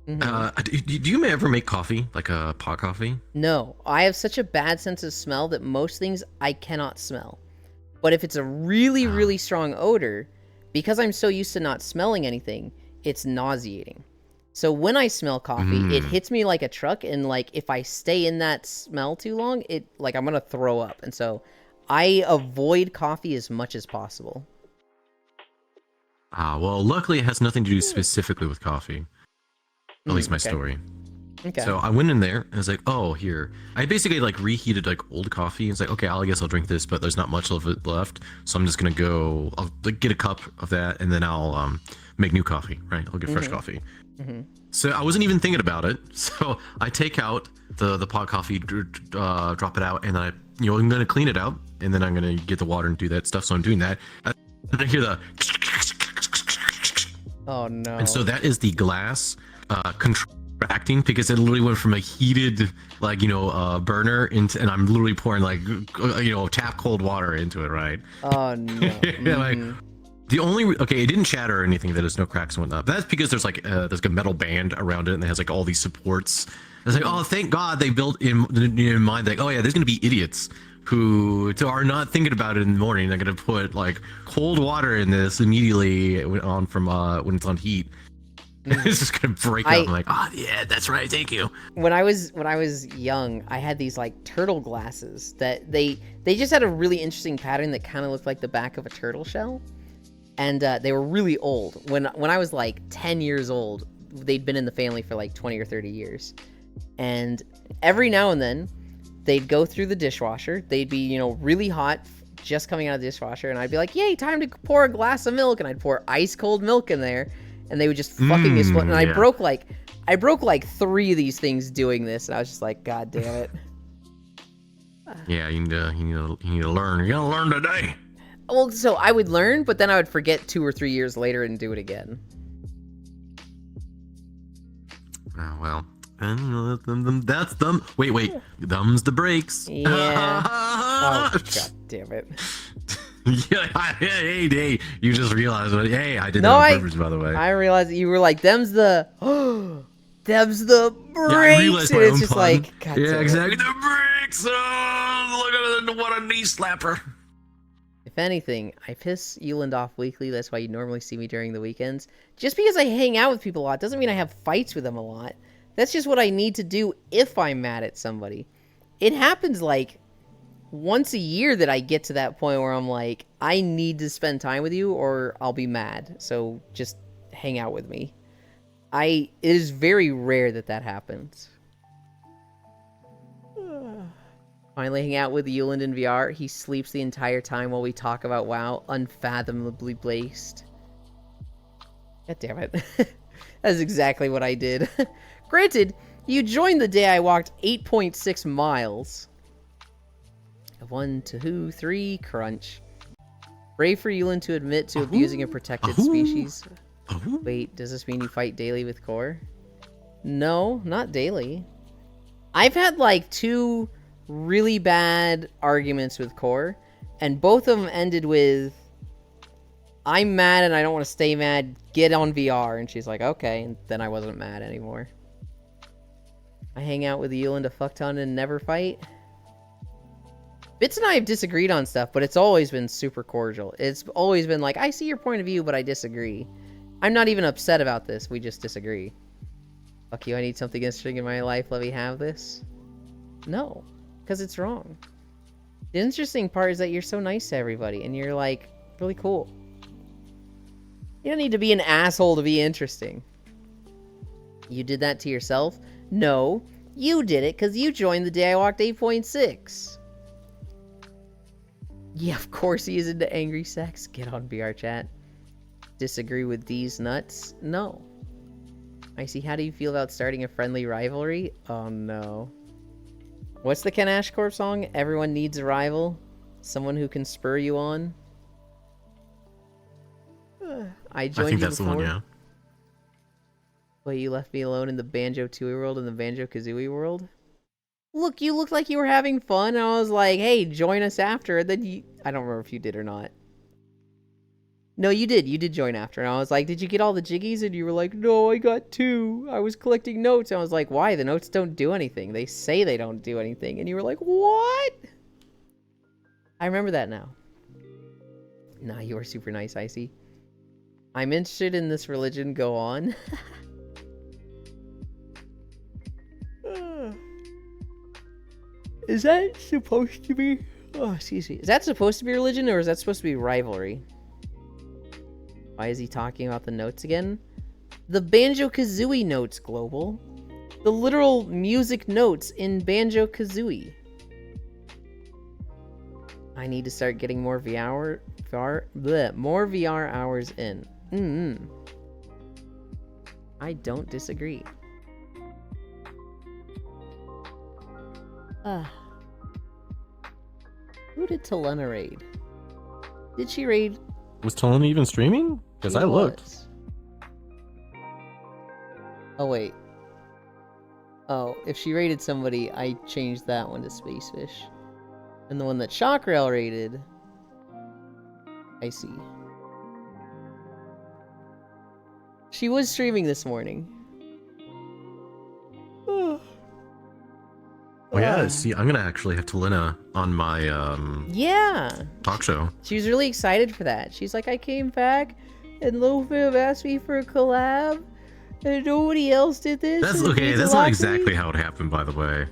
Do you ever make coffee, like a pot coffee? No, I have such a bad sense of smell that most things I cannot smell. But if it's a really, really strong odor, because I'm so used to not smelling anything, it's nauseating. So when I smell coffee, it hits me like a truck, and like if I stay in that smell too long, I'm gonna throw up. And so I avoid coffee as much as possible. Well, luckily it has nothing to do specifically with coffee. At least my story. Okay. So I went in there and I was like, oh, here. I basically like reheated like old coffee. It's like, okay, I guess I'll drink this, but there's not much of it left. So I'm just gonna go. I'll like, get a cup of that, and then I'll make new coffee. Right? I'll get fresh coffee. So I wasn't even thinking about it. So I take out the pot coffee, drop it out, and then I'm gonna clean it out, and then I'm gonna get the water and do that stuff. So I'm doing that. And I hear the. Oh no. And so that is the glass contracting, because it literally went from a heated burner into, and I'm literally pouring tap cold water into it, right? Oh no. Like the only it didn't shatter or anything. That there's no cracks and whatnot. But that's because there's like a metal band around it, and it has like all these supports. It's like, oh, thank God they built in mind, like, oh yeah, there's gonna be idiots who are not thinking about it in the morning. They're gonna put like cold water in this immediately on from when it's on heat. It's just gonna break up. I'm like, oh yeah, that's right, thank you. When I was young, I had these like turtle glasses that they just had a really interesting pattern that kind of looked like the back of a turtle shell, and they were really old. When I was like 10 years old, they'd been in the family for like 20 or 30 years, and every now and then they'd go through the dishwasher. They'd be really hot, just coming out of the dishwasher, and I'd be like, yay, time to pour a glass of milk, and I'd pour ice cold milk in there. And they would just fucking explode. And I broke like 3 of these things doing this, and I was just like, God damn it. Yeah, you need to learn. You gotta learn today. Well, so I would learn, but then I would forget 2 or 3 years later and do it again. Oh well. And that's them. Wait. Them's the breaks. Yeah. Oh, God damn it. Yeah, hey, you just realized, hey, I did that on purpose, by the way. I realized that you were like, them's the breaks. Yeah, I realized my and it's own just pun. like, God yeah, damn exactly. it. The breaks. Oh, look at what a knee slapper. If anything, I piss Euland off weekly. That's why you normally see me during the weekends. Just because I hang out with people a lot doesn't mean I have fights with them a lot. That's just what I need to do if I'm mad at somebody. It happens like once a year that I get to that point where I'm like, I need to spend time with you or I'll be mad. So just hang out with me. It is very rare that happens. Finally hang out with Yuland in VR. He sleeps the entire time while we talk about WoW. Unfathomably blazed. God damn it. That's exactly what I did. Granted, you joined the day I walked 8.6 miles. 1, 2, 3, crunch. Brave for Yuland to admit to abusing a protected species. Wait, does this mean you fight daily with Core? No, not daily. I've had like 2 really bad arguments with Core, and both of them ended with, I'm mad and I don't want to stay mad, get on VR. And she's like, okay, and then I wasn't mad anymore. I hang out with Yuland a fuck ton and never fight. Bits and I have disagreed on stuff, but it's always been super cordial. It's always been like, I see your point of view, but I disagree. I'm not even upset about this, we just disagree. Fuck you, I need something interesting in my life, let me have this. No, because it's wrong. The interesting part is that you're so nice to everybody, and you're like, really cool. You don't need to be an asshole to be interesting. You did that to yourself? No, you did it because you joined the day I walked 8.6. Yeah, of course he is into angry sex. Get on VR chat. Disagree with these nuts? No. I see. How do you feel about starting a friendly rivalry? Oh no. What's the Ken Ashcorp song? Everyone needs a rival. Someone who can spur you on. I joined think you that's before. the one, yeah. Wait, you left me alone in the Banjo-Tooie world and the Banjo-Kazooie world? Look, you looked like you were having fun, and I was like, hey, join us after. And then you... I don't remember if you did or not. No, you did. You did join after. And I was like, did you get all the jiggies? And you were like, no, I got 2. I was collecting notes. And I was like, why? The notes don't do anything. They say they don't do anything. And you were like, what? I remember that now. Nah, you are super nice, Icy. I'm interested in this religion. Go on. Is that supposed to be... Oh, excuse me. Is that supposed to be religion, or is that supposed to be rivalry? Why is he talking about the notes again? The Banjo-Kazooie notes, Global. The literal music notes in Banjo-Kazooie. I need to start getting more more VR hours in. I don't disagree. Who did Talena raid? Did she raid? Was Talena even streaming? Because She I looked. was. Oh, wait. Oh, if she raided somebody, I changed that one to Spacefish. And the one that Shockrail raided... I see. She was streaming this morning. Oh yeah, see, I'm gonna actually have Talena on my Yeah! talk show. She was really excited for that. She's like, I came back, and Lofam asked me for a collab, and nobody else did this. That's and it okay. means a That's lot not to me." exactly how it happened, by the way.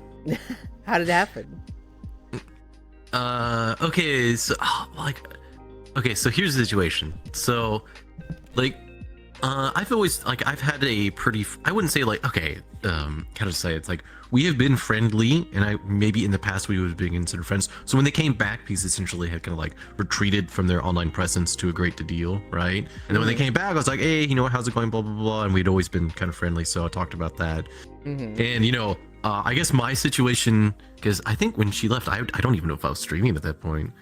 How did it happen? Okay, so okay, so here's the situation. So, like, I've always I've had a pretty, I wouldn't say like, okay, how to say it? It's like we have been friendly, and maybe in the past we would have been considered friends. So when they came back, because essentially had kind of like retreated from their online presence to a great deal, right? And then when they came back, I was like, hey, you know, how's it going? Blah blah blah, and we'd always been kind of friendly, so I talked about that. And you know, I guess my situation, because I think when she left, I don't even know if I was streaming at that point.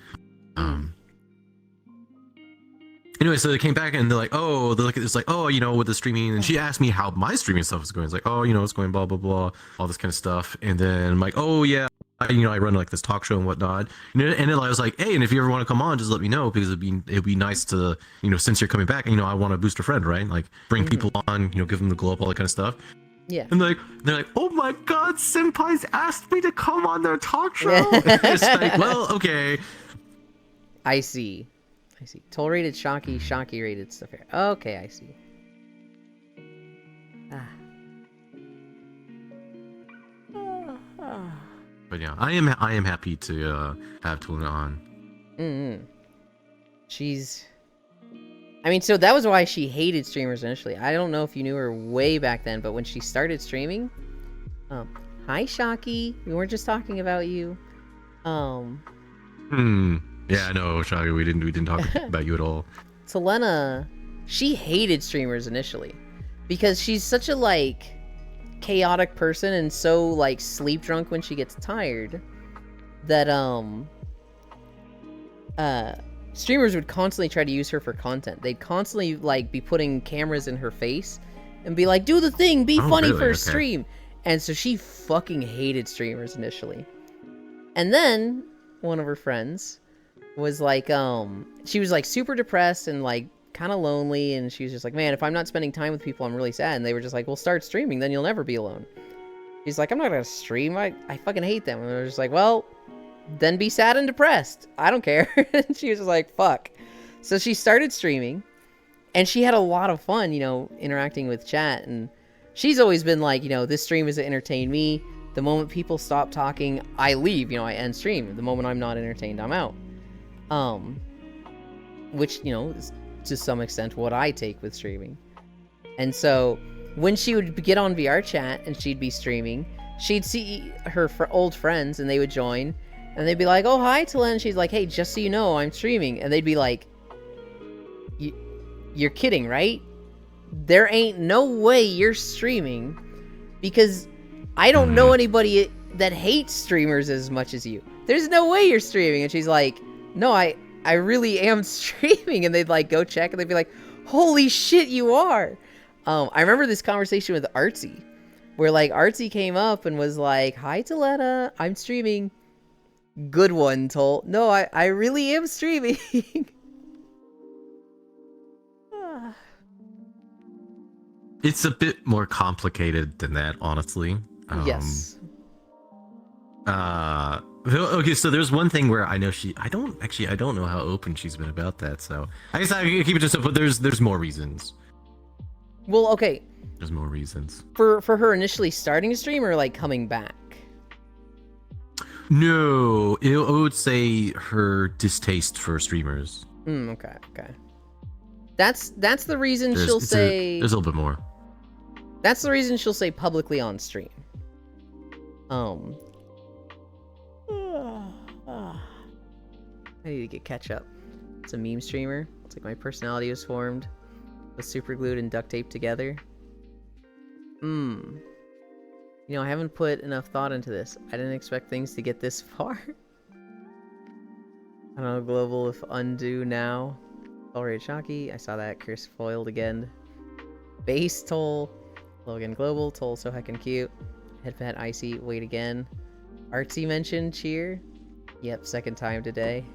Anyway, so they came back and they're like, oh, it's like, oh, you know, with the streaming, and she asked me how my streaming stuff was going. It's like, oh, you know, it's going blah blah blah, all this kind of stuff. And then I'm like, oh yeah, I run like this talk show and whatnot. And then I was like, hey, and if you ever want to come on, just let me know, because it'd be nice to, you know, since you're coming back, you know, I want to boost a friend, right? Like bring people on, you know, give them the glow up, all that kind of stuff. Yeah. And they're like, oh my god, senpai's asked me to come on their talk show. It's like, well, okay. I see. Toll rated Shocky rated stuff here. Okay, I see. But yeah, I am happy to have Talena on. She's... I mean, so that was why she hated streamers initially. I don't know if you knew her way back then, but when she started streaming... hi, Shocky. We weren't just talking about you. Yeah, no, Shaggy, we didn't talk about you at all. Selena, she hated streamers initially because she's such a like chaotic person and so like sleep drunk when she gets tired that streamers would constantly try to use her for content. They'd constantly like be putting cameras in her face and be like, do the thing, be funny really? for a Okay. stream. And so she fucking hated streamers initially. And then one of her friends was like, she was like super depressed and like kind of lonely, and she was just like, man, if I'm not spending time with people, I'm really sad. And they were just like, well, start streaming, then you'll never be alone. She's like, I'm not gonna stream, I fucking hate them. And they're just like, well, then be sad and depressed, I don't care. And she was just like, fuck. So she started streaming, and she had a lot of fun, you know, interacting with chat. And she's always been like, you know, this stream is to entertain me. The moment people stop talking, I leave, you know, I end stream. The moment I'm not entertained, I'm out. Which, you know, is to some extent what I take with streaming. And so when she would get on VR chat and she'd be streaming, she'd see her old friends and they would join and they'd be like, oh, hi, Talen. She's like, hey, just so you know, I'm streaming. And they'd be like, you're kidding, right? There ain't no way you're streaming, because I don't know anybody that hates streamers as much as you. There's no way you're streaming. And she's like, no, I really am streaming. And they'd like go check and they'd be like, holy shit, you are. I remember this conversation with Artsy, where like Artsy came up and was like, hi, Taletta, I'm streaming. Good one, Tol. No, I really am streaming. It's a bit more complicated than that, honestly. Yes. Okay, so there's one thing where I know I don't know how open she's been about that, so I guess I keep it just up, but there's more reasons. Well, okay. There's more reasons. For her initially starting a stream or like coming back? No, I would say her distaste for streamers. Okay. That's the reason she'll say... There's a little bit more. That's the reason she'll say publicly on stream. I need to get catch up. It's a meme streamer. It's like my personality was formed, was super glued and duct taped together. You know, I haven't put enough thought into this. I didn't expect things to get this far. I don't know, global if undo now. Already Shocky, I saw that. Curse foiled again. Base Toll. Logan Global, Toll so heckin' cute. Headfat Icy, wait again. Artsy mentioned cheer. Yep, second time today.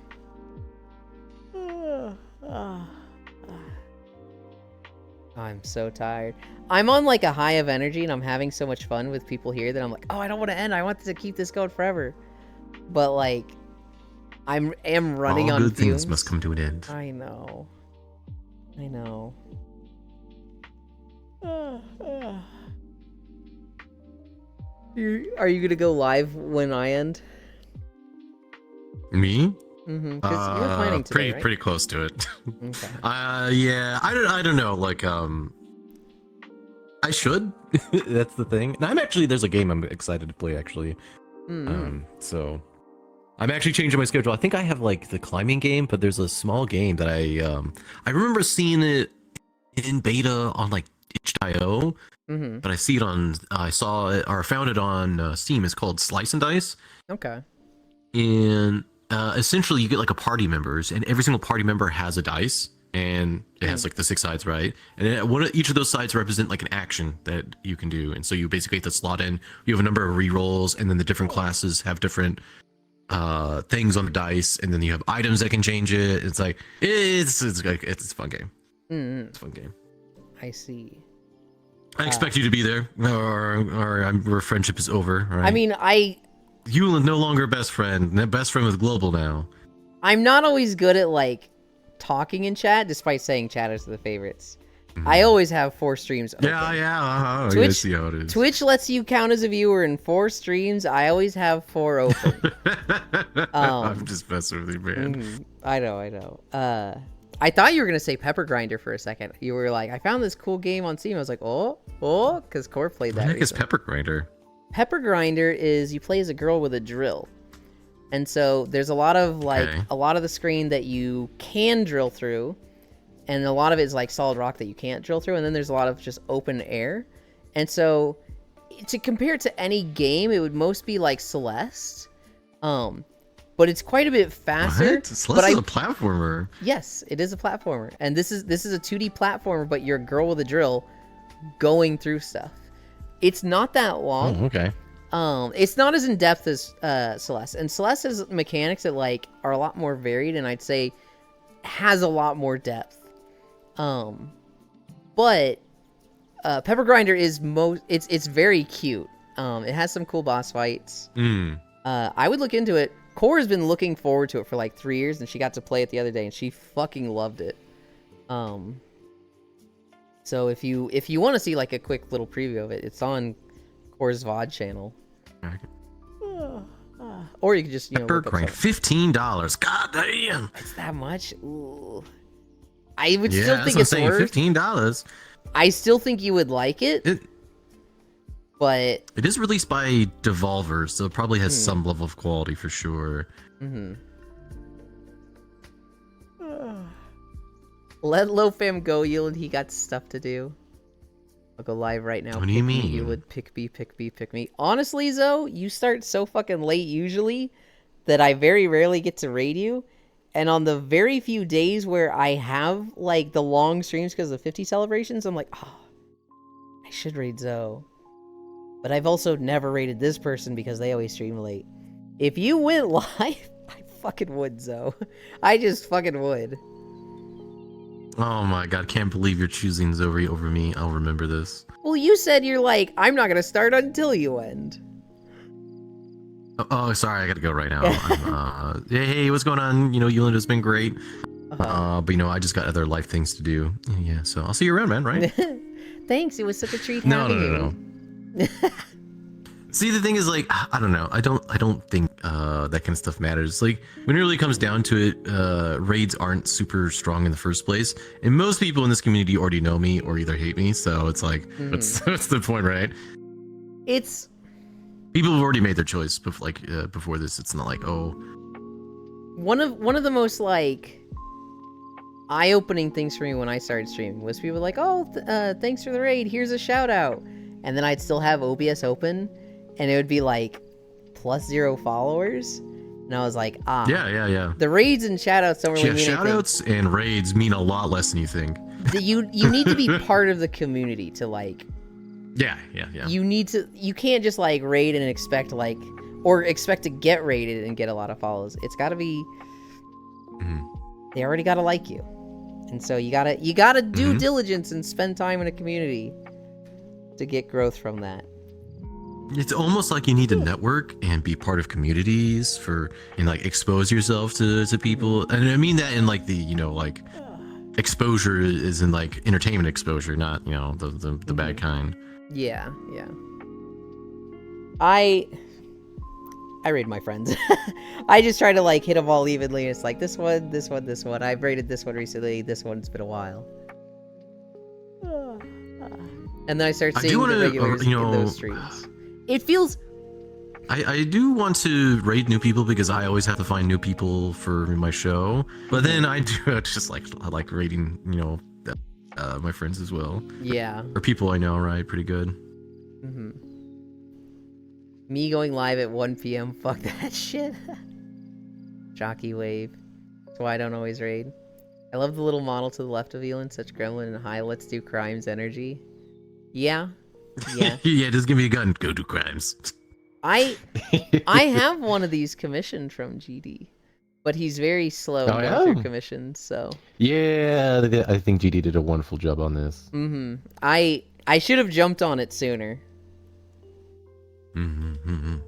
I'm so tired. I'm on like a high of energy and I'm having so much fun with people here that I'm like, oh, I don't want to end. I want to keep this going forever. But like, I am running All on good fumes. things must come to an end. I know. Are you gonna go live when I end? Me? Mm-hmm. Because you were planning today, right? Pretty close to it. Okay. Yeah, I don't know, like, I should. That's the thing. And there's a game I'm excited to play, actually. So I'm actually changing my schedule. I think I have like the climbing game, but there's a small game that I remember seeing it in beta on like itch.io, but I saw it or found it on Steam. It's called Slice and Dice. Okay. And essentially you get like a party members, and every single party member has a dice, and it has like the 6 sides, right? And then each of those sides represent like an action that you can do, and so you basically have to slot in. You have a number of rerolls, and then the different classes have different things on the dice, and then you have items that can change it. It's like it's a fun game. It's a fun game. I see. I expect you to be there, or our friendship is over. Right? I mean, you are no longer best friend. Best friend with Global now. I'm not always good at like talking in chat, despite saying chatters are the favorites. I always have 4 streams open. Yeah. Twitch, I see how it is. Twitch lets you count as a viewer in 4 streams. I always have 4 open. I'm just messing with you, man. I know. I thought you were gonna say Pepper Grinder for a second. You were like, I found this cool game on Steam. I was like, oh, because Core played that. What the heck is recently. Pepper Grinder? Pepper Grinder is you play as a girl with a drill. And so there's a lot of like Okay. a lot of the screen that you can drill through, and a lot of it is like solid rock that you can't drill through, and then there's a lot of just open air. And so to compare it to any game, it would most be like Celeste. But it's quite a bit faster. What? Celeste But is a platformer. yes, it is a platformer. And this is a 2D platformer, but you're a girl with a drill going through stuff. It's not that long. Oh, okay. It's not as in depth as Celeste, and Celeste has mechanics that like are a lot more varied, and I'd say has a lot more depth. But Pepper Grinder is it's very cute. It has some cool boss fights. I would look into it. Core has been looking forward to it for like 3 years, and she got to play it the other day, and she fucking loved it. So if you want to see like a quick little preview of it, it's on Core's VOD channel. Or you could just, you know, Pepper look up Grinder, something. $15. God damn. It's that much? Ooh. I would Yeah, still that's think what I'm it's saying. worth. $15. I still think you would like it, It but it is released by Devolver, so it probably has some level of quality for sure. let LoFam go, Yulin. He got stuff to do. I'll go live right now. What do you Pick me, mean? Yulin. Pick me, pick me, pick me. Honestly, Zoe, you start so fucking late usually that I very rarely get to raid you. And on the very few days where I have like the long streams because of 50 celebrations, I'm like, oh, I should raid Zoe. But I've also never raided this person because they always stream late. If you went live, I fucking would, Zoe. I just fucking would. Oh my god, can't believe you're choosing Zori over me. I'll remember this. Well, you said you're like, I'm not gonna start until you end. Oh, sorry, I gotta go right now. Hey, what's going on? You know, Yolanda's been great. But you know, I just got other life things to do. Yeah, so I'll see you around, man, right? Thanks, it was such a treat No, having you. no. See, the thing is, like, I don't know. I don't think that kind of stuff matters. Like, when it really comes down to it, raids aren't super strong in the first place, and most people in this community already know me or either hate me. So it's like, what's the point, right? It's People have already made their choice. Before this, it's not like, oh, one of the most like eye-opening things for me when I started streaming was people like, oh, thanks for the raid. Here's a shout out, and then I'd still have OBS open, and it would be like +0 followers, and I was like, yeah. The raids and shoutouts don't really Yeah, mean anything. shoutouts and raids mean a lot less than you think. You need to be part of the community to like. Yeah. You can't just like raid and expect like, or expect to get raided and get a lot of follows. It's got to be. They already got to like you, and so you gotta do diligence and spend time in a community to get growth from that. It's almost like you need to network and be part of communities and like expose yourself to people. And I mean that in like the, you know, like exposure is in like entertainment exposure, not, you know, the bad kind. Yeah. I raid my friends. I just try to like hit them all evenly. It's like this one. I've raided this one recently. This one's been a while. And then I start I do seeing wanna, the regulars you know, in those streams. It feels. I do want to raid new people because I always have to find new people for my show. But then I do just I like raiding, you know, my friends as well. Yeah. Or people I know, right? Pretty good. Me going live at 1 p.m. Fuck that shit. Jockey wave. That's why I don't always raid. I love the little model to the left of Elon. Such gremlin and high let's do crimes energy. Yeah. Yeah, just give me a gun. Go do crimes. I have one of these commissioned from GD, but he's very slow going through commissions. So Yeah, I think GD did a wonderful job on this. I should have jumped on it sooner.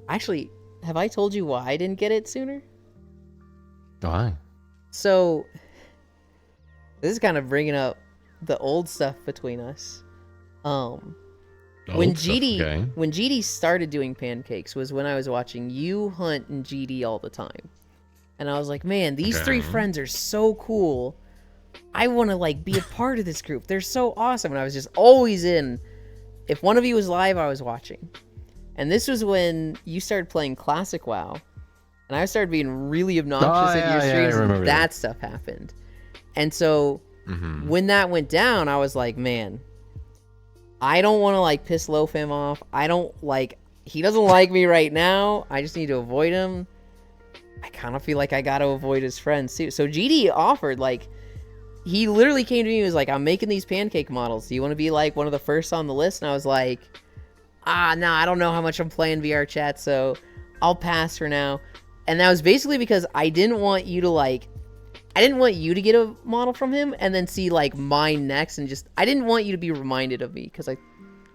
Actually, have I told you why I didn't get it sooner? Why? So this is kind of bringing up the old stuff between us. When GD started doing pancakes was when I was watching you, Hunt, and GD all the time. And I was like, man, these three friends are so cool. I want to like be a part of this group. They're so awesome. And I was just always in. If one of you was live, I was watching. And this was when you started playing Classic WoW. and I started being really obnoxious Oh, in your yeah, I streams, remember and that. that stuff happened. And so Mm-hmm. when that went down, I was like, man, I don't want to like piss LoFam off. I don't like, he doesn't like me right now. I just need to avoid him. I kind of feel like I got to avoid his friends too. So GD offered, like, he literally came to me and was like, I'm making these pancake models. Do you want to be like one of the first on the list? And I was like, no, I don't know how much I'm playing VR chat, so I'll pass for now. And that was basically because I didn't want you to like, I didn't want you to get a model from him and then see like mine next, and just, I didn't want you to be reminded of me because I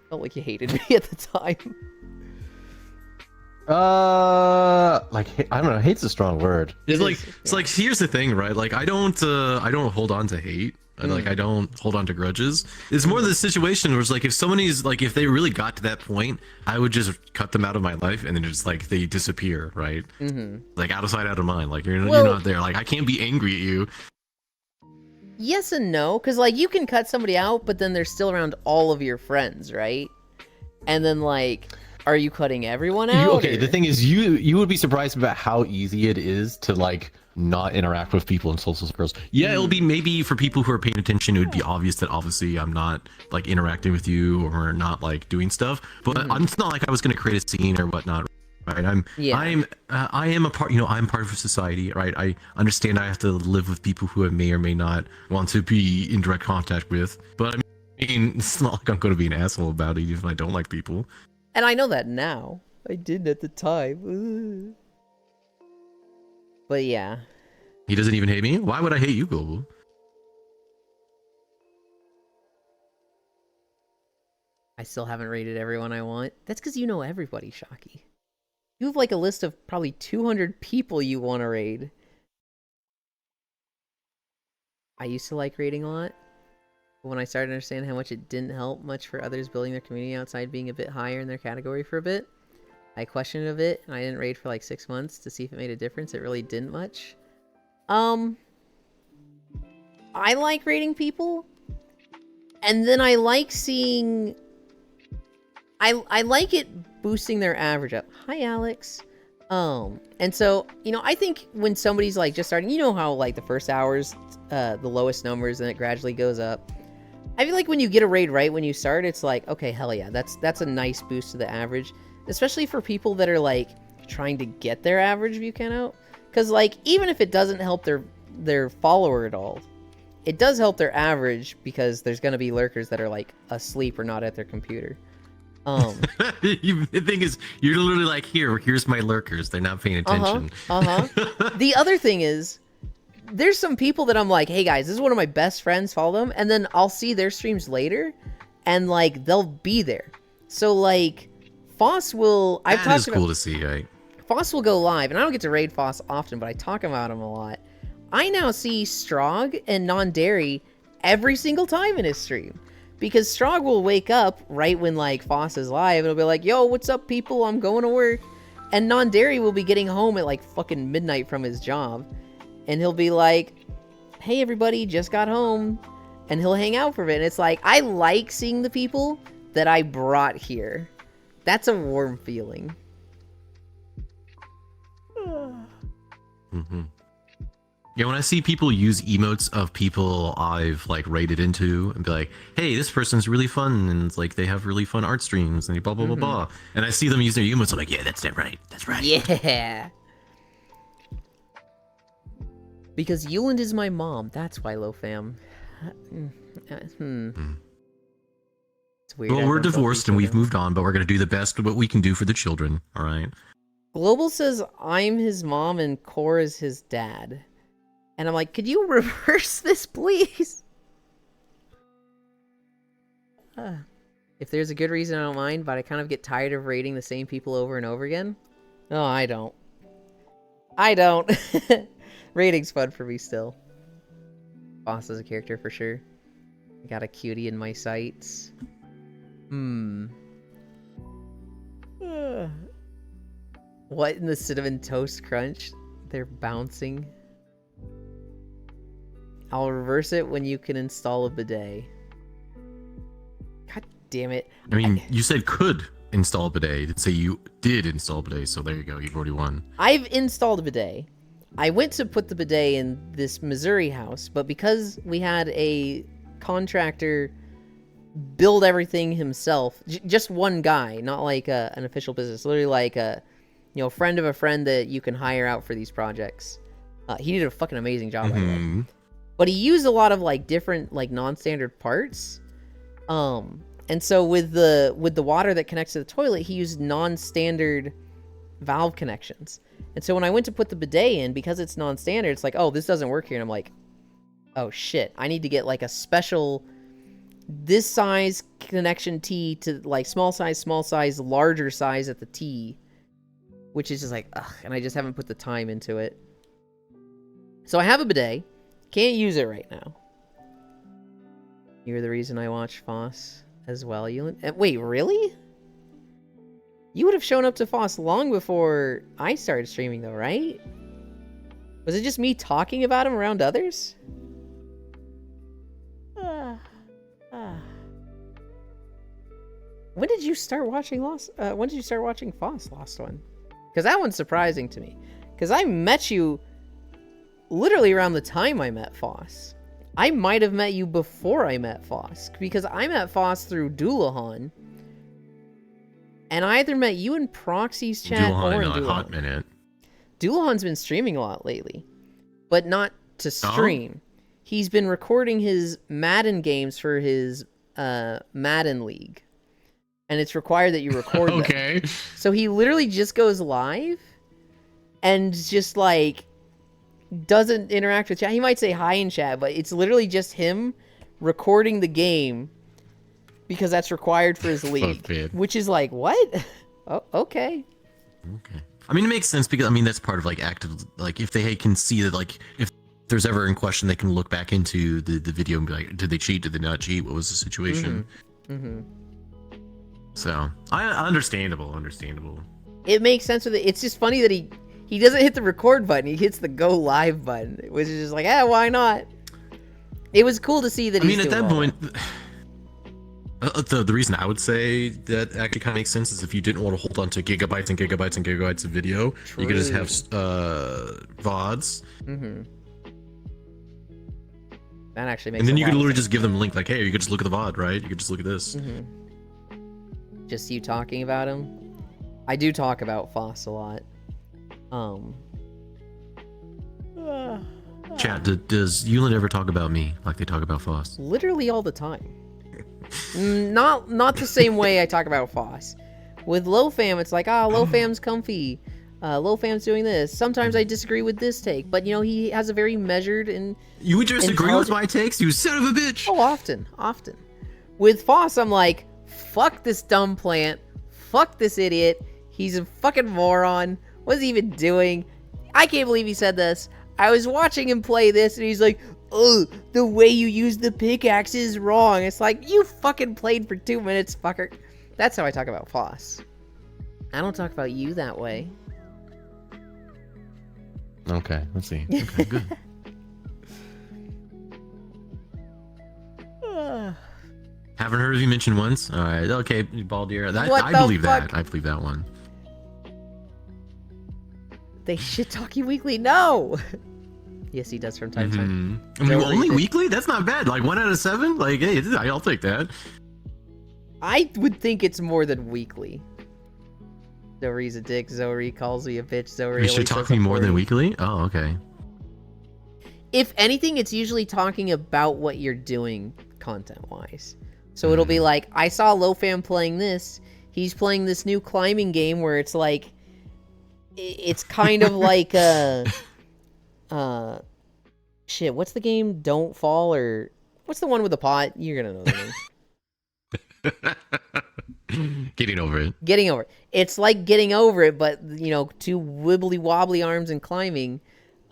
felt like you hated me at the time. Like I don't know. Hate's a strong word. It's like is, it's like here's the thing, right? Like I don't hold on to hate. And like I don't hold on to grudges. It's more the situation where it's like if somebody's like if they really got to that point, I would just cut them out of my life and then just like they disappear, right? Mm-hmm. Like out of sight, out of mind. Like you're Well- not there. Like I can't be angry at you. Yes and no, because like you can cut somebody out, but then they're still around all of your friends, right? And then like, are you cutting everyone out? Okay, or- the thing is, you would be surprised about how easy it is to like not interact with people in social circles. Yeah, it'll be maybe for people who are paying attention, it would be obvious that obviously I'm not like interacting with you or not like doing stuff. But it's not like I was gonna create a scene or whatnot. Right, I am a part. You know, I'm part of a society. Right, I understand I have to live with people who I may or may not want to be in direct contact with. But I mean, it's not like I'm going to be an asshole about it even if I don't like people. And I know that now. I didn't at the time. But yeah. He doesn't even hate me. Why would I hate you, Global? I still haven't rated everyone I want. That's because you know everybody, Shocky. You have like a list of probably 200 people you want to raid. I used to like raiding a lot. But when I started to understand how much it didn't help much for others building their community outside being a bit higher in their category for a bit, I questioned it a bit, and I didn't raid for like 6 months to see if it made a difference. It really didn't much. I like raiding people, and then I like seeing... I like it boosting their average up. Hi, Alex. And so, you know, I think when somebody's like just starting, you know how like the first hours, the lowest numbers, and it gradually goes up. I feel like when you get a raid right when you start, it's like, okay, hell yeah, that's a nice boost to the average, especially for people that are like trying to get their average view count out. Because like even if it doesn't help their follower at all, it does help their average because there's gonna be lurkers that are like asleep or not at their computer. The thing is, you're literally like, here's my lurkers. They're not paying attention. The other thing is, there's some people that I'm like, hey guys, this is one of my best friends, follow them, and then I'll see their streams later, and like they'll be there. So like, Foss will. That is cool to see, right? Foss will go live, and I don't get to raid Foss often, but I talk about him a lot. I now see Strog and Non-Dairy every single time in his stream. Because Strog will wake up right when like Foss is live and he'll be like, yo, what's up people? I'm going to work. And Non-Dairy will be getting home at like fucking midnight from his job. And he'll be like, hey everybody, just got home. And he'll hang out for a bit. And it's like, I like seeing the people that I brought here. That's a warm feeling. Mm-hmm. Yeah, when I see people use emotes of people I've like raided into and be like, hey, this person's really fun and it's like they have really fun art streams and blah blah blah blah. And I see them use their emotes, I'm like, yeah, that's it, right. That's right. Yeah. Because Yuland is my mom. That's why, LoFam. It's weird. Well, I we're don't talk to divorced each and we've other. moved on, but we're gonna do the best of what we can do for the children. All right. Global says I'm his mom and Core is his dad. And I'm like, could you reverse this, please? If there's a good reason, I don't mind, but I kind of get tired of rating the same people over and over again. No, I don't. I don't. Rating's fun for me still. Boss is a character for sure. I got a cutie in my sights. What in the Cinnamon Toast Crunch? They're bouncing. I'll reverse it when you can install a bidet. God damn it. I mean, you said could install a bidet. You did say you did install a bidet, so there you go. You've already won. I've installed a bidet. I went to put the bidet in this Missouri house, but because we had a contractor build everything himself, just one guy, not like an official business, literally like a friend of a friend that you can hire out for these projects. He did a fucking amazing job, by the way. But he used a lot of like different like non-standard parts. And so with the water that connects to the toilet, he used non-standard valve connections. And so when I went to put the bidet in, because it's non-standard, it's like, oh, this doesn't work here. And I'm like, oh shit, I need to get like a special this size connection T to like small size, larger size at the T, which is just like, ugh, and I just haven't put the time into it. So I have a bidet, can't use it right now. You're the reason I watch Foss as well, Yulin. Wait, really? You would have shown up to Foss long before I started streaming, though, right? Was it just me talking about him around others? When did you start watching when did you start watching Foss Lost One? Because that one's surprising to me. Because I met you literally around the time I met Foss. I might have met you before I met Foss, because I met Foss through Doulahan. And I either met you in Proxy's chat or in Doulahan. Hot minute. Doulahan's been streaming a lot lately, but not to stream. He's been recording his Madden games for his Madden League. And it's required that you record them. Okay. So he literally just goes live and just like doesn't interact with chat. He might say hi in chat, but it's literally just him recording the game because that's required for his league. Which is like, what? Oh, okay. Okay. I mean, it makes sense because, I mean, that's part of like active, like if they can see that, like if there's ever in question, they can look back into the video and be like, did they cheat? Did they not cheat? What was the situation? So, understandable. It makes sense with it. It's just funny that he doesn't hit the record button. He hits the go live button, which is just like, why not? It was cool to see that. I mean, at that point, the reason I would say that actually kind of makes sense is if you didn't want to hold on to gigabytes and gigabytes and gigabytes of video, you could just have VODs. That actually makes. And then you could literally just give them a link, like, hey, you could just look at the VOD, right? You could just look at this. Just you talking about him. I do talk about Foss a lot. Chat, does Yulin ever talk about me like they talk about Foss? Literally all the time. Not the same way I talk about Foss. With LowFam, it's like, LowFam's comfy. LowFam's doing this. Sometimes I disagree with this take, but he has a very measured and you would just agree with my takes, you son of a bitch. Oh, often. With Foss, I'm like, fuck this dumb plant. Fuck this idiot. He's a fucking moron. What's he even doing? I can't believe he said this. I was watching him play this, and he's like, oh, the way you use the pickaxe is wrong. It's like, you fucking played for 2 minutes, fucker. That's how I talk about Foss. I don't talk about you that way. Okay, let's see. Okay, good. Haven't heard of you mentioned once. All right, okay, Baldir. I believe that. I believe that one. They shit talk you weekly. No. Yes, he does from time to time. I mean, only weekly? That's not bad. Like 1 out of 7. Like, hey, I'll take that. I would think it's more than weekly. Zori's a dick. Zori calls me a bitch. Zori. You should talk to me more than weekly. Oh, okay. If anything, it's usually talking about what you're doing content-wise. So it'll be like, I saw LowFam playing this. He's playing this new climbing game where it's like, it's kind of like shit, what's the game? Don't Fall, or what's the one with the pot? You're gonna know the name. Getting over it. It's like Getting Over It, but two wibbly wobbly arms and climbing.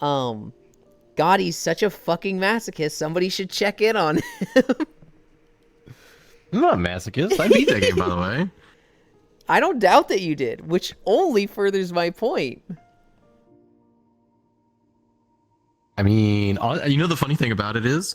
God, he's such a fucking masochist. Somebody should check in on him. I'm not a masochist. I beat that game, by the way. I don't doubt that you did, which only furthers my point. I mean, the funny thing about it is,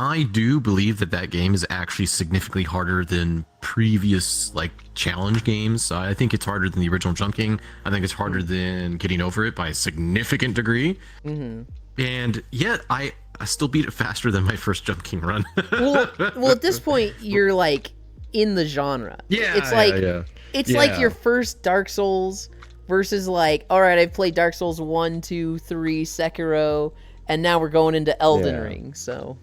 I do believe that that game is actually significantly harder than previous like challenge games. I think it's harder than the original Jump King. I think it's harder than Getting Over It by a significant degree. And yet I still beat it faster than my first Jump King run. Well, at this point, you're like in the genre. Yeah, it's like yeah. it's like your first Dark Souls versus like, all right, I've played Dark Souls 1, 2, 3, Sekiro, and now we're going into Elden Ring. So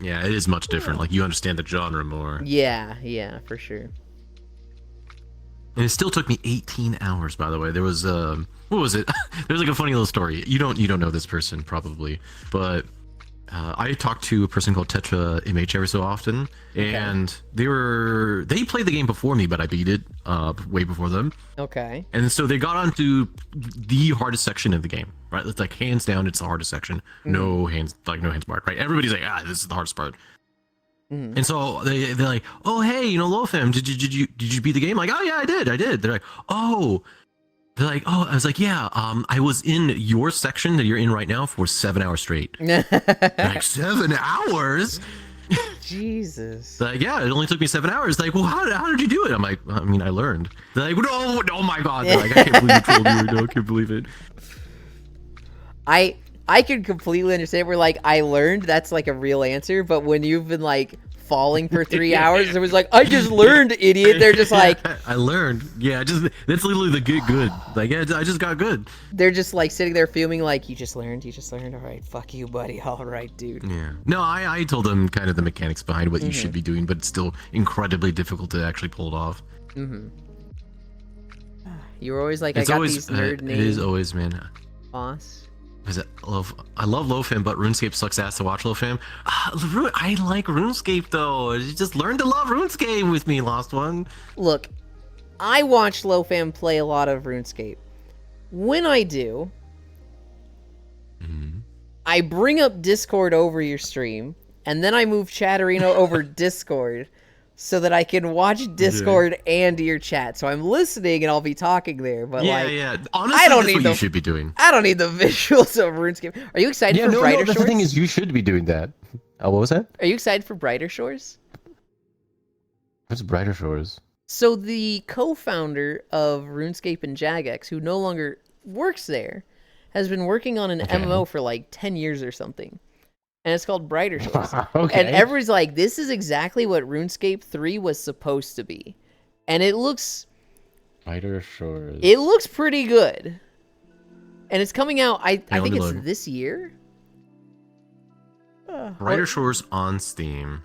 Yeah, it is much different. Like, you understand the genre more. yeah, for sure. And it still took me 18 hours, by the way. There was what was it? There's like a funny little story. You don't know this person probably, but I talked to a person called Tetra MH every so often, and they played the game before me, but I beat it way before them. Okay. And so they got onto the hardest section of the game, right? It's like hands down, it's the hardest section. No hands mark, right? Everybody's like, this is the hardest part. And so they're like, oh hey, Lofam, did you beat the game? Like, oh yeah, I did. They're like, oh. I was like, yeah, I was in your section that you're in right now for 7 hours straight. Like, 7 hours? Jesus. Like, yeah, it only took me 7 hours. Like, well, how did you do it? I'm like, I mean, I learned. They're like, no, oh my God. They're like, I can't believe you told me. No, I can't believe it. I could completely understand where, like, I learned, that's like a real answer, but when you've been like falling for 3 hours, it was like, I just learned, idiot. They're just like, I learned. Yeah, that's literally the get good. Like, yeah, I just got good. They're just like sitting there fuming, like, you just learned. All right, fuck you, buddy. All right, dude. Yeah. No, I told them kind of the mechanics behind what you should be doing, but it's still incredibly difficult to actually pull it off. You were always like, It's I got always these nerd names. it is always, man. Boss. I love Lofam, but RuneScape sucks ass to watch Lofam. I like RuneScape though. You just learn to love RuneScape with me, Lost One. Look, I watch Lofam play a lot of RuneScape. When I do, I bring up Discord over your stream, and then I move Chatterino over Discord so that I can watch Discord and your chat. So I'm listening and I'll be talking there, but yeah. Honestly, I don't that's need what you should be doing. I don't need the visuals of RuneScape. Are you excited for Brighter that's Shores? the thing is, you should be doing that. What was that? Are you excited for Brighter Shores? What's Brighter Shores? So the co-founder of RuneScape and Jagex, who no longer works there, has been working on an MMO for like 10 years or something. And it's called Brighter Shores. Okay. And everybody's like, this is exactly what RuneScape 3 was supposed to be. And it looks... Brighter Shores. It looks pretty good. And it's coming out, I let think me it's look. this year? Brighter Shores on Steam.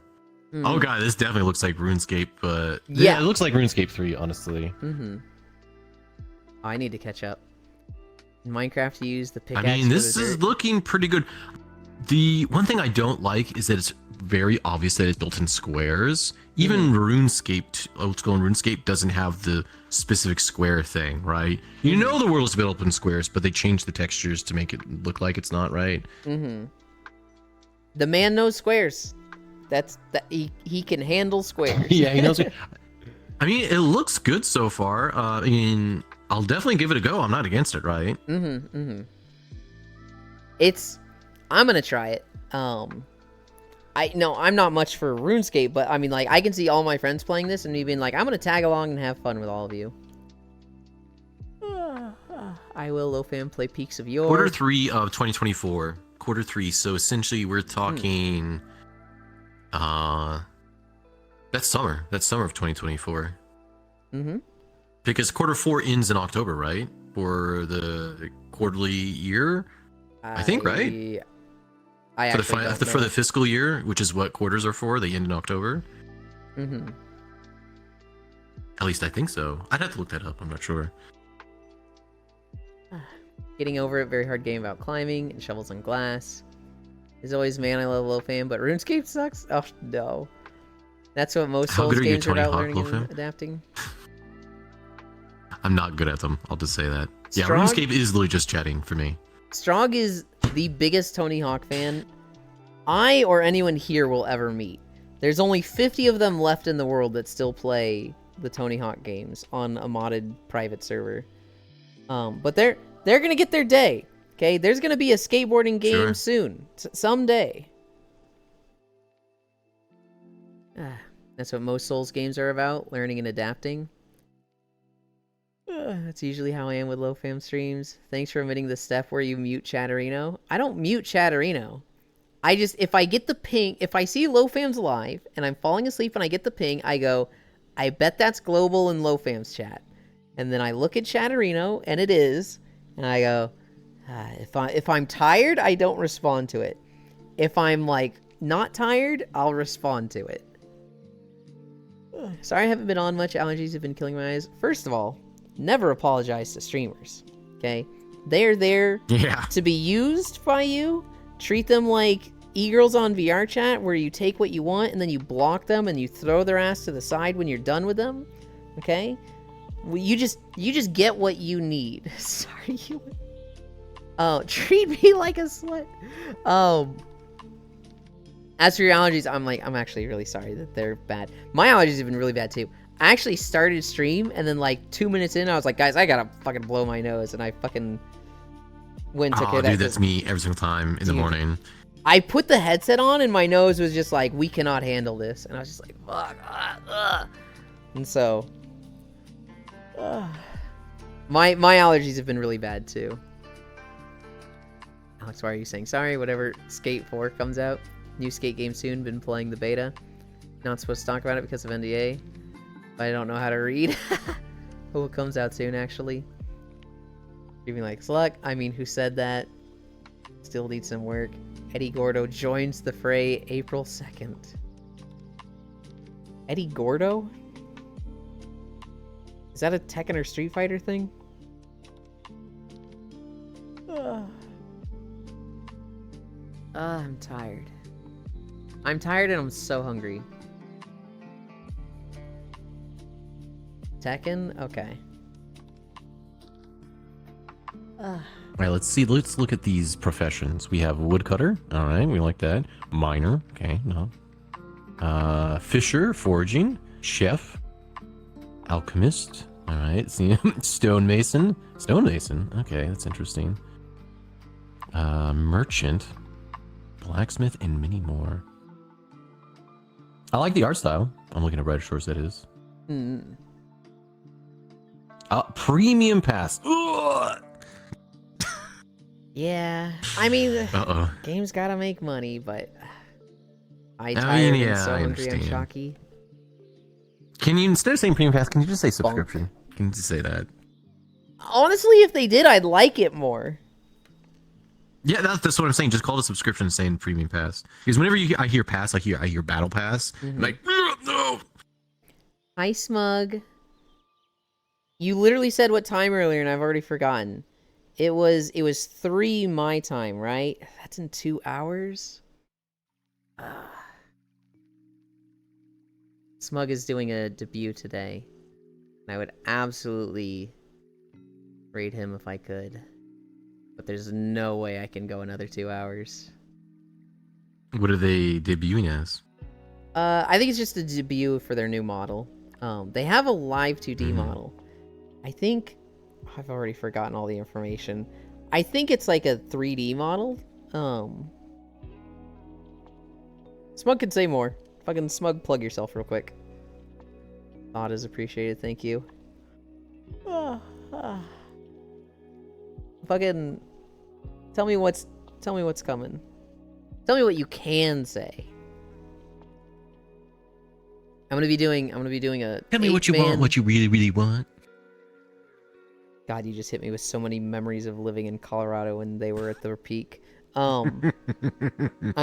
Oh god, this definitely looks like RuneScape, but Yeah, it looks like RuneScape 3, honestly. I need to catch up. In Minecraft, you use the I pickaxe. mean, this is looking pretty good. The one thing I don't like is that it's very obvious that it's built in squares. Even RuneScape, old school RuneScape, doesn't have the specific square thing, right? You know the world is built in squares, but they changed the textures to make it look like it's not, right? The man knows squares. He can handle squares. Yeah, he knows it. I mean, it looks good so far. I mean, I'll definitely give it a go. I'm not against it, right? I'm gonna try it. I'm not much for RuneScape, but I mean, like, I can see all my friends playing this and me being like, I'm gonna tag along and have fun with all of you. I will, Lofam, play Peaks of Yore. Quarter 3 of 2024. Quarter 3. So essentially, we're talking. That's summer. That's summer of 2024. Because quarter 4 ends in October, right? For the quarterly year, I think, right? For the fiscal year, which is what quarters are for, they end in October. At least I think so. I'd have to look that up. I'm not sure. Getting Over It, very hard game about climbing and shovels and glass. As always, man, I love Lofam, but RuneScape sucks. Oh no, that's what most How Souls good are you, games are Tony about Hawk, learning and Lofam? adapting. I'm not good at them. I'll just say that. Yeah, Strong? RuneScape is literally just chatting for me. Strong is the biggest Tony Hawk fan I or anyone here will ever meet. There's only 50 of them left in the world that still play the Tony Hawk games on a modded private server. But they're gonna get their day. Okay, there's gonna be a skateboarding game Sure. soon, someday. That's what most Souls games are about, learning and adapting. That's usually how I am with low fam streams. Thanks for omitting the step where you mute Chatterino. I don't mute Chatterino. I just, if I get the ping, if I see low fam's live and I'm falling asleep and I get the ping, I go, I bet that's global in low fam's chat. And then I look at Chatterino and it is, and I go, if I'm tired, I don't respond to it. If I'm like not tired, I'll respond to it. Sorry I haven't been on much. Allergies have been killing my eyes. First of all, never apologize to streamers, okay? They're there to be used by you. Treat them like e-girls on VR chat, where you take what you want and then you block them and you throw their ass to the side when you're done with them, okay? Well, you just get what you need. Sorry, you... Oh, treat me like a slut. As for your allergies, I'm actually really sorry that they're bad. My allergies have been really bad too. I actually started stream, and then like 2 minutes in, I was like, guys, I gotta fucking blow my nose, and I fucking went and took care of that. Dude, that's me every single time in the morning. I put the headset on, and my nose was just like, we cannot handle this, and I was just like, fuck, and so, my allergies have been really bad too. Alex, why are you saying sorry? Whatever Skate 4 comes out, new Skate game soon. Been playing the beta. Not supposed to talk about it because of NDA. I don't know how to read. Oh, it comes out soon, actually. Giving like sluck. I mean, who said that? Still needs some work. Eddie Gordo joins the fray April 2nd. Eddie Gordo? Is that a Tekken or Street Fighter thing? I'm tired. I'm tired and I'm so hungry. Tekken? Okay. All right, let's see. Let's look at these professions. We have woodcutter. All right, we like that. Miner. Okay, no. Fisher, foraging. Chef. Alchemist. All right. See, stonemason. Stonemason. Okay, that's interesting. Merchant. Blacksmith, and many more. I like the art style. I'm looking at Red Shores, that is. Premium pass. Ugh! Yeah, I mean, games gotta make money, but so hungry, I'm shocky. Can you, instead of saying premium pass, can you just say subscription? Can you just say that? Honestly, if they did, I'd like it more. Yeah, that's what I'm saying. Just call it a subscription saying premium pass. Because whenever I hear pass, I hear battle pass. I'm like, no. Hi, Smug. You literally said what time earlier, and I've already forgotten. It was 3 my time, right? That's in 2 hours. Smug is doing a debut today, and I would absolutely raid him if I could. But there's no way I can go another 2 hours. What are they debuting as? I think it's just a debut for their new model. They have a live 2D model. I think... I've already forgotten all the information. I think it's like a 3D model. Smug could say more. Fucking Smug, plug yourself real quick. Thought is appreciated, thank you. Fucking tell me what's coming. Tell me what you can say. I'm gonna be doing a Tell me what you want, what you really, really want. God, you just hit me with so many memories of living in Colorado when they were at their peak. I'm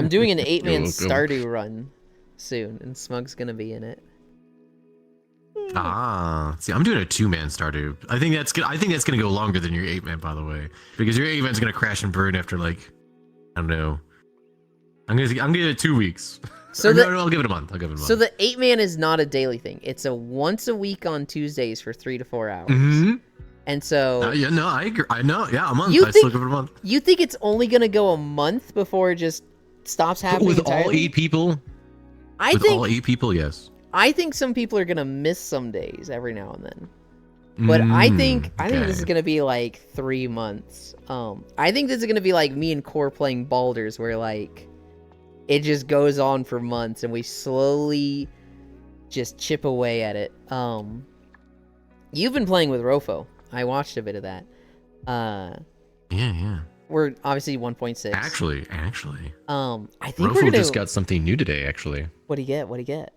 doing an 8-man Stardew run soon, and Smug's gonna be in it. See, I'm doing a 2-man Stardew. I think that's gonna go longer than your 8-man, by the way, because your 8-man's gonna crash and burn after like, I don't know. I'm gonna give it 2 weeks. So I'll give it a month. So the 8-man is not a daily thing. It's a once a week on Tuesdays for 3 to 4 hours. And so... yeah, no, I agree. I know, yeah, a month. I still give it a month. You think it's only going to go a month before it just stops happening with entirely? All 8 people? All 8 people, yes. I think some people are going to miss some days every now and then. But I think this is going to be like 3 months. I think this is going to be like me and Core playing Baldur's, where like it just goes on for months and we slowly just chip away at it. You've been playing with Rofo. I watched a bit of that. Yeah. We're obviously 1.6. Actually. I think Rofo we're gonna. just got something new today, actually. What do you get? What do you get?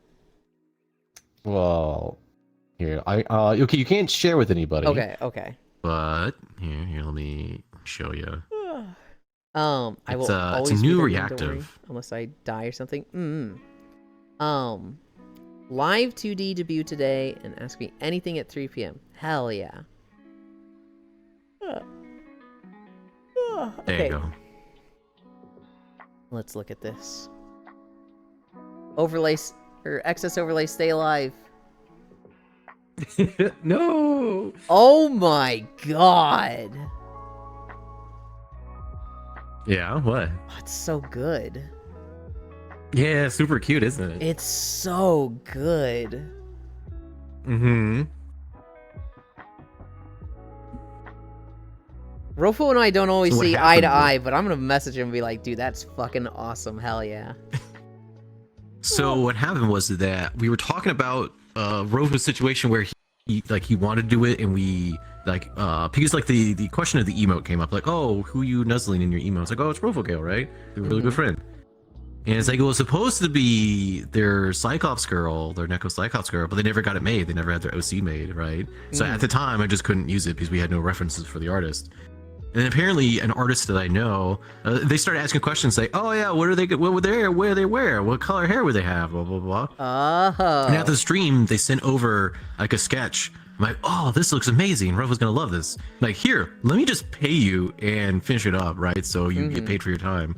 Well, here, okay, you can't share with anybody. Okay. But here, let me show you. I will It's always a be new there, don't worry, reactive. unless I die or something. Live 2D debut today, and ask me anything at 3 p.m. Hell yeah. There you go. Let's look at this. Overlay or excess overlay, stay alive. No. Oh my god. Yeah. What? Oh, it's so good. Yeah, super cute, isn't it? It's so good. Mm-hmm. Rofo and I don't always So what see eye to happened? eye, but I'm gonna message him and be like, dude, that's fucking awesome. Hell yeah. So what happened was that we were talking about Rova's situation where he wanted to do it, and we because like the question of the emote came up, like, oh, who you nuzzling in your emote? It's like, oh, it's Rofogale, right? You're a really good friend. And it's like, it was supposed to be their Cyclops girl, their Neko Cyclops girl, but they never got it made. They never had their OC made, right? So at the time, I just couldn't use it because we had no references for the artist. And then apparently, an artist that I know, they started asking questions like, "Oh yeah, what would they wear? What color hair would they have? Blah blah blah." Oh. And after the stream, they sent over like a sketch. I'm like, "Oh, this looks amazing. Rofo's gonna love this." I'm like, here, let me just pay you and finish it up, right? So you get paid for your time.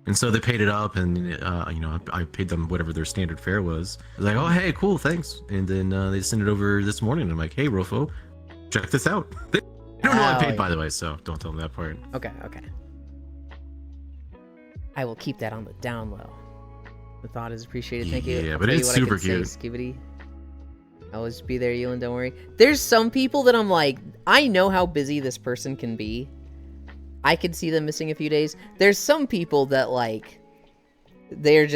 And so they paid it up, and I paid them whatever their standard fare was. I was like, "Oh hey, cool, thanks." And then they sent it over this morning. And I'm like, "Hey, Rofo, check this out." I don't know I paid, by the way, so don't tell them that part. Okay. I will keep that on the down low. The thought is appreciated. Thank you. Yeah, I'll but tell you it's what I super can say, cute. Skibidi. I'll just be there, Elin, don't worry. There's some people that I'm like, I know how busy this person can be. I could see them missing a few days. There's some people that, like, they're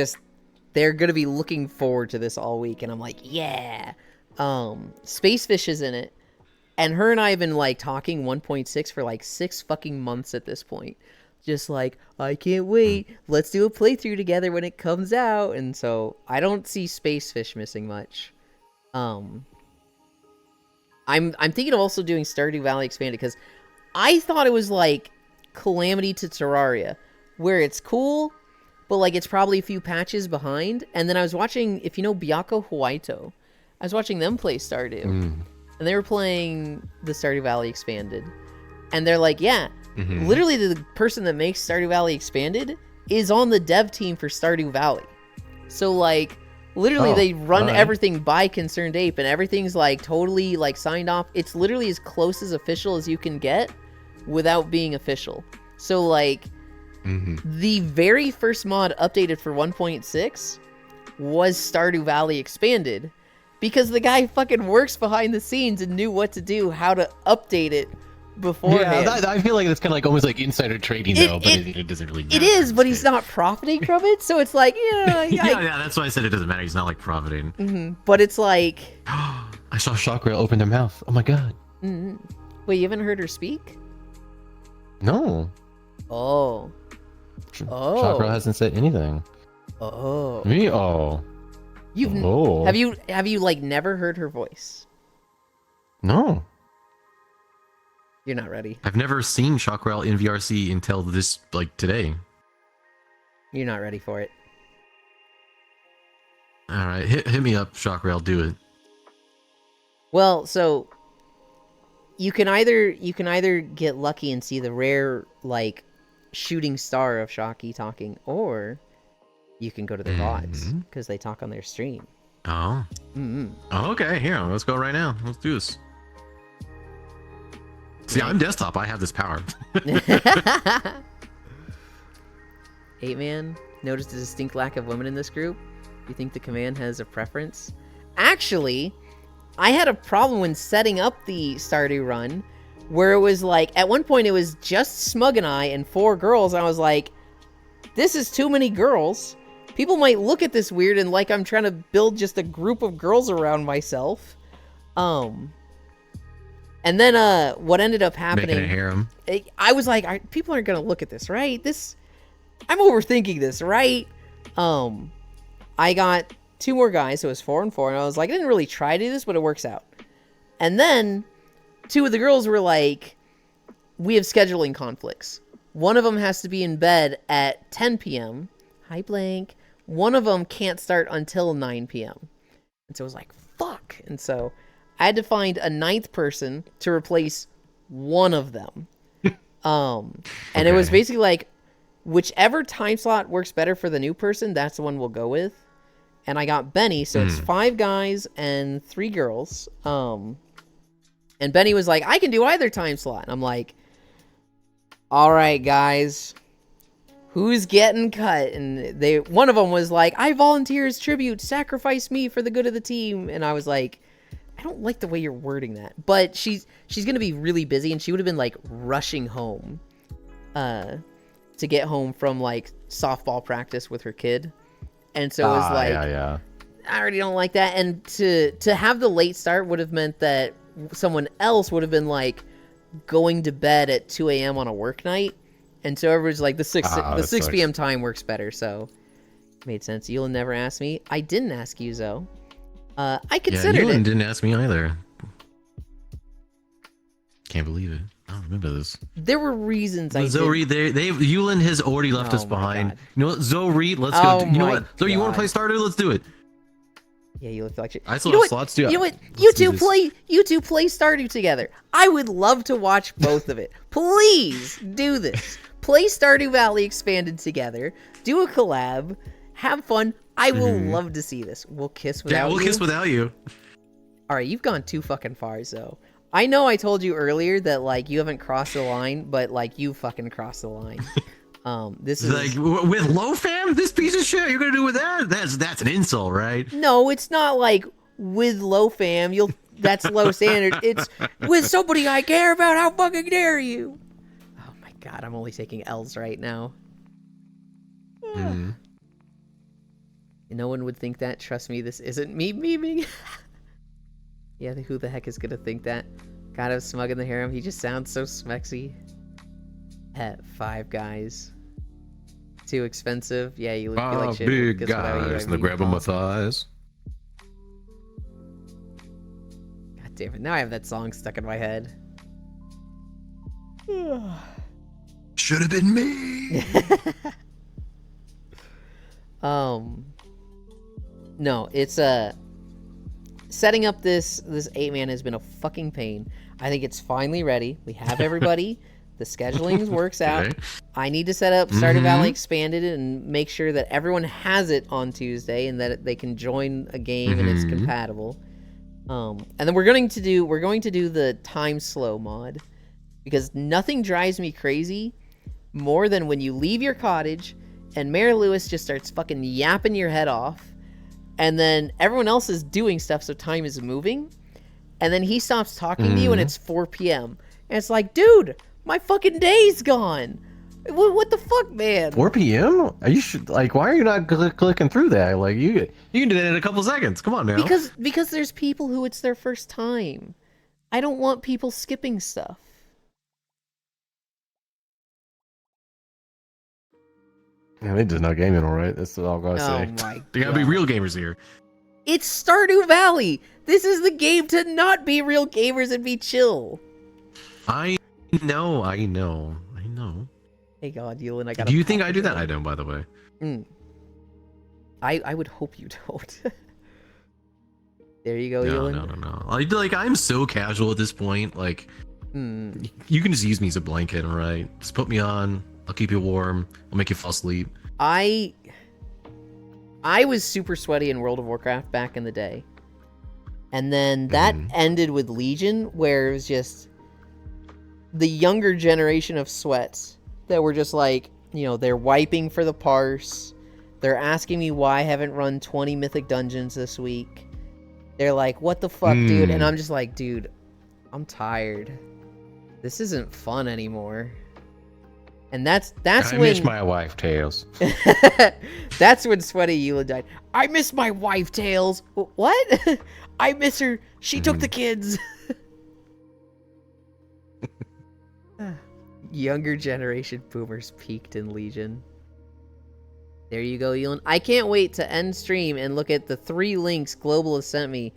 gonna be looking forward to this all week, and I'm like, yeah. Spacefish is in it. And her and I have been, like, talking 1.6 for, like, 6 fucking months at this point. Just like, I can't wait. Let's do a playthrough together when it comes out. And so, I don't see Spacefish missing much. I'm thinking of also doing Stardew Valley Expanded, because I thought it was, like, Calamity to Terraria, where it's cool, but, like, it's probably a few patches behind. And then I was watching, if you know Byako Huaito, I was watching them play Stardew. And they were playing the Stardew Valley Expanded. And they're like, yeah, literally the person that makes Stardew Valley Expanded is on the dev team for Stardew Valley. So, like, literally they run everything by Concerned Ape, and everything's, like, totally, like, signed off. It's literally as close as official as you can get without being official. So, like, the very first mod updated for 1.6 was Stardew Valley Expanded. Because the guy fucking works behind the scenes and knew what to do, how to update it beforehand. Yeah, I feel like it's kind of like almost like insider trading, though, but it doesn't really matter. It is, but he's not profiting from it, so it's like, yeah. Yeah, that's why I said it doesn't matter. He's not like profiting. But it's like... I saw Chakra open their mouth. Oh my god. Wait, you haven't heard her speak? No. Oh. Chakra hasn't said anything. Oh. Me? Oh. Have you like never heard her voice? No. You're not ready. I've never seen Chakrel in VRC until this, like, today. You're not ready for it. All right, hit me up, Chakrel. Do it. Well, so you can either get lucky and see the rare, like, shooting star of Shocky talking, or you can go to the VODs because they talk on their stream. Oh. Oh, okay, here, let's go right now. Let's do this. See, I'm desktop. I have this power. 8-man, noticed a distinct lack of women in this group. You think the command has a preference? Actually, I had a problem when setting up the Stardew run, where it was like, at one point it was just Smug and I and 4 girls, and I was like, this is too many girls. people might look at this weird and like I'm trying to build just a group of girls around myself. And then what ended up happening? Making a harem. I was like, people aren't gonna look at this, right? I'm overthinking this, right? I got 2 more guys, so it was 4 and 4, and I was like, I didn't really try to do this, but it works out. And then 2 of the girls were like, we have scheduling conflicts. One of them has to be in bed at 10 p.m. Hi, Blank. One of them can't start until 9 p.m. And so I was like, fuck. And so I had to find a 9th person to replace one of them. And it was basically like, whichever time slot works better for the new person, that's the one we'll go with. And I got Benny, so it's 5 guys and 3 girls. And Benny was like, I can do either time slot. And I'm like, all right, guys, who's getting cut? And one of them was like, I volunteer as tribute, sacrifice me for the good of the team. And I was like, I don't like the way you're wording that. But she's going to be really busy, and she would have been like rushing home to get home from like softball practice with her kid. And so it was like, yeah. I already don't like that. And to have the late start would have meant that someone else would have been like going to bed at 2 a.m. on a work night. And so everyone's like, the 6 p.m. time works better. So it made sense. You'll never ask me. I didn't ask you, Zoe. I considered it. Didn't ask me either. Can't believe it. I don't remember this. There were reasons I Zoe, Yulin has already left us behind. God. You know what, Zoe, let's go. You know what? Zoe, you want to play Stardew? Let's do it. Yeah, you look like shit. I still have slots too. You know what? You two play Stardew together. I would love to watch both of it. Please do this. Play Stardew Valley Expanded together. Do a collab. Have fun. I will love to see this. We'll kiss without you. Yeah, we'll kiss without you. All right, you've gone too fucking far, Zoe. I know I told you earlier that like you haven't crossed the line, but like you fucking crossed the line. This is like with low fam, this piece of shit. You're gonna do with that? That's an insult, right? No, it's not like with low fam. That's low standard. It's with somebody I care about. How fucking dare you? Oh my god, I'm only taking L's right now. No one would think that. Trust me, this isn't me memeing. Yeah, who the heck is gonna think that? God, I was smug in the harem. He just sounds so smexy. At 5 guys. Too expensive. Yeah, you look like shit. Big guys. And grab them with thighs. God damn it. Now I have that song stuck in my head. Should have been me. No, it's setting up this 8-man has been a fucking pain. I think it's finally ready. We have everybody. The scheduling works out. I need to set up Stardew Valley Expanded and make sure that everyone has it on Tuesday and that they can join a game and it's compatible. And then we're going to do the time slow mod, because nothing drives me crazy more than when you leave your cottage and Mayor Lewis just starts fucking yapping your head off, and then everyone else is doing stuff, so time is moving, and then he stops talking to you and it's 4 p.m. and it's like, dude, my fucking day's gone. What the fuck, man? 4 p.m.? Are you like, why are you not clicking through that? Like, you can do that in a couple seconds. Come on now. Because there's people who it's their first time. I don't want people skipping stuff. Yeah, they just not gaming, all right. That's all I gotta say. Oh my god. They gotta be real gamers here. It's Stardew Valley. This is the game to not be real gamers and be chill. I know. Hey God, Yulin, I got. Do you think I do that? I don't, by the way. I would hope you don't. There you go, Yulin. No. Like, I'm so casual at this point. Like, you can just use me as a blanket, all right? Just put me on. I'll keep you warm. I'll make you fall asleep. I was super sweaty in World of Warcraft back in the day. And then that ended with Legion, where it was just the younger generation of sweats that were just like, you know, they're wiping for the parse. They're asking me why I haven't run 20 Mythic Dungeons this week. They're like, what the fuck, dude? And I'm just like, dude, I'm tired. This isn't fun anymore. And that's I when miss my wife, Tails. that's when Sweaty Eula died. I miss my wife, Tails. What? I miss her. She took the kids. Younger generation boomers peaked in Legion. There you go, Elon. I can't wait to end stream and look at the 3 links Global has sent me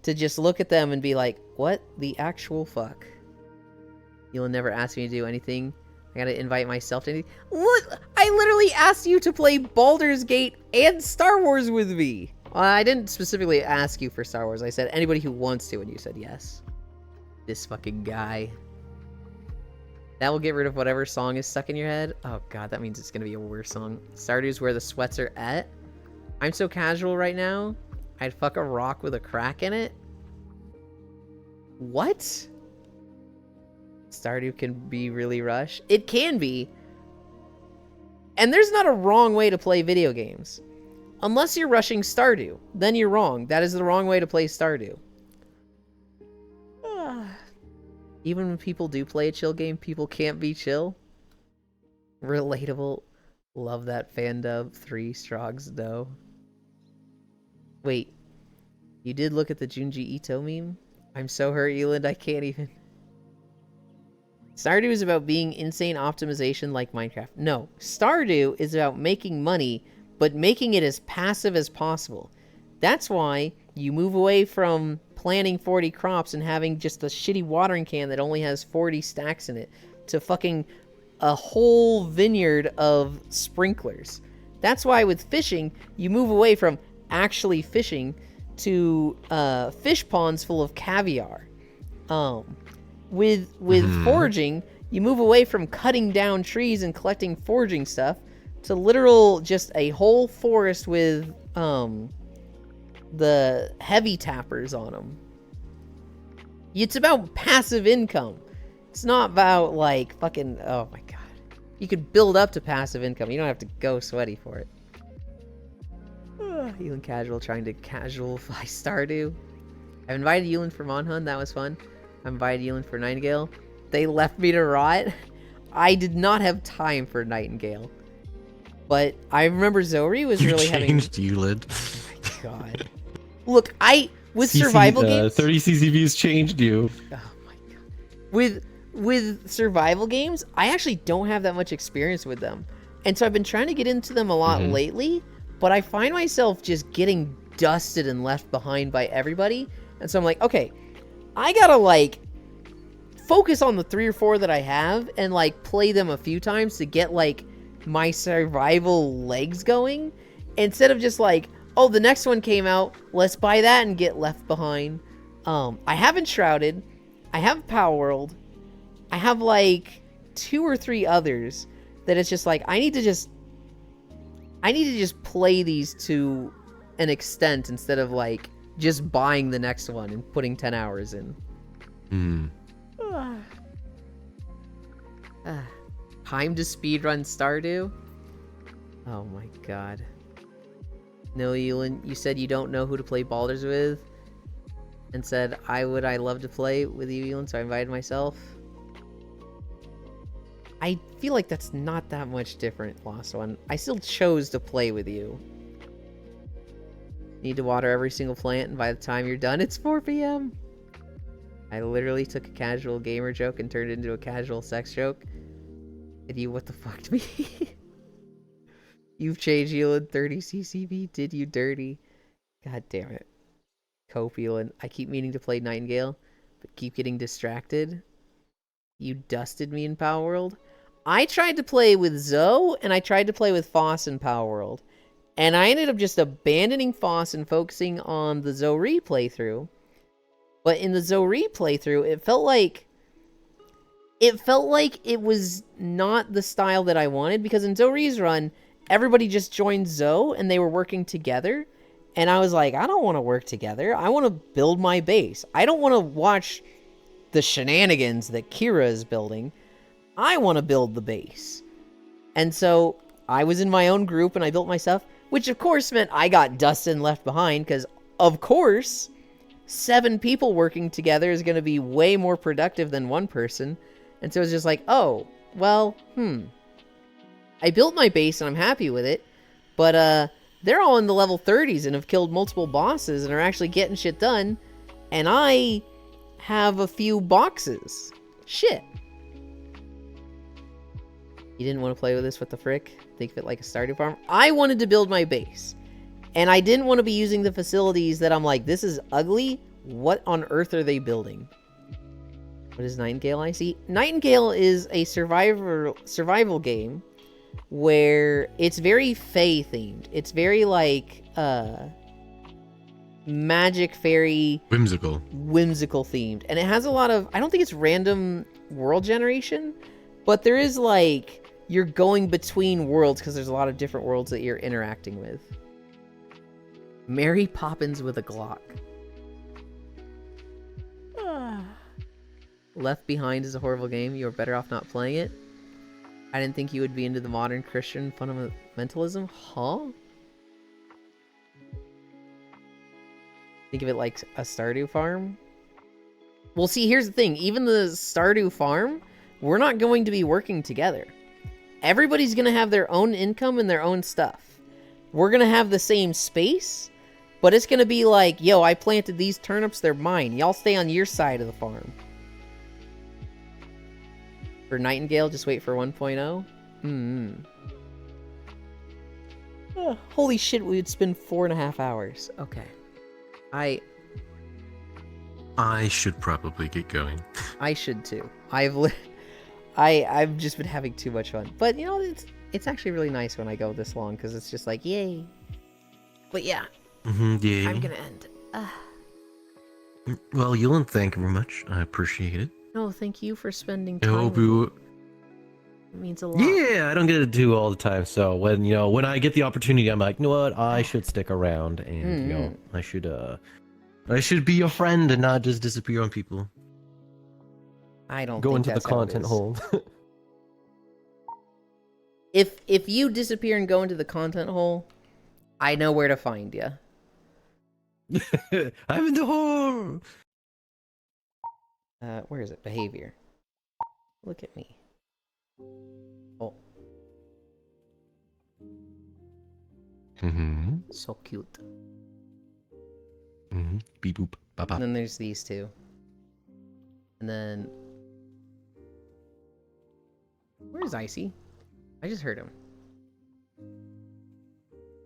to just look at them and be like, what the actual fuck? Elon never asked me to do anything. I gotta invite myself to anything. Look, I literally asked you to play Baldur's Gate and Star Wars with me. I didn't specifically ask you for Star Wars. I said anybody who wants to, and you said yes. This fucking guy. That will get rid of whatever song is stuck in your head. Oh god, that means it's gonna be a worse song. Stardew's Where the Sweats Are At. I'm so casual right now. I'd fuck a rock with a crack in it. What? Stardew can be really rush. It can be. And there's not a wrong way to play video games. Unless you're rushing Stardew. Then you're wrong. That is the wrong way to play Stardew. Even when people do play a chill game, people can't be chill. Relatable. Love that fan dub. 3 Strogs though. Wait. You did look at the Junji Ito meme? I'm so hurt, Eland, I can't even. Stardew is about being insane optimization like Minecraft. No, Stardew is about making money, but making it as passive as possible. That's why you move away from planting 40 crops and having just a shitty watering can that only has 40 stacks in it to fucking a whole vineyard of sprinklers. That's why with fishing, you move away from actually fishing to fish ponds full of caviar. With foraging, you move away from cutting down trees and collecting foraging stuff to literal just a whole forest with the heavy tappers on them. It's about passive income. It's not about like fucking, oh my god. You could build up to passive income. You don't have to go sweaty for it. Ewan Casual trying to casualify Stardew. I've invited Ewan for Monhun, that was fun. I invited Ewan for Nightingale. They left me to rot. I did not have time for Nightingale. But I remember Zori was really having... changed Eulid. Oh my god. Look, with survival games... 30 CCVs changed you. Oh my god. With survival games, I actually don't have that much experience with them. And so I've been trying to get into them a lot lately, but I find myself just getting dusted and left behind by everybody. And so I'm like, okay, I gotta like focus on the 3 or 4 that I have and like play them a few times to get like my survival legs going, instead of just like, oh, the next one came out, let's buy that and get left behind. I have Enshrouded, I have Power World, I have like 2 or 3 others that it's just like I need to just play these to an extent instead of like just buying the next one and putting 10 hours in. Time to speedrun Stardew? Oh my god. No, Ewan, you said you don't know who to play Baldur's with, and said, I love to play with you, Ewan, so I invited myself. I feel like that's not that much different, Lost One. I still chose to play with you. Need to water every single plant, and by the time you're done, it's 4 p.m. I literally took a casual gamer joke and turned it into a casual sex joke. Did you what the fuck to me? You've changed, Ewan. 30 CCV. Did you dirty? God damn it. Cope, Ewan. I keep meaning to play Nightingale, but keep getting distracted. You dusted me in Power World. I tried to play with Zoe, and I tried to play with Foss in Power World. And I ended up just abandoning Foss and focusing on the Zoe playthrough. But in the Zoe playthrough, it felt like it was not the style that I wanted, because in Zoe's run, everybody just joined Zoe and they were working together. And I was like, I don't want to work together. I want to build my base. I don't want to watch the shenanigans that Kira is building. I want to build the base. And so I was in my own group and I built my stuff, which of course meant I got dusted and left behind, because of course 7 people working together is going to be way more productive than 1 person. And so it's just like, oh, well, I built my base and I'm happy with it, but they're all in the level 30s and have killed multiple bosses and are actually getting shit done, and I have a few boxes. Shit. You didn't want to play with this, what the frick? Think of it like a Stardew farm? I wanted to build my base, and I didn't want to be using the facilities that I'm like, this is ugly. What on earth are they building? What is Nightingale I see? Nightingale is a survival game where it's very Fae themed. It's very like magic fairy Whimsical. themed, and it has a lot of, I don't think it's random world generation, but there is like you're going between worlds because there's a lot of different worlds that you're interacting with. Mary Poppins with a Glock. Left Behind is a horrible game. You're better off not playing it. I didn't think you would be into the modern Christian fundamentalism. Huh? Think of it like a Stardew farm? Well, see, here's the thing. Even the Stardew farm, we're not going to be working together. Everybody's going to have their own income and their own stuff. We're going to have the same space, but it's going to be like, yo, I planted these turnips, they're mine. Y'all stay on your side of the farm. For Nightingale, just wait for 1.0. Holy shit, we would spend 4.5 hours. Okay. I should probably get going. I should too. I've just been having too much fun. But you know, it's actually really nice when I go this long because it's just like, yay. But yeah, Yeah. I'm gonna end. Well, Yulin, thank you very much. I appreciate it. No, thank you for spending I time. hope with me. you. It means a lot. Yeah, I don't get to do all the time. So when I get the opportunity, I'm like, you know what? I should stick around, and I should be a friend and not just disappear on people. I don't Go think into the that's how it content is. hole. If you disappear and go into the content hole, I know where to find you. I'm in the hole. Where is it? Behavior. Look at me. Oh, so cute. Beep boop. Bop, bop. And then there's these two. And then... Where's Icy? I just heard him.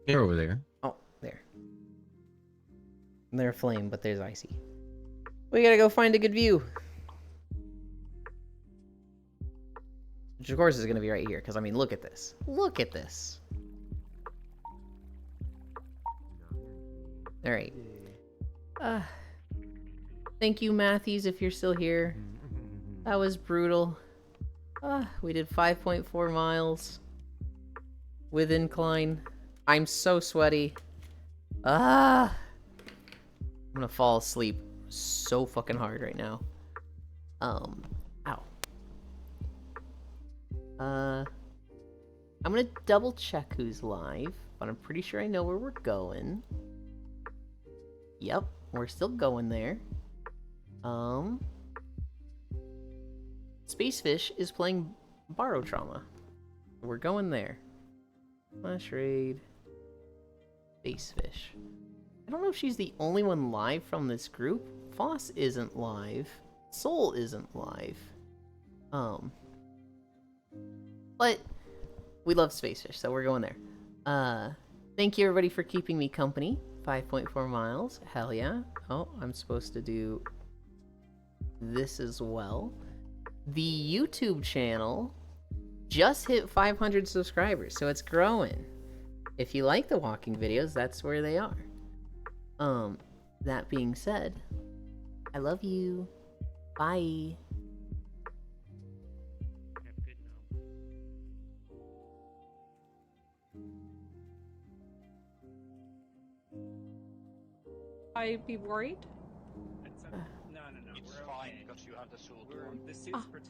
They're over there. Oh, there. And they're aflame, but there's Icy. We gotta go find a good view. Which of course is gonna be right here, because I mean, look at this. Look at this. Alright. Thank you, Matthews, if you're still here. That was brutal. We did 5.4 miles. With incline. I'm so sweaty. I'm gonna fall asleep so fucking hard right now. Ow. I'm gonna double check who's live, but I'm pretty sure I know where we're going. Yep, we're still going there. Spacefish is playing Borrow Trauma. We're going there. Flash raid. Spacefish. I don't know if she's the only one live from this group. Foss isn't live. Soul isn't live. But we love Spacefish, so we're going there. Thank you everybody for keeping me company. 5.4 miles. Hell yeah. Oh, I'm supposed to do this as well. The YouTube channel just hit 500 subscribers, so it's growing. If you like the walking videos, that's where they are. That being said, I love you. Bye. I be worried? No. It's fine because you have the sword. The suit's protected.